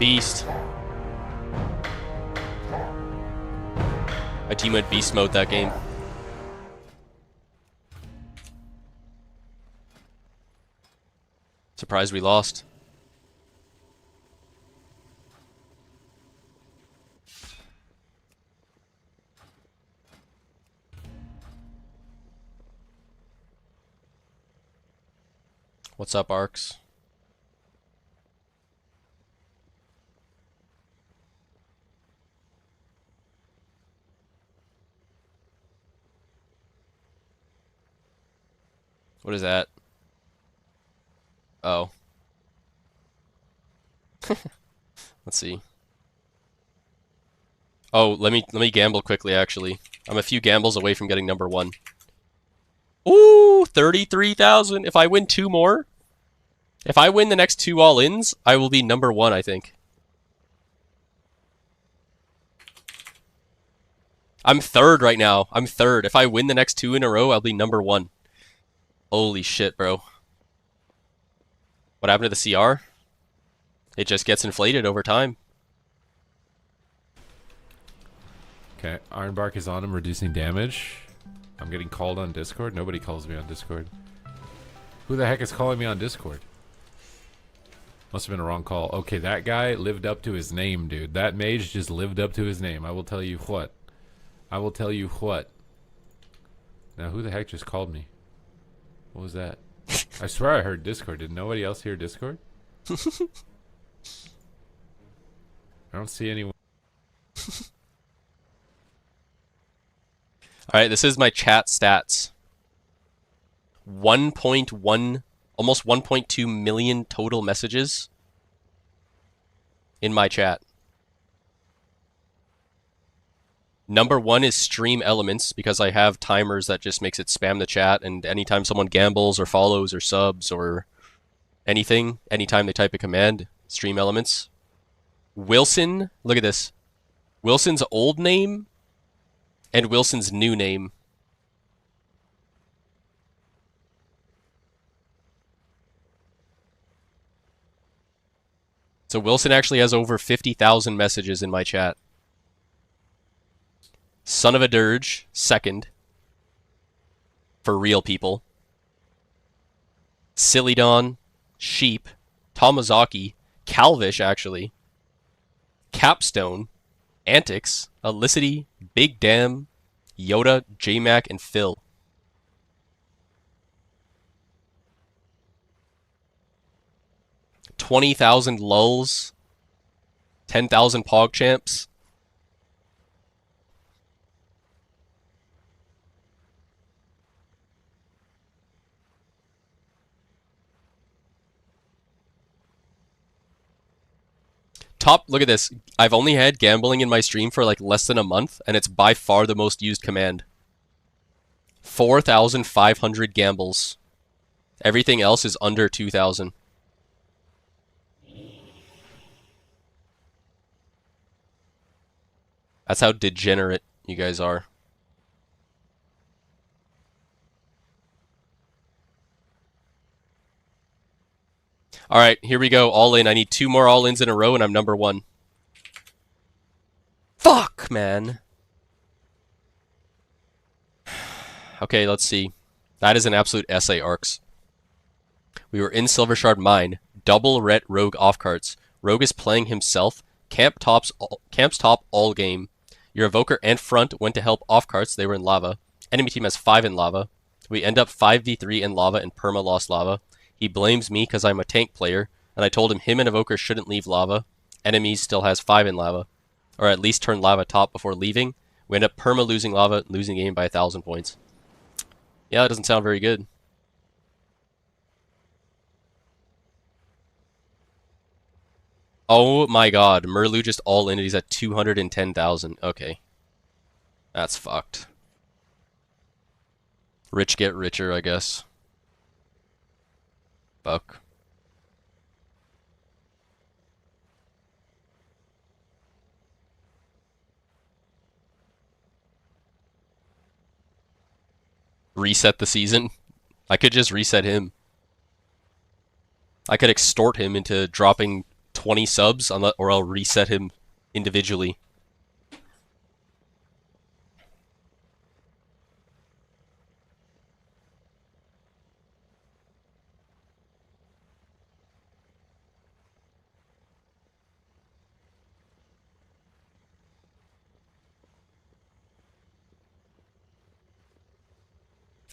[SPEAKER 1] Beast. My team went beast mode that game. Surprised we lost. What's up, Arcs? What is that? Oh. Let's see. Oh, let me gamble quickly actually. I'm a few gambles away from getting number 1. Ooh, 33,000. If I win 2 more, if I win the next 2 all-ins, I will be number 1, I think. I'm 3rd right now. I'm 3rd. If I win the next 2 in a row, I'll be number 1. Holy shit, bro. What happened to the CR? It just gets inflated over time.
[SPEAKER 14] Okay, Ironbark is on him, reducing damage. I'm getting called on Discord. Nobody calls me on Discord. Who the heck is calling me on Discord? Must have been a wrong call. Okay, that guy lived up to his name, dude. That mage just lived up to his name. I will tell you what. I will tell you what. Now, who the heck just called me? What was that? I swear I heard Discord. Did nobody else hear Discord? I don't see anyone.
[SPEAKER 1] Alright, this is my chat stats. 1.1, almost 1.2 million total messages in my chat. Number 1 is stream elements, because I have timers that just makes it spam the chat, and anytime someone gambles or follows or subs or anything, anytime they type a command, stream elements. Wilson, look at this. Wilson's old name and Wilson's new name. So Wilson actually has over 50,000 messages in my chat. Son of a Dirge, second. For real people. Silly Sheep, Tomazaki, Calvish actually, Capstone, Antics, Elicity, Big Dam, Yoda, JMac, and Phil. $20,000 lulls, 10,000 PogChamps. Top, look at this. I've only had gambling in my stream for like less than a month, and it's by far the most used command. 4,500 gambles. Everything else is under 2,000. That's how degenerate you guys are. Alright, here we go. All in. I need 2 more all-ins in a row, and I'm number 1. Fuck, man. Okay, let's see. That is an absolute essay, Arcs. We were in Silvershard Mine. Double ret Rogue off carts. Rogue is playing himself. Camps top all game. Your evoker and front went to help off carts. They were in lava. Enemy team has 5 in lava. We end up 5v3 in lava and perma lost lava. He blames me because I'm a tank player, and I told him and evoker shouldn't leave lava. Enemies still has 5 in lava. Or at least turn lava top before leaving. We end up perma losing lava, losing game by 1,000 points. Yeah, that doesn't sound very good. Oh my god, Merlu just all in, he's at 210,000. Okay. That's fucked. Rich get richer, I guess. Fuck. Reset the season? I could just reset him. I could extort him into dropping 20 subs, or I'll reset him individually.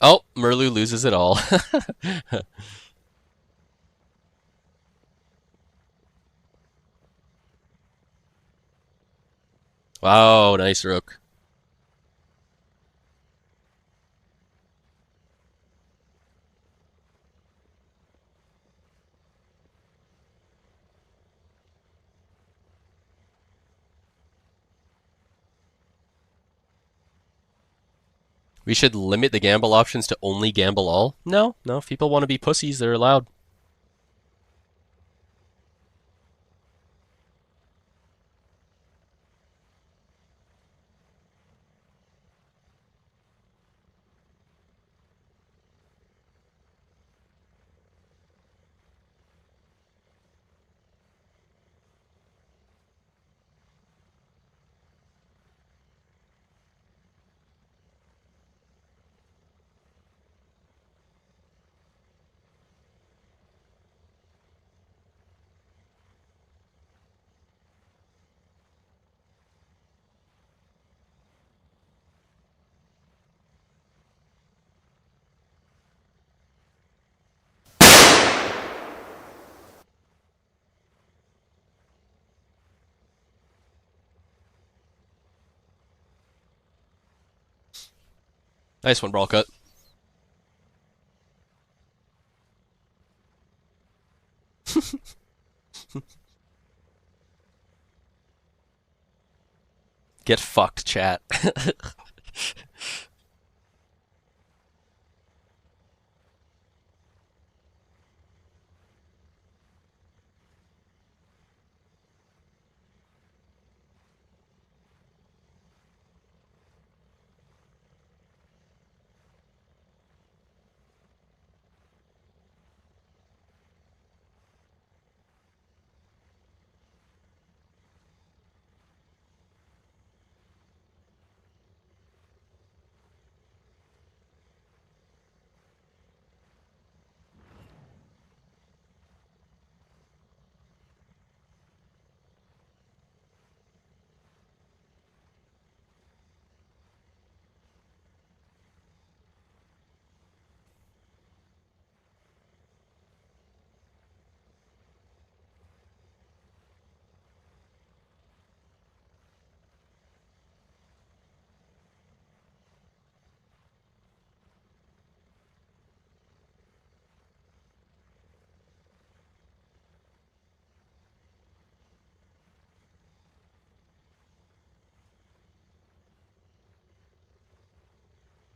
[SPEAKER 1] Oh, Merlu loses it all. Wow, nice rook. We should limit the gamble options to only gamble all? No, if people want to be pussies, they're allowed. Nice one, Brawl Cut. Get fucked, chat.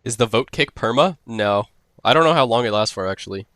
[SPEAKER 1] Is the vote kick perma? No. I don't know how long it lasts for, actually.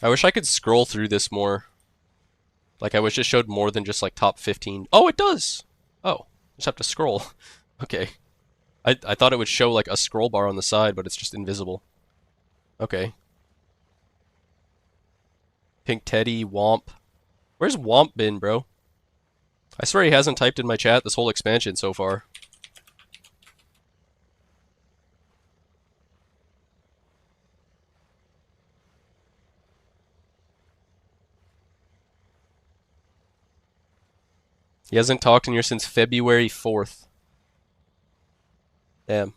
[SPEAKER 1] I wish I could scroll through this more. Like, I wish it showed more than just, like, top 15. Oh, it does! Oh, just have to scroll. Okay. I thought it would show, like, a scroll bar on the side, but it's just invisible. Okay. Pink Teddy, Womp. Where's Womp been, bro? I swear he hasn't typed in my chat this whole expansion so far. He hasn't talked in here since February 4th. Damn.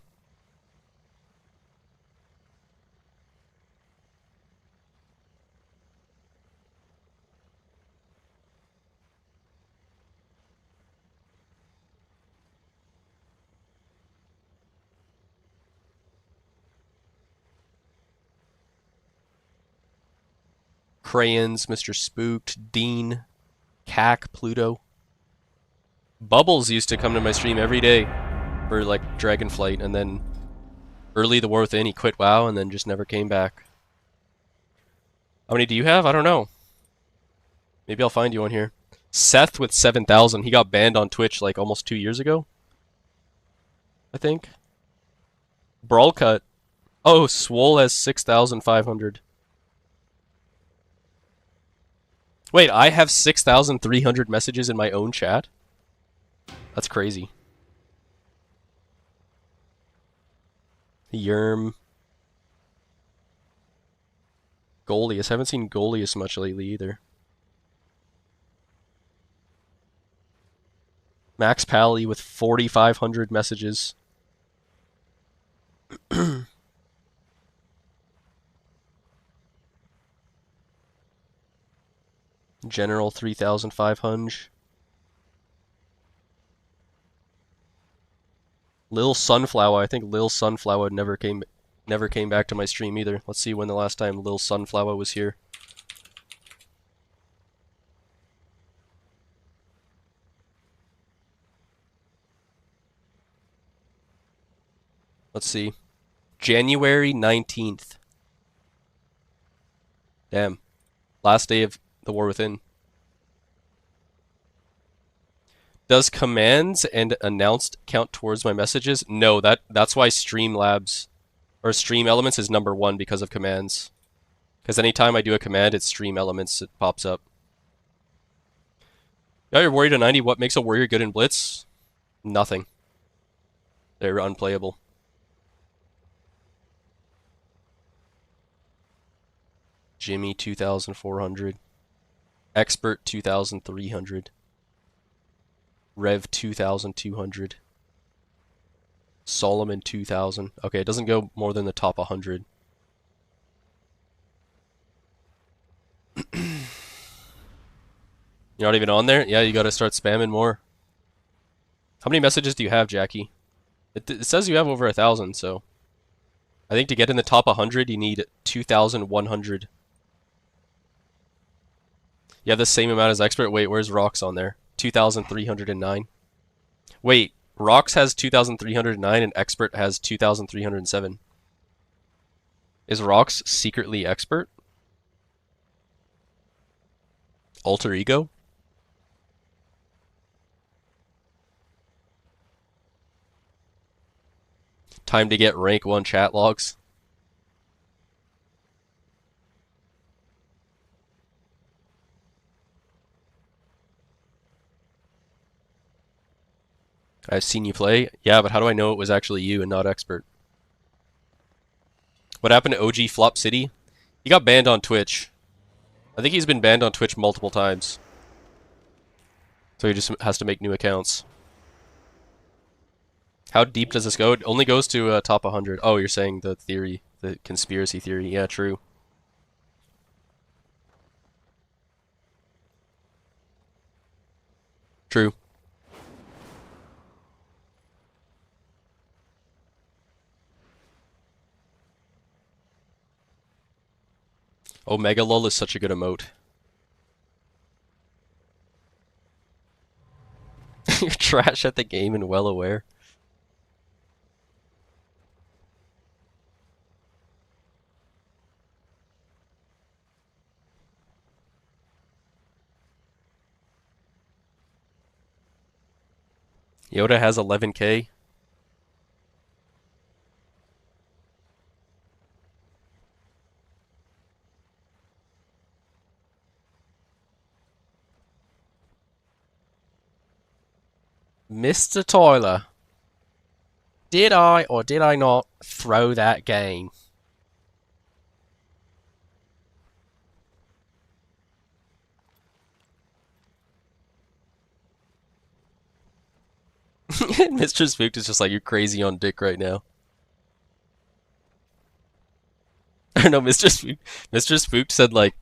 [SPEAKER 1] Crayons, Mr. Spooked, Dean, Cack, Pluto. Bubbles used to come to my stream every day for like Dragonflight, and then early the War Within he quit WoW and then just never came back. How many do you have? I don't know. Maybe I'll find you on here. Seth with 7,000. He got banned on Twitch like almost 2 years ago, I think. Brawl Cut. Oh, Swole has 6,500. Wait, I have 6,300 messages in my own chat? That's crazy. Yerm. Golius. I haven't seen Golius much lately either. Max Pally with 4,500 messages. General 3,500. Lil Sunflower. I think Lil Sunflower never came back to my stream either. Let's see when the last time Lil Sunflower was here. Let's see. January 19th. Damn. Last day of the War Within. Does commands and announced count towards my messages? No, that's why Streamlabs or Stream Elements is #1 because of commands. Because anytime I do a command, it's stream elements, it pops up. Got your warrior to 90. What makes a warrior good in Blitz? Nothing. They're unplayable. Jimmy 2,400. Expert 2,300. Rev 2,200. Solomon 2,000. Okay, it doesn't go more than the top 100. You're not even on there? Yeah, you gotta start spamming more. How many messages do you have, Jackie? It says you have over 1,000, so... I think to get in the top 100, you need 2,100. You have the same amount as expert? Wait, where's Rox on there? 2,309. Wait, Rox has 2,309 and expert has 2,307. Is Rox secretly expert? Alter ego? Time to get rank 1 chat logs. I've seen you play. Yeah, but how do I know it was actually you and not expert? What happened to OG Flop City? He got banned on Twitch. I think he's been banned on Twitch multiple times. So he just has to make new accounts. How deep does this go? It only goes to top 100. Oh, you're saying the theory, the conspiracy theory. Yeah, true. True. Omega Lol is such a good emote. You're trash at the game and well aware. Yoda has 11K. Mr. Tyler, did I or did I not throw that game? Mr. Spooked is just like, you're crazy on dick right now. I don't know, Mr. Spooked said like,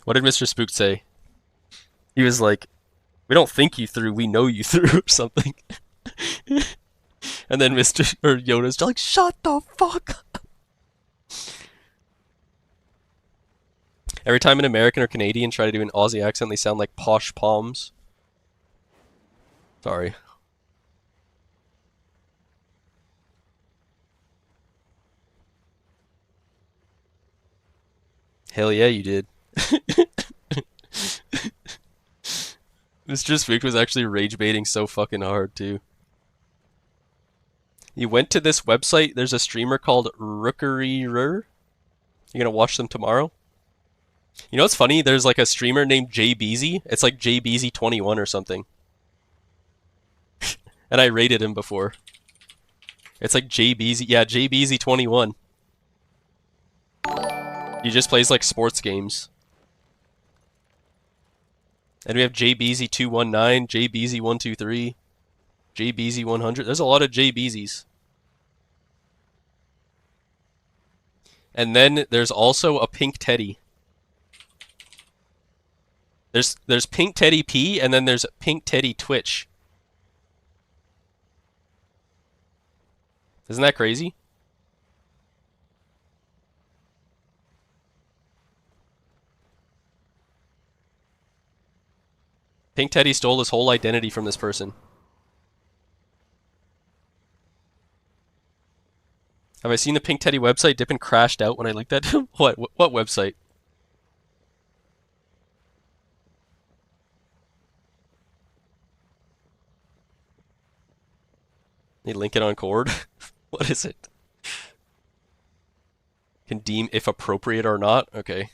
[SPEAKER 1] what did Mr. Spooked say? He was like, we don't think you threw, we know you threw or something. And then Yoda's like, shut the fuck up. Every time an American or Canadian try to do an Aussie accent, they sound like posh palms. Sorry. Hell yeah, you did. Mr. Spooked was actually rage baiting so fucking hard too. You went to this website, there's a streamer called Rookeryrer. You gonna watch them tomorrow? You know what's funny? There's like a streamer named JBeezy. It's like JBeezy21 or something. And I rated him before. It's like JBeezy, yeah, JBeezy21. He just plays like sports games. And we have JBeezy219, JBeezy123, JBeezy100. There's a lot of JBeezys. And then there's also a Pink Teddy. There's Pink Teddy P, and then there's Pink Teddy Twitch. Isn't that crazy? Pink Teddy stole his whole identity from this person. Have I seen the Pink Teddy website? Dippin crashed out when I looked at him. What website? They link it on Cord? What is it? Can deem if appropriate or not. Okay.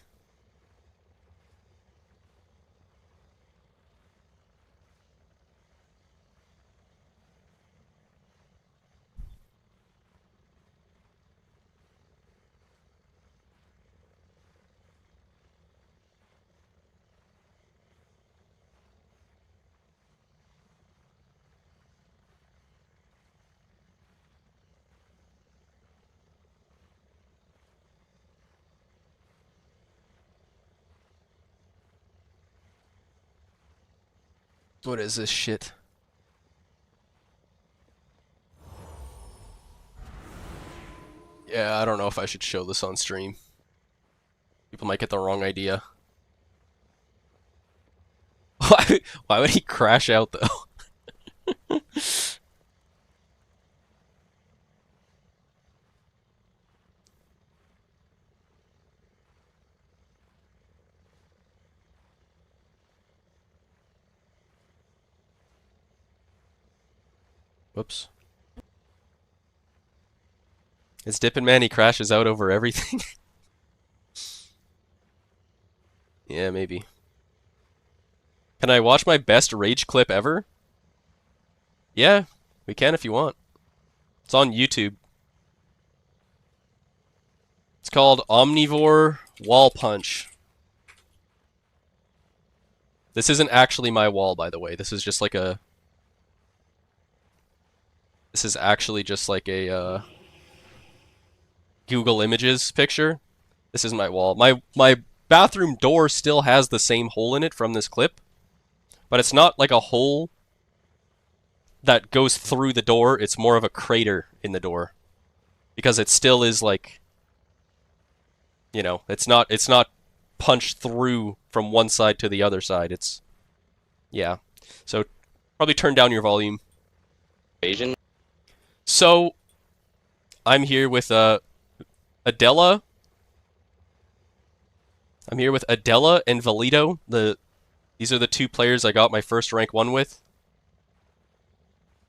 [SPEAKER 1] What is this shit? Yeah, I don't know if I should show this on stream. People might get the wrong idea. Why would he crash out though? Whoops. It's Dippin' Man, he crashes out over everything. Yeah, maybe. Can I watch my best rage clip ever? Yeah, we can if you want. It's on YouTube. It's called Omnivore Wall Punch. This isn't actually my wall, by the way. This is just like a... This is actually just like a Google Images picture. This isn't my wall. My bathroom door still has the same hole in it from this clip, but it's not like a hole that goes through the door. It's more of a crater in the door because it still is like, you know, it's not punched through from one side to the other side. It's, yeah. So probably turn down your volume.
[SPEAKER 15] Asian.
[SPEAKER 1] So, I'm here with Adela. I'm here with Adela and Valito. These are the two players I got my first rank 1 with.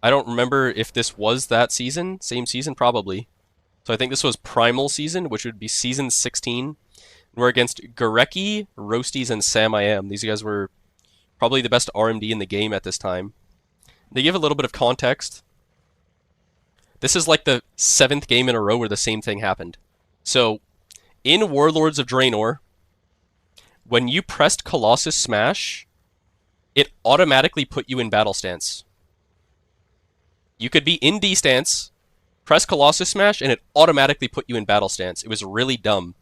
[SPEAKER 1] I don't remember if this was that season. Same season, probably. So I think this was Primal season, which would be season 16. We're against Gurecki, Roasties, and Sam I Am. These guys were probably the best RMD in the game at this time. They give a little bit of context. This is like the 7th game in a row where the same thing happened. So, in Warlords of Draenor, when you pressed Colossus Smash, it automatically put you in battle stance. You could be in D stance, press Colossus Smash, and it automatically put you in battle stance. It was really dumb.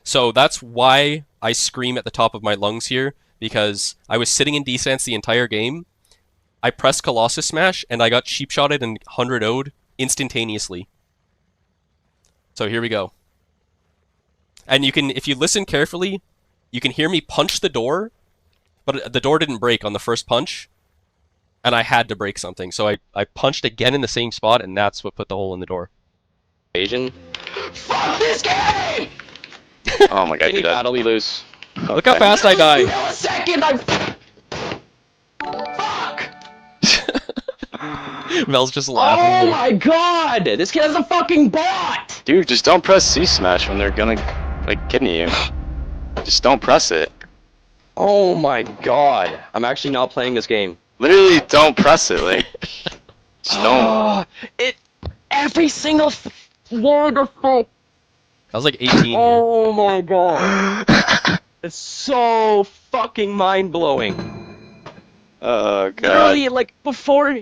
[SPEAKER 1] So that's why I scream at the top of my lungs here, because I was sitting in D stance the entire game. I pressed Colossus Smash, and I got cheap-shotted and 100 0'd instantaneously. So here we go. And you can, if you listen carefully, you can hear me punch the door, but the door didn't break on the first punch, and I had to break something. So I punched again in the same spot, and that's what put the hole in the door.
[SPEAKER 15] Asian. Fuck this game! Oh my god, you're dead. Battle, we lose. Okay.
[SPEAKER 1] Look how fast I die.
[SPEAKER 15] Millisecond, I'm...
[SPEAKER 1] Mel's just laughing.
[SPEAKER 15] Oh my god! This kid has a fucking bot!
[SPEAKER 16] Dude, just don't press C smash when they're gonna, like, kidney you. Just don't press it.
[SPEAKER 15] Oh my god. I'm actually not playing this game.
[SPEAKER 16] Literally, don't press it, like... Just don't.
[SPEAKER 15] Every single wonderful...
[SPEAKER 1] I was like 18.
[SPEAKER 15] Oh my god. It's so fucking mind-blowing.
[SPEAKER 16] Oh god.
[SPEAKER 15] Literally, like, before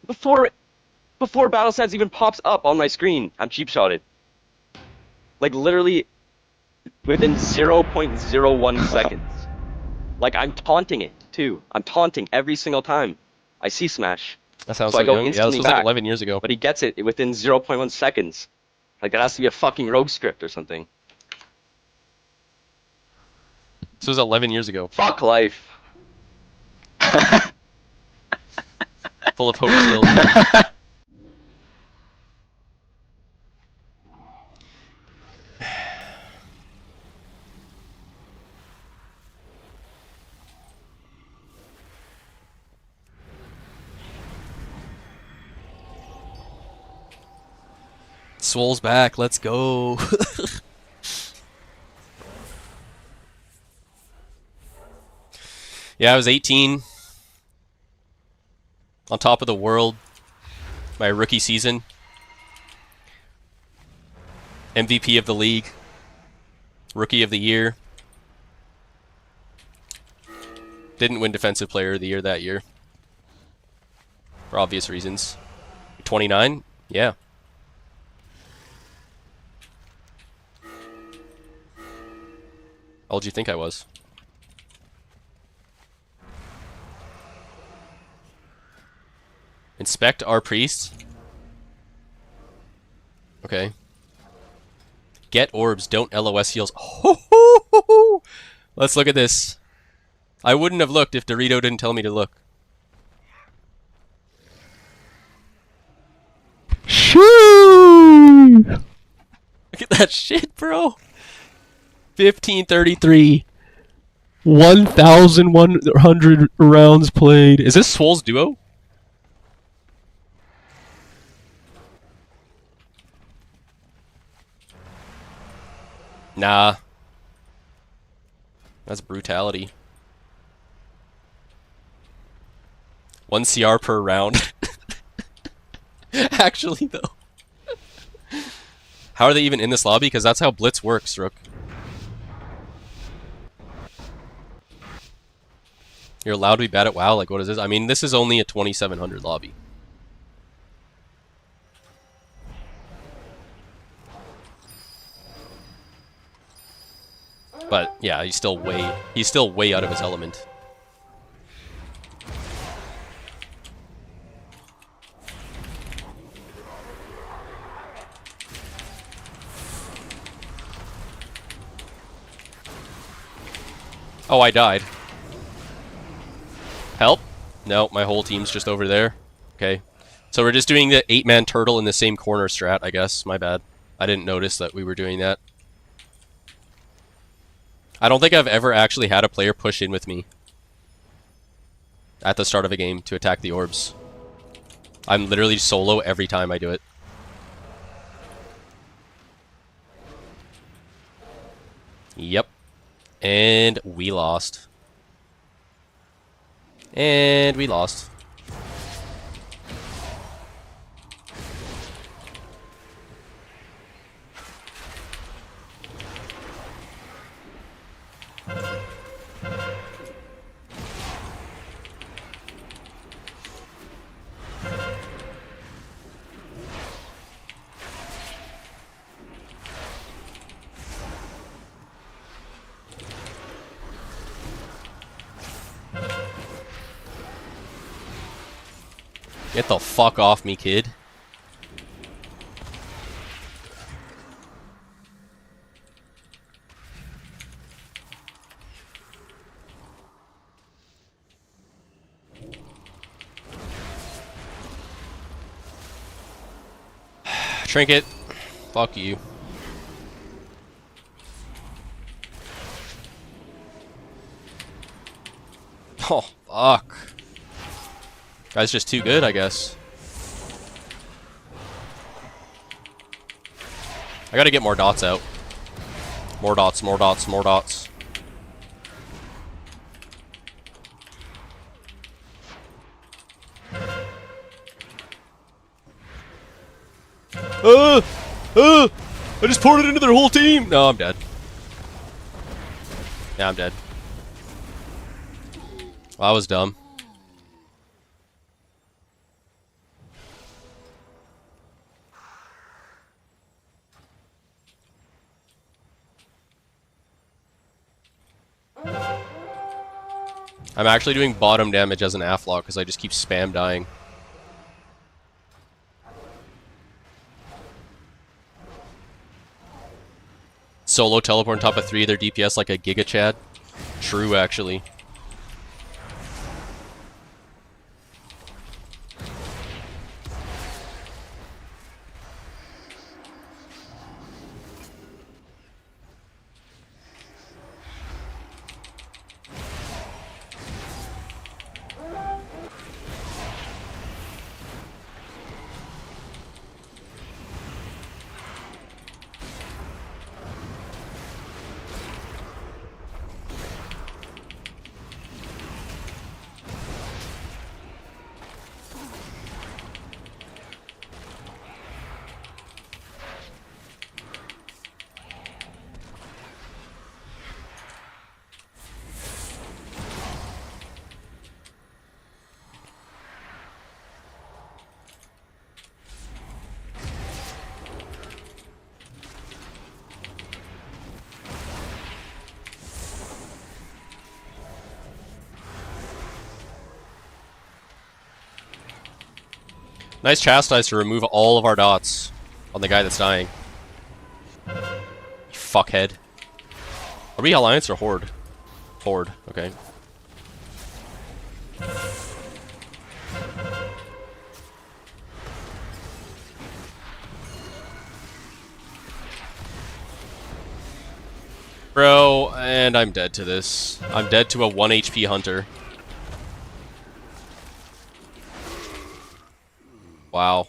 [SPEAKER 15] Battle Stats even pops up on my screen, I'm cheap-shotted. Like, literally, within 0.01 seconds. Like, I'm taunting it, too. I'm taunting every single time I see Smash.
[SPEAKER 1] That sounds
[SPEAKER 15] so
[SPEAKER 1] like
[SPEAKER 15] I go
[SPEAKER 1] young. Yeah,
[SPEAKER 15] instantly
[SPEAKER 1] this was
[SPEAKER 15] back,
[SPEAKER 1] like 11 years ago.
[SPEAKER 15] But he gets it within 0.1 seconds. Like, that has to be a fucking rogue script or something.
[SPEAKER 1] This was 11 years ago.
[SPEAKER 15] Fuck life.
[SPEAKER 1] Full of hope still. Swole's back, let's go. Yeah, I was 18. On top of the world. My rookie season. MVP of the league. Rookie of the year. Didn't win Defensive Player of the Year that year. For obvious reasons. 29? Yeah. How old do you think I was? Inspect our priest. Okay. Get orbs, don't LOS heals. Let's look at this. I wouldn't have looked if Dorito didn't tell me to look. Shoo! Look at that shit, bro. 1533. 1,100 rounds played. Is this Swole's duo? Nah. That's brutality. 1 CR per round. Actually, though. How are they even in this lobby? Because that's how Blitz works, Rook. You're allowed to be bad at WoW? Like, what is this? I mean, this is only a 2700 lobby. But yeah, he's still way out of his element. Oh, I died. Help? No, my whole team's just over there. Okay. So we're just doing the 8-man turtle in the same corner strat, I guess. My bad. I didn't notice that we were doing that. I don't think I've ever actually had a player push in with me at the start of a game to attack the orbs. I'm literally solo every time I do it. Yep. And we lost. And we lost. Get the fuck off me, kid. Trinket. Fuck you. Oh, fuck. Guy's just too good, I guess. I gotta get more dots out. More dots, more dots, more dots. I just poured it into their whole team! No, I'm dead. Yeah, I'm dead. Well, that was dumb. I'm actually doing bottom damage as an Afflock because I just keep spam dying. Solo teleport on top of 3 of their DPS like a Giga Chad. True, actually. Nice chastise to remove all of our dots on the guy that's dying. You fuckhead. Are we Alliance or Horde? Horde, okay. Bro, and I'm dead to this. I'm dead to a 1 HP hunter. Wow.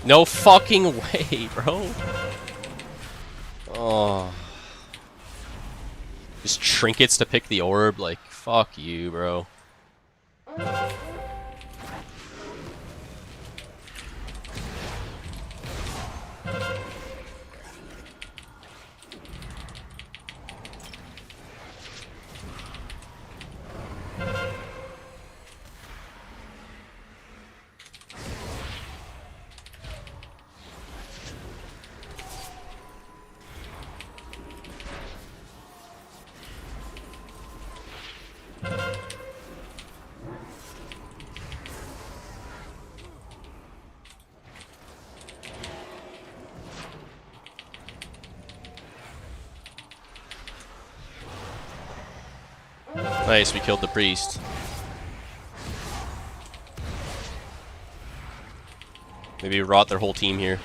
[SPEAKER 1] No fucking way, bro. Oh. Just trinkets to pick the orb, like, fuck you, bro. Nice, we killed the priest. Maybe rot their whole team here.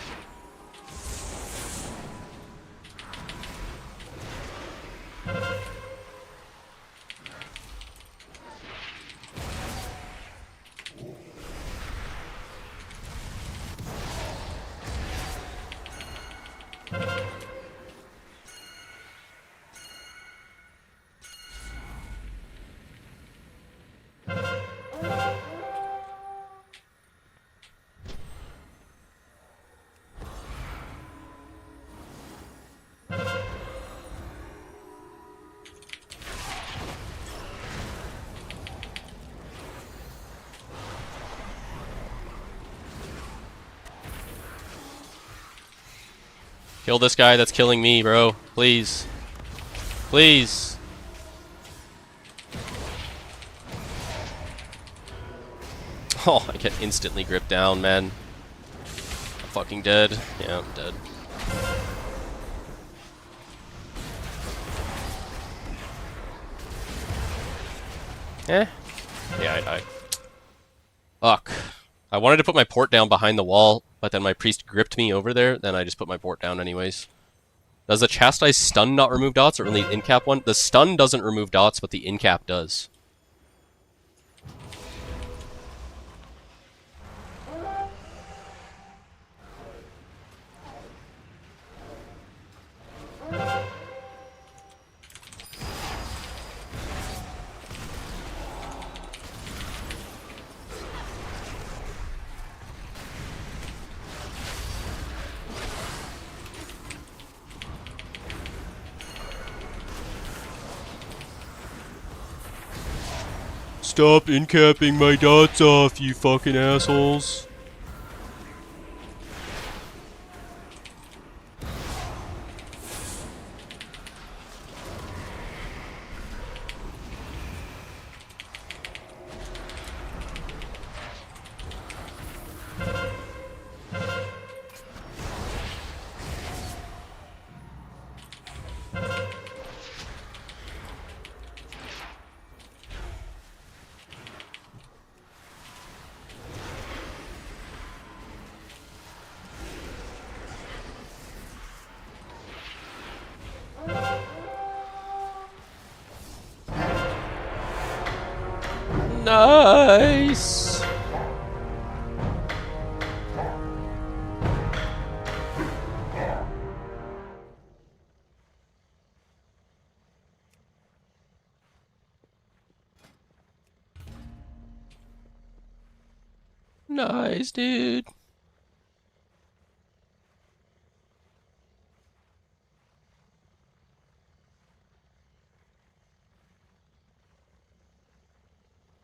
[SPEAKER 1] Kill this guy that's killing me, bro. Please. Please. Oh, I get instantly gripped down, man. I'm fucking dead. Yeah, I'm dead. Eh? Yeah, I die. Fuck. I wanted to put my port down behind the wall, but then my priest gripped me over there, then I just put my port down anyways. Does the chastise stun not remove dots, or only the in-cap one? The stun doesn't remove dots, but the in-cap does. Stop in-capping my dots off, you fucking assholes. Nice. Nice, dude.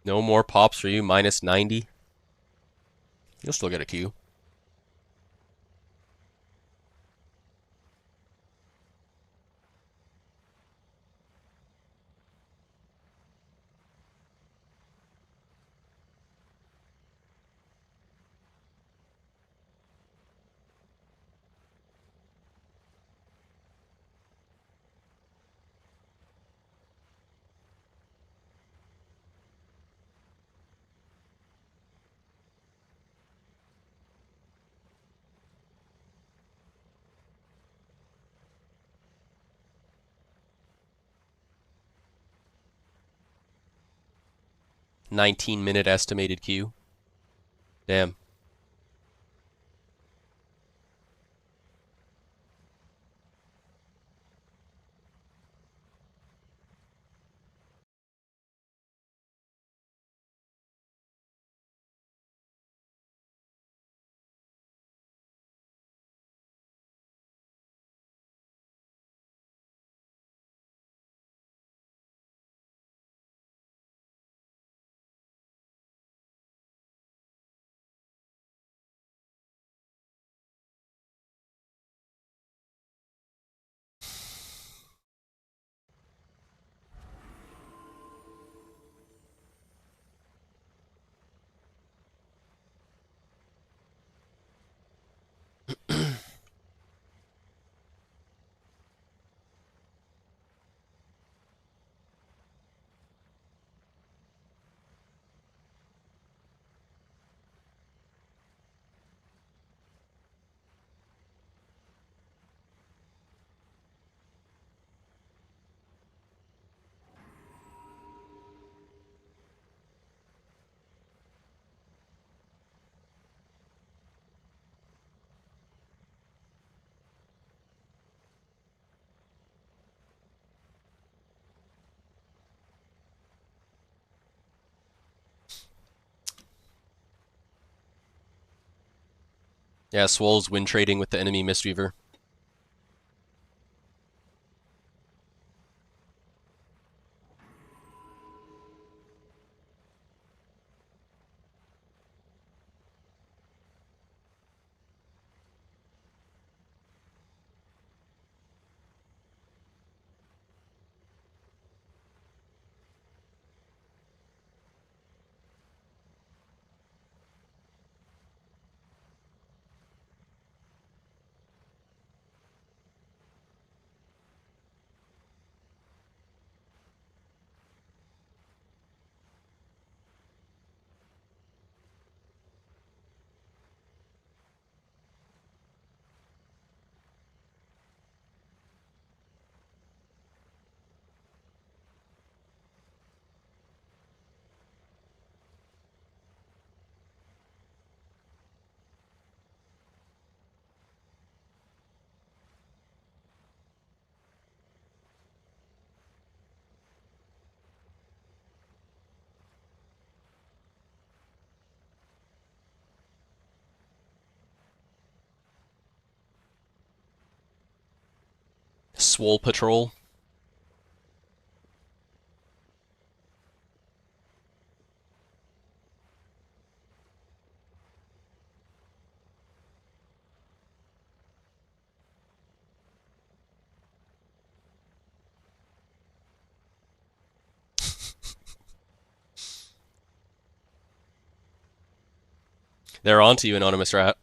[SPEAKER 1] No more pops for you, minus 90. You'll still get a Q. $19-minute estimated queue. Damn. Yeah, Swole's win trading with the enemy Mistweaver. Swole Patrol. They're on to you, Anonymous Rat.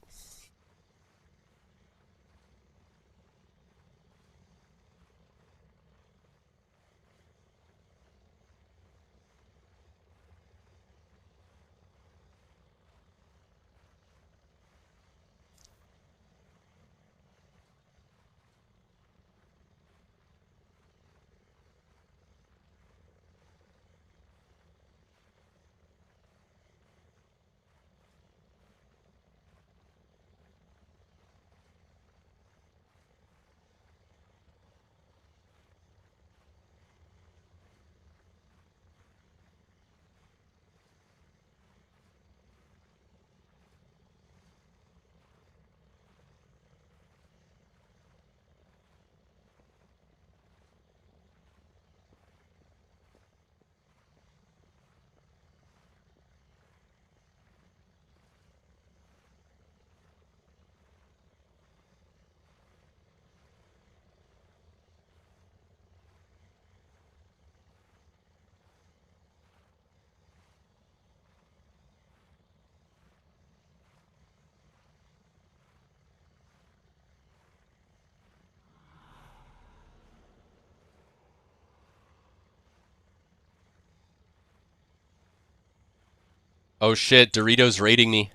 [SPEAKER 1] Oh shit, Doritos raiding me.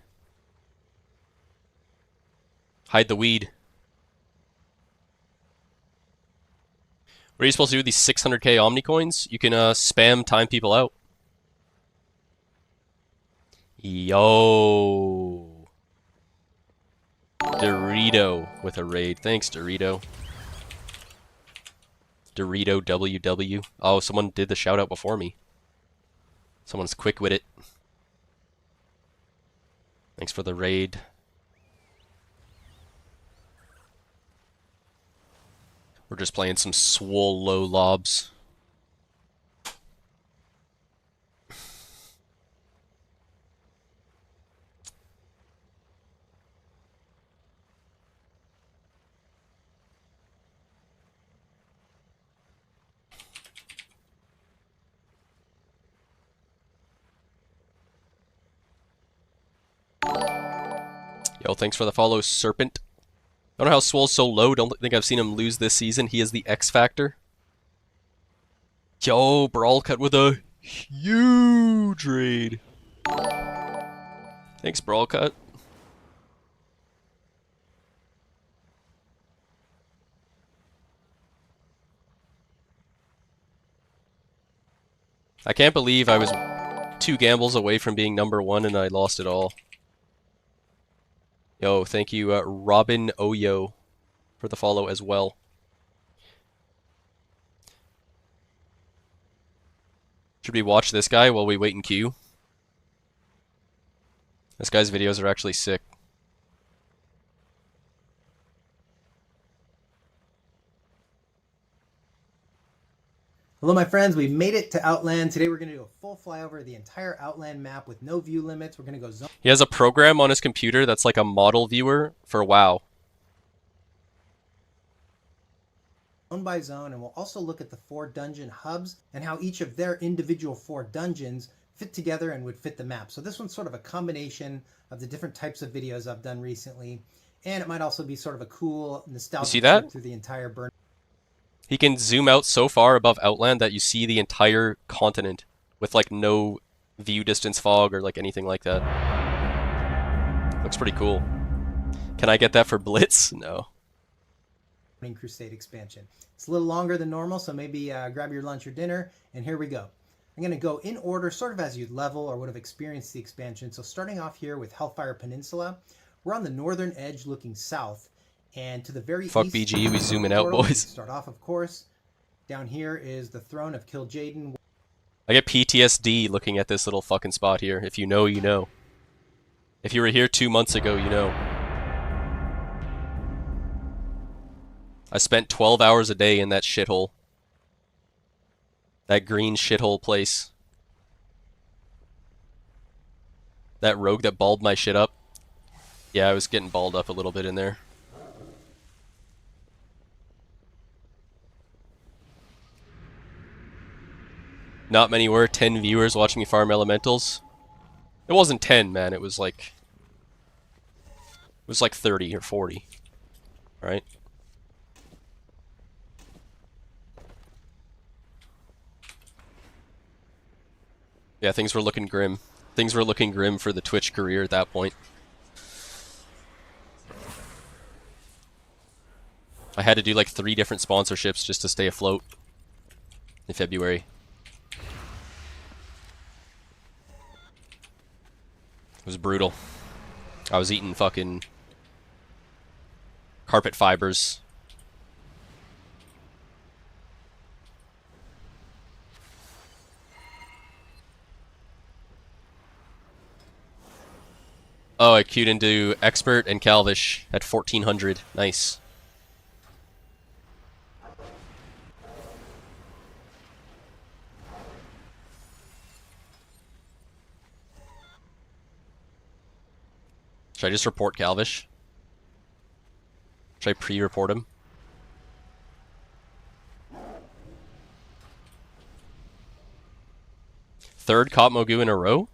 [SPEAKER 1] Hide the weed. What are you supposed to do with these 600k Omni coins? You can spam time people out. Yo. Dorito with a raid. Thanks, Dorito. Dorito WW. Oh, someone did the shout out before me. Someone's quick with it. Thanks for the raid. We're just playing some swole low lobs. Yo, thanks for the follow, Serpent. I don't know how Swole's so low. Don't think I've seen him lose this season. He is the X Factor. Yo, Brawl cut with a huge raid. Thanks, Brawl cut. I can't believe I was 2 gambles away from being #1 and I lost it all. Yo, thank you, Robin Oyo, for the follow as well. Should we watch this guy while we wait in queue? This guy's videos are actually sick.
[SPEAKER 17] Hello my friends, we've made it to Outland. Today we're going to do a full flyover of the entire Outland map with no view limits. We're going to go zone.
[SPEAKER 1] He has a program on his computer that's like a model viewer for WoW.
[SPEAKER 17] Zone by zone, and we'll also look at the 4 dungeon hubs and how each of their individual 4 dungeons fit together and would fit the map. So this one's sort of a combination of the different types of videos I've done recently, and it might also be sort of a cool nostalgic trip through the entire burn.
[SPEAKER 1] He can zoom out so far above Outland that you see the entire continent with like no view distance fog or like anything like that. Looks pretty cool. Can I get that for Blitz? No.
[SPEAKER 17] Crusade expansion. It's a little longer than normal, so maybe grab your lunch or dinner, and here we go. I'm going to go in order, sort of as you'd level or would have experienced the expansion. So starting off here with Hellfire Peninsula, we're on the northern edge looking south. And to the very
[SPEAKER 1] Fuck
[SPEAKER 17] east,
[SPEAKER 1] BG, we zooming out, boys.
[SPEAKER 17] Start off, of course. Down here is the throne of Kil'jaeden.
[SPEAKER 1] I get PTSD looking at this little fucking spot here. If you know, you know. If you were here 2 months ago, you know. I spent 12 hours a day in that shithole. That green shithole place. That rogue that balled my shit up. Yeah, I was getting balled up a little bit in there. Not many were. 10 viewers watching me farm elementals. It wasn't 10, man. It was like 30 or 40. Alright? Yeah, things were looking grim. Things were looking grim for the Twitch career at that point. I had to do like 3 different sponsorships just to stay afloat in February. It was brutal. I was eating fucking carpet fibers. Oh, I queued into Expert and Calvish at 1400. Nice. Should I just report Calvish? Should I pre-report him? Third Cop Mogu in a row?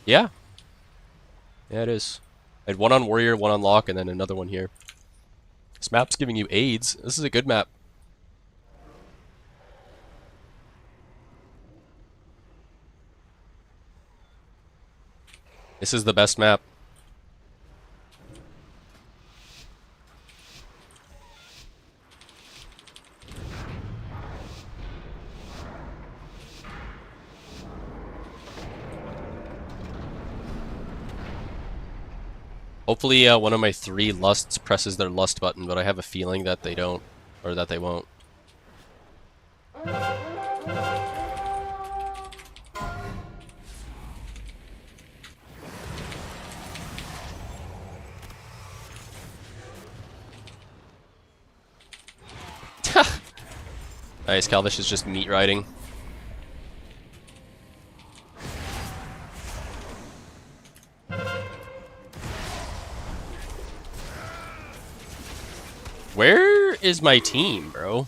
[SPEAKER 1] Yeah. Yeah, it is. I had one on Warrior, one on Lock, and then another one here. This map's giving you AIDS. This is a good map. This is the best map. Hopefully one of my 3 lusts presses their lust button, but I have a feeling that they don't, or that they won't. Nice, Calvish is just meat riding. Where is my team, bro?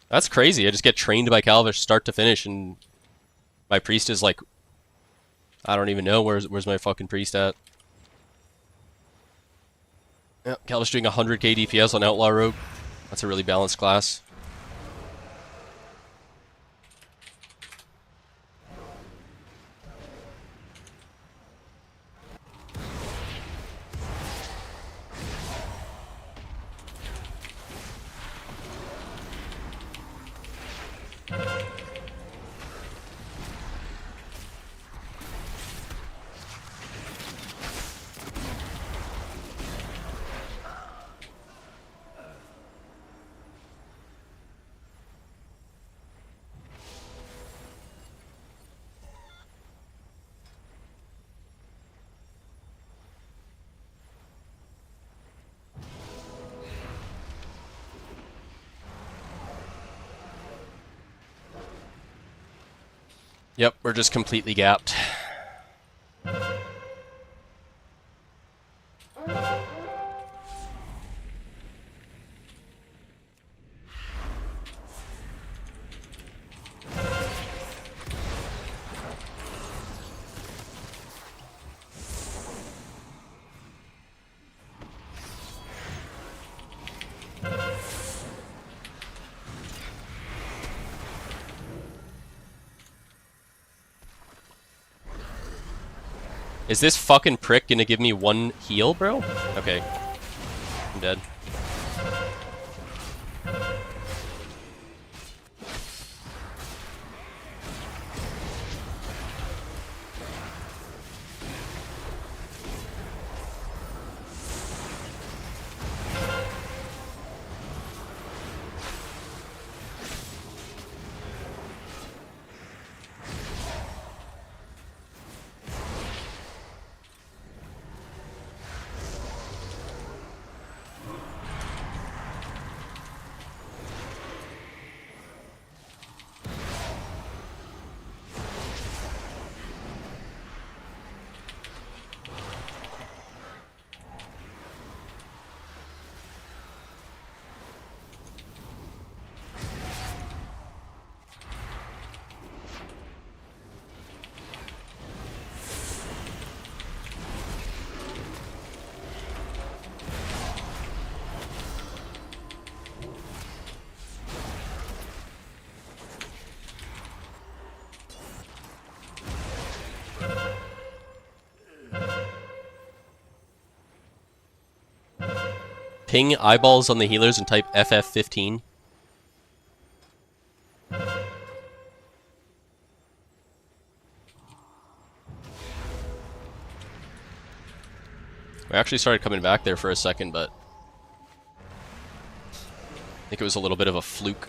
[SPEAKER 1] That's crazy. I just get trained by Calvish start to finish, and my priest is like, I don't even know where's my fucking priest at. Yeah, Calvish doing 100k DPS on Outlaw Rogue. That's a really balanced class. Yep, we're just completely gapped. Is this fucking prick gonna give me 1 heal, bro? Okay. I'm dead. Ping eyeballs on the healers and type FF15. I actually started coming back there for a second, but I think it was a little bit of a fluke.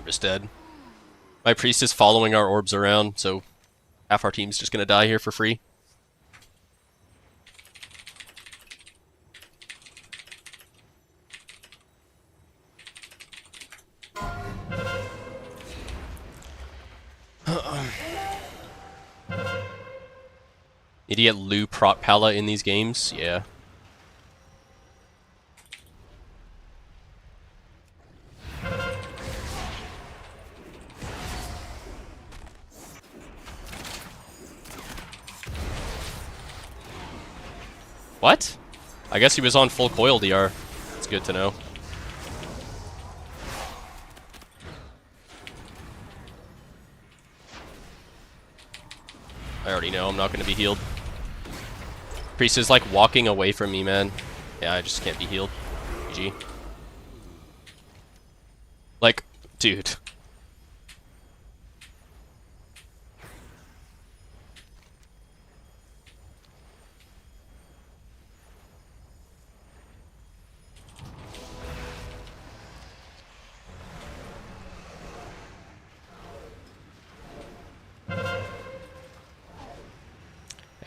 [SPEAKER 1] just dead. My priest is following our orbs around, so half our team's just gonna die here for free. Need to get Lu Prot Pala in these games? Yeah. What? I guess he was on full coil DR. It's good to know. I already know I'm not going to be healed. Priest is like walking away from me, man. Yeah, I just can't be healed. GG. Like, dude.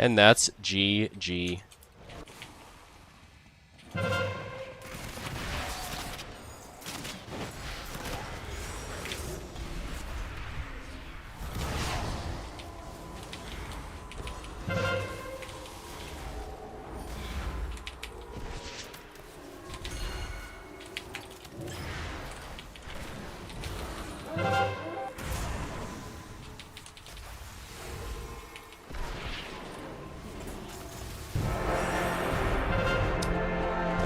[SPEAKER 1] And that's GG.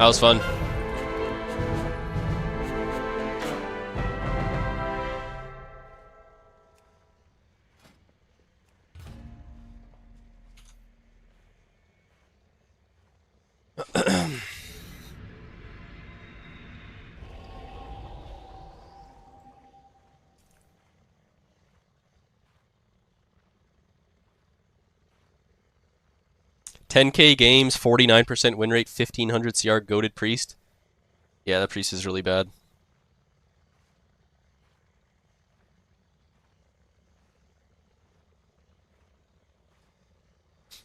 [SPEAKER 1] That was fun. $10K games, 49% win rate, 1500 CR, goated priest. Yeah, that priest is really bad.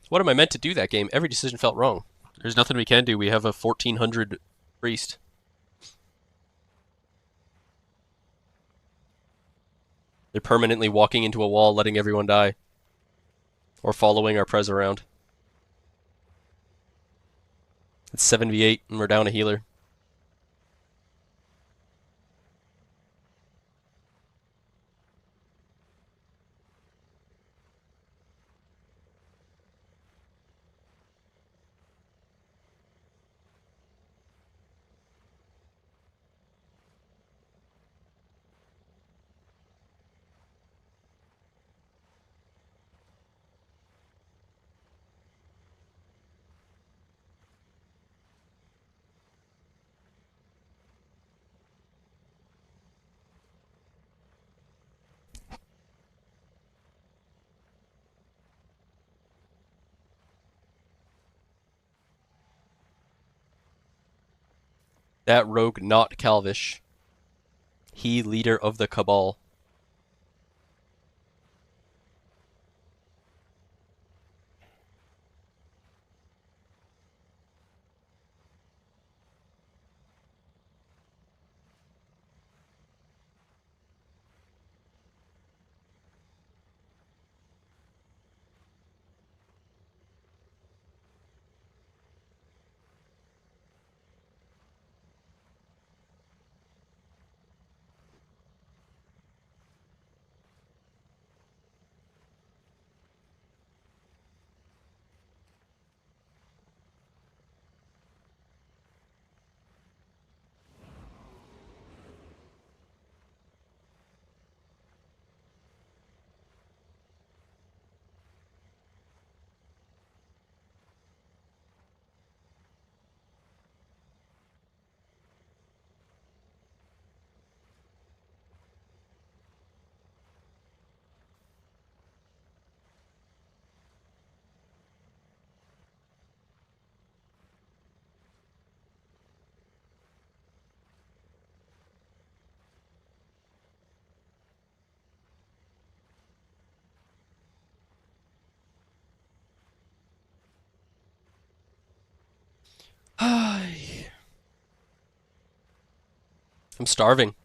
[SPEAKER 1] What am I meant to do that game? Every decision felt wrong. There's nothing we can do. We have a 1400 priest. They're permanently walking into a wall, letting everyone die. Or following our prez around. It's 7v8, and we're down a healer. That rogue not Calvish. He leader of the Cabal. I'm starving.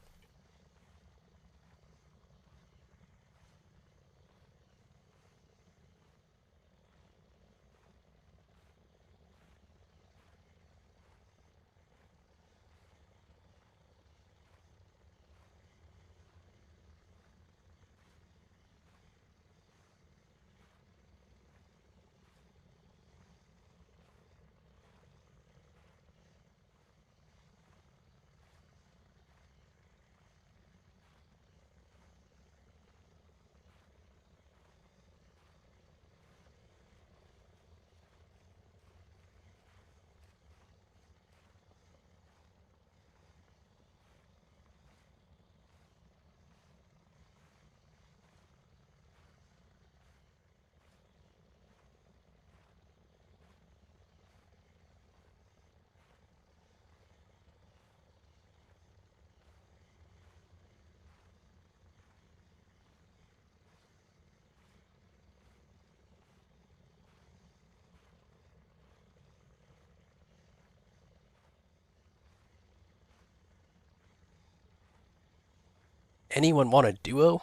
[SPEAKER 1] Anyone want a duo?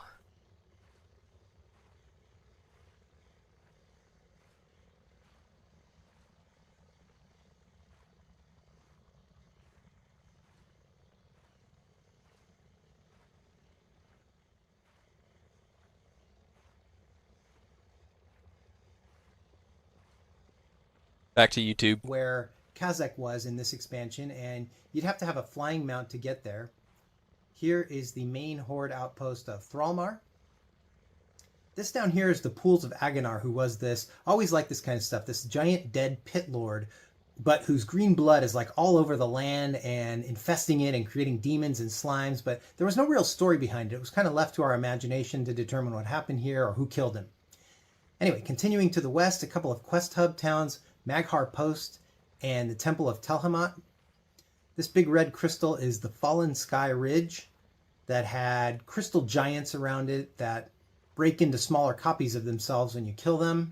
[SPEAKER 1] Back to YouTube.
[SPEAKER 17] Where Kazakh was in this expansion, and you'd have to have a flying mount to get there. Here is the main horde outpost of Thralmar. This down here is the Pools of Agonar, who was this, always like this kind of stuff, this giant dead pit lord, but whose green blood is like all over the land and infesting it and creating demons and slimes, but there was no real story behind it. It was kind of left to our imagination to determine what happened here or who killed him. Anyway, continuing to the west, a couple of quest hub towns, Maghar Post and the Temple of Telhamat. This big red crystal is the Fallen Sky Ridge that had crystal giants around it that break into smaller copies of themselves when you kill them.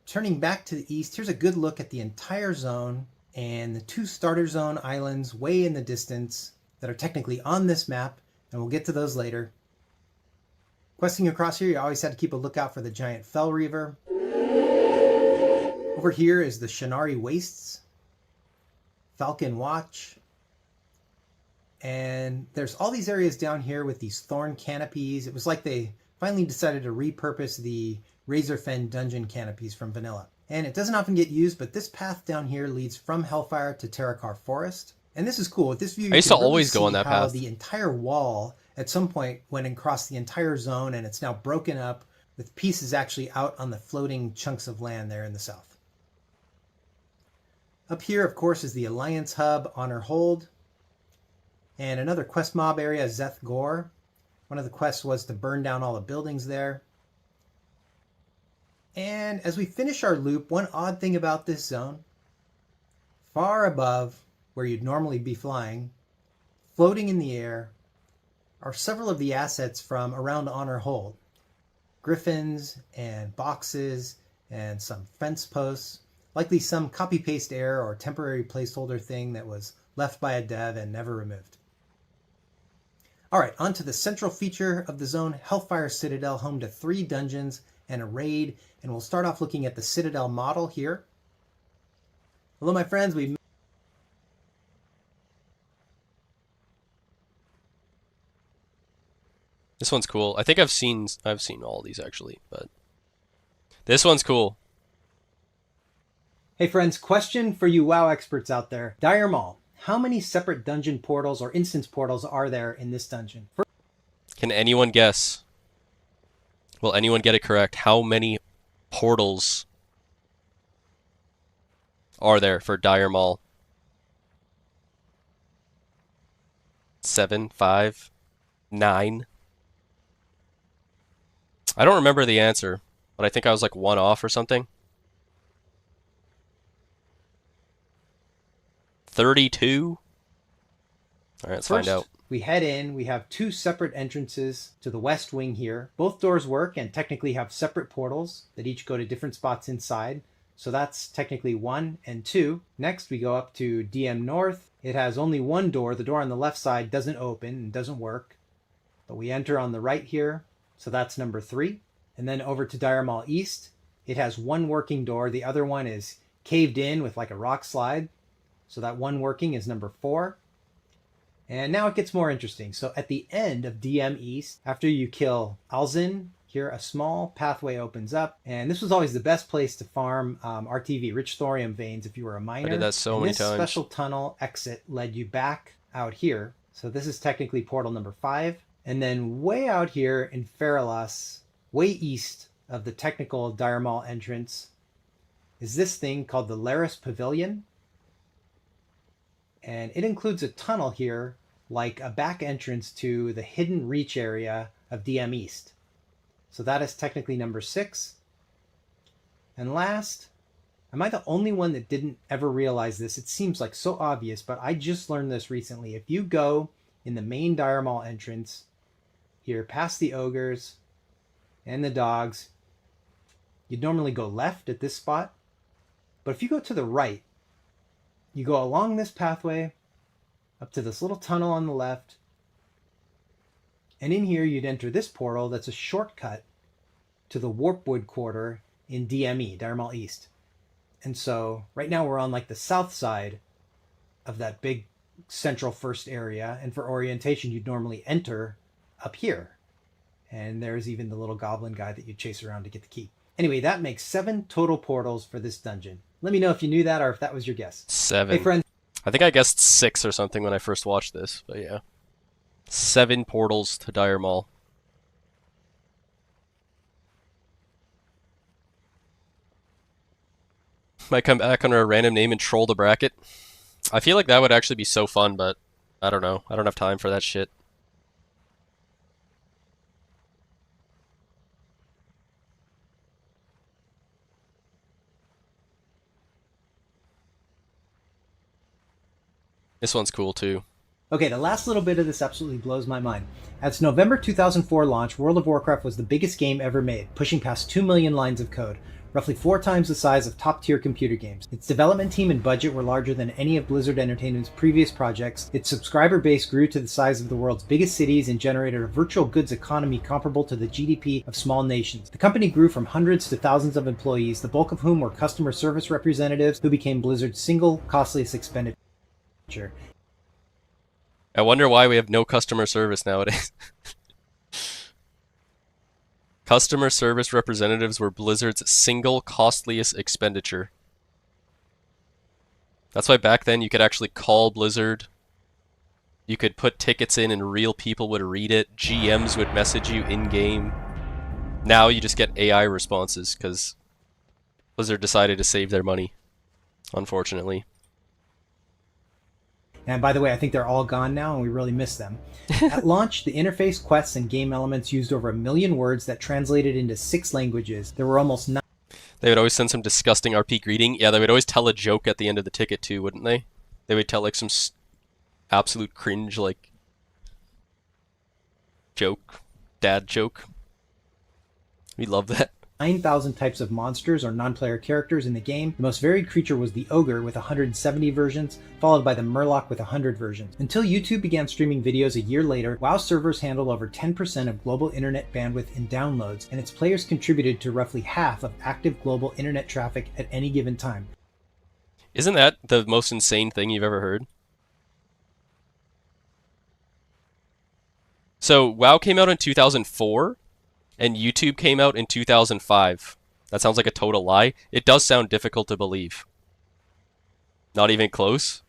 [SPEAKER 17] Turning back to the east, here's a good look at the entire zone and the two starter zone islands way in the distance that are technically on this map, and we'll get to those later. Questing across here, you always had to keep a lookout for the giant Fell Reaver. Over here is the Shinari Wastes, Falcon Watch, and there's all these areas down here with these thorn canopies. It was like they finally decided to repurpose the Razorfen dungeon canopies from vanilla. And it doesn't often get used, but this path down here leads from Hellfire to Terakar Forest. And this is cool. With this view, you
[SPEAKER 1] I used to
[SPEAKER 17] can really
[SPEAKER 1] always go on
[SPEAKER 17] see
[SPEAKER 1] that
[SPEAKER 17] how
[SPEAKER 1] path.
[SPEAKER 17] the entire wall at some point went across the entire zone, and it's now broken up with pieces actually out on the floating chunks of land there in the south. Up here, of course, is the Alliance Hub, Honor Hold, and another quest mob area, Zeth Gore. One of the quests was to burn down all the buildings there. And as we finish our loop, one odd thing about this zone, far above where you'd normally be flying, floating in the air, are several of the assets from around Honor Hold. Griffins and boxes and some fence posts, likely some copy-paste error or temporary placeholder thing that was left by a dev and never removed. All right, on to the central feature of the zone, Hellfire Citadel, home to 3 dungeons and a raid, and we'll start off looking at the Citadel model here. Hello, my friends.
[SPEAKER 1] This one's cool. I think I've seen all these actually, but this one's cool.
[SPEAKER 17] Hey friends, question for you WoW experts out there. Dire Maul, how many separate dungeon portals or instance portals are there in this dungeon?
[SPEAKER 1] Can anyone guess? Will anyone get it correct? How many portals are there for Dire Maul? 7, 5, 9? I don't remember the answer, but I think I was like 1 off or something. 32? Alright, let's find out.
[SPEAKER 17] We head in, we have 2 separate entrances to the west wing here. Both doors work and technically have separate portals that each go to different spots inside. So that's technically 1 and 2. Next, we go up to DM North. It has only one door. The door on the left side doesn't open and doesn't work. But we enter on the right here. So that's number 3. And then over to Dire Mall East. It has one working door. The other one is caved in with like a rock slide. So that one working is number 4. And now it gets more interesting. So at the end of DM East, after you kill Alzin, here a small pathway opens up. And this was always the best place to farm RTV, rich thorium veins, if you were a miner.
[SPEAKER 1] I did that so
[SPEAKER 17] and
[SPEAKER 1] many
[SPEAKER 17] this
[SPEAKER 1] times.
[SPEAKER 17] special tunnel exit led you back out here. So this is technically portal number 5. And then way out here in Feralas, way east of the technical Dire Mall entrance, is this thing called the Laris Pavilion. And it includes a tunnel here, like a back entrance to the hidden reach area of DM East. So that is technically number 6. And last, am I the only one that didn't ever realize this? It seems like so obvious, but I just learned this recently. If you go in the main Dire Mall entrance, here past the ogres and the dogs, you'd normally go left at this spot. But if you go to the right, you go along this pathway up to this little tunnel on the left, and in here you'd enter this portal that's a shortcut to the Warpwood Quarter in DME, Dire Mall East. And so right now we're on like the south side of that big central first area, and for orientation you'd normally enter up here. And there's even the little goblin guy that you chase around to get the key. Anyway, that makes 7 total portals for this dungeon. Let me know if you knew that or if that was your guess.
[SPEAKER 1] 7.
[SPEAKER 17] Hey friends.
[SPEAKER 1] I think I guessed 6 or something when I first watched this, but yeah. 7 portals to Dire Mall. Might come back under a random name and troll the bracket. I feel like that would actually be so fun, but I don't know. I don't have time for that shit. This one's cool too.
[SPEAKER 17] Okay, the last little bit of this absolutely blows my mind. At its November 2004 launch, World of Warcraft was the biggest game ever made, pushing past 2 million lines of code, roughly 4 times the size of top-tier computer games. Its development team and budget were larger than any of Blizzard Entertainment's previous projects. Its subscriber base grew to the size of the world's biggest cities and generated a virtual goods economy comparable to the GDP of small nations. The company grew from hundreds to thousands of employees, the bulk of whom were customer service representatives who became Blizzard's single costliest expenditure.
[SPEAKER 1] I wonder why we have no customer service nowadays. Customer service representatives were Blizzard's single costliest expenditure. That's why back then you could actually call Blizzard. You could put tickets in and real people would read it. GMs would message you in-game. Now you just get AI responses because Blizzard decided to save their money, unfortunately.
[SPEAKER 17] And by the way, I think they're all gone now and we really miss them. At launch, the interface, quests, and game elements used over 1 million words that translated into 6 languages. There were almost 9.
[SPEAKER 1] They would always send some disgusting RP greeting. Yeah, they would always tell a joke at the end of the ticket too, wouldn't they? They would tell like some absolute cringe like joke, dad joke. We love that.
[SPEAKER 17] 9,000 types of monsters or non-player characters in the game. The most varied creature was the Ogre with 170 versions, followed by the Murloc with 100 versions. Until YouTube began streaming videos a year later, WoW servers handled over 10% of global internet bandwidth in downloads, and its players contributed to roughly half of active global internet traffic at any given time.
[SPEAKER 1] Isn't that the most insane thing you've ever heard? So WoW came out in 2004. And YouTube came out in 2005. That sounds like a total lie. It does sound difficult to believe. Not even close.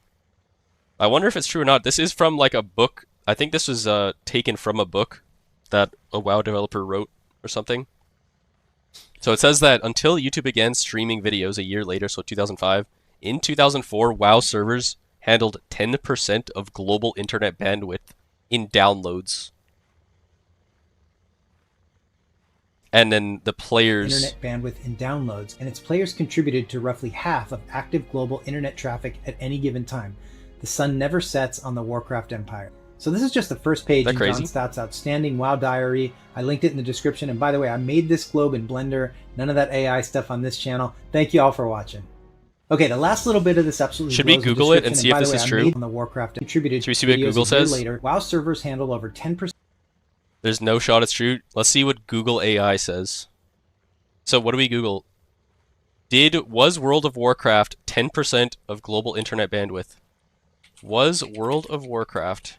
[SPEAKER 1] I wonder if it's true or not. This is from like a book. I think this was taken from a book that a WoW developer wrote or something. So it says that until YouTube began streaming videos a year later, so 2005, in 2004, WoW servers handled 10% of global internet bandwidth in downloads. And then the players...
[SPEAKER 17] internet bandwidth in downloads, and its players contributed to roughly half of active global internet traffic at any given time. The sun never sets on the Warcraft Empire. So this is just the first page
[SPEAKER 1] That
[SPEAKER 17] in
[SPEAKER 1] crazy?
[SPEAKER 17] John Stott's outstanding WoW diary. I linked it in the description. And by the way, I made this globe in Blender. None of that AI stuff on this channel. Thank you all for watching. Okay, the last little bit of this absolutely
[SPEAKER 1] Should we
[SPEAKER 17] blows the
[SPEAKER 1] Google it and
[SPEAKER 17] description.
[SPEAKER 1] see if
[SPEAKER 17] by the
[SPEAKER 1] this
[SPEAKER 17] way,
[SPEAKER 1] is
[SPEAKER 17] I
[SPEAKER 1] true?
[SPEAKER 17] made on the Warcraft contributed
[SPEAKER 1] Should we see what
[SPEAKER 17] videos
[SPEAKER 1] Google
[SPEAKER 17] a year
[SPEAKER 1] says?
[SPEAKER 17] later. WoW servers handle over 10%.
[SPEAKER 1] There's no shot it's true. Let's see what Google AI says. So what do we Google? Was World of Warcraft 10% of global internet bandwidth? Was World of Warcraft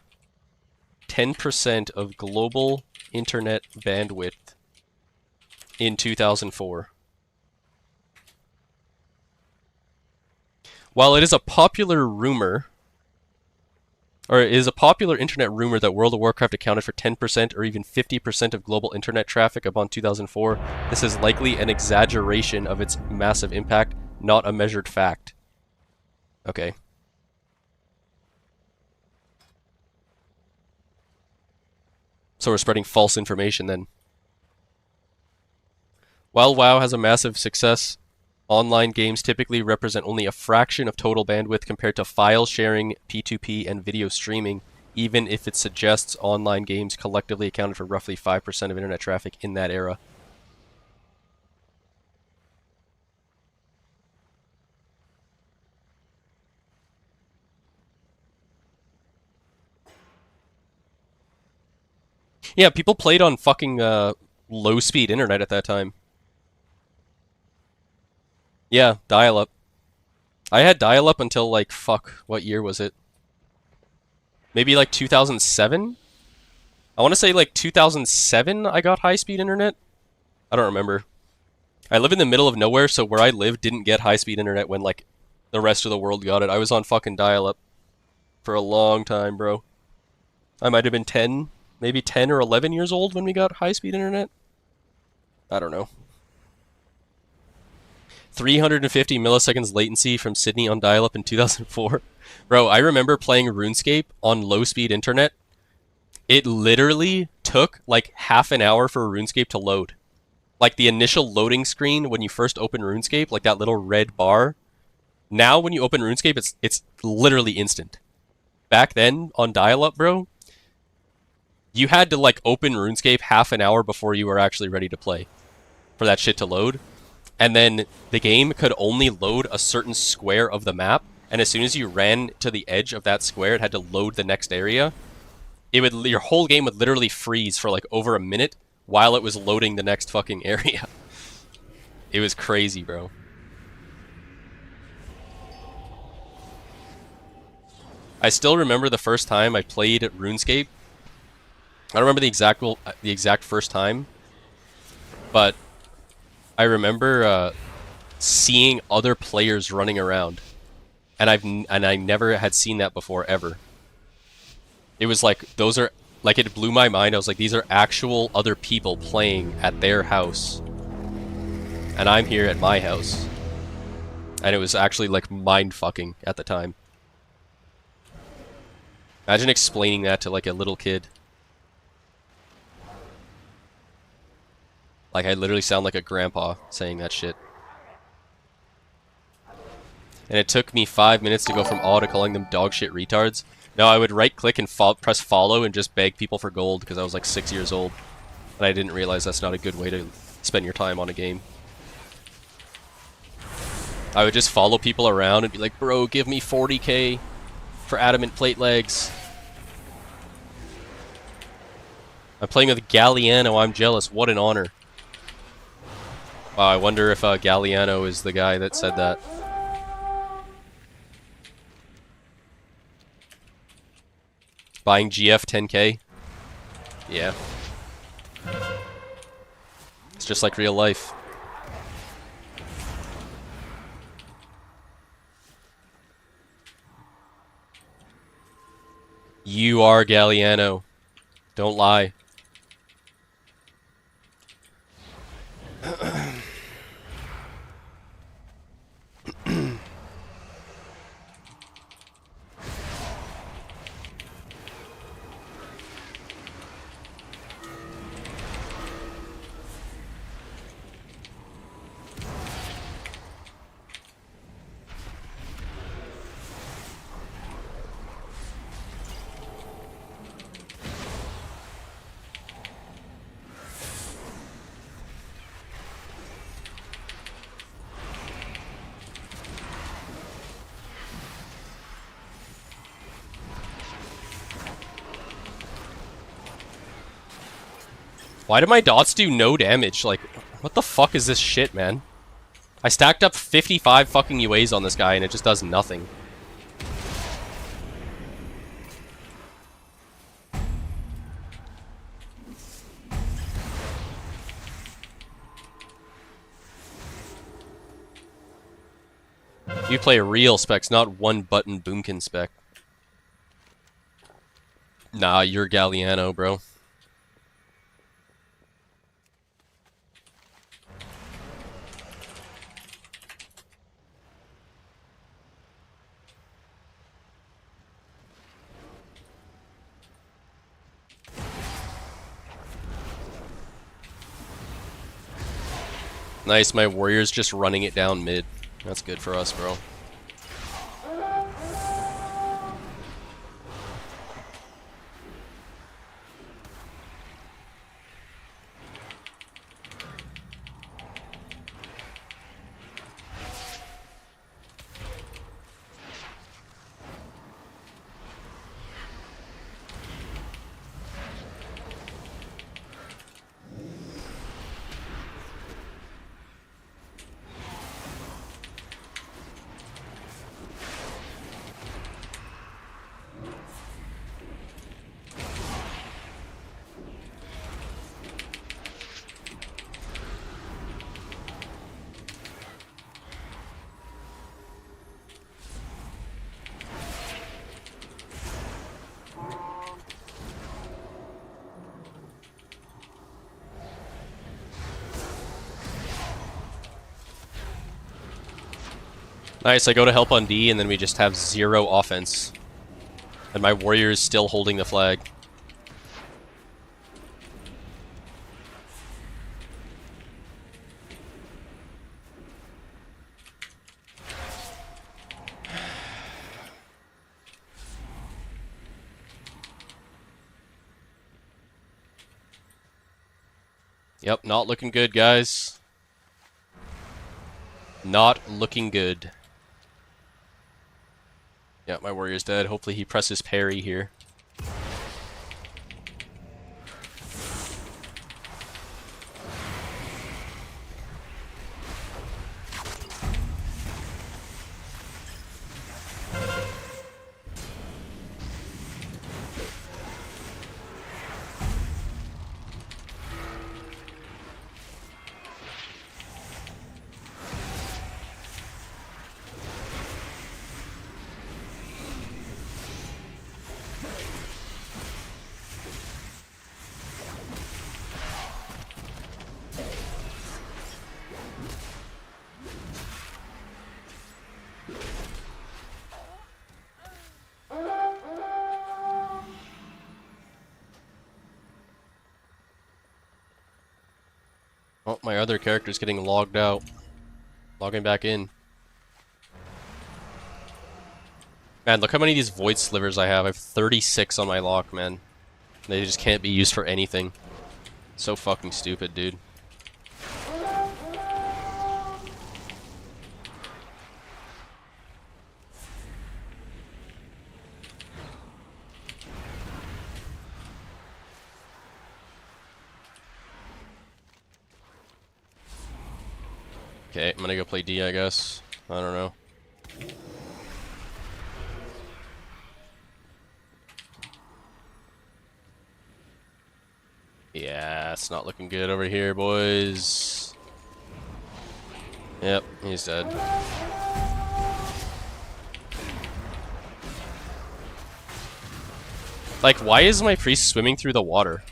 [SPEAKER 1] 10% of global internet bandwidth in 2004? While it is a popular rumor, or it is a popular internet rumor that World of Warcraft accounted for 10% or even 50% of global internet traffic upon 2004, this is likely an exaggeration of its massive impact, not a measured fact. Okay. So we're spreading false information then. While WoW has a massive success, online games typically represent only a fraction of total bandwidth compared to file sharing, P2P, and video streaming, even if it suggests online games collectively accounted for roughly 5% of internet traffic in that era. Yeah, people played on fucking low-speed internet at that time. Yeah, dial-up. I had dial-up until, like, fuck, what year was it? Maybe, like, 2007? I want to say, like, 2007 I got high-speed internet? I don't remember. I live in the middle of nowhere, so where I live didn't get high-speed internet when, like, the rest of the world got it. I was on fucking dial-up for a long time, bro. I might have been 10, maybe 10 or 11 years old when we got high-speed internet. I don't know. 350 milliseconds latency from Sydney on dial-up in 2004. Bro, I remember playing RuneScape on low-speed internet. It literally took like half an hour for RuneScape to load. Like the initial loading screen when you first open RuneScape, like that little red bar. Now when you open RuneScape, it's literally instant. Back then on dial-up, bro, you had to like open RuneScape half an hour before you were actually ready to play for that shit to load. And then the game could only load a certain square of the map, and as soon as you ran to the edge of that square, it had to load the next area. Your whole game would literally freeze for like over a minute while it was loading the next fucking area. It was crazy, bro. I still remember the first time I played RuneScape. I don't remember the exact first time, but I remember seeing other players running around, and I never had seen that before ever. It was like it blew my mind. I was like, these are actual other people playing at their house, and I'm here at my house, and it was actually like mind fucking at the time. Imagine explaining that to like a little kid. Like, I literally sound like a grandpa saying that shit. And it took me 5 minutes to go from awe to calling them dog shit retards. No, I would right-click and press follow and just beg people for gold because I was like 6 years old. And I didn't realize that's not a good way to spend your time on a game. I would just follow people around and be like, bro, give me 40k for adamant plate legs. I'm playing with Galliano, I'm jealous. What an honor. Wow, I wonder if Galliano is the guy that said that. Buying GF 10k? Yeah. It's just like real life. You are Galliano. Don't lie. Why do my dots do no damage? Like, what the fuck is this shit, man? I stacked up 55 fucking UAs on this guy and it just does nothing. You play real specs, not one-button boomkin spec. Nah, you're Galliano, bro. Nice, my warrior's just running it down mid. That's good for us, bro. Nice, I go to help on D, and then we just have 0 offense. And my warrior is still holding the flag. Yep, not looking good, guys. Not looking good. Yeah, my warrior's dead. Hopefully he presses parry here. Oh, my other character's getting logged out. Logging back in. Man, look how many of these void slivers I have. I have 36 on my lock, man. They just can't be used for anything. So fucking stupid, dude. Okay, I'm gonna go play D, I guess. I don't know. Yeah, it's not looking good over here, boys. Yep, he's dead. Like, why is my priest swimming through the water?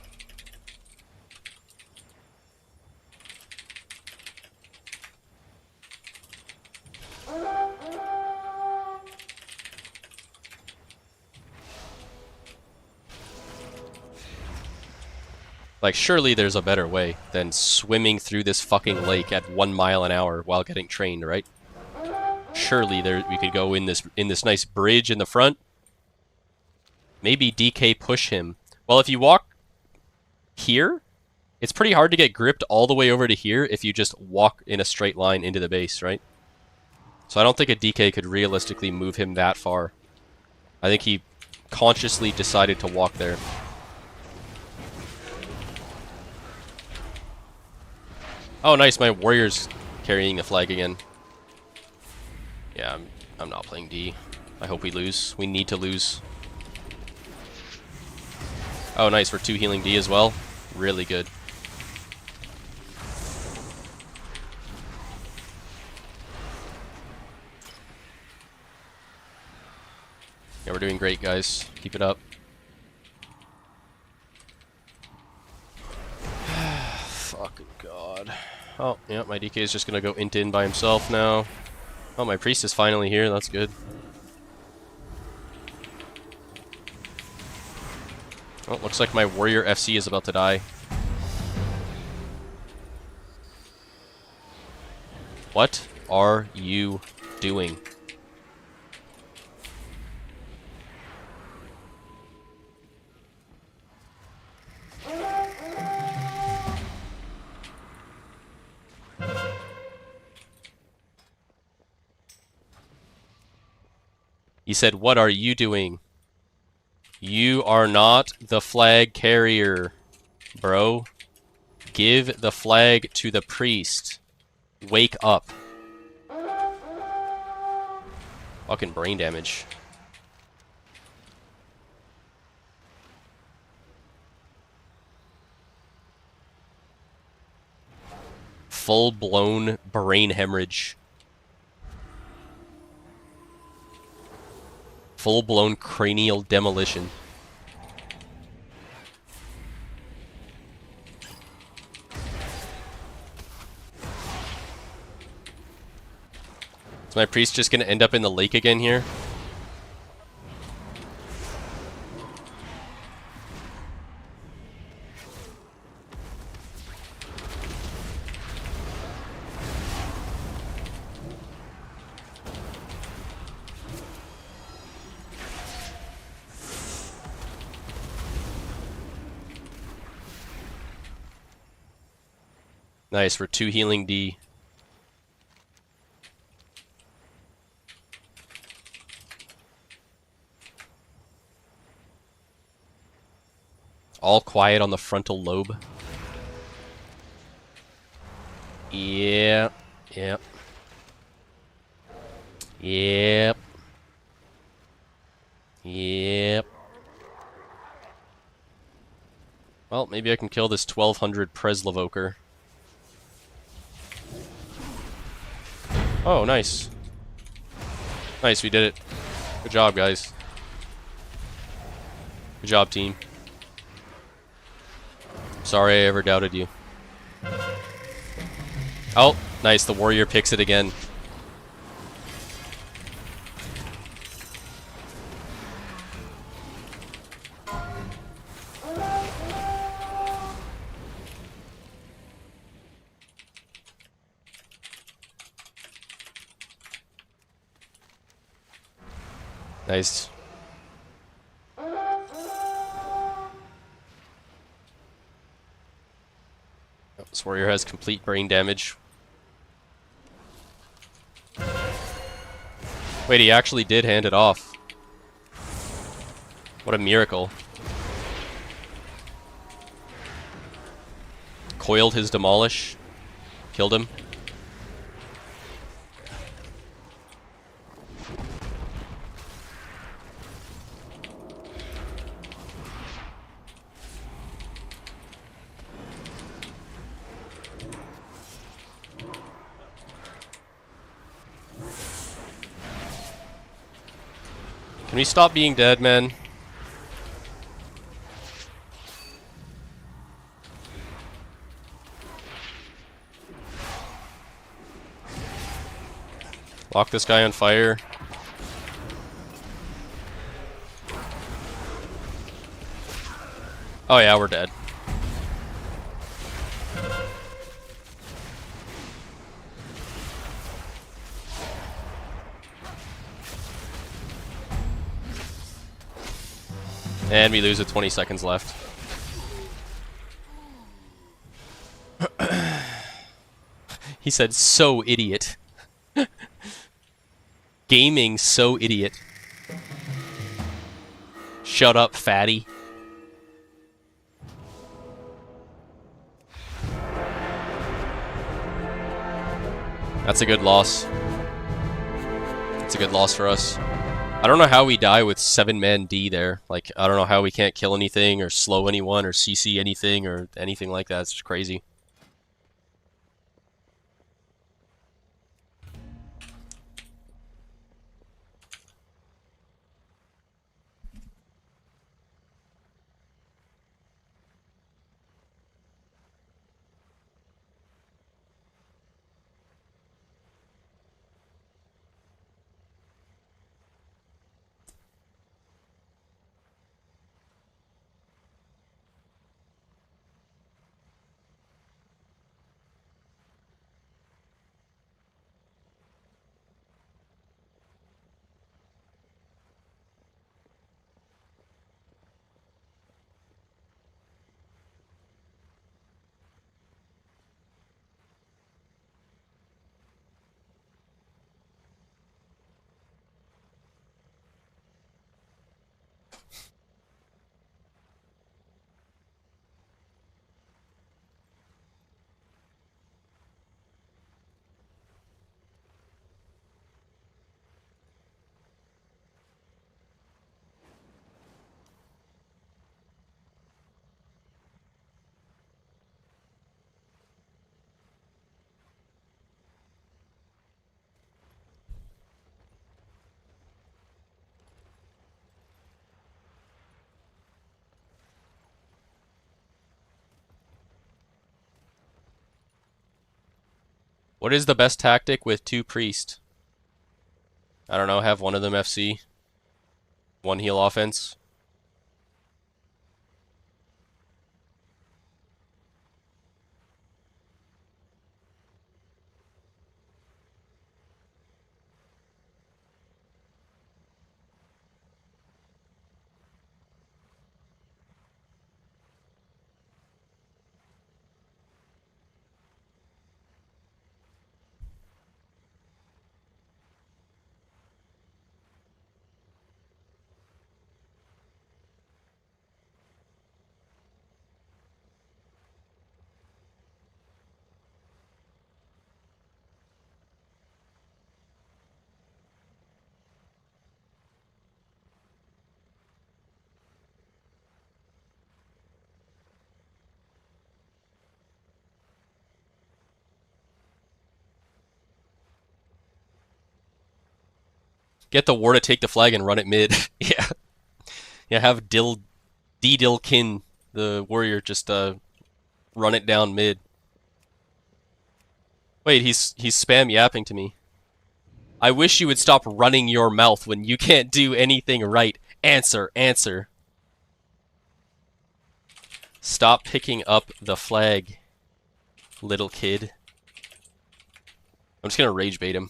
[SPEAKER 1] Like, surely there's a better way than swimming through this fucking lake at 1 mile an hour while getting trained, right? Surely we could go in this nice bridge in the front. Maybe DK push him. Well, if you walk here, it's pretty hard to get gripped all the way over to here if you just walk in a straight line into the base, right? So I don't think a DK could realistically move him that far. I think he consciously decided to walk there. Oh, nice. My warrior's carrying the flag again. Yeah, I'm not playing D. I hope we lose. We need to lose. Oh, nice. We're 2 healing D as well. Really good. Yeah, we're doing great, guys. Keep it up. Fucking god. Oh, yeah, my DK is just gonna go int in by himself now. Oh, my priest is finally here. That's good. Oh, looks like my warrior FC is about to die. What are you doing? He said, "What are you doing? You are not the flag carrier, bro. Give the flag to the priest. Wake up." Fucking brain damage. Full-blown brain hemorrhage. Full-blown cranial demolition. Is my priest just gonna end up in the lake again here? Nice, we're 2 healing D. All quiet on the frontal lobe. Yeah. Yep. Yep. Yep. Well, maybe I can kill this 1200 Preslavoker. Oh, nice. Nice, we did it. Good job, guys. Good job, team. Sorry I ever doubted you. Oh, nice. The warrior picks it again. Nice. This warrior has complete brain damage. Wait, he actually did hand it off. What a miracle. Coiled his demolish. Killed him. Can we stop being dead, man? Lock this guy on fire. Oh yeah, we're dead. And we lose with 20 seconds left. He said, "So idiot." Gaming so idiot. Shut up, fatty. That's a good loss. That's a good loss for us. I don't know how we die with 7-man D there. Like, I don't know how we can't kill anything or slow anyone or CC anything or anything like that. It's just crazy. What is the best tactic with 2 priests? I don't know, have one of them FC. 1 heal offense. Get the war to take the flag and run it mid. Yeah. Yeah, have D-Dilkin, the warrior, just run it down mid. Wait, he's spam yapping to me. I wish you would stop running your mouth when you can't do anything right. Answer, answer. Stop picking up the flag, little kid. I'm just gonna rage bait him.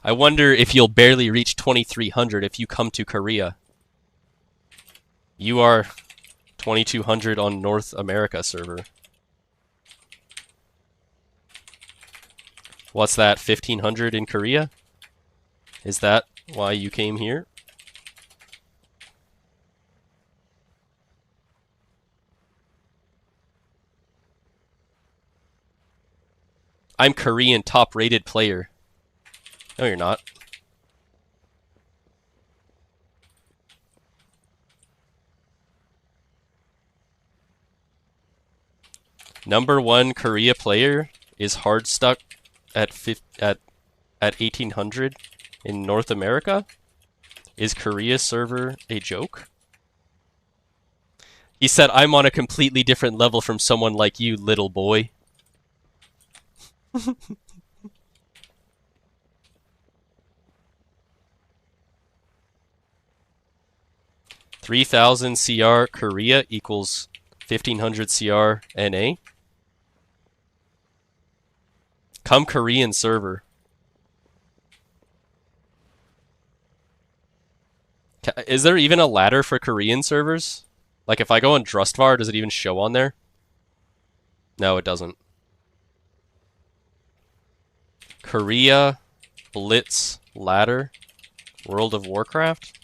[SPEAKER 1] I wonder if you'll barely reach 2300 if you come to Korea. You are 2200 on North America server. What's that, 1500 in Korea? Is that why you came here? I'm Korean top rated player. No, you're not. #1 Korea player is hard stuck at 1800 in North America? Is Korea server a joke? He said, I'm on a completely different level from someone like you, little boy. 3000 CR Korea equals 1500 CR NA. Come Korean server. Is there even a ladder for Korean servers? Like if I go on Drustvar, does it even show on there? No, it doesn't. Korea Blitz ladder. World of Warcraft.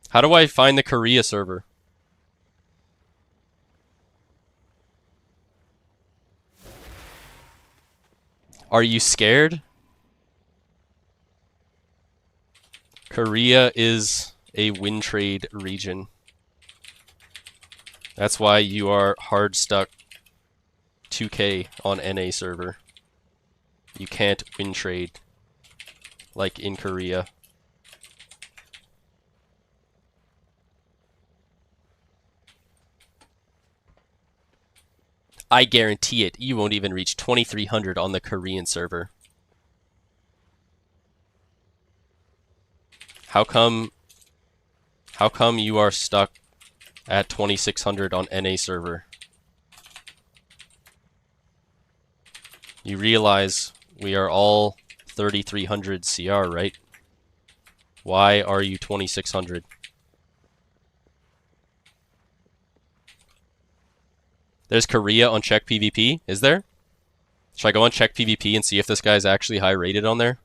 [SPEAKER 1] How do I find the Korea server? Are you scared? Korea is a win trade region. That's why you are hard stuck 2K on NA server. You can't win trade like in Korea. I guarantee it, you won't even reach 2300 on the Korean server. How come you are stuck at 2600 on NA server? You realize we are all 3300 CR, right? Why are you 2600? There's Korea on Check PvP, is there? Should I go on Check PvP and see if this guy's actually high rated on there?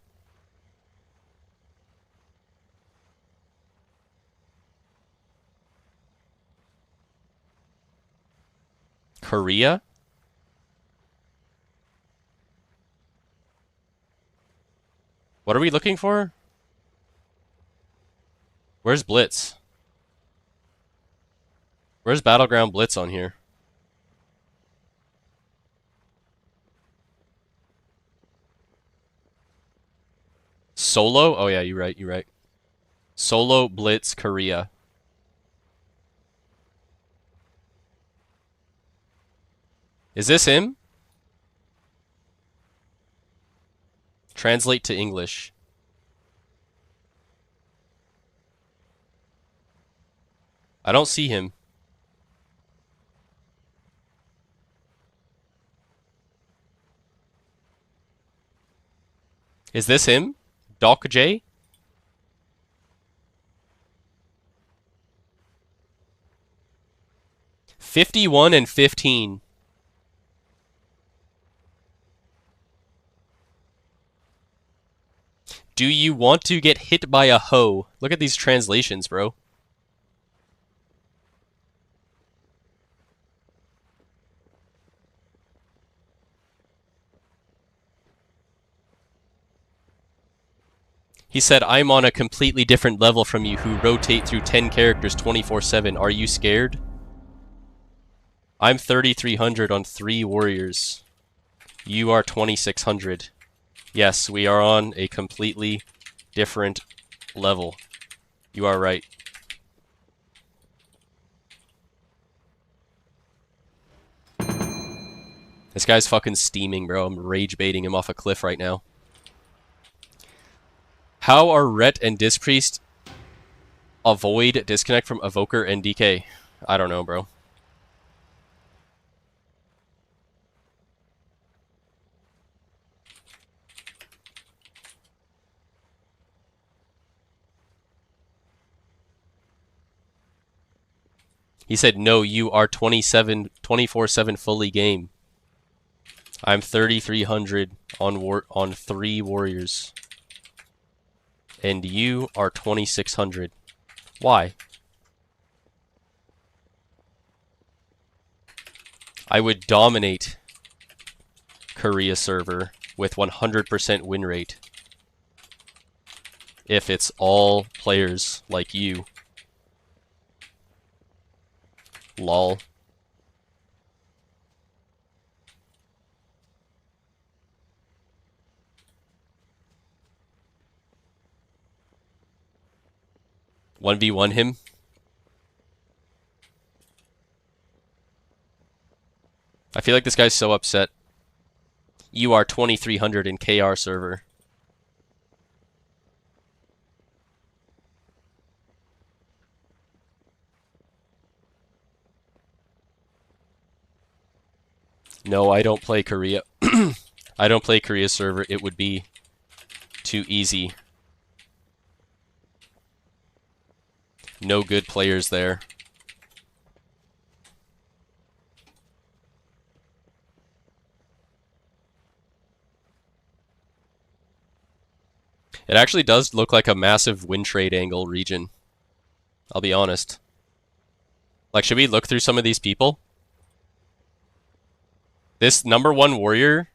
[SPEAKER 1] Korea? What are we looking for? Where's Blitz? Where's Battleground Blitz on here? Solo? Oh yeah, you're right, you're right. Solo Blitz Korea. Is this him? Translate to English. I don't see him. Is this him? Doc J? $51 and $15. Do you want to get hit by a hoe? Look at these translations, bro. He said, I'm on a completely different level from you who rotate through 10 characters 24/7. Are you scared? I'm 3300 on 3 warriors. You are 2600. Yes, we are on a completely different level. You are right. This guy's fucking steaming, bro. I'm rage baiting him off a cliff right now. How are Ret and Disc Priest avoid disconnect from Evoker and DK? I don't know, bro. He said, no, you are 24/7 fully game. I'm 3300 on 3 warriors. And you are 2600. Why? I would dominate Korea server with 100% win rate if it's all players like you. Lol. One v one him. I feel like this guy's so upset. You are 2300 in KR server. No, I don't play Korea. I don't play Korea server. It would be too easy. No good players there. It actually does look like a massive win trade angle region. I'll be honest. Like, should we look through some of these people? This #1 warrior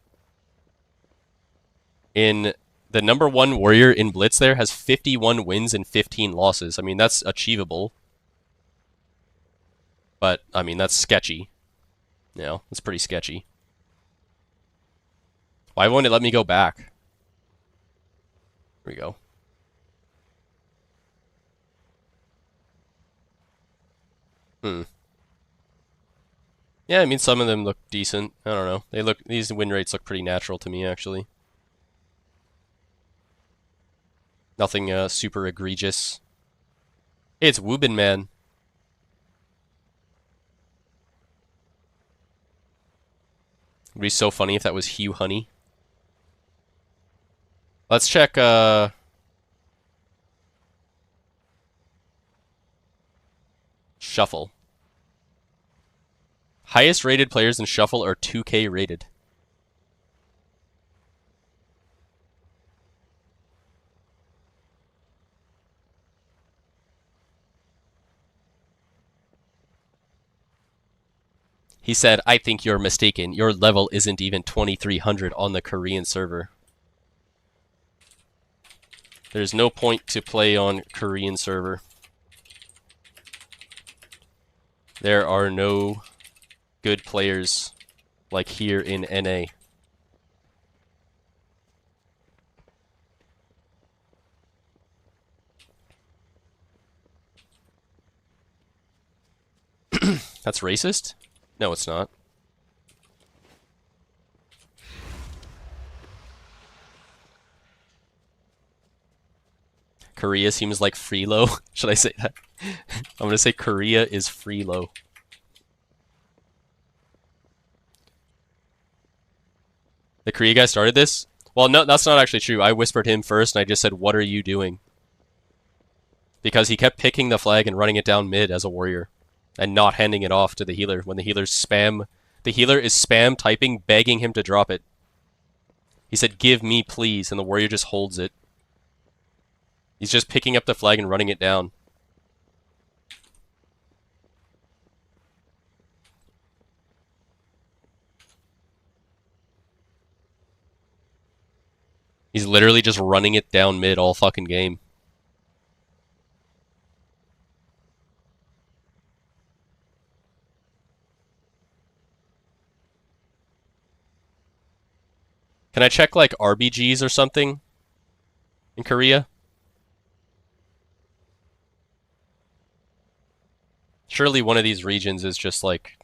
[SPEAKER 1] in the #1 warrior in Blitz there has 51 wins and 15 losses. I mean, that's achievable. But, I mean, that's sketchy. You know, that's pretty sketchy. Why won't it let me go back? Here we go. Yeah, I mean, some of them look decent. I don't know. These win rates look pretty natural to me, actually. Nothing super egregious. Hey, it's Woobin Man. It'd be so funny if that was Hugh Honey. Let's check, Shuffle. Highest rated players in Shuffle are 2K rated. He said, I think you're mistaken. Your level isn't even 2300 on the Korean server. There's no point to play on Korean server. There are no good players like here in NA. That's racist? No, it's not. Korea seems like Freelo. Should I say that? I'm gonna say Korea is Freelo. The Korea guy started this? Well, no, that's not actually true. I whispered him first, and I just said, what are you doing? Because he kept picking the flag and running it down mid as a warrior, and not handing it off to the healer when the healer's spam... The healer is spam typing, begging him to drop it. He said, give me, please, and the warrior just holds it. He's just picking up the flag and running it down. He's literally just running it down mid all fucking game. Can I check, like, RBGs or something in Korea? Surely one of these regions is just, like...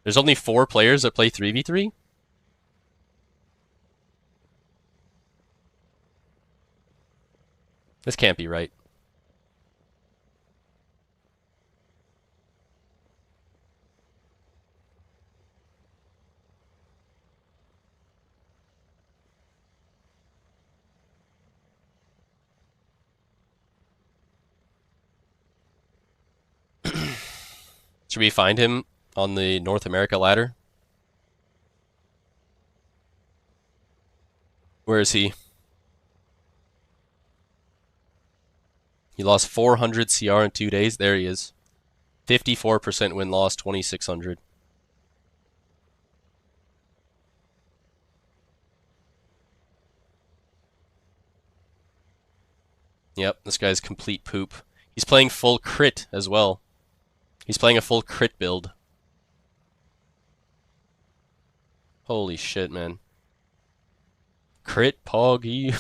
[SPEAKER 1] There's only 4 players that play 3v3? This can't be right. Should we find him on the North America ladder? Where is he? He lost 400 CR in 2 days. There he is. 54% win-loss, 2600. Yep, this guy's complete poop. He's playing full crit as well. He's playing a full crit build. Holy shit, man. Crit Poggy.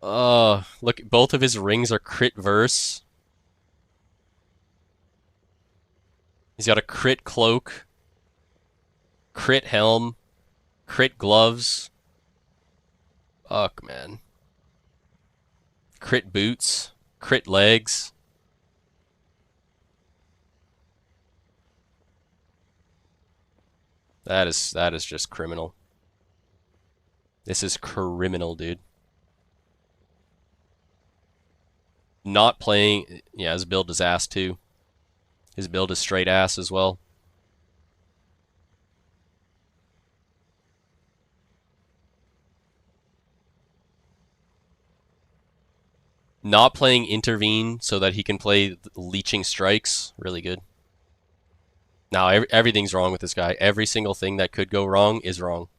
[SPEAKER 1] Look, both of his rings are crit verse. He's got a crit cloak, crit helm, crit gloves. Fuck, man. Crit boots, crit legs. That is just criminal. This is criminal, dude. Not playing... Yeah, his build is ass, too. His build is straight ass as well. Not playing intervene so that he can play leeching strikes, really good. Now everything's wrong with this guy. Every single thing that could go wrong is wrong.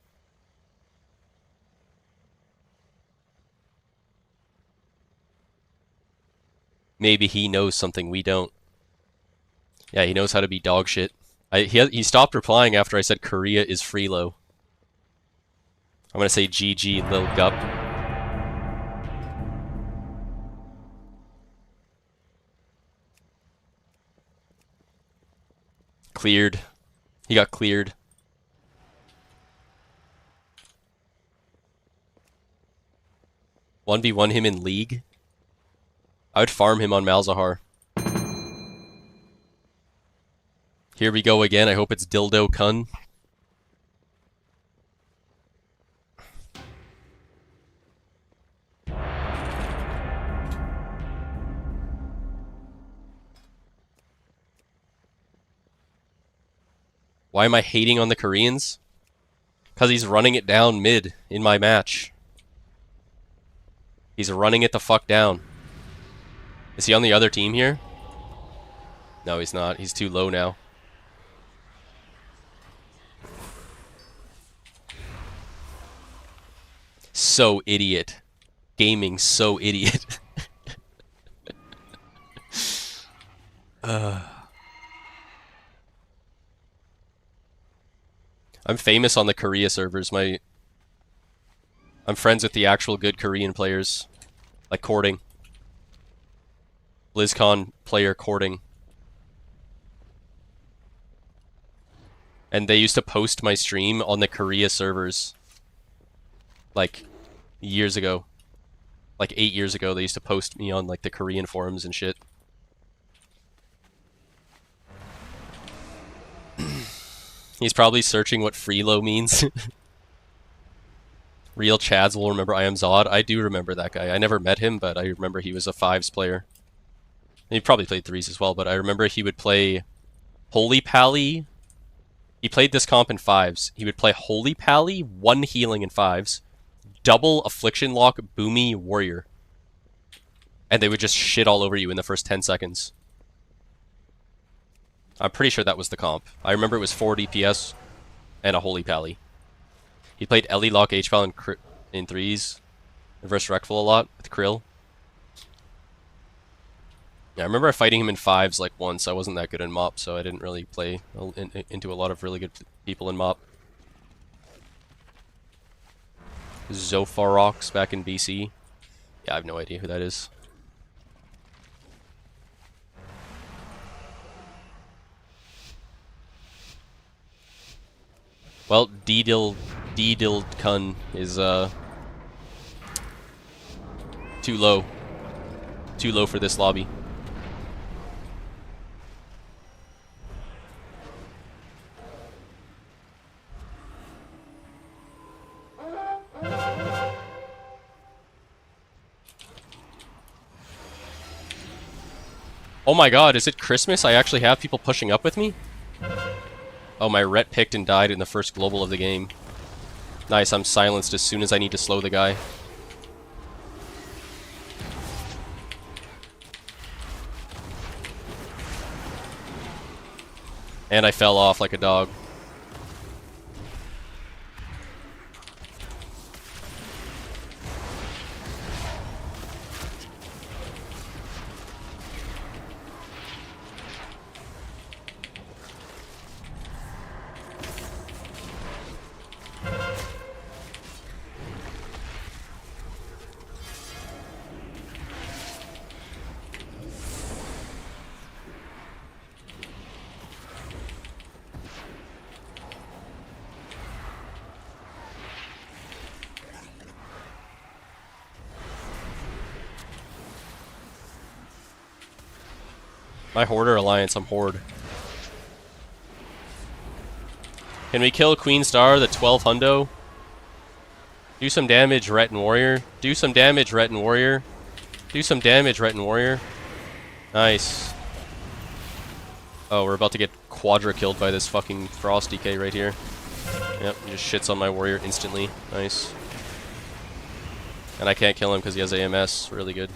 [SPEAKER 1] Maybe he knows something we don't. Yeah, he knows how to be dog shit. He stopped replying after I said Korea is freelo. I'm gonna say GG, Lil Gup. Cleared. He got cleared. One v one him in League. I would farm him on Malzahar. Here we go again. I hope it's Dildo Kun. Why am I hating on the Koreans? Because he's running it down mid in my match. He's running it the fuck down. Is he on the other team here? No, he's not. He's too low now. So idiot. Gaming so idiot. I'm famous on the Korea servers. I'm friends with the actual good Korean players. Like Courting. BlizzCon player Courting. And they used to post my stream on the Korea servers. Like, years ago. Like 8 years ago, they used to post me on like the Korean forums and shit. He's probably searching what freelo means. Real Chads will remember I am Zod. I do remember that guy. I never met him, but I remember he was a 5s player. And he probably played 3s as well, but I remember he would play Holy Pally. He played this comp in 5s. He would play Holy Pally, 1 healing in 5s, double Affliction Lock, Boomy Warrior. And they would just shit all over you in the first 10 seconds. I'm pretty sure that was the comp. I remember it was 4 DPS and a Holy Pally. He played Ellie Lock HPAL in 3s. Reverse Rectful a lot with Krill. Yeah, I remember fighting him in 5s like once. I wasn't that good in MOP, so I didn't really play into a lot of really good people in MOP. Zofarox back in BC. Yeah, I have no idea who that is. Well, D-Dild Kun is too low. Too low for this lobby. Oh my god, is it Christmas? I actually have people pushing up with me? Oh, my ret picked and died in the first global of the game. Nice, I'm silenced as soon as I need to slow the guy. And I fell off like a dog. My Hoarder Alliance, I'm Horde. Can we kill Queen Star, the 12 hundo? Do some damage, Ret and Warrior. Do some damage, Ret and Warrior. Do some damage, Ret and Warrior. Nice. Oh, we're about to get quadra killed by this fucking Frost DK right here. Yep, he just shits on my Warrior instantly. Nice. And I can't kill him because he has AMS. Really good.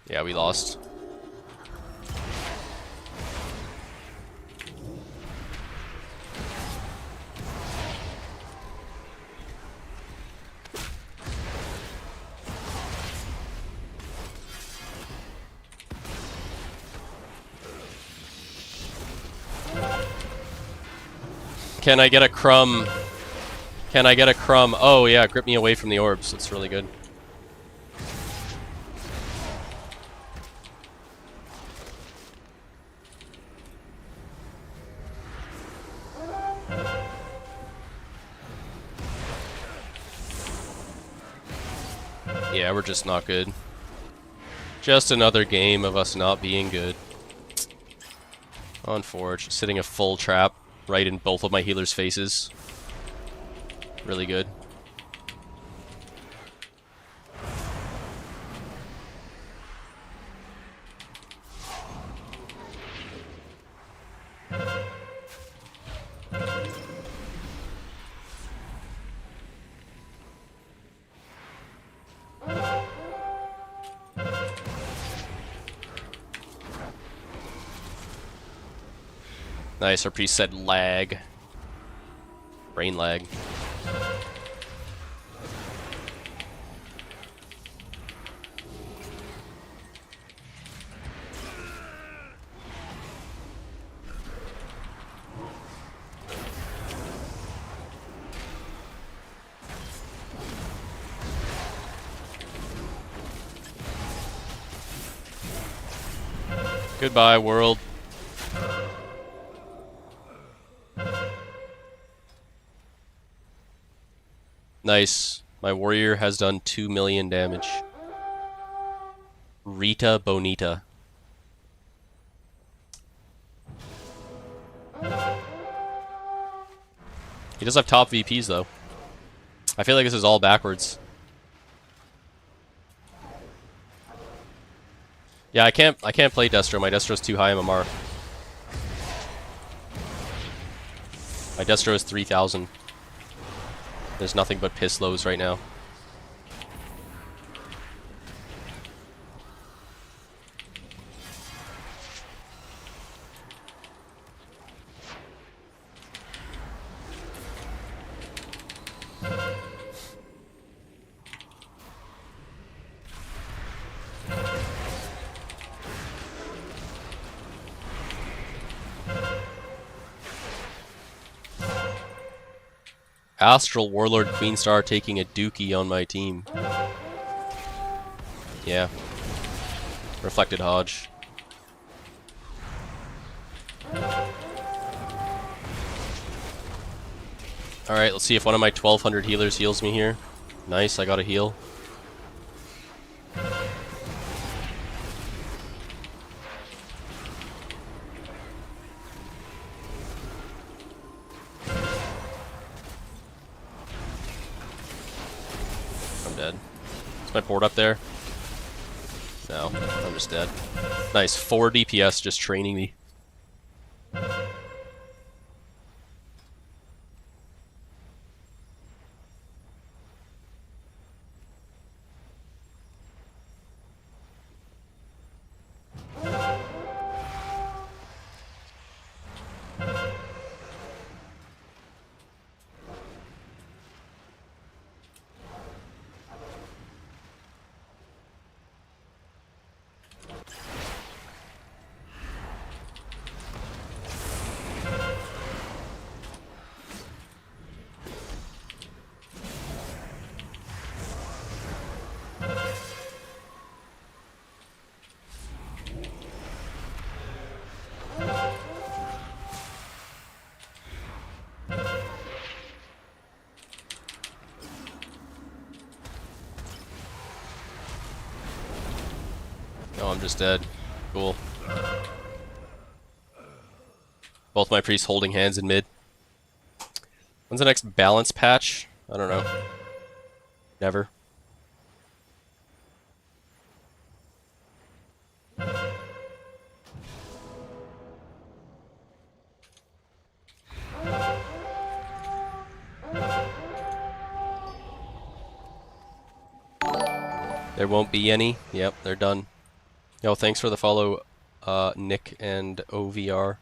[SPEAKER 1] Yeah, we lost. Can I get a crumb? Can I get a crumb? Oh yeah, grip me away from the orbs. That's really good. Yeah, we're just not good. Just another game of us not being good. On Forge, sitting a full trap right in both of my healers' faces. Really good. Nice, our priest said lag. Brain lag. Goodbye, world. Nice. My warrior has done 2 million damage. Rita Bonita. He does have top VPs though. I feel like this is all backwards. Yeah, I can't play Destro. My Destro's too high MMR. My Destro is 3,000. There's nothing but piss lows right now. Astral Warlord Queenstar taking a dookie on my team. Yeah. Reflected Hodge. Alright, let's see if one of my 1200 healers heals me here. Nice, I got a heal. I'm dead. Is my board up there? No, I'm just dead. Nice, 4 DPS just training me. Oh, I'm just dead. Cool. Both my priests holding hands in mid. When's the next balance patch? I don't know. Never. There won't be any. Yep, they're done. Yo, thanks for the follow, Nick and OVR.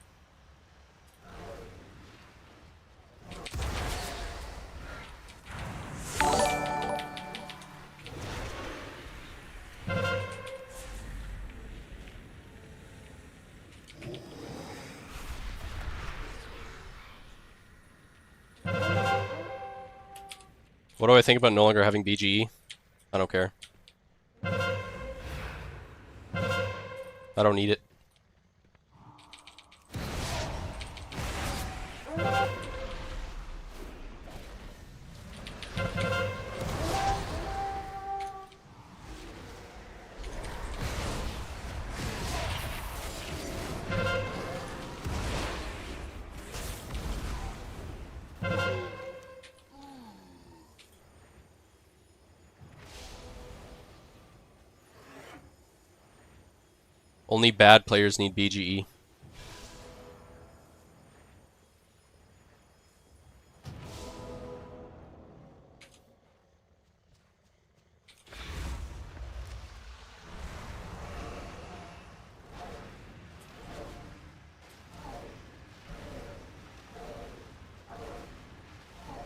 [SPEAKER 1] What do I think about no longer having BGE? I don't care. I don't need it. Only bad players need BGE.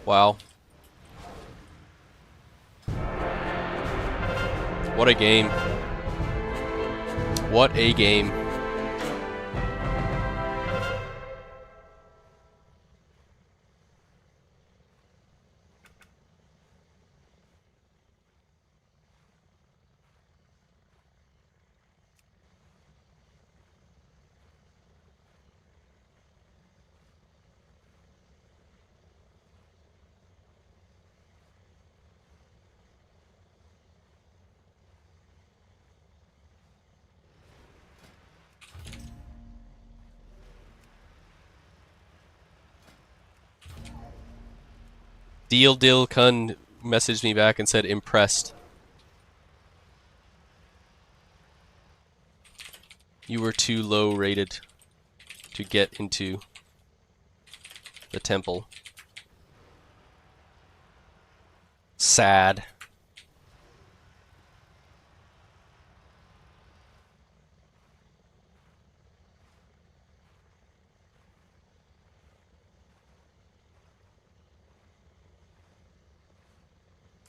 [SPEAKER 1] Wow. What a game. What a game. Deal Kun messaged me back and said impressed. You were too low rated to get into the temple. Sad.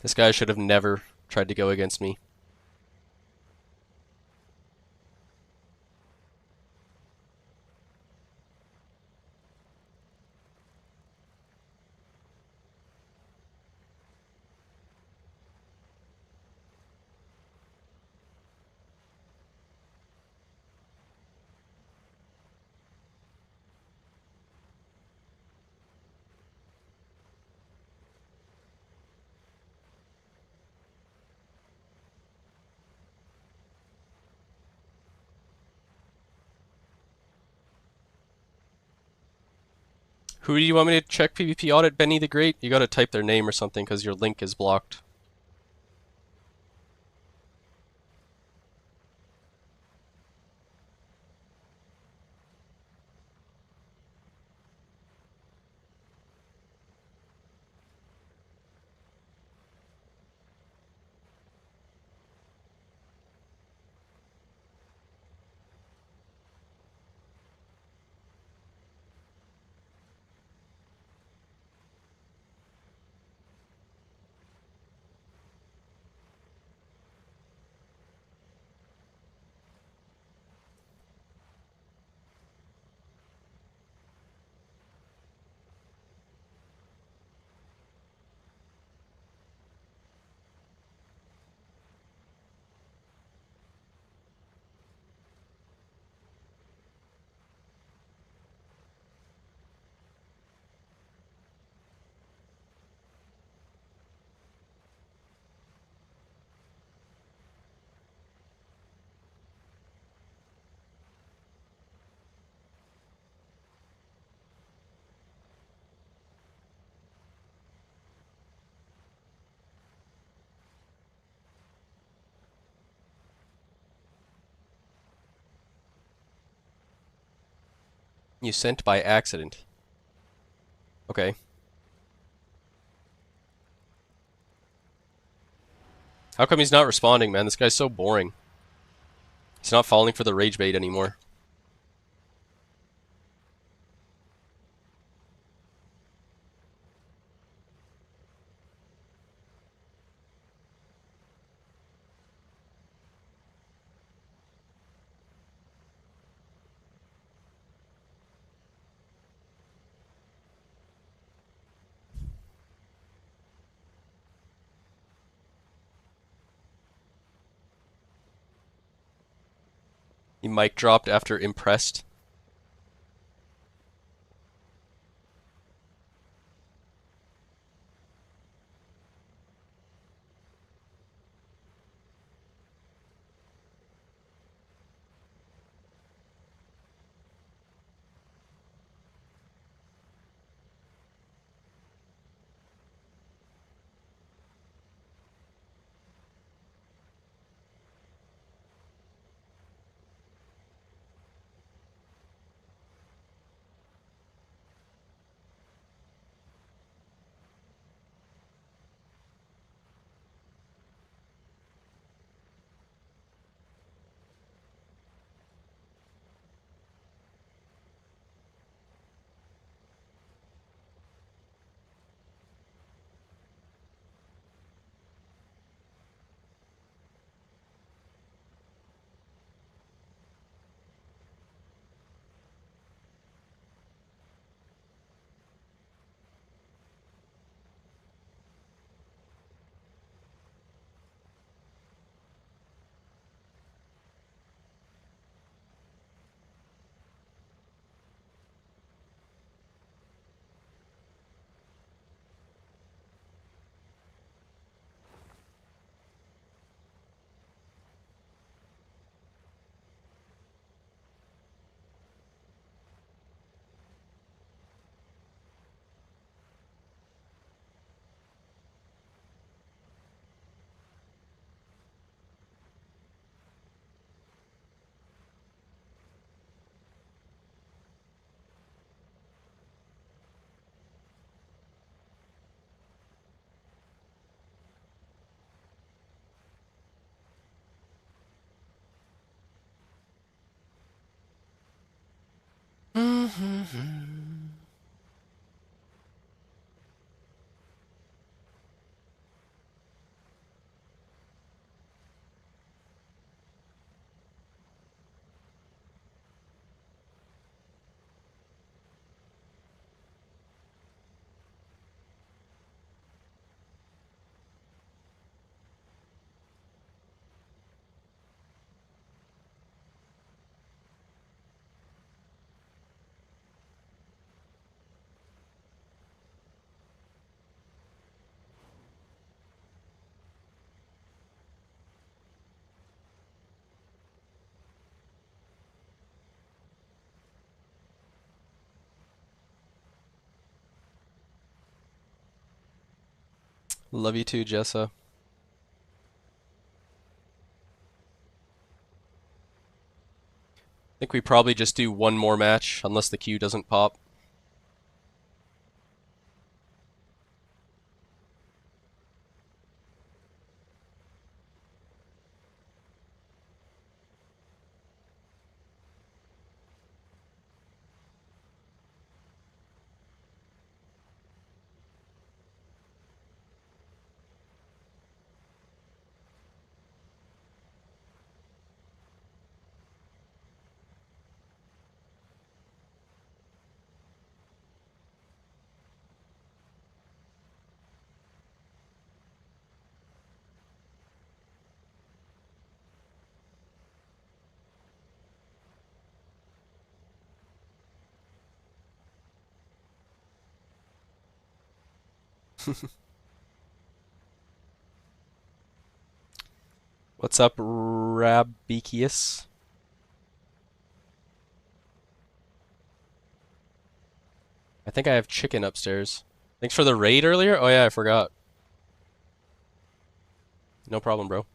[SPEAKER 1] This guy should have never tried to go against me. Who do you want me to check PvP audit? Benny the Great? You gotta type their name or something because your link is blocked. You sent by accident. Okay. How come he's not responding, man? This guy's so boring. He's not falling for the rage bait anymore. He mic dropped after impressed. Love you too, Jessa. I think we probably just do one more match, unless the queue doesn't pop. What's up, Rabikius? I think I have chicken upstairs. Thanks for the raid earlier? Oh yeah, I forgot. No problem, bro.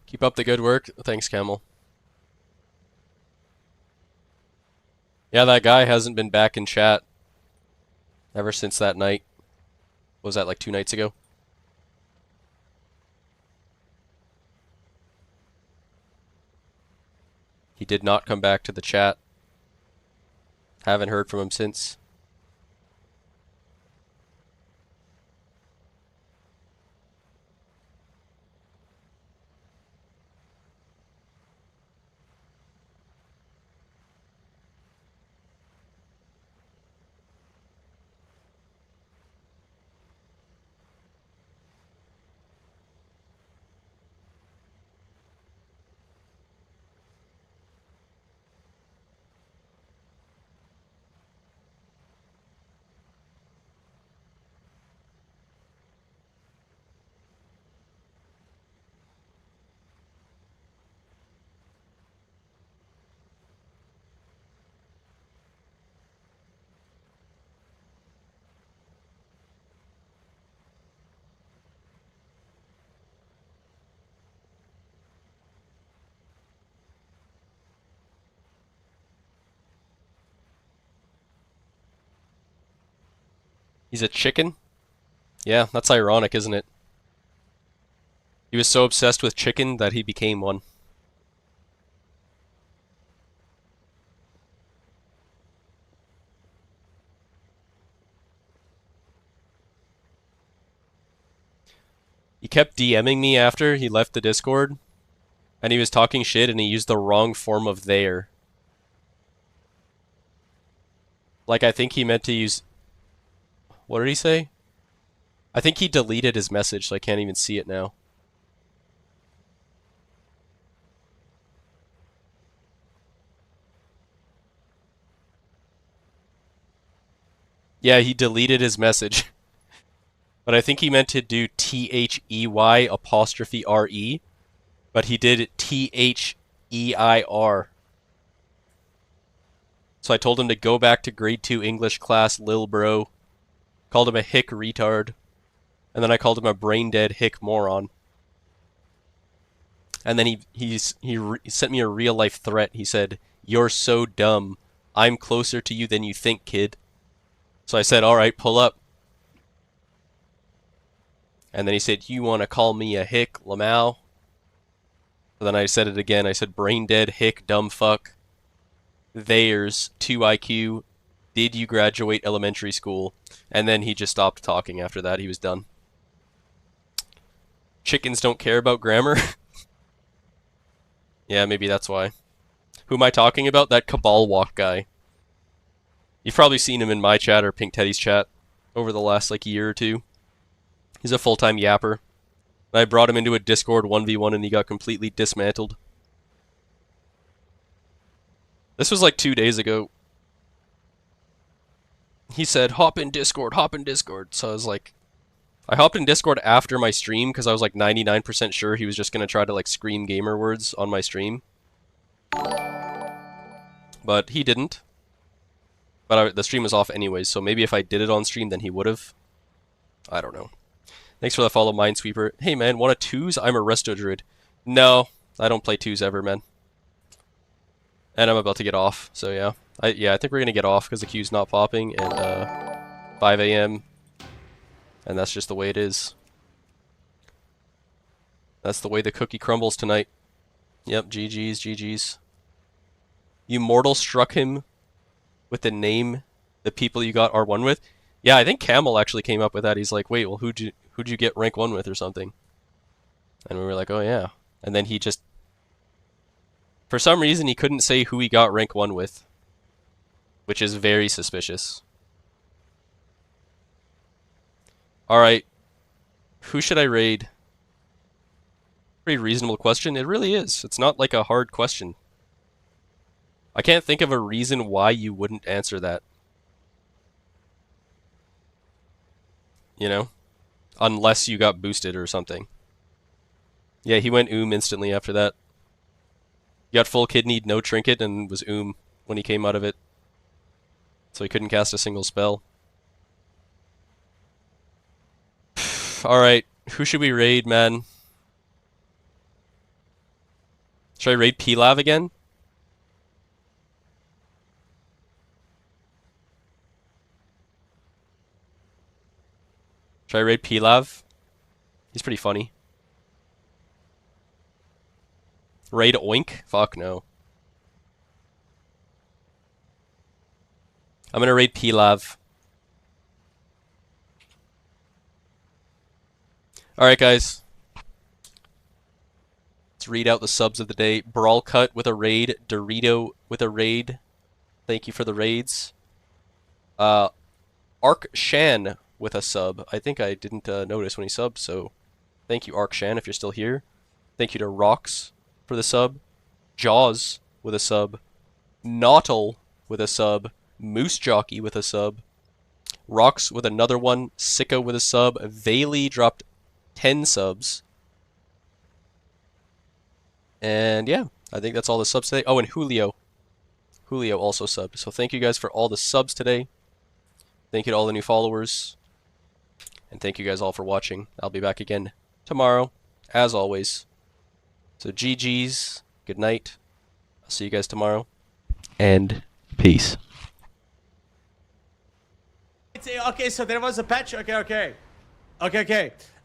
[SPEAKER 1] Keep up the good work. Thanks, Camel. Yeah, that guy hasn't been back in chat ever since that night. What was that, like 2 nights ago? He did not come back to the chat. Haven't heard from him since. He's a chicken? Yeah, that's ironic, isn't it? He was so obsessed with chicken that he became one. He kept DMing me after he left the Discord, and he was talking shit and he used the wrong form of there. Like, I think he meant to use... What did he say? I think he deleted his message, so I can't even see it now. Yeah, he deleted his message. But I think he meant to do THEY''RE, but he did THEIR. So I told him to go back to grade 2 English class, lil bro. Called him a hick retard. And then I called him a brain dead hick moron. And then he sent me a real life threat. He said, "You're so dumb. I'm closer to you than you think, kid." So I said, "Alright, pull up." And then he said, "You want to call me a hick, Lamau?" So then I said it again. I said, "Brain dead hick, dumb fuck. There's 2 IQ. Did you graduate elementary school?" And then he just stopped talking after that. He was done. Chickens don't care about grammar. Yeah, maybe that's why. Who am I talking about? That Cabal Walk guy. You've probably seen him in my chat or Pink Teddy's chat over the last like year or two. He's a full-time yapper. I brought him into a Discord 1v1 and he got completely dismantled. This was like 2 days ago. He said, hop in Discord, hop in Discord. So I was like, I hopped in Discord after my stream because I was like 99% sure he was just going to try to like scream gamer words on my stream. But he didn't. But the stream was off anyways, so maybe if I did it on stream then he would have. I don't know. Thanks for the follow, Minesweeper. Hey man, want a twos? I'm a resto druid. No, I don't play twos ever, man. And I'm about to get off, so yeah. I think we're gonna get off because the queue's not popping, and 5 AM, and that's just the way it is. That's the way the cookie crumbles tonight. Yep, GG's, GG's. You mortal struck him with the name the people you got R1 with? Yeah, I think Camel actually came up with that. He's like, wait, well, who'd you get rank 1 with or something? And we were like, oh yeah. And then he just... For some reason, he couldn't say who he got rank 1 with. Which is very suspicious. Alright. Who should I raid? Pretty reasonable question. It really is. It's not like a hard question. I can't think of a reason why you wouldn't answer that. You know? Unless you got boosted or something. Yeah, he went instantly after that. He got full kidneyed, no trinket, and was when he came out of it. So he couldn't cast a single spell. Alright, who should we raid, man? Should I raid Pilav again? Should I raid Pilav? He's pretty funny. Raid Oink? Fuck no. I'm gonna raid Pilav. Alright guys. Let's read out the subs of the day. Brawl Cut with a raid. Dorito with a raid. Thank you for the raids. Ark Shan with a sub. I think I didn't notice when he subbed, so thank you, Ark Shan, if you're still here. Thank you to Rox for the sub. Jaws with a sub. Nautle with a sub. Moose Jockey with a sub. Rox with another one. Sicko with a sub. Vaylee dropped 10 subs. And yeah, I think that's all the subs today. Oh, and Julio. Julio also subbed. So thank you guys for all the subs today. Thank you to all the new followers. And thank you guys all for watching. I'll be back again tomorrow, as always. So GG's, good night. I'll see you guys tomorrow. And peace.
[SPEAKER 18] Okay, so there was a patch. Okay.